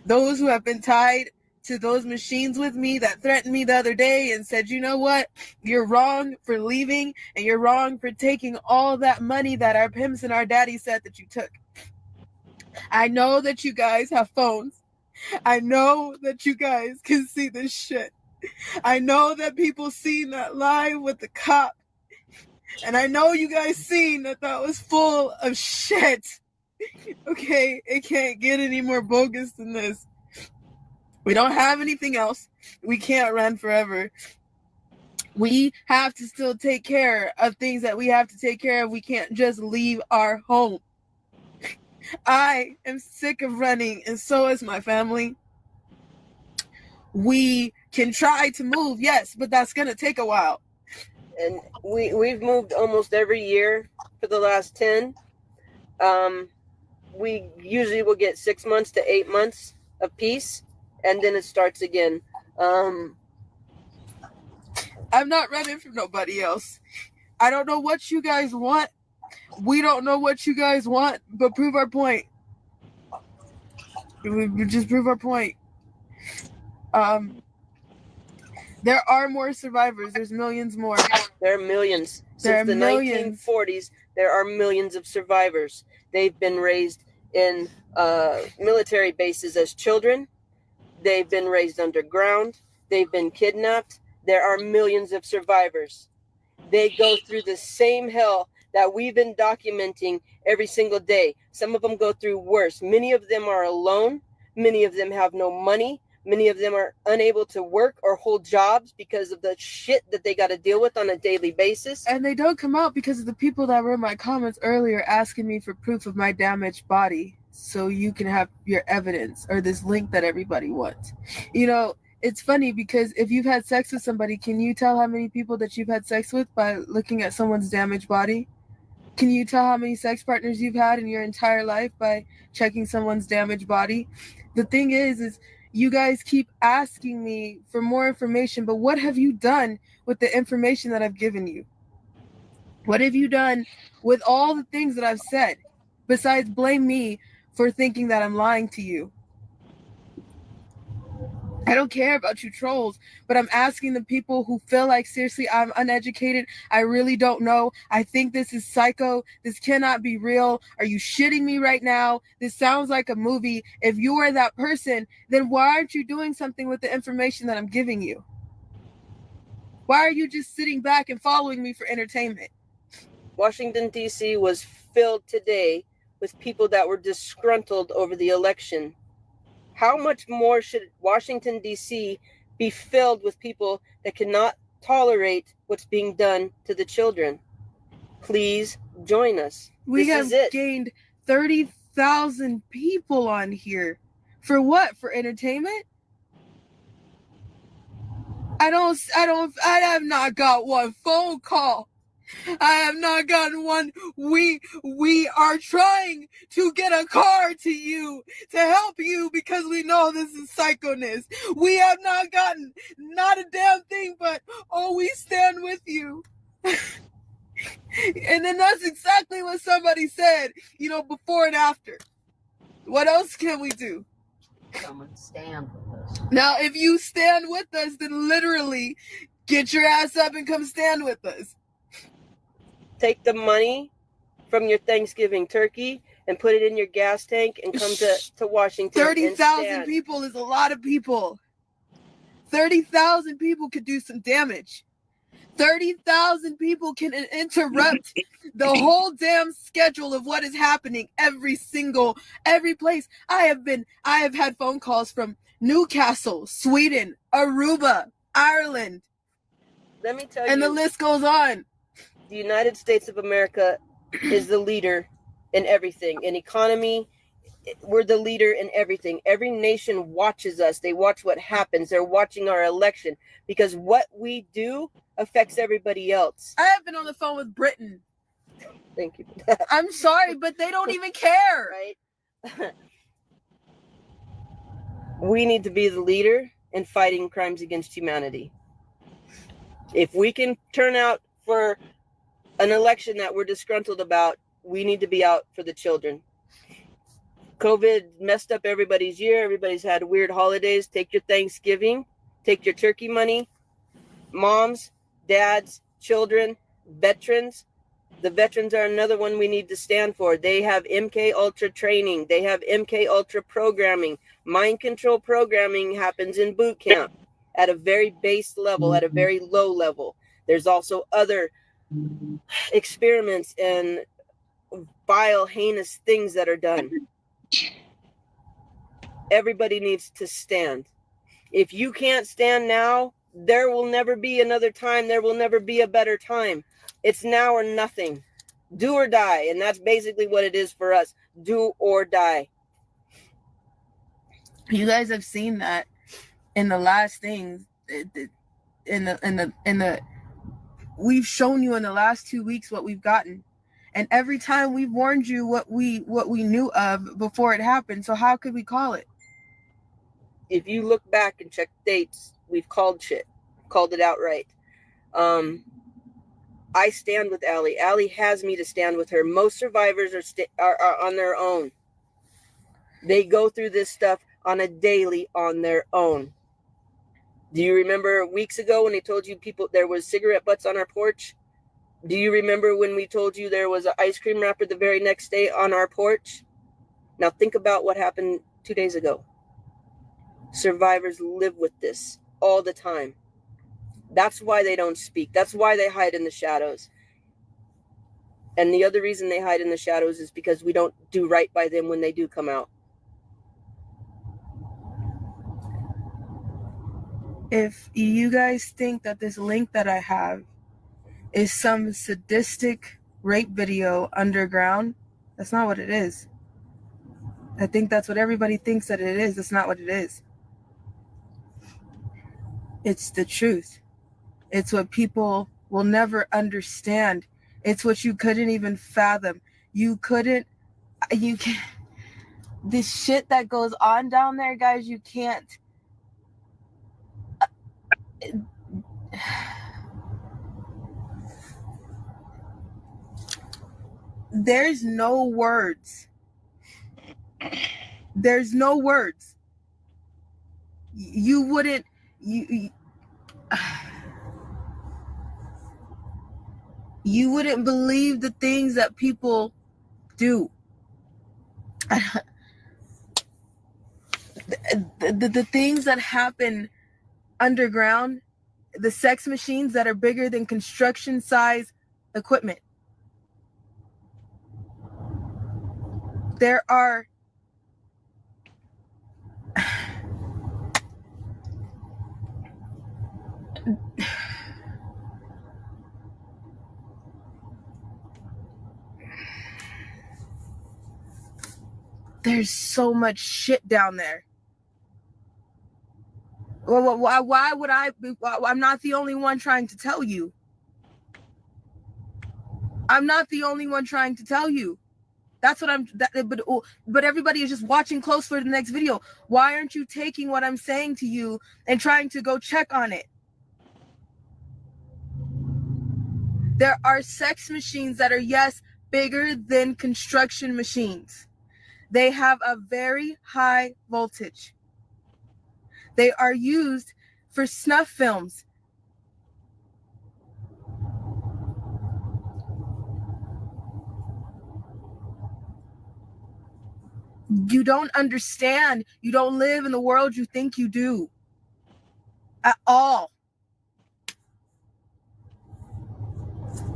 Those who have been tied to those machines with me that threatened me the other day and said, you know what, you're wrong for leaving and you're wrong for taking all that money that our pimps and our daddy said that you took. I know that you guys have phones. I know that you guys can see this shit. I know that people seen that live with the cop. And I know you guys seen that was full of shit. Okay, it can't get any more bogus than this. We don't have anything else. We can't run forever. We have to still take care of things that we have to take care of. We can't just leave our home. I am sick of running, and so is my family. We can try to move, yes, but that's going to take a while. And we've moved almost every year for the last 10. We usually will get 6 months to 8 months of peace, and then it starts again. I'm not running from nobody else. I don't know what you guys want. We don't know what you guys want, but prove our point. We just prove our point. There are more survivors. There's millions more. There are millions. Since the 1940s, there are millions of survivors. They've been raised in military bases as children. They've been raised underground. They've been kidnapped. There are millions of survivors. They go through the same hell that we've been documenting every single day. Some of them go through worse. Many of them are alone. Many of them have no money. Many of them are unable to work or hold jobs because of the shit that they got to deal with on a daily basis. And they don't come out because of the people that were in my comments earlier asking me for proof of my damaged body so you can have your evidence or this link that everybody wants. You know, it's funny because if you've had sex with somebody, can you tell how many people that you've had sex with by looking at someone's damaged body? Can you tell how many sex partners you've had in your entire life by checking someone's damaged body? The thing is you guys keep asking me for more information, but what have you done with the information that I've given you? What have you done with all the things that I've said besides blame me for thinking that I'm lying to you? I don't care about you trolls, but I'm asking the people who feel like, seriously, I'm uneducated. I really don't know. I think this is psycho. This cannot be real. Are you shitting me right now? This sounds like a movie. If you are that person, then why aren't you doing something with the information that I'm giving you? Why are you just sitting back and following me for entertainment? Washington, D.C. was filled today with people that were disgruntled over the election. How much more should Washington, D.C. be filled with people that cannot tolerate what's being done to the children? Please join us. We have gained 30,000 people on here. For what? For entertainment? I have not got one phone call. I have not gotten one. We are trying to get a car to you to help you because we know this is psychoness. We have not gotten not a damn thing, but we stand with you. And then that's exactly what somebody said, before and after. What else can we do? Someone stand with us. Now, if you stand with us, then literally get your ass up and come stand with us. Take the money from your Thanksgiving turkey and put it in your gas tank and come to Washington. 30,000 people is a lot of people. 30,000 people could do some damage. 30,000 people can interrupt the whole damn schedule of what is happening every place. I have had phone calls from Newcastle, Sweden, Aruba, Ireland. Let me tell you. And the list goes on. The United States of America is the leader in everything, in economy, we're the leader in everything. Every nation watches us. They watch what happens. They're watching our election because what we do affects everybody else. I have been on the phone with Britain. Thank you. I'm sorry, but they don't even care. Right? We need to be the leader in fighting crimes against humanity. If we can turn out for an election that we're disgruntled about, we need to be out for the children. COVID messed up everybody's year. Everybody's had weird holidays. Take your Thanksgiving. Take your turkey money. Moms, dads, children, veterans. The veterans are another one we need to stand for. They have MK Ultra training. They have MK Ultra programming. Mind control programming happens in boot camp at a very base level, at a very low level. There's also other experiments and vile, heinous things that are done. Everybody needs to stand. If you can't stand now, there will never be another time. There will never be a better time. It's now or nothing. Do or die. And that's basically what it is for us. Do or die. You guys have seen that in the last things. We've shown you in the last 2 weeks what we've gotten. And every time we've warned you what we knew of before it happened. So how could we call it? If you look back and check dates, we've called shit. Called it outright. I stand with Allie. Allie has me to stand with her. Most survivors are on their own. They go through this stuff on a daily on their own. Do you remember weeks ago when they told you there was cigarette butts on our porch? Do you remember when we told you there was an ice cream wrapper the very next day on our porch? Now think about what happened 2 days ago. Survivors live with this all the time. That's why they don't speak. That's why they hide in the shadows. And the other reason they hide in the shadows is because we don't do right by them when they do come out. If you guys think that this link that I have is some sadistic rape video underground, that's not what it is. I think that's what everybody thinks that it is. That's not what it is. It's the truth. It's what people will never understand. It's what you couldn't even fathom. You can't, this shit that goes on down there, guys, you can't. There's no words. There's no words. You wouldn't believe the things that people do. The things that happen underground, the sex machines that are bigger than construction size equipment. There are there's so much shit down there. Well, why would I be? I'm not the only one trying to tell you. I'm not the only one trying to tell you. That's what but everybody is just watching close for the next video. Why aren't you taking what I'm saying to you and trying to go check on it? There are sex machines that are, yes, bigger than construction machines. They have a very high voltage. They are used for snuff films. You don't understand. You don't live in the world you think you do. At all.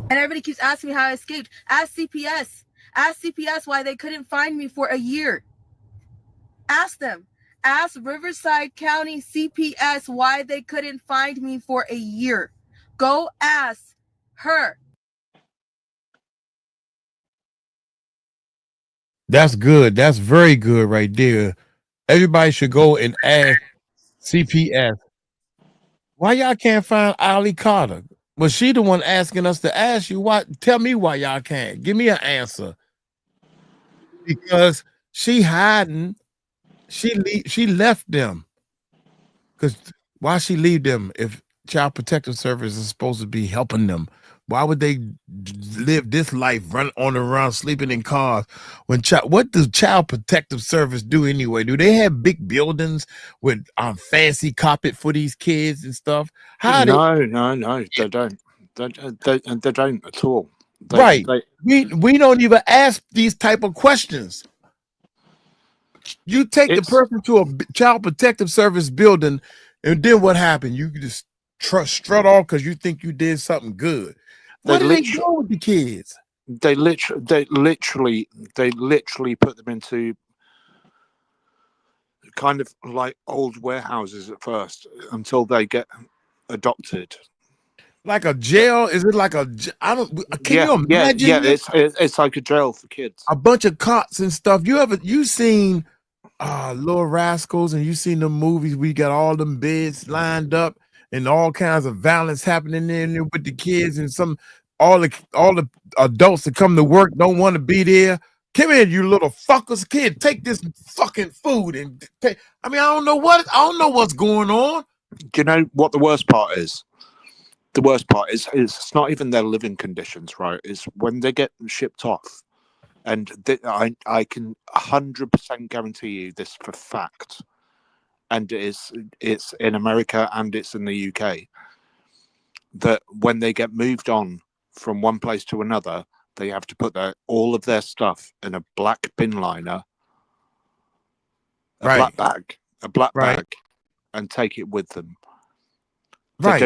And everybody keeps asking me how I escaped. Ask CPS. Ask CPS why they couldn't find me for a year. Ask them. Ask Riverside County CPS why they couldn't find me for a year. Go ask her. That's good. That's very good right there. Everybody should go and ask CPS. Why y'all can't find 𝗟𝗡𝗞𝗏? Was she the one asking us to ask you why? Tell me why y'all can't. Give me an answer. Because she hiding. She left them. Because why she leave them if Child Protective Service is supposed to be helping them? Why would they live this life, run on the run, sleeping in cars? What does Child Protective Service do anyway? Do they have big buildings with fancy carpet for these kids and stuff? No, they don't. They don't at all. We don't even ask these type of questions. You take the person to a Child Protective Service building, and then what happened? You just strut off because you think you did something good. What do they do with the kids? They literally put them into kind of like old warehouses at first until they get adopted. Like a jail? Is it like a? I don't. Can you imagine? Yeah. It's like a jail for kids. A bunch of cots and stuff. You seen Little Rascals, and you seen the movies? We got all them beds lined up and all kinds of violence happening in there with the kids, and all the adults that come to work don't want to be there. Come here, you little fuckers, kid. Take this fucking food and take. I mean, I don't know what's going on. Do you know what the worst part is? The worst part is it's not even their living conditions, right? It's when they get shipped off. And I can 100% guarantee you this for fact. And it's in America and it's in the UK. That when they get moved on from one place to another, they have to put all of their stuff in a black bin liner, black bag, and take it with them. They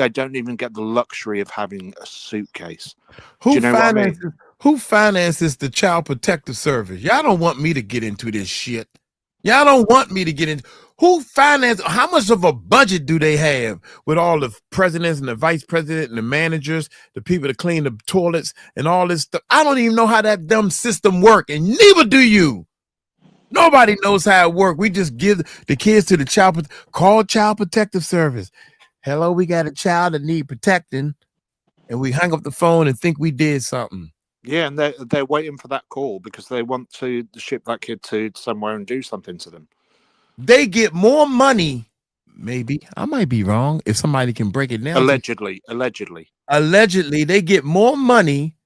don't even get the luxury of having a suitcase. Who finances the Child Protective Service? Y'all don't want me to get into this shit. Y'all don't want me to get into. Who finance? How much of a budget do they have with all the presidents and the vice president and the managers, the people that clean the toilets and all this stuff? I don't even know how that dumb system works, and neither do you. Nobody knows how it works. We just give the kids to the Child Protective Service. Hello, we got a child that need protecting, and we hang up the phone and think we did something. Yeah, and they're waiting for that call because they want to ship that kid to somewhere and do something to them. They get more money. Maybe I might be wrong. If somebody can break it down, allegedly, they get more money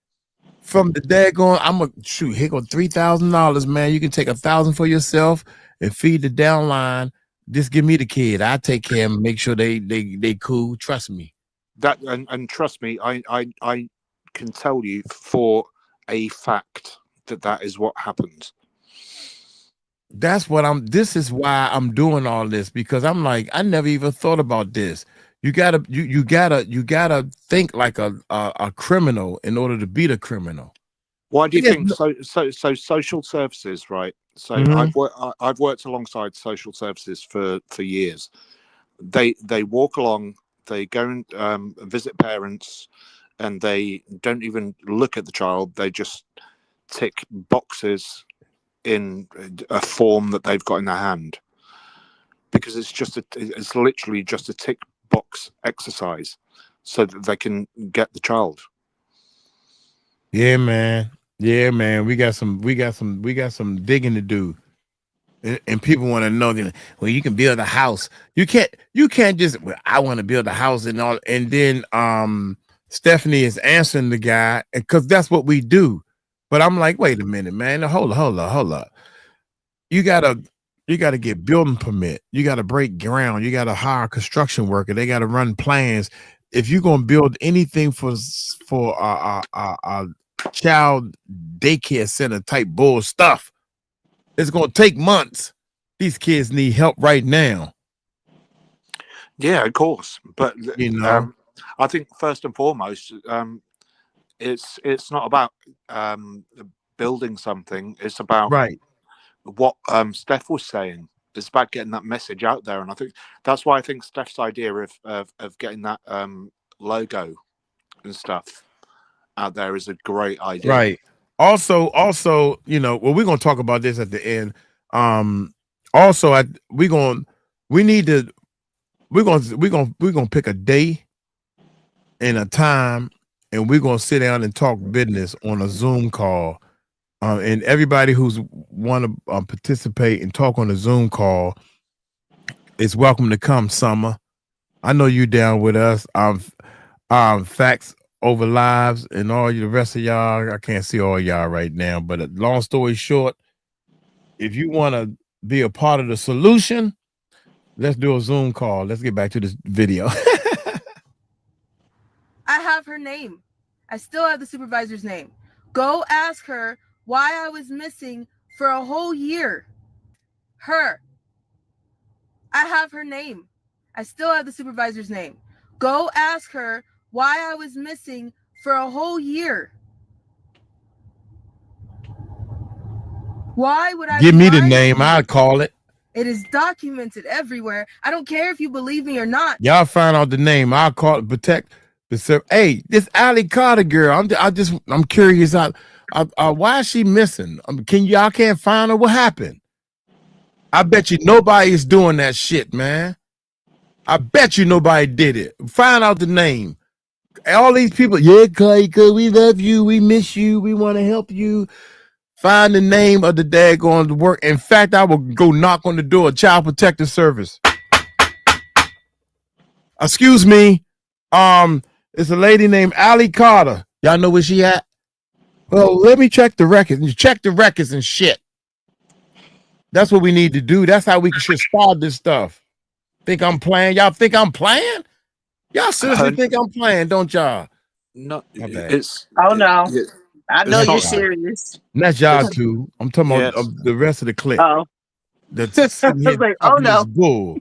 from the daggone. I'm gonna shoot. Here go $3,000, man. You can take 1,000 for yourself and feed the downline. Just give me the kid. I take care of them, make sure they cool. Trust me. That and trust me, I can tell you for a fact that is what happens. This is why I'm doing all this, because I'm like, I never even thought about this. You gotta think like a criminal in order to be the criminal. Why do you think so social services, right? So I've worked alongside social services for years. They walk along, they go and visit parents, and they don't even look at the child. They just tick boxes in a form that they've got in their hand, because it's literally just a tick box exercise so that they can get the child. Yeah, man. We got some digging to do. And people want to know, well, you can build a house. You can't just, well, I want to build a house and all. And then Stephanie is answering the guy, because that's what we do. But I'm like, wait a minute, man. Hold up. You gotta get building permit. You gotta break ground. You gotta hire a construction worker. They gotta run plans. If you're gonna build anything for a child daycare center type bull stuff, it's gonna take months. These kids need help right now. Yeah, of course. But I think first and foremost, it's not about building something. It's about what Steph was saying. It's about getting that message out there, and I think that's why I think Steph's idea of getting that logo and stuff out there is a great idea. Right. Also, you know, well, we're gonna talk about this at the end. Also, we're gonna pick a day and a time, and we're gonna sit down and talk business on a Zoom call. And everybody who's want to participate and talk on the Zoom call is welcome to come. Summer, I know you down with us. Facts over lives and all the rest of y'all. I can't see all y'all right now, but long story short, if you want to be a part of the solution, let's do a Zoom call. Let's get back to this video. I have her name. I still have the supervisor's name. Go ask her why I was missing for a whole year. Her. I have her name. I still have the supervisor's name. Go ask her why I was missing for a whole year. Why would I give me the name? I'd call it. It is documented everywhere. I don't care if you believe me or not. Y'all find out the name. I'll call it. Protect the Hey, this 𝗟𝗡𝗡𝗚 girl. I'm curious. Why is she missing? Y'all can't find her? What happened? I bet you nobody is doing that shit, man. I bet you nobody did it. Find out the name. All these people, yeah, Clay, we love you, we miss you, we want to help you. Find the name of the dad going to work. In fact, I will go knock on the door, Child Protective Service. Excuse me. It's a lady named 𝗟𝗡𝗡𝗞. Y'all know where she at? Well, let me check the records. You check the records and shit. That's what we need to do. That's how we should start this stuff. Think I'm playing? Y'all think I'm playing? Y'all seriously think I'm playing, don't y'all? No, it's. Oh no, I know you're not serious. That's y'all too. I'm talking about the rest of the clip. Oh, That's like, oh no, bull.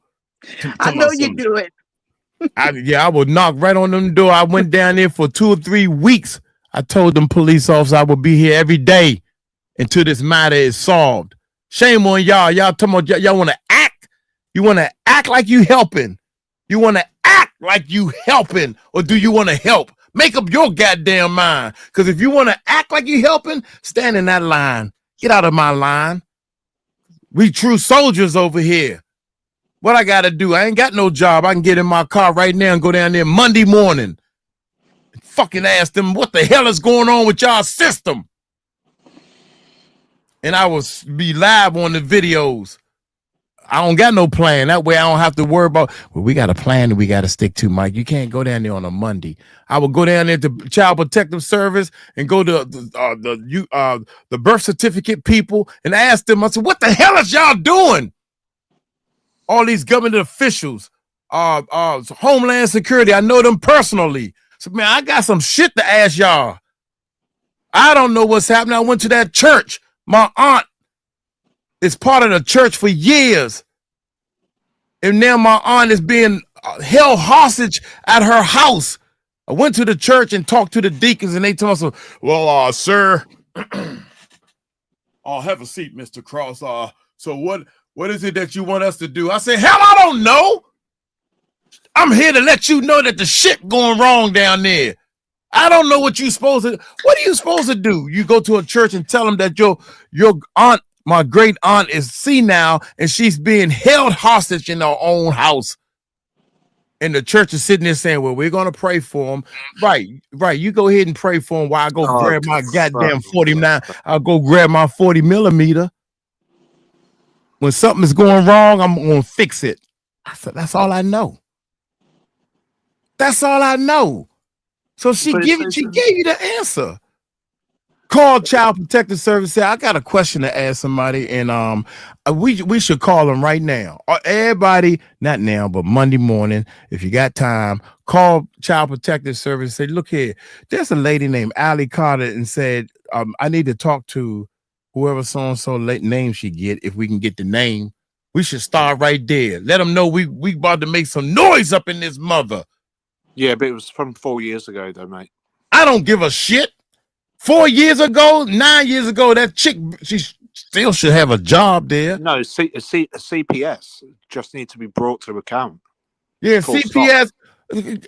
I know you do it. I would knock right on them door. I went down there for 2 or 3 weeks. I told them police officers I would be here every day until this matter is solved. Shame on y'all. Y'all talking about y'all want to act. You want to act like you helping. You want to act like you helping, or do you want to help? Make up your goddamn mind. Because if you want to act like you helping, stand in that line. Get out of my line. We true soldiers over here. What I got to do? I ain't got no job. I can get in my car right now and go down there Monday morning and fucking ask them what the hell is going on with y'all system. And I will be live on the videos. I don't got no plan. That way I don't have to worry about, well, we got a plan that we got to stick to, Mike. You can't go down there on a Monday. I will go down there to Child Protective Service and go to the birth certificate people and ask them, I said, what the hell is y'all doing? All these government officials, Homeland Security, I know them personally. So, man, I got some shit to ask y'all. I don't know what's happening. I went to that church. My aunt is part of the church for years. And now my aunt is being held hostage at her house. I went to the church and talked to the deacons, and they told us, well, sir, I'll have a seat, Mr. Cross. So what is it that you want us to do? I said, hell, I don't know. I'm here to let you know that the shit going wrong down there. I don't know what you're supposed to. What are you supposed to do? You go to a church and tell them that your aunt, my great aunt, is senile and she's being held hostage in her own house. And the church is sitting there saying, well, we're going to pray for him. Right. You go ahead and pray for him while I go grab my goddamn 49. I'll go grab my 40 millimeter. When something is going wrong, I'm going to fix it. I said, that's all I know. That's all I know. So she gave you the answer. Call Child Protective Service. Say, I got a question to ask somebody, and we should call them right now. Everybody, not now, but Monday morning, if you got time, call Child Protective Service. Say, look here, there's a lady named 𝗟𝗡𝗡𝗞, and said, I need to talk to whoever so and so name she get. If we can get the name, we should start right there. Let them know we about to make some noise up in this mother. Yeah, but it was from 4 years ago, though, mate. I don't give a shit. 4 years ago, 9 years ago, that chick, she still should have a job there. No, a CPS just needs to be brought to account. Yeah, CPS.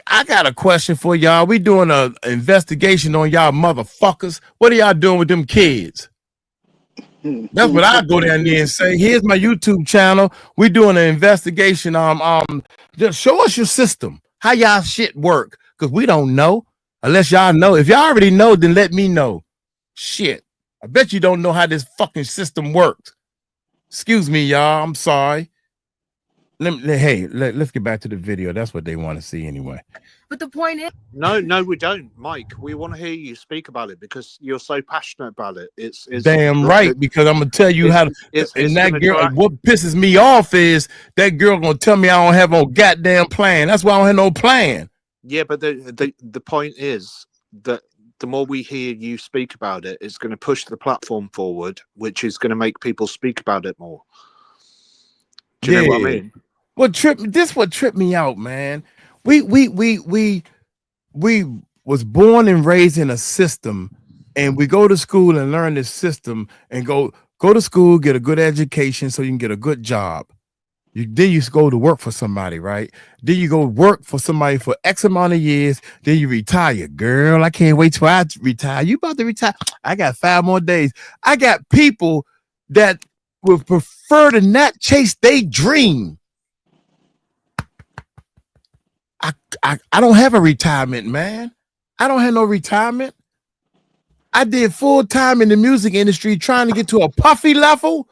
I got a question for y'all. We doing an investigation on y'all motherfuckers. What are y'all doing with them kids? That's what I go down there and say. Here's my YouTube channel. We doing an investigation. Just show us your system. How y'all shit work. Because we don't know. Unless y'all know. If y'all already know, then let me know. Shit. I bet you don't know how this fucking system works. Excuse me, y'all. I'm sorry. Let's get back to the video. That's what they want to see anyway. But the point is, no, we don't, Mike. We want to hear you speak about it because you're so passionate about it. It's damn right, because I'm gonna tell you how to. And that girl, what pisses me off is that girl gonna tell me I don't have no goddamn plan. That's why I don't have no plan. Yeah, but the point is that the more we hear you speak about it, it's going to push the platform forward, which is going to make people speak about it more. Do you know what I mean? What tripped me out, man. We was born and raised in a system, and we go to school and learn this system and go to school, get a good education so you can get a good job. Then you go to work for somebody, right? Then you go work for somebody for X amount of years. Then you retire. Girl, I can't wait till I retire. You about to retire? I got 5 more days. I got people that would prefer to not chase their dream. I don't have a retirement, man. I don't have no retirement. I did full time in the music industry trying to get to a puffy level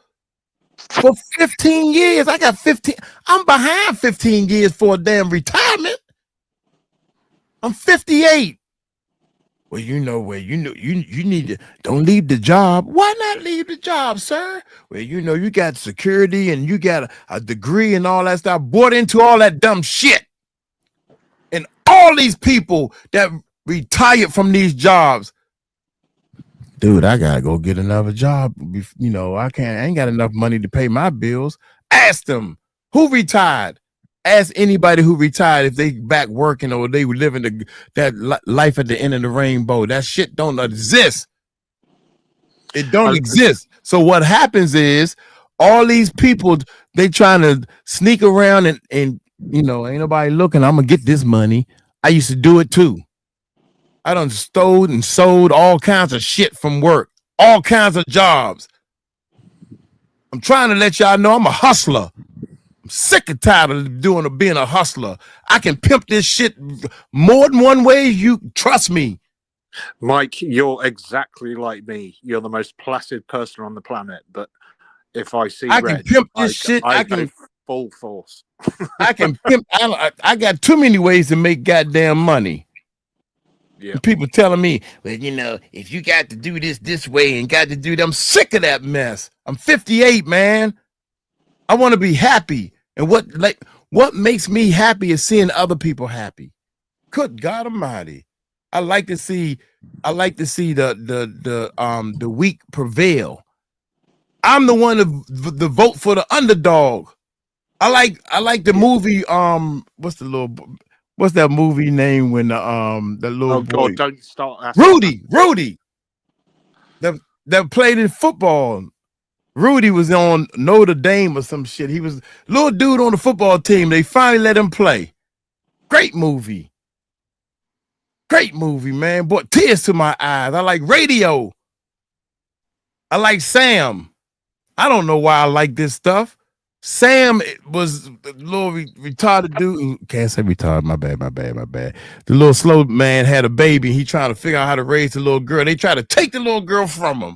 for 15 years. I got 15. I'm behind 15 years for a damn retirement. I'm 58. Well, you need to don't leave the job. Why not leave the job, sir? Well, you got security and you got a degree and all that stuff. Bought into all that dumb shit. And all these people that retired from these jobs, dude, I gotta go get another job. I ain't got enough money to pay my bills. Ask them who retired. Ask anybody who retired if they back working or they were living that life at the end of the rainbow. That shit don't exist. It don't exist. So what happens is all these people, they trying to sneak around and ain't nobody looking. I'm gonna get this money. I used to do it too. I done stole and sold all kinds of shit from work, all kinds of jobs. I'm trying to let y'all know I'm a hustler. I'm sick and tired of being a hustler. I can pimp this shit more than one way. You trust me. Mike, you're exactly like me. You're the most placid person on the planet. But if I see I can pimp this shit. I can full force. I can pimp. I got too many ways to make goddamn money. Yeah. People telling me, well, if you got to do this way and got to do that, I'm sick of that mess. I'm 58, man. I want to be happy. And what makes me happy is seeing other people happy. Good God Almighty. I like to see the weak prevail. I'm the one to vote for the underdog. I like the movie. What's that movie name when the little boy? God, don't start. Rudy. That played in football. Rudy was on Notre Dame or some shit. He was little dude on the football team. They finally let him play. Great movie, man. Brought tears to my eyes. I like Radio. I like Sam. I don't know why I like this stuff. Sam was the little retarded dude. Can't say retarded. My bad. The little slow man had a baby. He trying to figure out how to raise the little girl. They try to take the little girl from him.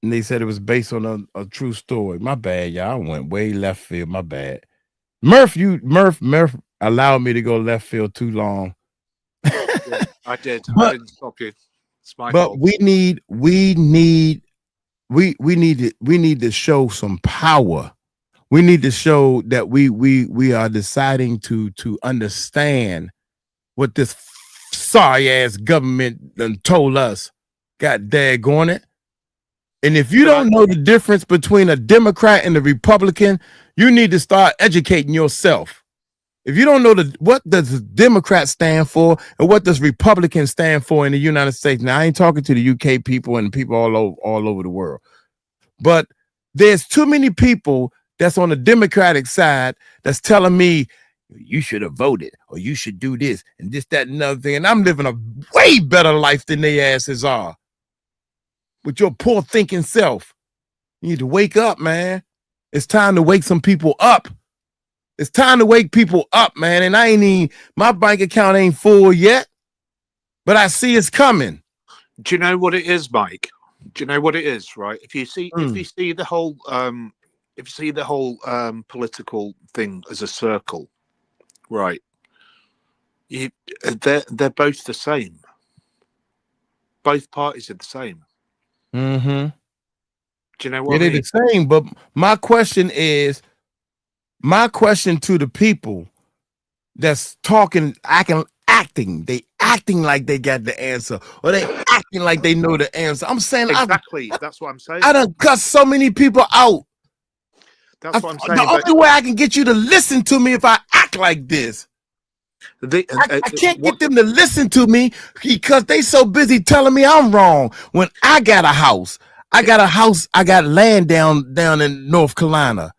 And they said it was based on a true story. My bad, y'all. I went way left field. My bad. Murph allowed me to go left field too long. Yeah, I did. I didn't stop you. It's my fault. We need to show some power. We need to show that we are deciding to understand what this sorry ass government done told us. God daggone it. And if you don't know the difference between a Democrat and a Republican, you need to start educating yourself. If you don't know what does the Democrat stand for and what does Republican stand for in the United States. Now, I ain't talking to the UK people and people all over the world. But there's too many people that's on the Democratic side that's telling me you should have voted, or you should do this and this, that, and another thing. And I'm living a way better life than they asses are. With your poor thinking self. You need to wake up, man. It's time to wake some people up. It's time to wake people up, man. And I ain't even, my bank account ain't full yet, but I see it's coming. Do you know what it is, Mike? Do you know what it is, right? If you see the whole political thing as a circle, right? They're both the same. Both parties are the same. Mm-hmm. Do you know what I mean? They're the same, but my question to the people that's talking, acting like they got the answer, or they acting like they know the answer. I'm saying exactly. That's what I'm saying. I done cut so many people out. That's what I'm saying. The only way I can get you to listen to me if I act like this. I can't get them to listen to me because they so busy telling me I'm wrong. When I got a house, I got land down in North Carolina.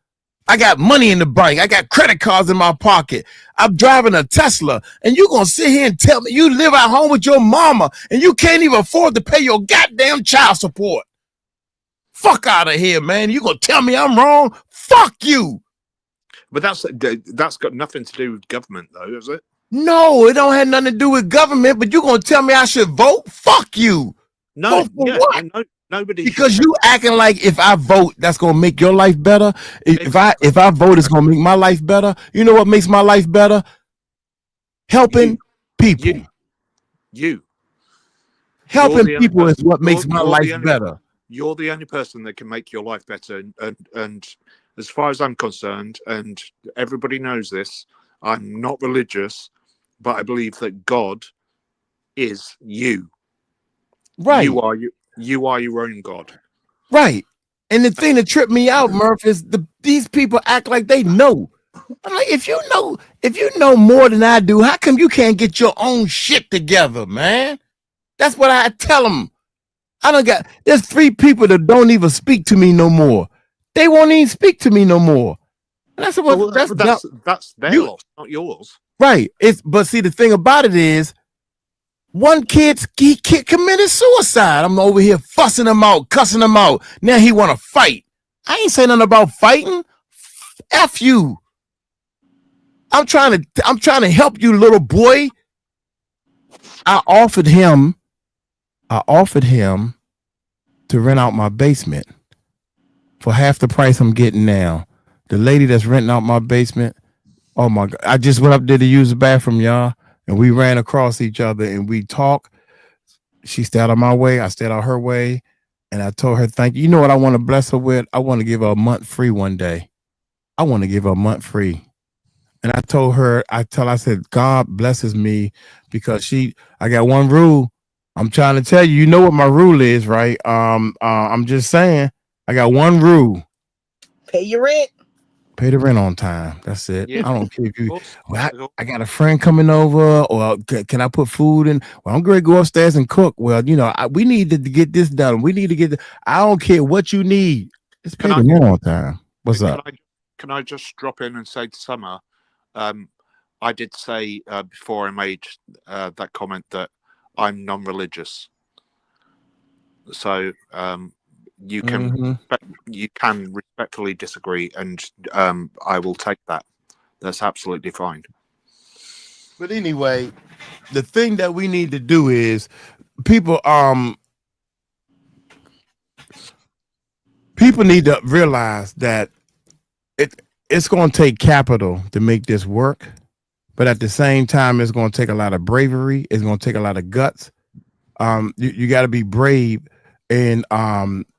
I got money in the bank. I got credit cards in my pocket. I'm driving a Tesla, and you gonna sit here and tell me you live at home with your mama and you can't even afford to pay your goddamn child support? Fuck out of here, man. You gonna tell me I'm wrong? Fuck you. But that's got nothing to do with government, though, is it? No, it don't have nothing to do with government, but you gonna tell me I should vote? Fuck you. No, what? No, nobody. Because you acting like if I vote, that's gonna make your life better. If I vote, it's gonna make my life better. You know what makes my life better? Helping people. Helping people is what makes my life better. You're the only person that can make your life better. And as far as I'm concerned, and everybody knows this, I'm not religious, but I believe that God is you. Right. You are your own God. Right. And the thing that tripped me out, Murph, is these people act like they know. I'm like, if you know more than I do, how come you can't get your own shit together, man? That's what I tell them. There's 3 people that don't even speak to me no more. They won't even speak to me no more. And that's their loss, not yours. Right. But see, the thing about it is, one kid committed suicide. I'm over here fussing him out, cussing him out. Now he want to fight. I ain't saying nothing about fighting. F you. I'm trying to help you, little boy. I offered him to rent out my basement for half the price I'm getting now. The lady that's renting out my basement, oh my God. I just went up there to use the bathroom, y'all, and we ran across each other and we talked. She stayed out of my way. I stayed out her way. And I told her, thank you. You know what I want to bless her with? I want to give her a month free one day. I want to give her a month free. And I told her, I said, God blesses me because I got one rule. I'm trying to tell you, you know what my rule is, right? I'm just saying, I got one rule. Pay your rent. Pay the rent on time. That's it. Yeah. I don't care if you. Well, I got a friend coming over, or can I put food in? Well, I'm going to go upstairs and cook. Well, you know, we need to get this done. We need to get. I don't care what you need. Just pay the rent on time. What's up? Can I just drop in and say to Summer? I did say before I made that comment that I'm non-religious, so you can respectfully disagree, and I will take that. That's absolutely fine. But anyway, the thing that we need to do is people need to realize that it's going to take capital to make this work, but at the same time, it's going to take a lot of bravery. It's going to take a lot of guts. You got to be brave, and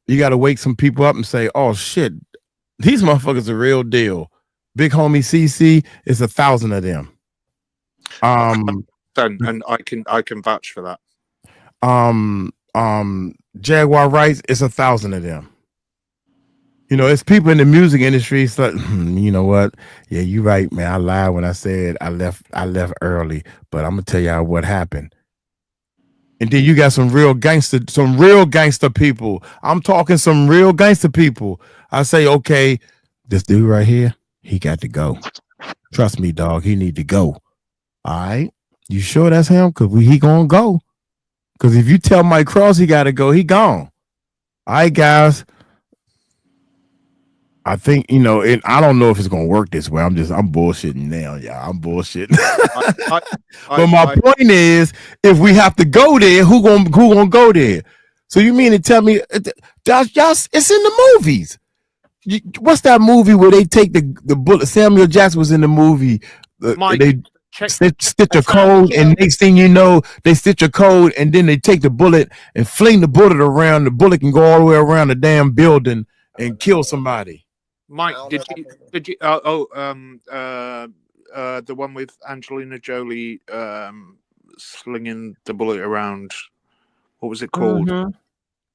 you got to wake some people up and say, "Oh shit, these motherfuckers are real deal." Big homie CC is 1,000 of them. And I can vouch for that. Jaguar Rights is 1,000 of them. You know, it's people in the music industry. So, you know what? Yeah, you're right, man. I lied when I said I left early, but I'm gonna tell y'all what happened. And then you got some real gangster people. I'm talking some real gangster people. I say, okay, this dude right here, he got to go. Trust me, dog. He need to go. All right. You sure that's him? Cause he gonna go. Cause if you tell Mike Cross he gotta go, he gone. All right, guys. I think and I don't know if it's gonna work this way. I'm bullshitting now, y'all. I'm bullshitting. But my point is, if we have to go there, who gonna go there? So you mean to tell me, y'all, it's in the movies? What's that movie where they take the bullet? Samuel Jackson was in the movie. They stitch a code, and next thing you know, they stitch a code, and then they take the bullet and fling the bullet around. The bullet can go all the way around the damn building and kill somebody. Mike, did you? The one with Angelina Jolie slinging the bullet around. What was it called?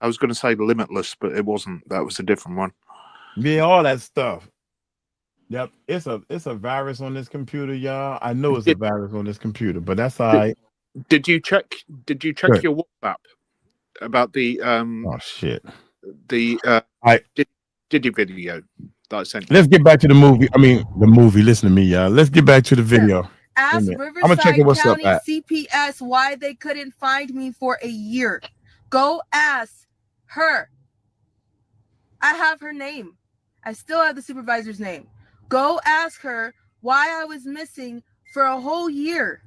I was going to say Limitless, but it wasn't. That was a different one. Yeah, all that stuff. Yep, it's a virus on this computer, y'all. I know it's a virus on this computer, but that's all right. Did you check your WhatsApp about the oh shit. The Diddy video that I sent you? Let's get back to the movie. I mean the movie. Listen to me, y'all. Let's get back to the video. Ask Riverside County CPS why they couldn't find me for a year. Go ask her. I have her name. I still have the supervisor's name. Go ask her why I was missing for a whole year.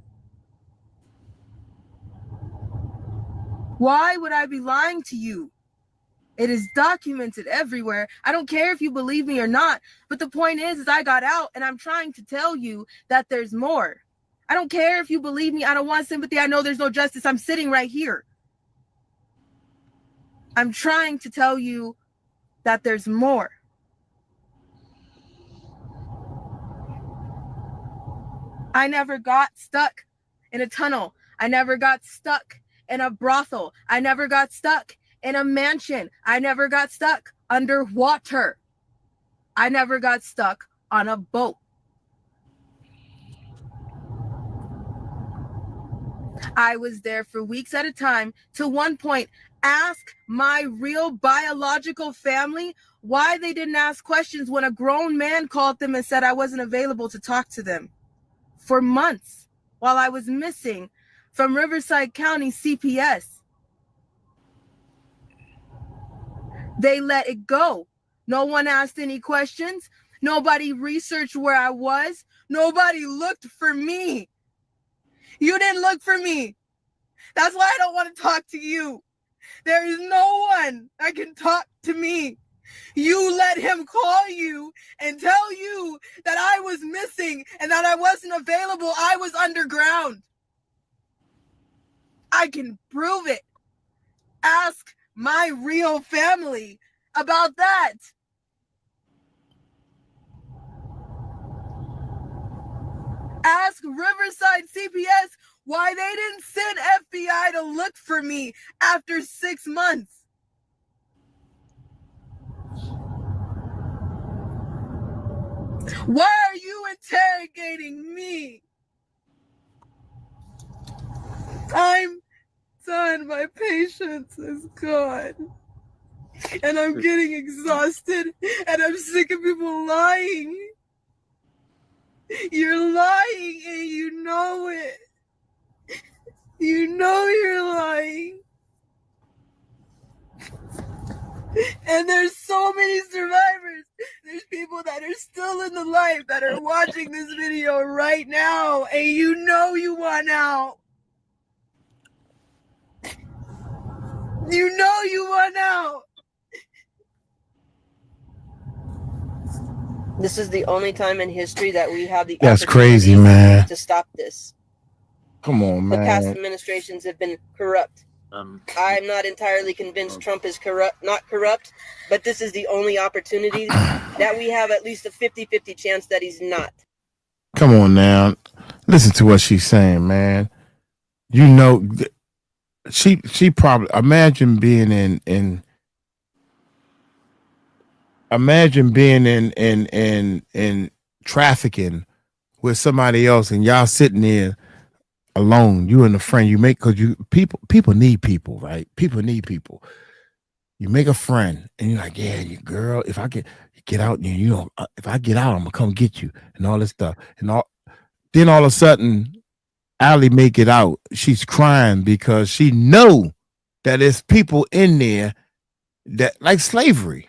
Why would I be lying to you? It is documented everywhere. I don't care if you believe me or not, but the point is I got out and I'm trying to tell you that there's more. I don't care if you believe me. I don't want sympathy. I know there's no justice. I'm sitting right here. I'm trying to tell you that there's more. I never got stuck in a tunnel. I never got stuck in a brothel. I never got stuck in a mansion. I never got stuck underwater. I never got stuck on a boat. I was there for weeks at a time. To one point, ask my real biological family why they didn't ask questions when a grown man called them and said I wasn't available to talk to them. For months, while I was missing from Riverside County CPS. They let it go. No one asked any questions. Nobody researched where I was. Nobody looked for me. You didn't look for me. That's why I don't want to talk to you. There is no one that can talk to me. You let him call you and tell you that I was missing and that I wasn't available. I was underground. I can prove it. Ask my real family about that. Ask Riverside CPS why they didn't send FBI to look for me after 6 months. Why are you interrogating me? I'm done. My patience is gone. And I'm getting exhausted. And I'm sick of people lying. You're lying and you know it. You know you're lying. And there's so many survivors. There's people that are still in the life that are watching this video right now, and you know you want out. You know you want out. This is the only time in history that we have the That's crazy, man. to stop this. Come on, man. The past administrations have been corrupt. I'm not entirely convinced Trump is not corrupt, but this is the only opportunity that we have at least a 50-50 chance that he's not. Come on now. Listen to what she's saying, man. You know, she probably, imagine being in trafficking with somebody else and y'all sitting there alone, you and a friend, you make, because people need people, right? People need people. You make a friend, and you're like, yeah, you girl, if I get out, and if I get out, I'm gonna come get you, and all this stuff, and then all of a sudden, Allie make it out. She's crying because she know that there's people in there that like slavery.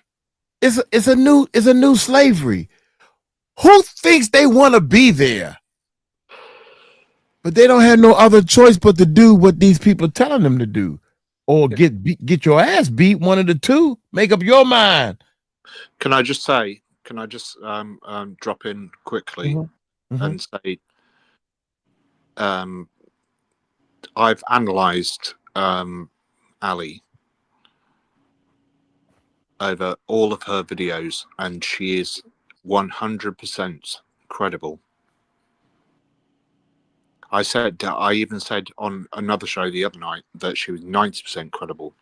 It's a new slavery. Who thinks they want to be there? But they don't have no other choice but to do what these people telling them to do, or get your ass beat. One of the two. Make up your mind. Can I just drop in quickly and say, I've analysed Ali over all of her videos, and she is 100% credible. I even said on another show the other night that she was 90% credible,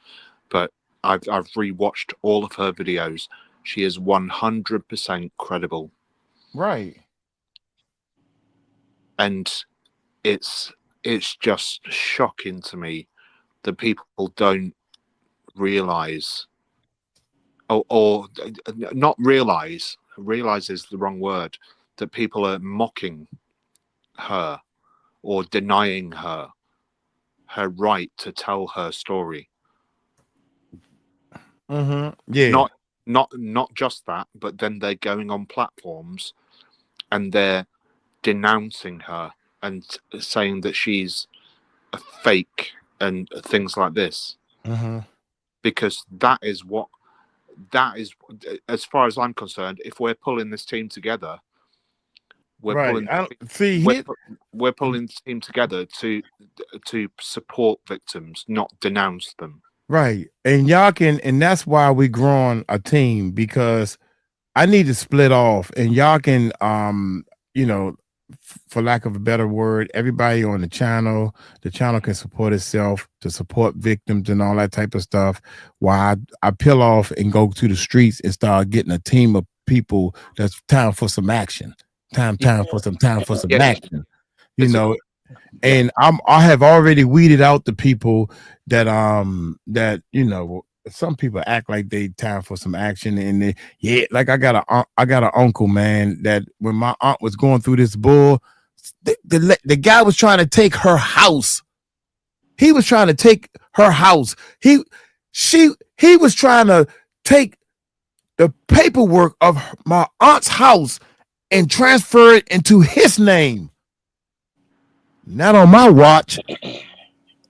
but I've rewatched all of her videos. She is 100% credible. Right. And it's just shocking to me that people don't realize, or not realize is the wrong word, that people are mocking her or denying her right to tell her story. Yeah. Not just that, but then they're going on platforms and they're denouncing her and saying that she's a fake and things like this. Because that is, as far as I'm concerned, if we're pulling this team together, we're pulling the team together to support victims, not denounce them. Right. And y'all can, and that's why we growing a team, because I need to split off, and y'all can, for lack of a better word, everybody on the channel can support itself to support victims and all that type of stuff. While I peel off and go to the streets and start getting a team of people that's time for some action. Time for some action. And I have already weeded out the people that some people act like they time for some action, and like I got an uncle, man, that when my aunt was going through this bull, the guy was trying to take her house. He was trying to take her house. He was trying to take the paperwork of my aunt's house and transfer it into his name. Not on my watch.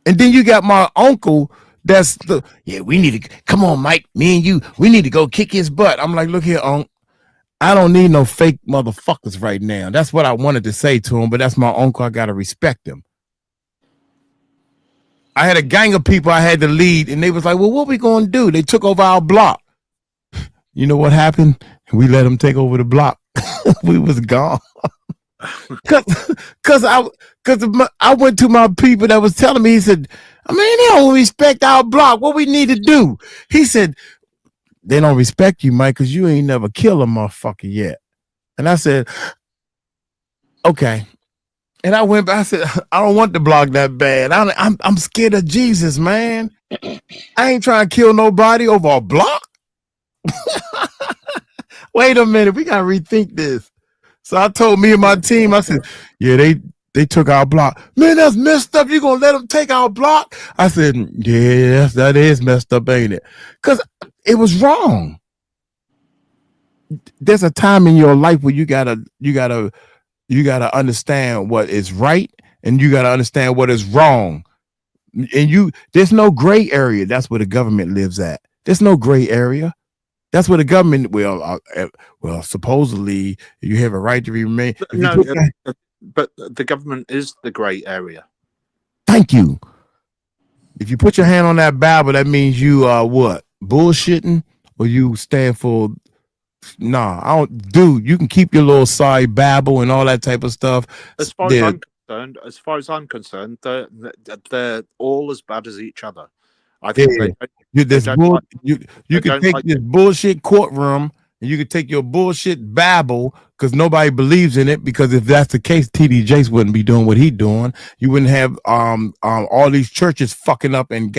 And then you got my uncle that's we need to, come on, Mike, me and you, we need to go kick his butt. I'm like, look here, Unc, I don't need no fake motherfuckers right now. That's what I wanted to say to him, but that's my uncle. I got to respect him. I had a gang of people I had to lead, and they was like, well, what we going to do? They took over our block. You know what happened? We let them take over the block. We was gone. Cause I went to my people that was telling me, he said, I mean, they don't respect our block. What we need to do? He said, they don't respect you, Mike, because you ain't never killed a motherfucker yet. And I said, okay. And I went back, I said, I don't want the block that bad. I'm scared of Jesus, man. I ain't trying to kill nobody over a block. Wait a minute, we gotta rethink this. So I told me and my team, I said, yeah, they took our block. Man, that's messed up. You gonna let them take our block? I said, yeah, that is messed up, ain't it? Because it was wrong. There's a time in your life where you gotta understand what is right, and you gotta understand what is wrong. And there's no gray area. That's where the government lives at. There's no gray area. That's what the government, well, supposedly you have a right to remain. No, but the government is the gray area. Thank you. If you put your hand on that Bible, that means you are what? Bullshitting, or you stand for? Nah, I don't. Dude, you can keep your little side Bible and all that type of stuff. As far as I'm concerned, they're all as bad as each other. I think you can take this bullshit courtroom, and you can take your bullshit Bible, because nobody believes in it. Because if that's the case, TD Jakes wouldn't be doing what he's doing. You wouldn't have all these churches fucking up and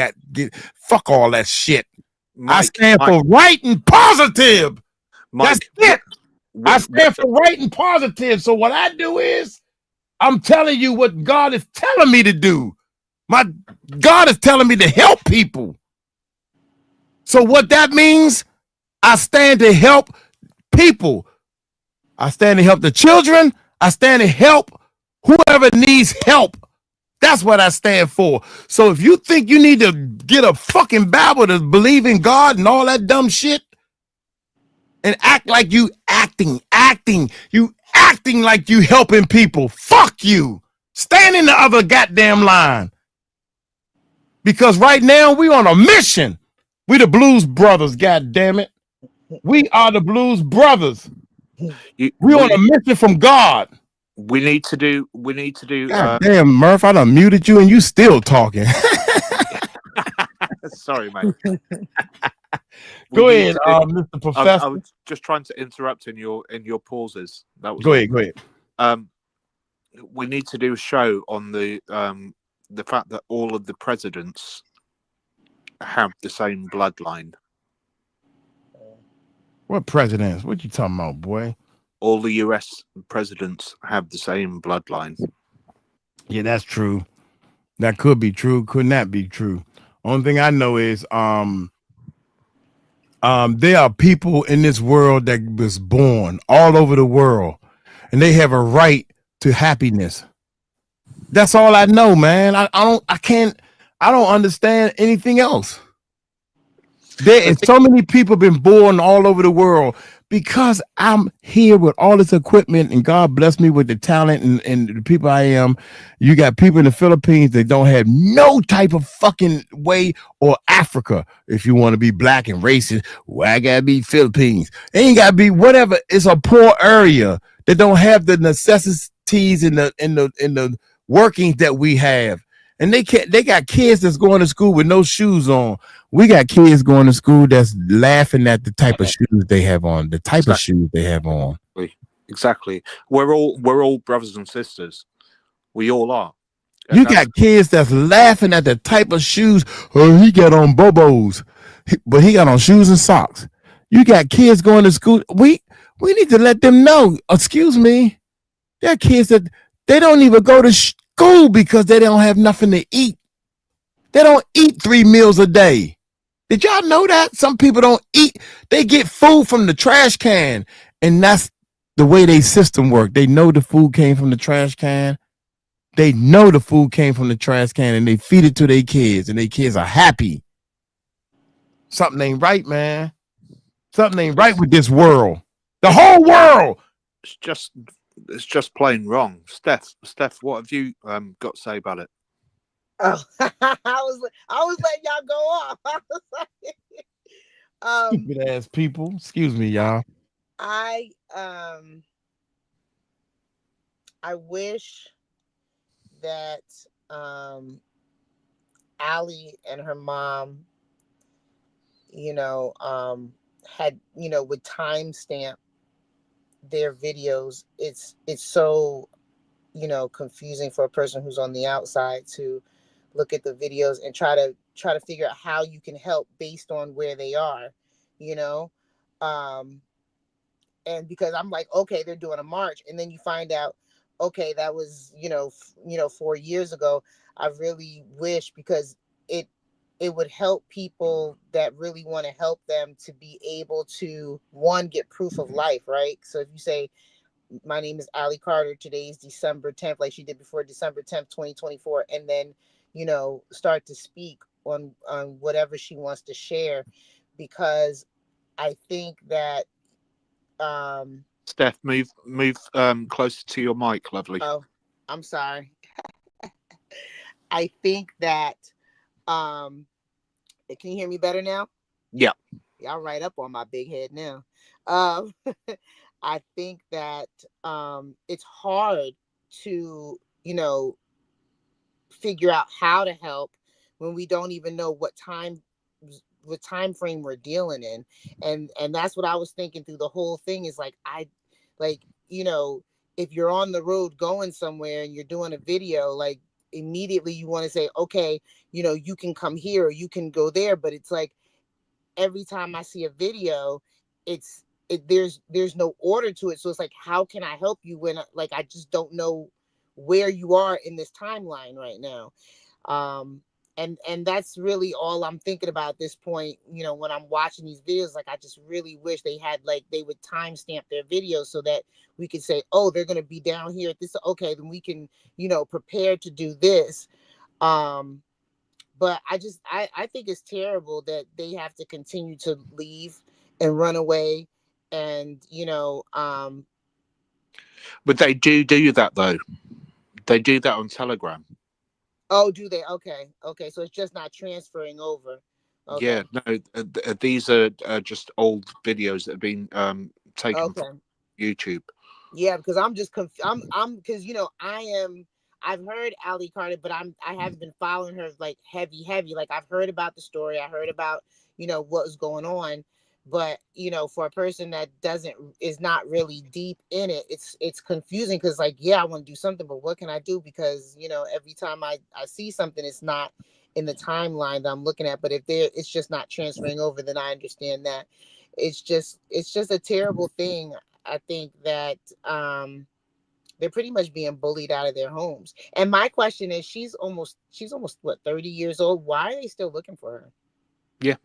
fuck all that shit. I stand for right and positive. That's it. I stand for right and positive. So what I do is I'm telling you what God is telling me to do. My God is telling me to help people. So what that means, I stand to help people. I stand to help the children. I stand to help whoever needs help. That's what I stand for. So if you think you need to get a fucking Bible to believe in God and all that dumb shit and act like you acting like you helping people, fuck you. Stand in the other goddamn line. Because right now we on a mission. We the Blues Brothers, god damn it. We are the Blues Brothers. We on a mission from God. We need to do. God damn, Murph, I done muted you and you still talking. Sorry, mate. Go ahead, Mr. Professor. I was just trying to interrupt in your pauses. That was go ahead. We need to do a show on the fact that all of the presidents have the same bloodline. What presidents? What you talking about, boy? All the US presidents have the same bloodline. Yeah, that's true. That could be true, could not be true. Only thing I know is there are people in this world that was born all over the world and they have a right to happiness. That's all I know, man. I don't understand anything else. There is so many people been born all over the world because I'm here with all this equipment and God bless me with the talent and the people I am. You got people in the Philippines that don't have no type of fucking way, or Africa. If you want to be black and racist, well, I gotta be Philippines. It ain't gotta be whatever. It's a poor area that don't have the necessities in the workings that we have. And they got kids that's going to school with no shoes on. We got kids going to school that's laughing at the type of shoes they have on, Exactly. We're all brothers and sisters. We all are. And you got kids that's laughing at the type of shoes. Oh, he got on Bobos, but he got on shoes and socks. You got kids going to school. We need to let them know. Excuse me. There are kids that they don't even go to school because they don't have nothing to eat. They don't eat 3 meals a day. Did y'all know that? Some people don't eat. They get food from the trash can. And that's the way their system works. They know the food came from the trash can. They know the food came from the trash can and they feed it to their kids and their kids are happy. Something ain't right, man. Something ain't right with this world. The whole world. It's just plain wrong. Steph, what have you got to say about it? Oh, I was letting y'all go off. I was like, stupid ass people. Excuse me, y'all. I wish that Allie and her mom, had, would timestamp their videos. It's so, confusing for a person who's on the outside to look at the videos and try to figure out how you can help based on where they are, and because I'm like, okay, they're doing a march, and then you find out, okay, that was 4 years ago. I really wish, because it would help people that really want to help them to be able to, one, get proof of life, right? So if you say, my name is Allie Carter, today is December 10th, like she did before, December 10th, 2024, and then start to speak on whatever she wants to share, because I think that Steph, move closer to your mic, lovely. Oh, I'm sorry. I think that can you hear me better now? Yeah. Y'all right up on my big head now. I think that it's hard to, figure out how to help when we don't even know what time frame we're dealing in. And that's what I was thinking through the whole thing, is like, if you're on the road going somewhere and you're doing a video, like, immediately you want to say, okay, you can come here or you can go there. But it's like, every time I see a video, there's no order to it. So it's like, how can I help you when like I just don't know where you are in this timeline right now? And that's really all I'm thinking about at this point. You know, when I'm watching these videos, like I just really wish they would timestamp their videos so that we could say, oh, they're gonna be down here at this. Okay, then we can, prepare to do this. But I think it's terrible that they have to continue to leave and run away, and But they do that though. They do that on Telegram. Oh, do they? Okay. So it's just not transferring over. Okay. Yeah, no, these are just old videos that have been taken from YouTube. Yeah, because I'm just I'm because I've heard 𝗟𝗡𝗞𝗏, but I haven't been following her like heavy. Like I've heard about the story, I heard about what was going on, but for a person that is not really deep in it, it's confusing because like, yeah, I want to do something, but what can I do? Because every time I see something, it's not in the timeline that I'm looking at. But if it's just not transferring over, then I understand that. It's just a terrible thing. I think that they're pretty much being bullied out of their homes. And my question is, she's almost what, 30 years old? Why are they still looking for her? Yeah.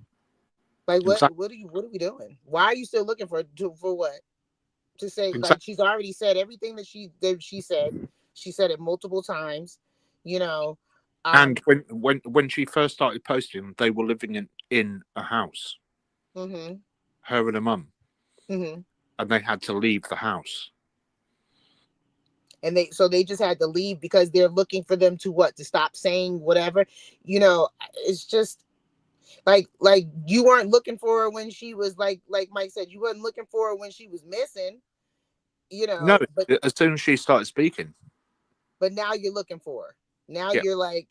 Like what are we doing? Why are you still looking for what? To say like she's already said everything that she said. She said it multiple times, and when she first started posting, they were living in a house. Mm-hmm. Her and her mum. Mm-hmm. And they had to leave the house. And they just had to leave because they're looking for them to stop saying whatever. It's just like you weren't looking for her when she was like Mike said, you weren't looking for her when she was missing. No, but as soon as she started speaking. But now you're looking for her. Now you're like,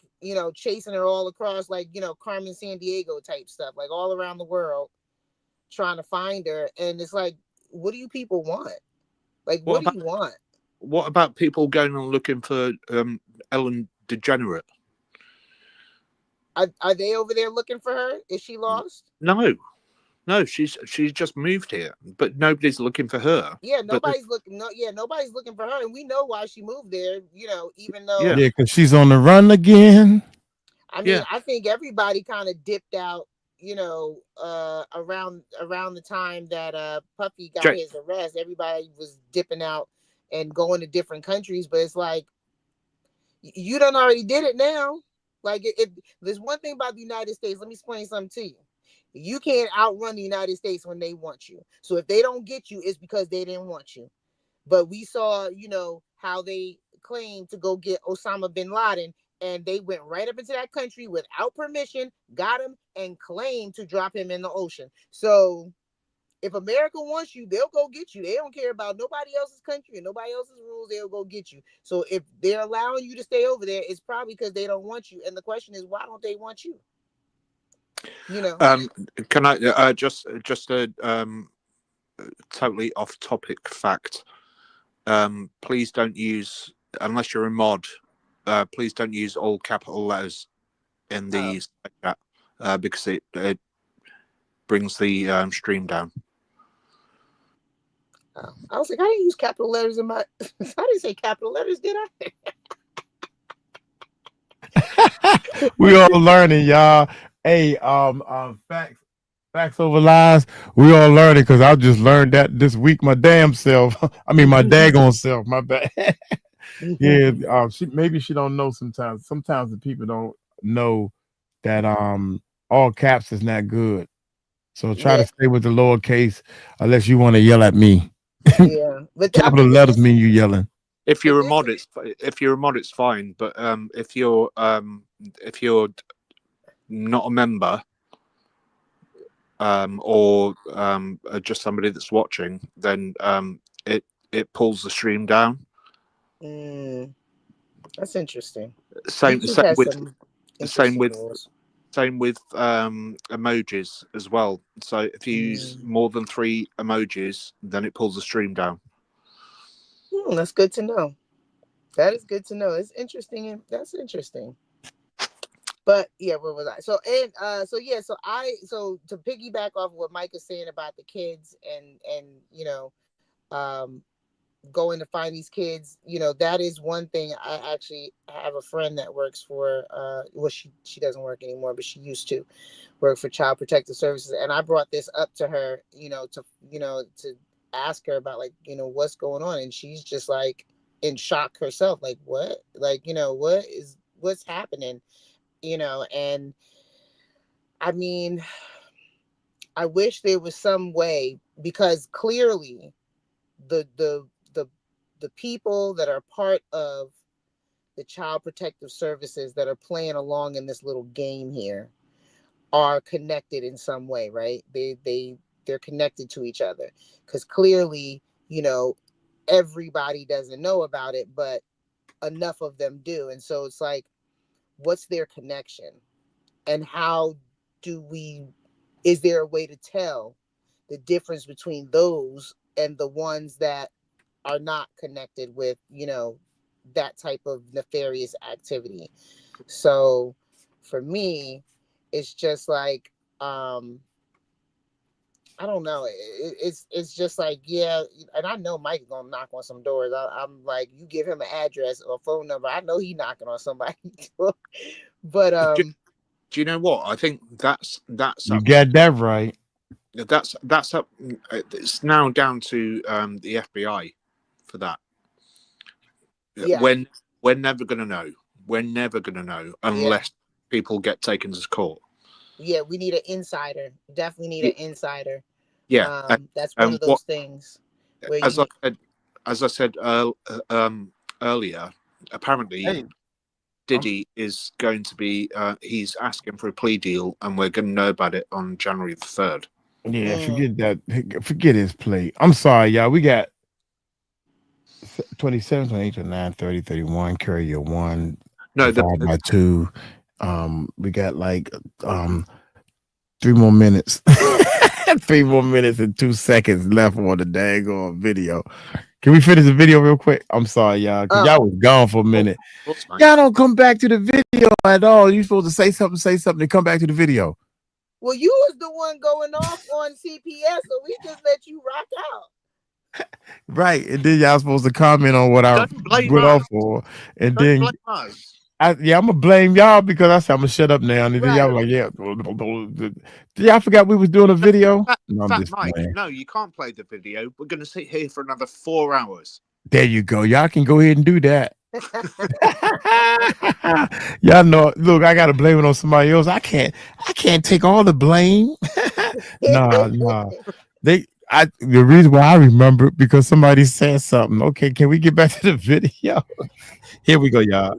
chasing her all across, like, Carmen Sandiego type stuff, like all around the world, trying to find her. And it's like, what do you people want? Like, what do you want? What about people going and looking for Ellen DeGenerate? Are they over there looking for her? Is she lost? No, she's just moved here, but nobody's looking for her. Yeah, nobody's looking. Nobody's looking for her, and we know why she moved there. Even though because she's on the run again. I mean, I think everybody kind of dipped out. Around the time that Puffy got his arrest, everybody was dipping out and going to different countries. But it's like, you done already did it now. Like, if there's one thing about the United States, let me explain something to you. You can't outrun the United States when they want you. So if they don't get you, it's because they didn't want you. But we saw, how they claimed to go get Osama bin Laden, and they went right up into that country without permission, got him, and claimed to drop him in the ocean. So if America wants you, they'll go get you. They don't care about nobody else's country and nobody else's rules. They'll go get you. So if they're allowing you to stay over there, it's probably because they don't want you. And the question is, why don't they want you? Can I just a totally off topic fact? Please don't use, unless you're a mod, please don't use all capital letters in the chat because it brings the stream down. I was like, I didn't use capital letters in my. I didn't say capital letters, did I? We all learning, y'all. Hey, facts over lies. We all learning because I just learned that this week. My damn self. I mean, my daggone self. My bad. Yeah. Maybe she don't know sometimes. Sometimes the people don't know that all caps is not good. So try to stay with the lowercase unless you want to yell at me. Yeah, but capital letters mean you yelling. If you're a mod, it's fine. But if you're not a member, or just somebody that's watching, then it pulls the stream down. That's interesting. Same with emojis as well. So if you use more than 3 emojis, then it pulls the stream down. That's good to know. That is good to know. It's interesting. That's interesting. But yeah, where was I? So to piggyback off what Mike is saying about the kids and going to find these kids, that is one thing. I actually have a friend that works for she doesn't work anymore, but she used to work for Child Protective Services, and I brought this up to her, to ask her about what's going on, and she's just like in shock herself, like what, what's happening, and I mean, I wish there was some way, because clearly the people that are part of the Child Protective Services that are playing along in this little game here are connected in some way, right? They're connected to each other, because clearly, everybody doesn't know about it, but enough of them do. And so it's like, what's their connection? And how is there a way to tell the difference between those and the ones that are not connected with, that type of nefarious activity? So for me, it's just like, I don't know. It's just like, yeah. And I know Mike's going to knock on some doors. I'm like, you give him an address or a phone number, I know he's knocking on somebody's door. But, do you know what? I think that's you got that right. That's up. It's now down to the FBI for that. Yeah. We're never going to know. We're never going to know unless people get taken to court. Yeah, we need an insider. Definitely need an insider. Yeah, that's one of those things. Where as I said earlier, apparently Diddy is going to be. He's asking for a plea deal, and we're going to know about it on January the 3rd. Yeah, forget that. Forget his plea. I'm sorry, y'all. We got 27, 28, 29, 30, 31. Carry your one. No, by 2. We got like 3 more minutes. 3 more minutes and 2 seconds left on the daggone video. Can we finish the video real quick? I'm sorry, y'all, because y'all was gone for a minute. Y'all don't come back to the video at all. You supposed to say something, and come back to the video. Well, you was the one going off on CPS, so we just let you rock out. Right, and then y'all supposed to comment on what I went off for, and then I'm gonna blame y'all because I said I'm gonna shut up now, and then y'all were like, yeah. Y'all forgot we was doing a video? No, I'm just Mike, playing. no, you can't play the video. We're gonna sit here for another 4 hours. There you go. Y'all can go ahead and do that. Y'all know. Look, I gotta blame it on somebody else. I can't take all the blame. Nah. The reason why I remember it because somebody said something. Okay, can we get back to the video? Here we go, y'all.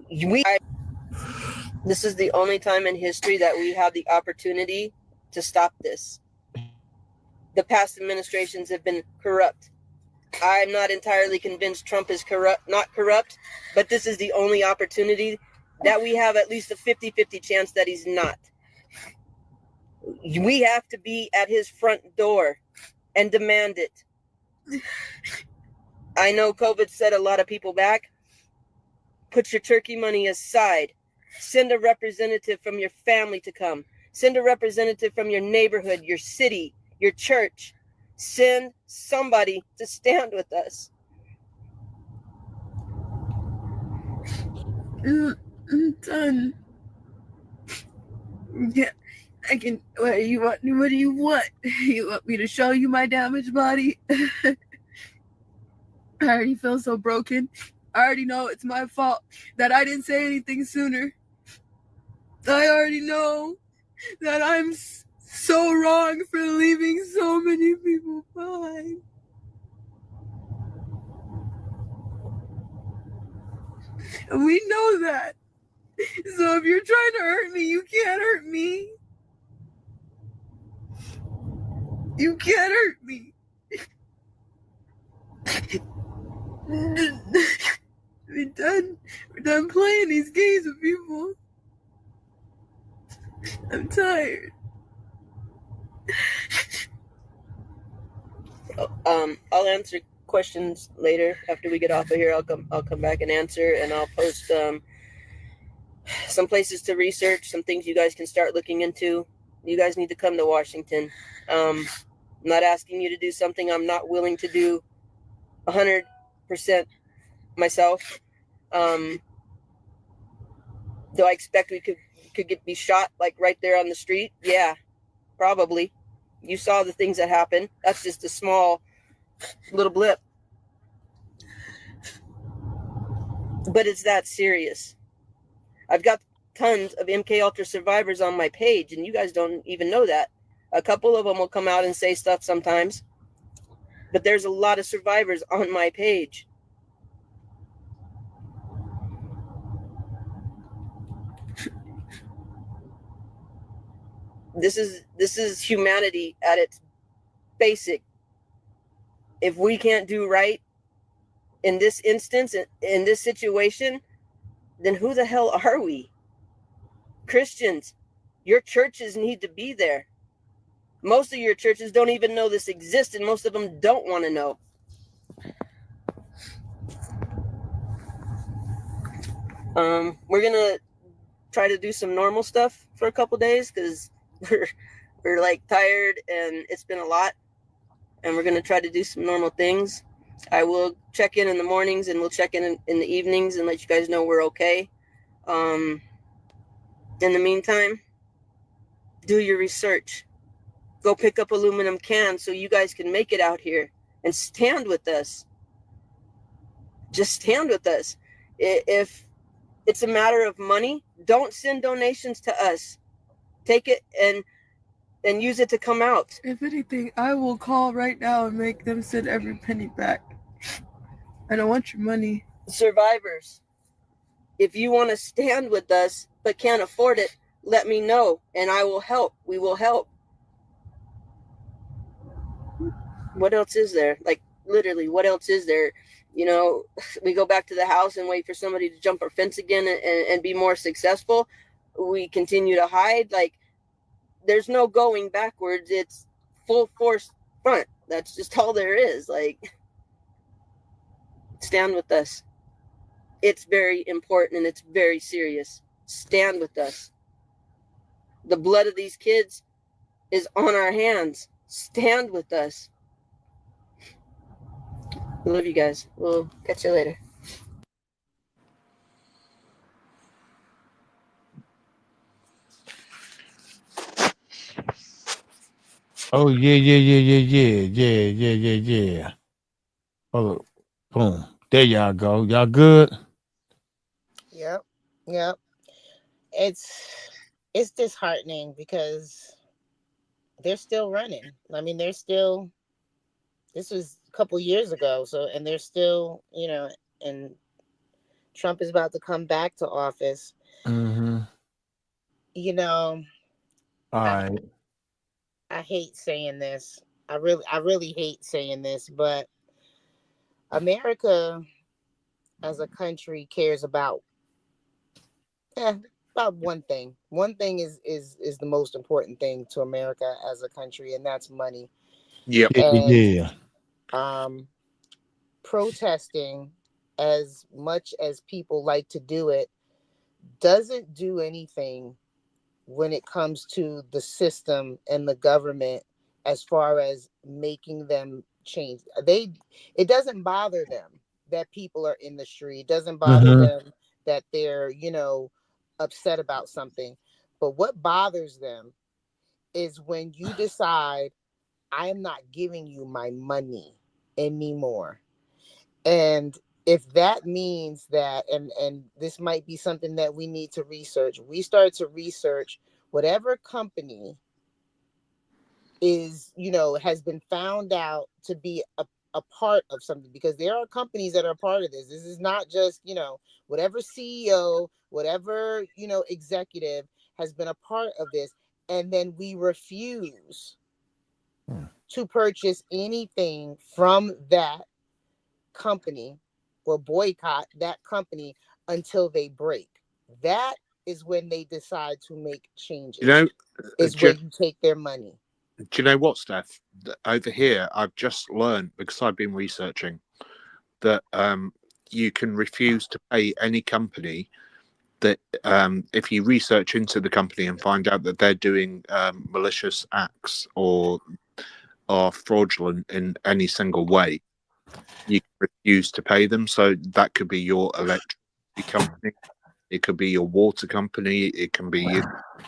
This is the only time in history that we have the opportunity to stop this. The past administrations have been corrupt. I'm not entirely convinced Trump is not corrupt, but this is the only opportunity that we have at least a 50-50 chance that he's not. We have to be at his front door and demand it. I know COVID set a lot of people back. Put your turkey money aside. Send a representative from your family to come. Send a representative from your neighborhood, your city, your church. Send somebody to stand with us. I'm done. Yeah, I can. What do you want? What do you want? You want me to show you my damaged body? I already feel so broken. I already know it's my fault that I didn't say anything sooner. I already know that I'm so wrong for leaving so many people behind. And we know that. So if you're trying to hurt me, you can't hurt me. You can't hurt me. We're done playing these games with people. I'm tired. I'll answer questions later after we get off of here. I'll come back and answer, and I'll post some places to research, some things you guys can start looking into. You guys need to come to Washington. I'm not asking you to do something I'm not willing to do 100% myself. Do I expect we could be shot like right there on the street? Yeah, probably. You saw the things that happened. That's just a small little blip. But it's that serious. I've got tons of MK Ultra survivors on my page, and you guys don't even know that. A couple of them will come out and say stuff sometimes, but there's a lot of survivors on my page. This is humanity at its basic. If we can't do right in this instance, in this situation, then who the hell are we? Christians, your churches need to be there. Most of your churches don't even know this exists, and most of them don't want to know. We're gonna try to do some normal stuff for a couple days because we're like tired and it's been a lot, and we're gonna try to do some normal things. I will check in the mornings, and we'll check in the evenings and let you guys know we're okay. In the meantime, do your research. Go pick up aluminum cans so you guys can make it out here and stand with us. Just stand with us. If it's a matter of money, don't send donations to us. Take it and use it to come out. If anything, I will call right now and make them send every penny back. I don't want your money. Survivors, if you want to stand with us but can't afford it, let me know and I will help. We will help. What else is there? Like, literally, what else is there? You know, we go back to the house and wait for somebody to jump our fence again and be more successful. We continue to hide. Like, there's no going backwards. It's full force front. That's just all there is. Like, stand with us. It's very important and it's very serious. Stand with us. The blood of these kids is on our hands. Stand with us. I love you guys. We'll catch you later. Oh yeah. Oh, boom. There y'all go. Y'all good? Yep. It's disheartening because they're still running. I mean, this was a couple years ago, and they're still, and Trump is about to come back to office. Mm-hmm. All right. I hate saying this. I really hate saying this, but America as a country cares about one thing. One thing is the most important thing to America as a country, and that's money. Yep. And, protesting, as much as people like to do it, doesn't do anything when it comes to the system and the government as far as making them change. It doesn't bother them that people are in the street. It doesn't bother them that they're, upset about something. But what bothers them is when you decide, I am not giving you my money anymore. And if that means that, and this might be something that we need to research, we start to research whatever company is, has been found out to be a part of something, because there are companies that are part of this. This is not just, whatever CEO, whatever, executive has been a part of this. And then we refuse to purchase anything from that company or boycott that company until they break. That is when they decide to make changes. When you take their money. Do you know what, Steph? Over here, I've just learned, because I've been researching, that you can refuse to pay any company that if you research into the company and find out that they're doing malicious acts or are fraudulent in any single way, you can refuse to pay them. So that could be your electricity company, it could be your water company, it can be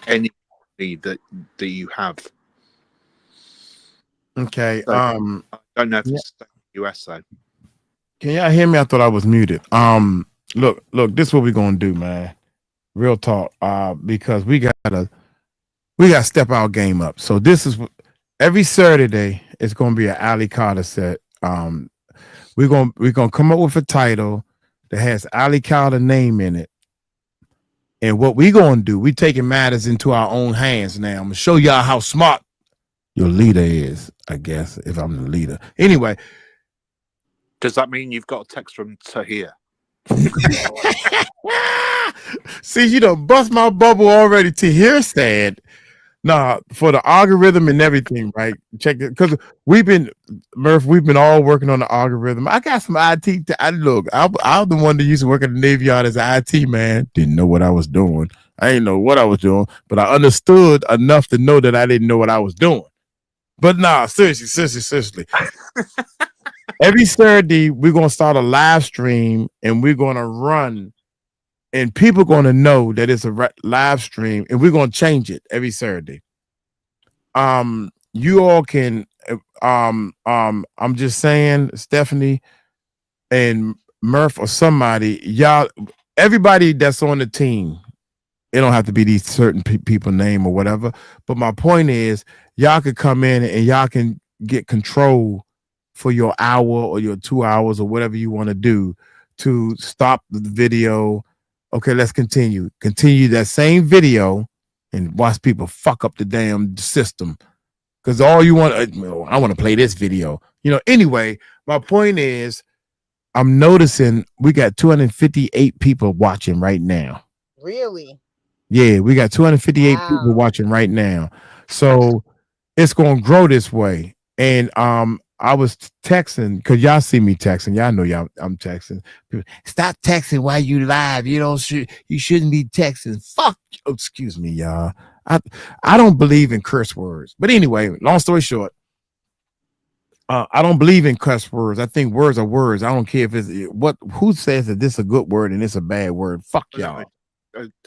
any company that you have. Okay. So, I don't know if it's the US though. Can y'all hear me? I thought I was muted. Look, this is what we're gonna do, man. Real talk. Because we gotta step our game up. So this is every Saturday. It's gonna be an 𝗟𝗡𝗞𝗏 set. We're gonna come up with a title that has 𝗟𝗡𝗞𝗏 name in it. And what we gonna do? We taking matters into our own hands now. I'm gonna show y'all how smart your leader is. I guess if I'm the leader. Anyway. Does that mean you've got a text from Tahir? See, you done bust my bubble already. Tahir said, nah, for the algorithm and everything, right? Check it, because we've been all working on the algorithm. I got some IT. I'm the one that used to work at the Navy Yard as an IT man. Didn't know what I was doing. I didn't know what I was doing, but I understood enough to know that I didn't know what I was doing. But nah, seriously. Every Saturday, we're going to start a live stream and we're going to run, and people are going to know that it's a live stream, and we're going to change it every Saturday. You all can, I'm just saying, Stephanie and Murph or somebody, y'all, everybody that's on the team, it don't have to be these certain people name or whatever. But my point is, y'all could come in and y'all can get control for your hour or your 2 hours or whatever you want to do to stop the video. Okay, let's continue that same video and watch people fuck up the damn system. Because all you want, I want to play this video. Anyway, my point is, I'm noticing we got 258 people watching right now. Really? Yeah, we got 258 people watching right now. So it's going to grow this way. And I was texting, because y'all see me texting. Y'all know I'm texting. Stop texting while you live. You shouldn't be texting. Fuck. Oh, excuse me, y'all. I don't believe in curse words. But anyway, long story short, I don't believe in curse words. I think words are words. I don't care if who says that this is a good word and it's a bad word. Fuck y'all.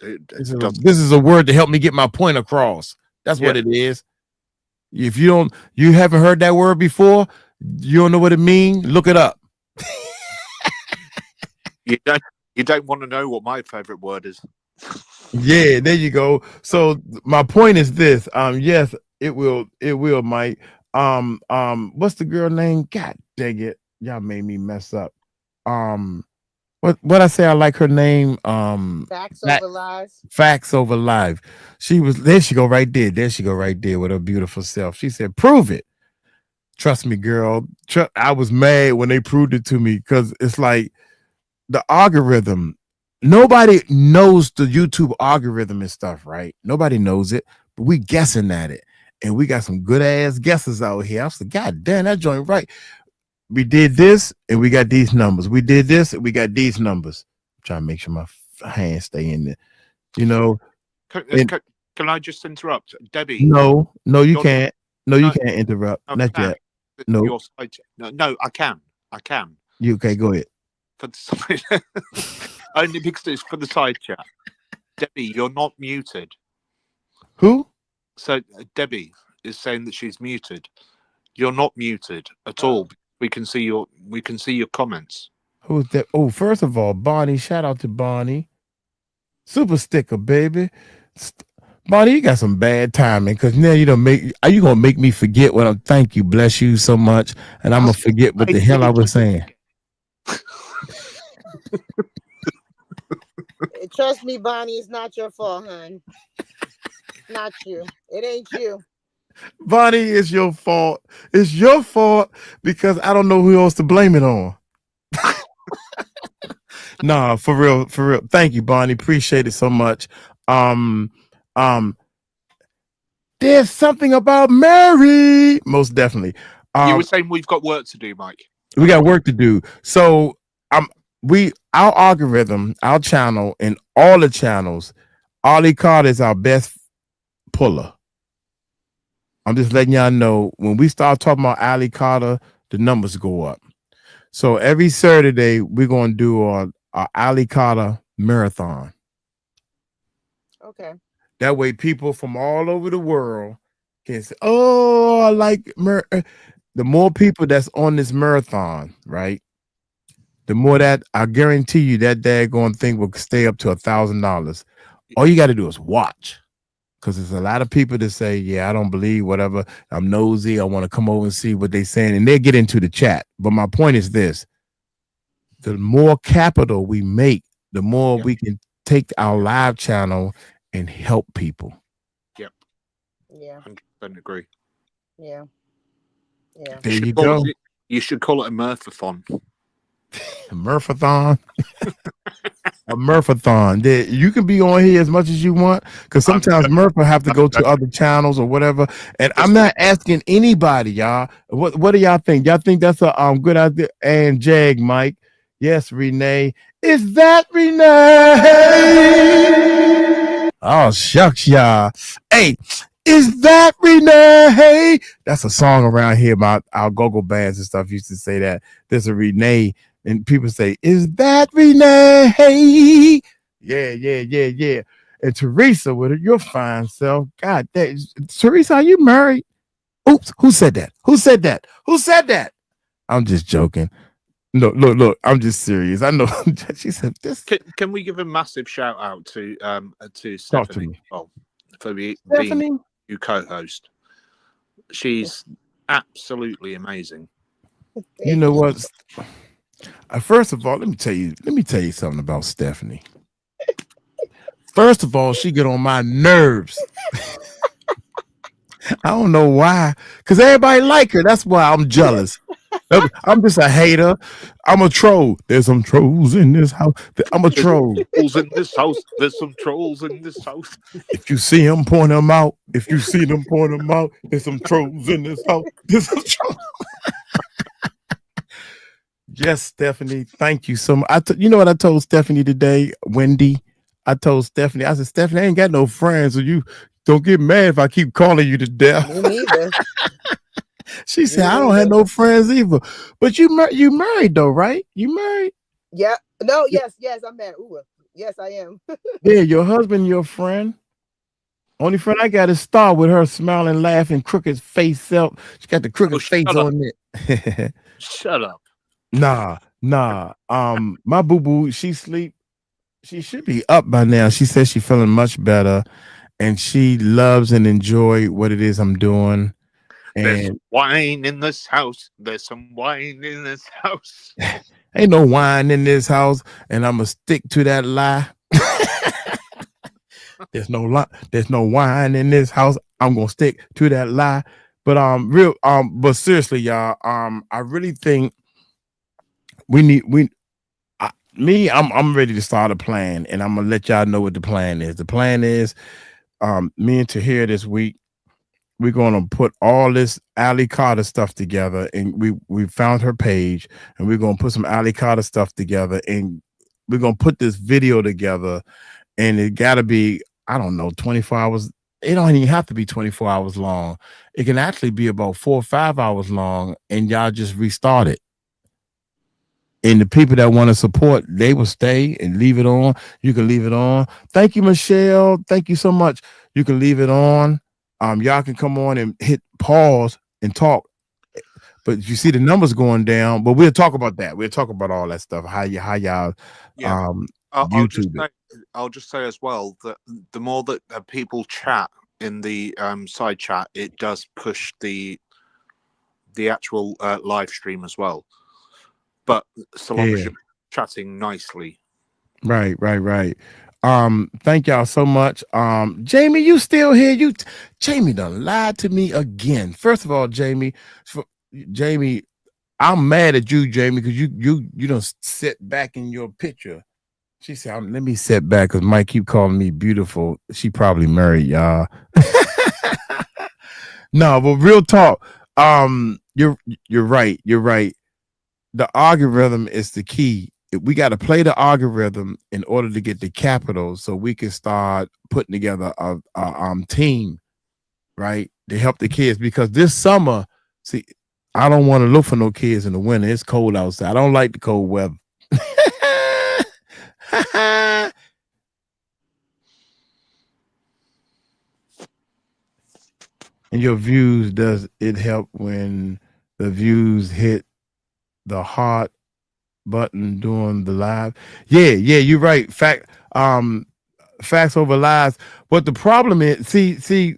This is a word to help me get my point across. That's what it is. If you haven't heard that word before, you don't know what it means, look it up. You don't want to know what my favorite word is. Yeah, there you go. So my point is this. Yes, it will, Mike. What's the girl name? God dang it. Y'all made me mess up. What I say, I like her name. Facts Over Live. Facts Over Live. There she go right there. There she go right there with her beautiful self. She said, prove it. Trust me, girl. I was mad when they proved it to me, because it's like the algorithm. Nobody knows the YouTube algorithm and stuff, right? Nobody knows it, but we guessing at it. And we got some good ass guesses out here. I was like, God damn, that joint right. We did this and we got these numbers. We did this and we got these numbers. I'm trying to make sure my hands stay in there. Can I just interrupt, Debbie? No, you can't. No, you can't interrupt. Not yet. No. Your side no, I can. You okay? Go ahead. For the side, only because it's for the side chat. Debbie, you're not muted. Who? So Debbie is saying that she's muted. You're not muted at all. We can see your comments. Who's that? Oh, first of all, Bonnie. Shout out to Bonnie. Super sticker, baby. Bonnie, you got some bad timing, because now you gonna make me forget what I'm. Thank you, bless you so much, and I'm gonna forget what the hell I was saying. Trust me, Bonnie, it's not your fault, hon. Not you. It ain't you. Bonnie, it's your fault. It's your fault because I don't know who else to blame it on. Nah, for real. Thank you, Bonnie. Appreciate it so much. There's something about Mary. Most definitely. You were saying we've got work to do, Mike. We got work to do. So our algorithm, our channel, and all the channels, 𝗟𝗡𝗡𝗞 is our best puller. I'm just letting y'all know when we start talking about 𝗟𝗡𝗡𝗞, the numbers go up. So every Saturday we're gonna do our 𝗟𝗡𝗡𝗞 marathon. Okay. That way, people from all over the world can say, "Oh, I like." The more people that's on this marathon, right? The more that I guarantee you that daggone thing will stay up to $1,000. All you got to do is watch, because there's a lot of people that say, "Yeah, I don't believe whatever. I'm nosy. I want to come over and see what they're saying," and they get into the chat. But my point is this: the more capital we make, the more we can take our live channel and help people. Yep. Yeah. 100% agree. Yeah. Yeah. There you go. You should call it a Murphathon. A Murphathon. A Murphathon. You can be on here as much as you want, because sometimes Murph will have to go to other channels or whatever. And I'm not asking anybody, y'all. What do y'all think? Y'all think that's a good idea? And Jag, Mike. Yes, Renee. Is that Renee? Oh, shucks, y'all. Hey, is that Renee? That's a song around here about our go-go bands and stuff used to say that. There's a Renee, and people say, is that Renee? Yeah. And Teresa, with your fine self. God, Teresa, are you married? Oops, who said that? Who said that? Who said that? I'm just joking. No, look, I'm just serious. I know. She said this. Can we give a massive shout out to Stephanie? Talk to me. For being your co-host. She's absolutely amazing. You know what? First of all, let me tell you something about Stephanie. First of all, she get on my nerves. I don't know why, because everybody like her. That's why I'm jealous. I'm just a hater. I'm a troll. There's some trolls in this house. I'm a troll. Trolls in this house. There's some trolls in this house. If you see them, point them out. If you see them, point them out. There's some trolls in this house. There's some trolls. Yes, Stephanie. Thank you so much. You know what I told Stephanie today, Wendy? I told Stephanie, I said, Stephanie, I ain't got no friends, so you don't get mad if I keep calling you to death. Me neither. She said, I don't have no friends either. But you married though, right? You married? Yeah. No, yes, I'm married. Ooh, yes, I am. Yeah, your husband, your friend. Only friend I got is Star with her smiling, laughing, crooked face up. She got the crooked face on it. Shut up. Nah. My boo-boo, she sleep. She should be up by now. She says she's feeling much better, and she loves and enjoy what it is I'm doing. And there's wine in this house. There's some wine in this house. Ain't no wine in this house, and I'm gonna stick to that lie. There's no wine in this house. I'm gonna stick to that lie. But but seriously, y'all, I really think I'm ready to start a plan, and I'm gonna let y'all know what the plan is. The plan is, me and Tahir this week, we're gonna put all this 𝗟𝗡𝗡𝗞 stuff together, and we found her page, and we're gonna put some 𝗟𝗡𝗡𝗞 stuff together, and we're gonna put this video together, and it gotta be, I don't know, 24 hours. It don't even have to be 24 hours long. It can actually be about 4 or 5 hours long, and y'all just restart it. And the people that want to support, they will stay and leave it on. You can leave it on. Thank you, Michelle. Thank you so much. You can leave it on. Y'all can come on and hit pause and talk. But you see the numbers going down. But we'll talk about that. We'll talk about all that stuff. How y'all YouTube it. I'll just say as well that the more that people chat in the side chat, it does push the actual live stream as well. But so long as you're chatting nicely. Right. Thank y'all so much. Jamie, you still here? Jamie done lied to me again. First of all, Jamie, I'm mad at you, Jamie, because you don't sit back in your picture. She said, let me sit back because Mike keep calling me beautiful. She probably married, y'all. No, but real talk. You're right. The algorithm is the key. we got to play the algorithm in order to get the capital, so we can start putting together a team, right, to help the kids. Because this summer, see, I don't want to look for no kids in the winter. It's cold outside. I don't like the cold weather. And your views, does it help when the views hit the heart button during the live? Yeah, you're right. Facts over lies. But the problem is, see,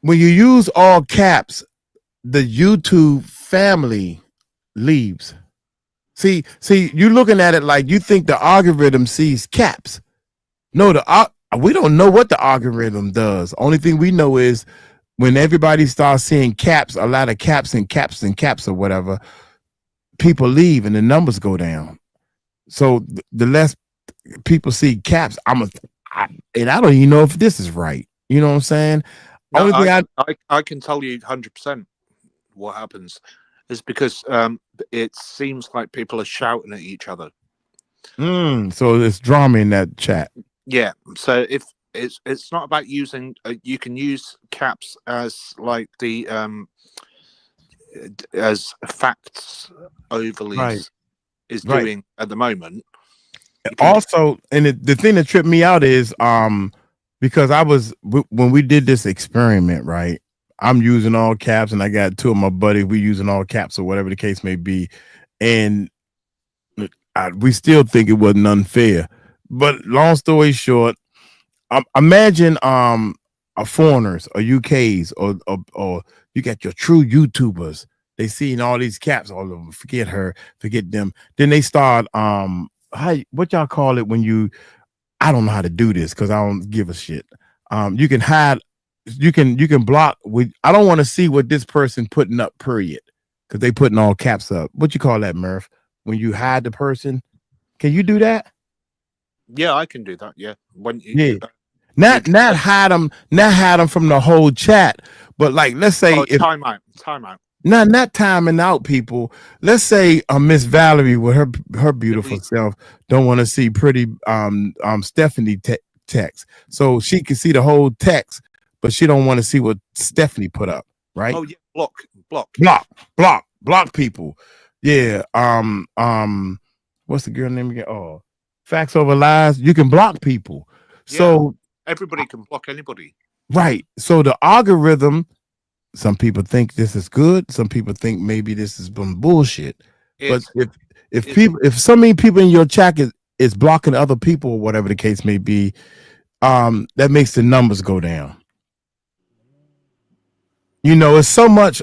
when you use all caps, the YouTube family leaves. See, you're looking at it like you think the algorithm sees caps. No, we don't know what the algorithm does. Only thing we know is when everybody starts seeing caps, a lot of caps and caps and caps or whatever, people leave and the numbers go down. So the less people see caps, and I don't even know if this is right. You know what I'm saying? No, Only thing I can tell you 100% what happens is because it seems like people are shouting at each other. So there's drama in that chat. Yeah, so if it's not about using, you can use caps as like the as facts overly is doing at the moment. Also, and the thing that tripped me out is because when we did this experiment, right? I'm using all caps, and I got two of my buddies. We using all caps or whatever the case may be, and we still think it wasn't unfair. But long story short, imagine foreigners or UKs or you got your true YouTubers. They seeing all these caps all over. Forget her, forget them. Then they start what y'all call it when you? I don't know how to do this because I don't give a shit. You can hide. You can block. I don't want to see what this person putting up. Period. Because they putting all caps up. What you call that, Murph? When you hide the person, can you do that? Yeah, I can do that. Yeah, not hide them from the whole chat, but like let's say time out. Not timing out, people. Let's say Miss Valerie with her beautiful self don't want to see pretty Stephanie text, so she can see the whole text, but she don't want to see what Stephanie put up, right? Oh yeah, block people. Yeah. What's the girl name again? Oh, Facts Over Lies. You can block people. Yeah, so everybody can block anybody. Right. So the algorithm, some people think this is good. Some people think maybe this is some bullshit. But if so many people in your chat is blocking other people or whatever the case may be, that makes the numbers go down. You know, it's so much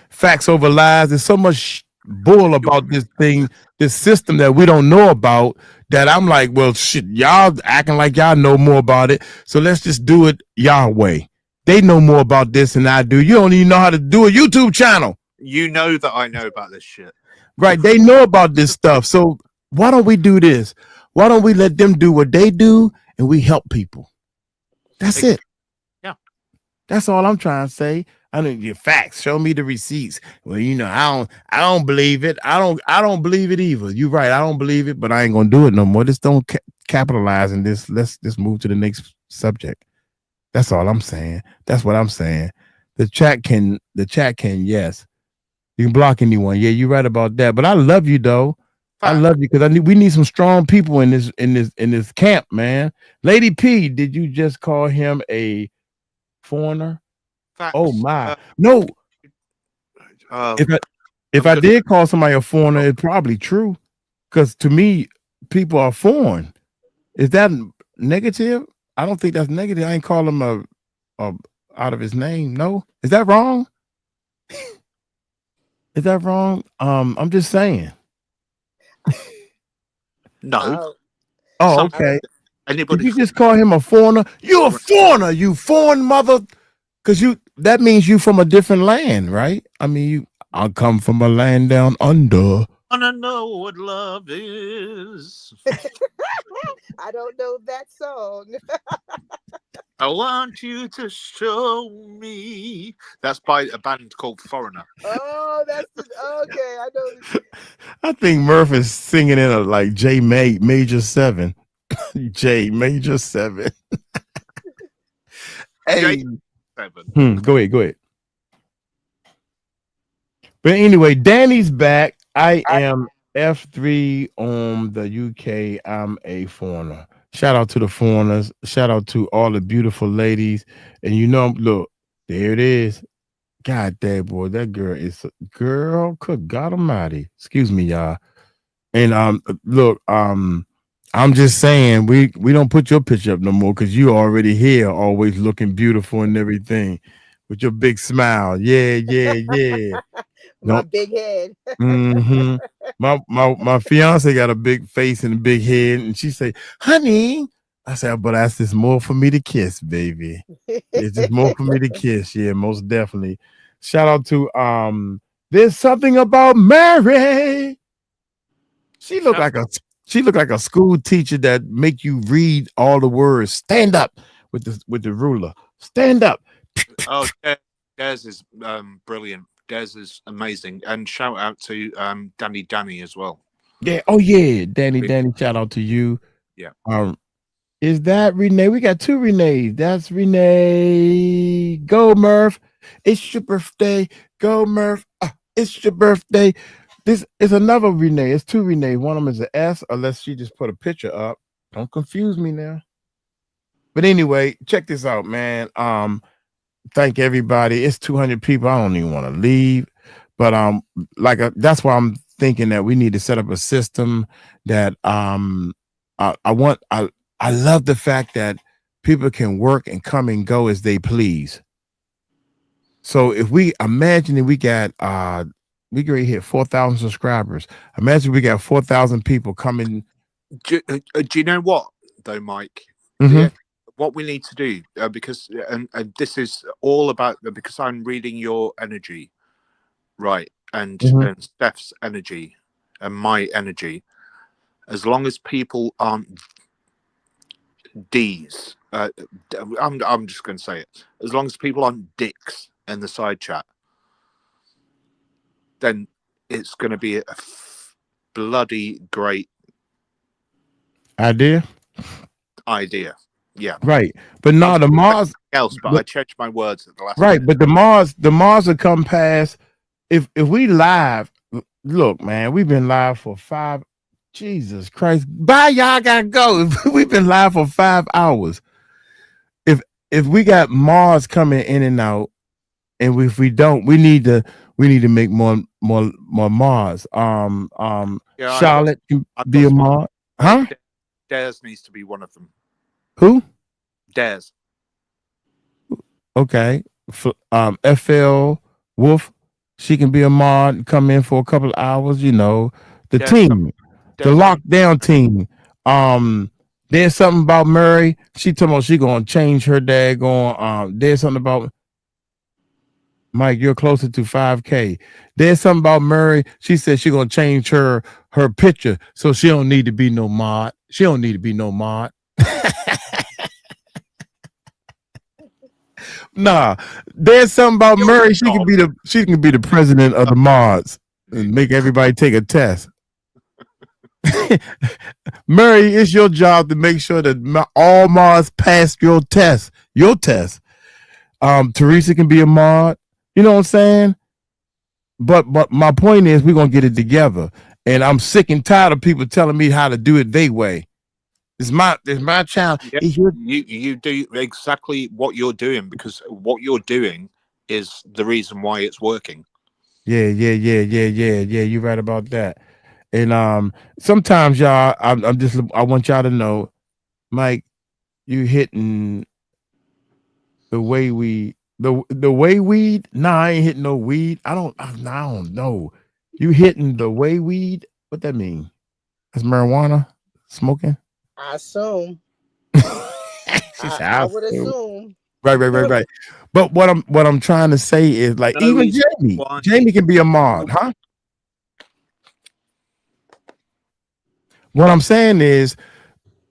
facts over lies. There's so much bull about this thing, this system that we don't know about, that I'm like, well, shit, y'all acting like y'all know more about it, so let's just do it y'all way. They know more about this than I do. You don't even know how to do a YouTube channel. You know that I know about this shit. Right, they know about this stuff. So why don't we do this? Why don't we let them do what they do and we help people? That's it. Yeah. That's all I'm trying to say. I need your facts. Show me the receipts. Well, you know, I don't believe it. I don't believe it either. You're right. I don't believe it, but I ain't gonna do it no more. Just don't capitalize in this. Let's just move to the next subject. That's all I'm saying. That's what I'm saying. The chat can, yes. You can block anyone. Yeah, you're right about that. But I love you though. I love you because we need some strong people in this camp, man. Lady P, did you just call him a foreigner? Facts. Oh my, no. If I did call somebody a foreigner, it's probably true. Because to me, people are foreign. Is that negative? I don't think that's negative. I ain't call him a out of his name. No, is that wrong? Is that wrong? I'm just saying. No. Oh, okay. Anybody? Did you just call him a foreigner? You're a foreigner, you foreign mother. Because that means you from a different land, right? I mean, I come from a land down under. I know what love is. I don't know that song. I want you to show me. That's by a band called Foreigner. Oh, that's okay. I know. I think Murph is singing in a like J major 7. J major 7. Hey. Go ahead. But anyway, Danny's back. I am F3 on the UK. I'm a foreigner. Shout out to the foreigners. Shout out to all the beautiful ladies. And you know, look, there it is. God damn, boy, that girl is girl. Good God Almighty. Excuse me, y'all. And look, I'm just saying we don't put your picture up no more because you already here, always looking beautiful and everything with your big smile. Yeah. My big head. Mm-hmm. My fiance got a big face and a big head, and she say, "Honey," I said, "But that's just more for me to kiss, baby. It's just more for me to kiss." Yeah, most definitely. Shout out to There's Something About Mary. She looked like a school teacher that make you read all the words. Stand up with the ruler. Stand up. Oh, Des is brilliant. Des is amazing, and shout out to Danny as well. Yeah. Oh yeah, Danny. Shout out to you. Yeah. Is that Renee? We got 2 Renees. That's Renee. Go Murph. It's your birthday. Go Murph. It's your birthday. This is another Renee. It's 2 Renee. One of them is an S, unless she just put a picture up. Don't confuse me now. But anyway, check this out, man. Thank everybody. It's 200 people. I don't even want to leave, but that's why I'm thinking that we need to set up a system that I love the fact that people can work and come and go as they please. So if we imagine that we got we can hit 4,000 subscribers. Imagine we got 4,000 people coming. Do you know what though, Mike? Mm-hmm. What we need to do, because and this is all about, because I'm reading your energy, right, and Steph's energy and my energy. As long as people aren't D's, I'm just going to say it. As long as people aren't dicks in the side chat, then it's going to be a bloody great idea. Yeah. Right. But no, the Mars else, but I changed my words at the last right, minute. but the Mars will come past if we live. Look, man, we've been live for 5. Jesus Christ. Bye, y'all gotta go. We've been live for 5 hours. If we got Mars coming in and out, and if we don't, we need to make more Mars. Charlotte can be a Mars. Huh? Dares needs to be one of them. Who? Dares. Okay. FL Wolf, she can be a mod, come in for a couple of hours, you know. The team, the lockdown team. There's something about Murray. She told me she gonna change her daggone. There's something about Mike, you're closer to 5K. There's something about Murray. She said she gonna change her picture, so she don't need to be no mod. She don't need to be no mod. Nah, there's something about Murray. She can be the president of the mods and make everybody take a test. Murray, it's your job to make sure that all mods pass your test. Teresa can be a mod. You know what I'm saying? But my point is, we're gonna get it together. And I'm sick and tired of people telling me how to do it their way. It's my child. Yeah, you do exactly what you're doing, because what you're doing is the reason why it's working. Yeah. You're right about that. And sometimes y'all, I want y'all to know, Mike, you hitting the way we the way weed. Nah, I ain't hitting no weed. I don't know. You hitting the way weed? What that mean? That's marijuana smoking? I assume. I would assume. Right. But what I'm trying to say is, like, no, even Jamie can be a mod, huh? What I'm saying is,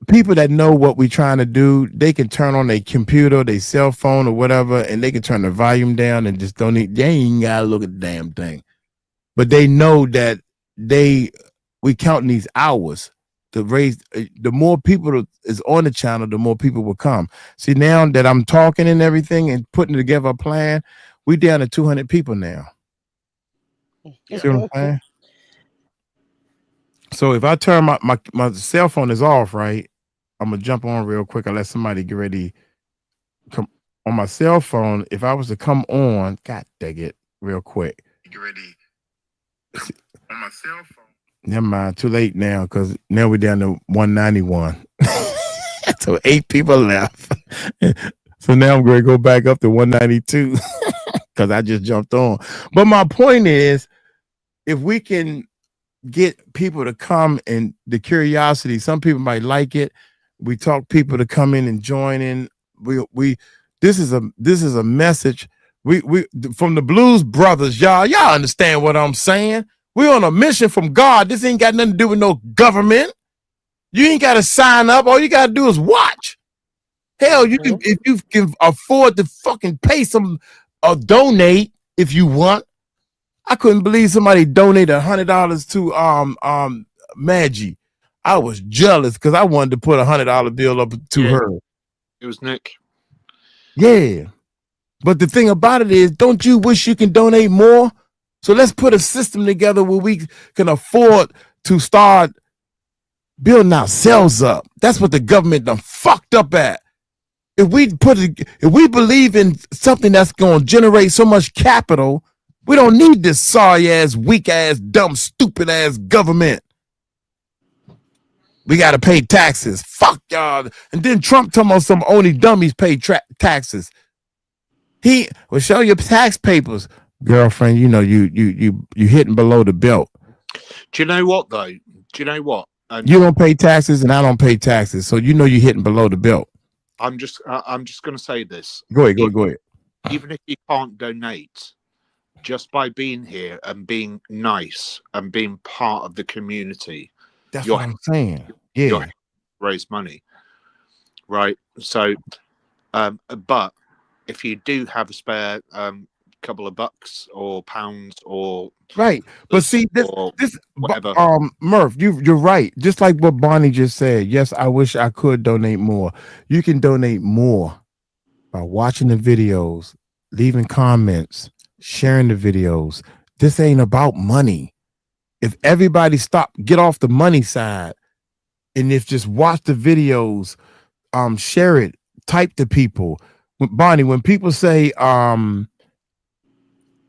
people that know what we're trying to do, they can turn on their computer, their cell phone, or whatever, and they can turn the volume down and just don't need. They ain't gotta look at the damn thing, but they know that we counting these hours to raise. The more people is on the channel, the more people will come. See, now that I'm talking and everything and putting together a plan, we down to 200 people now. See what I'm saying? So if I turn my cell phone is off, right? I'm gonna jump on real quick. I'll let somebody get ready. Come on my cell phone. If I was to come on, God dang it, real quick. Get ready. On my cell phone. Never mind, too late now, because now we're down to 191. So 8 people left. So now I'm going to go back up to 192 because I just jumped on. But my point is, if we can get people to come and the curiosity, some people might like it. We talk people to come in and join in. This is a message. We from the Blues Brothers, y'all understand what I'm saying? We're on a mission from God. This ain't got nothing to do with no government. You ain't got to sign up. All you got to do is watch. Hell, you can, if you can afford to fucking pay some or donate if you want. I couldn't believe somebody donated $100 to Maggie. I was jealous because I wanted to put $100 bill up to her. It was Nick. Yeah. But the thing about it is, don't you wish you can donate more? So let's put a system together where we can afford to start building ourselves up. That's what the government done fucked up at. If we believe in something that's going to generate so much capital, we don't need this sorry ass, weak ass, dumb, stupid ass government. We got to pay taxes. Fuck y'all. And then Trump talking about some only dummies pay taxes. He will show your tax papers, girlfriend. You know you hitting below the belt. Do you know what though? Do you know what? You don't pay taxes, and I don't pay taxes, so you know you're hitting below the belt. I'm just going to say this. Go ahead. Even if you can't donate, just by being here and being nice and being part of the community, that's what I'm saying. Yeah, raise money, right? So, but if you do have a spare couple of bucks or pounds or right, but see this whatever. Murph, you're right. Just like what Bonnie just said. Yes, I wish I could donate more. You can donate more by watching the videos, leaving comments, sharing the videos. This ain't about money. If everybody get off the money side, and if just watch the videos, share it, type to people. Bonnie, when people say,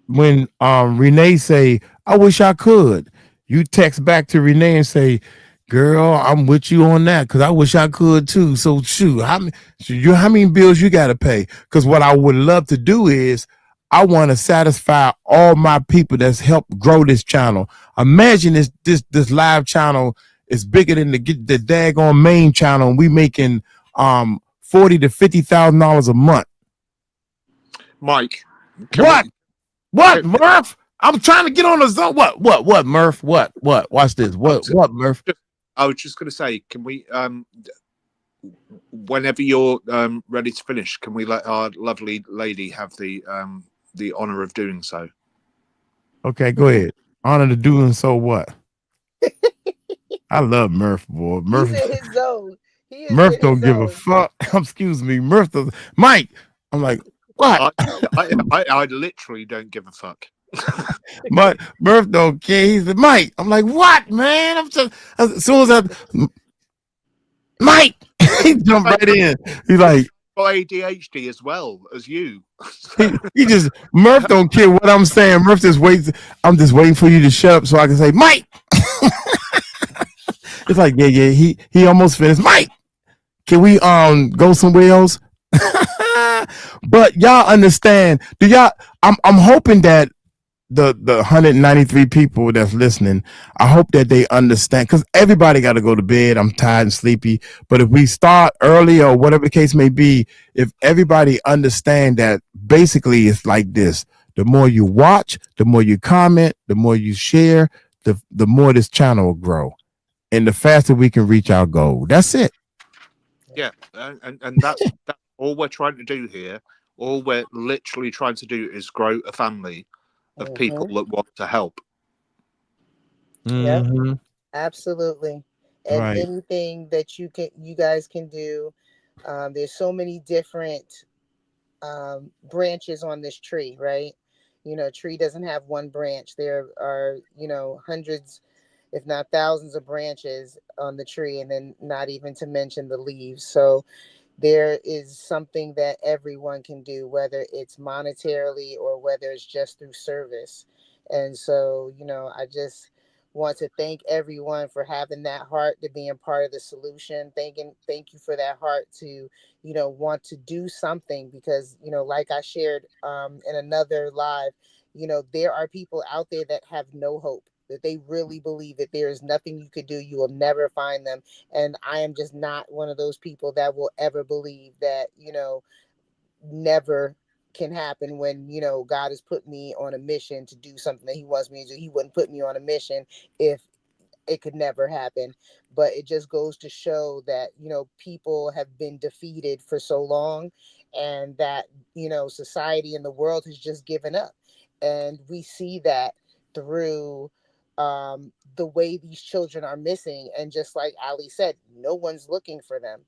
when Renee say, I wish I could, you text back to Renee and say, girl, I'm with you on that because I wish I could too. So shoot, how many bills you got to pay? Because what I would love to do is I want to satisfy all my people that's helped grow this channel. Imagine this live channel is bigger than the daggone main channel, and we making $40,000 to $50,000 a month. Mike, what, Murph? I'm trying to get on the zone. What, Murph? What? Watch this. What, Murph? I was just going to say, can we, whenever you're ready to finish, can we let our lovely lady have the honor of doing so? Okay, go ahead. Honor to doing so what? I love Murph, boy. Murph, he's in his zone. Murph don't give a fuck. Excuse me, Murph does. Mike, I'm like, what? I literally don't give a fuck. But Murph don't care. He's the Mike. I'm like, what, man? I'm just as soon as Mike, he jumped right in. He's like, ADHD as well as you. he just Murph don't care what I'm saying. Murph just waits. I'm just waiting for you to shut up so I can say, Mike. It's like, yeah. He almost finished. Mike, can we go somewhere else? But y'all understand? Do y'all? I'm hoping that the 193 people that's listening, I hope that they understand, because everybody got to go to bed. I'm tired and sleepy. But if we start early or whatever the case may be, if everybody understand that basically it's like this: the more you watch, the more you comment, the more you share, the more this channel will grow, and the faster we can reach our goal. That's it. and that's all we're trying to do here. All we're literally trying to do is grow a family of people that want to help. Yep, absolutely. And anything that you guys can do. There's so many different branches on this tree, right? You know, a tree doesn't have one branch. There are, you know, hundreds, if not thousands of branches on the tree, and then not even to mention the leaves. So there is something that everyone can do, whether it's monetarily or whether it's just through service. And so, you know, I just want to thank everyone for having that heart to being part of the solution. Thank you for that heart to, you know, want to do something, because, you know, like I shared in another live, you know, there are people out there that have no hope, that they really believe that there is nothing you could do. You will never find them. And I am just not one of those people that will ever believe that, you know, never can happen when, you know, God has put me on a mission to do something that he wants me to do. He wouldn't put me on a mission if it could never happen. But it just goes to show that, you know, people have been defeated for so long, and that, you know, society and the world has just given up. And we see that through the way these children are missing. And just like Ali said, no one's looking for them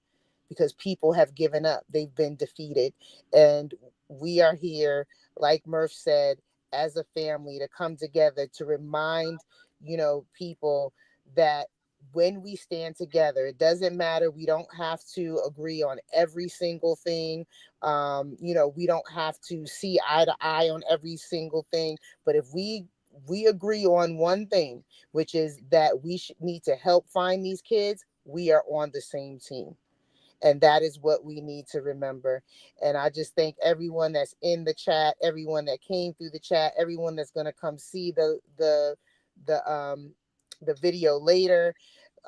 because people have given up. They've been defeated. And we are here, like Murph said, as a family to come together to remind, you know, people that when we stand together, it doesn't matter. We don't have to agree on every single thing. You know, we don't have to see eye to eye on every single thing. But if we agree on one thing, which is that we need to help find these kids, we are on the same team. And that is what we need to remember. And I just thank everyone that's in the chat, everyone that came through the chat, everyone that's going to come see the video later.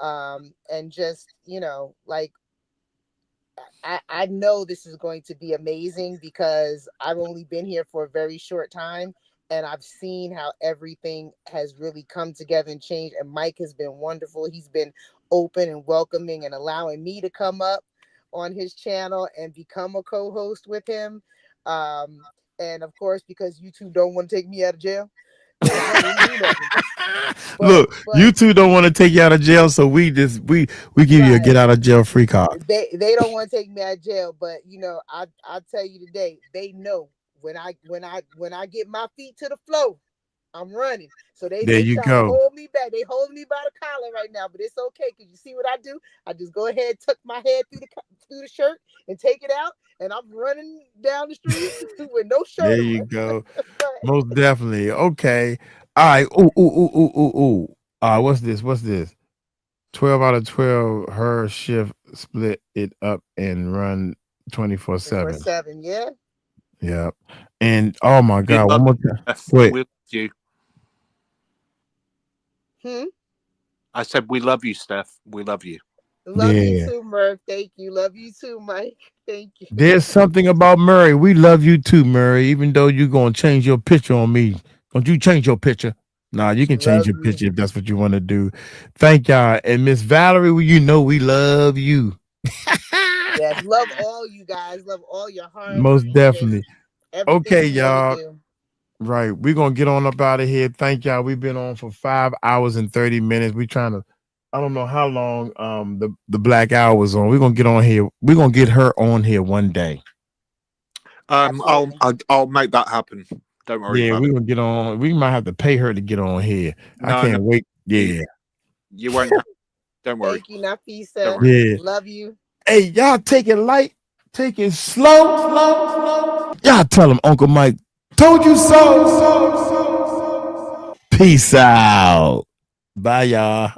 And just, you know, like, I know this is going to be amazing because I've only been here for a very short time, and I've seen how everything has really come together and changed. And Mike has been wonderful. He's been open and welcoming and allowing me to come up on his channel and become a co-host with him. And of course, because you two don't want to take me out of jail. Look, you two don't want to take you out of jail, so we give you a get out of jail free card. They don't want to take me out of jail, but you know, I'll tell you today, they know when I get my feet to the floor, I'm running. So they trying to hold me back. They holding me by the collar right now, but it's okay, because you see what I do? I just go ahead, tuck my head through the shirt and take it out, and I'm running down the street with no shirt. There you go. Most definitely. Okay. All right. Ooh. What's this? 12 out of 12. Her shift split it up and run 24/7. 24/7. Yeah. Yeah. And oh my God, one more time. We love you. I said we love you, Steph. We love you. Love you too, Murph. Thank you. Love you too, Mike. Thank you. There's something about Murray. We love you too, Murray. Even though you're gonna change your picture on me. Don't you change your picture? Nah, you can change your picture if that's what you want to do. Thank y'all. And Miss Valerie, you know we love you. Yes, love all you guys. Love all your heart. Most definitely. Everything okay, y'all. Right. We're gonna get on up out of here. Thank y'all. We've been on for 5 hours and 30 minutes. We trying to, I don't know how long the Black Hour was on. We're gonna get on here. We're gonna get her on here one day. I'll make that happen. Don't worry. Yeah, we're gonna get on. We might have to pay her to get on here. I can't wait. Yeah. You won't have, don't worry. Thank you, Nafisa. Yeah. Love you. Hey, y'all take it light, take it slow. Y'all tell him Uncle Mike told you so. Peace out. Bye, y'all.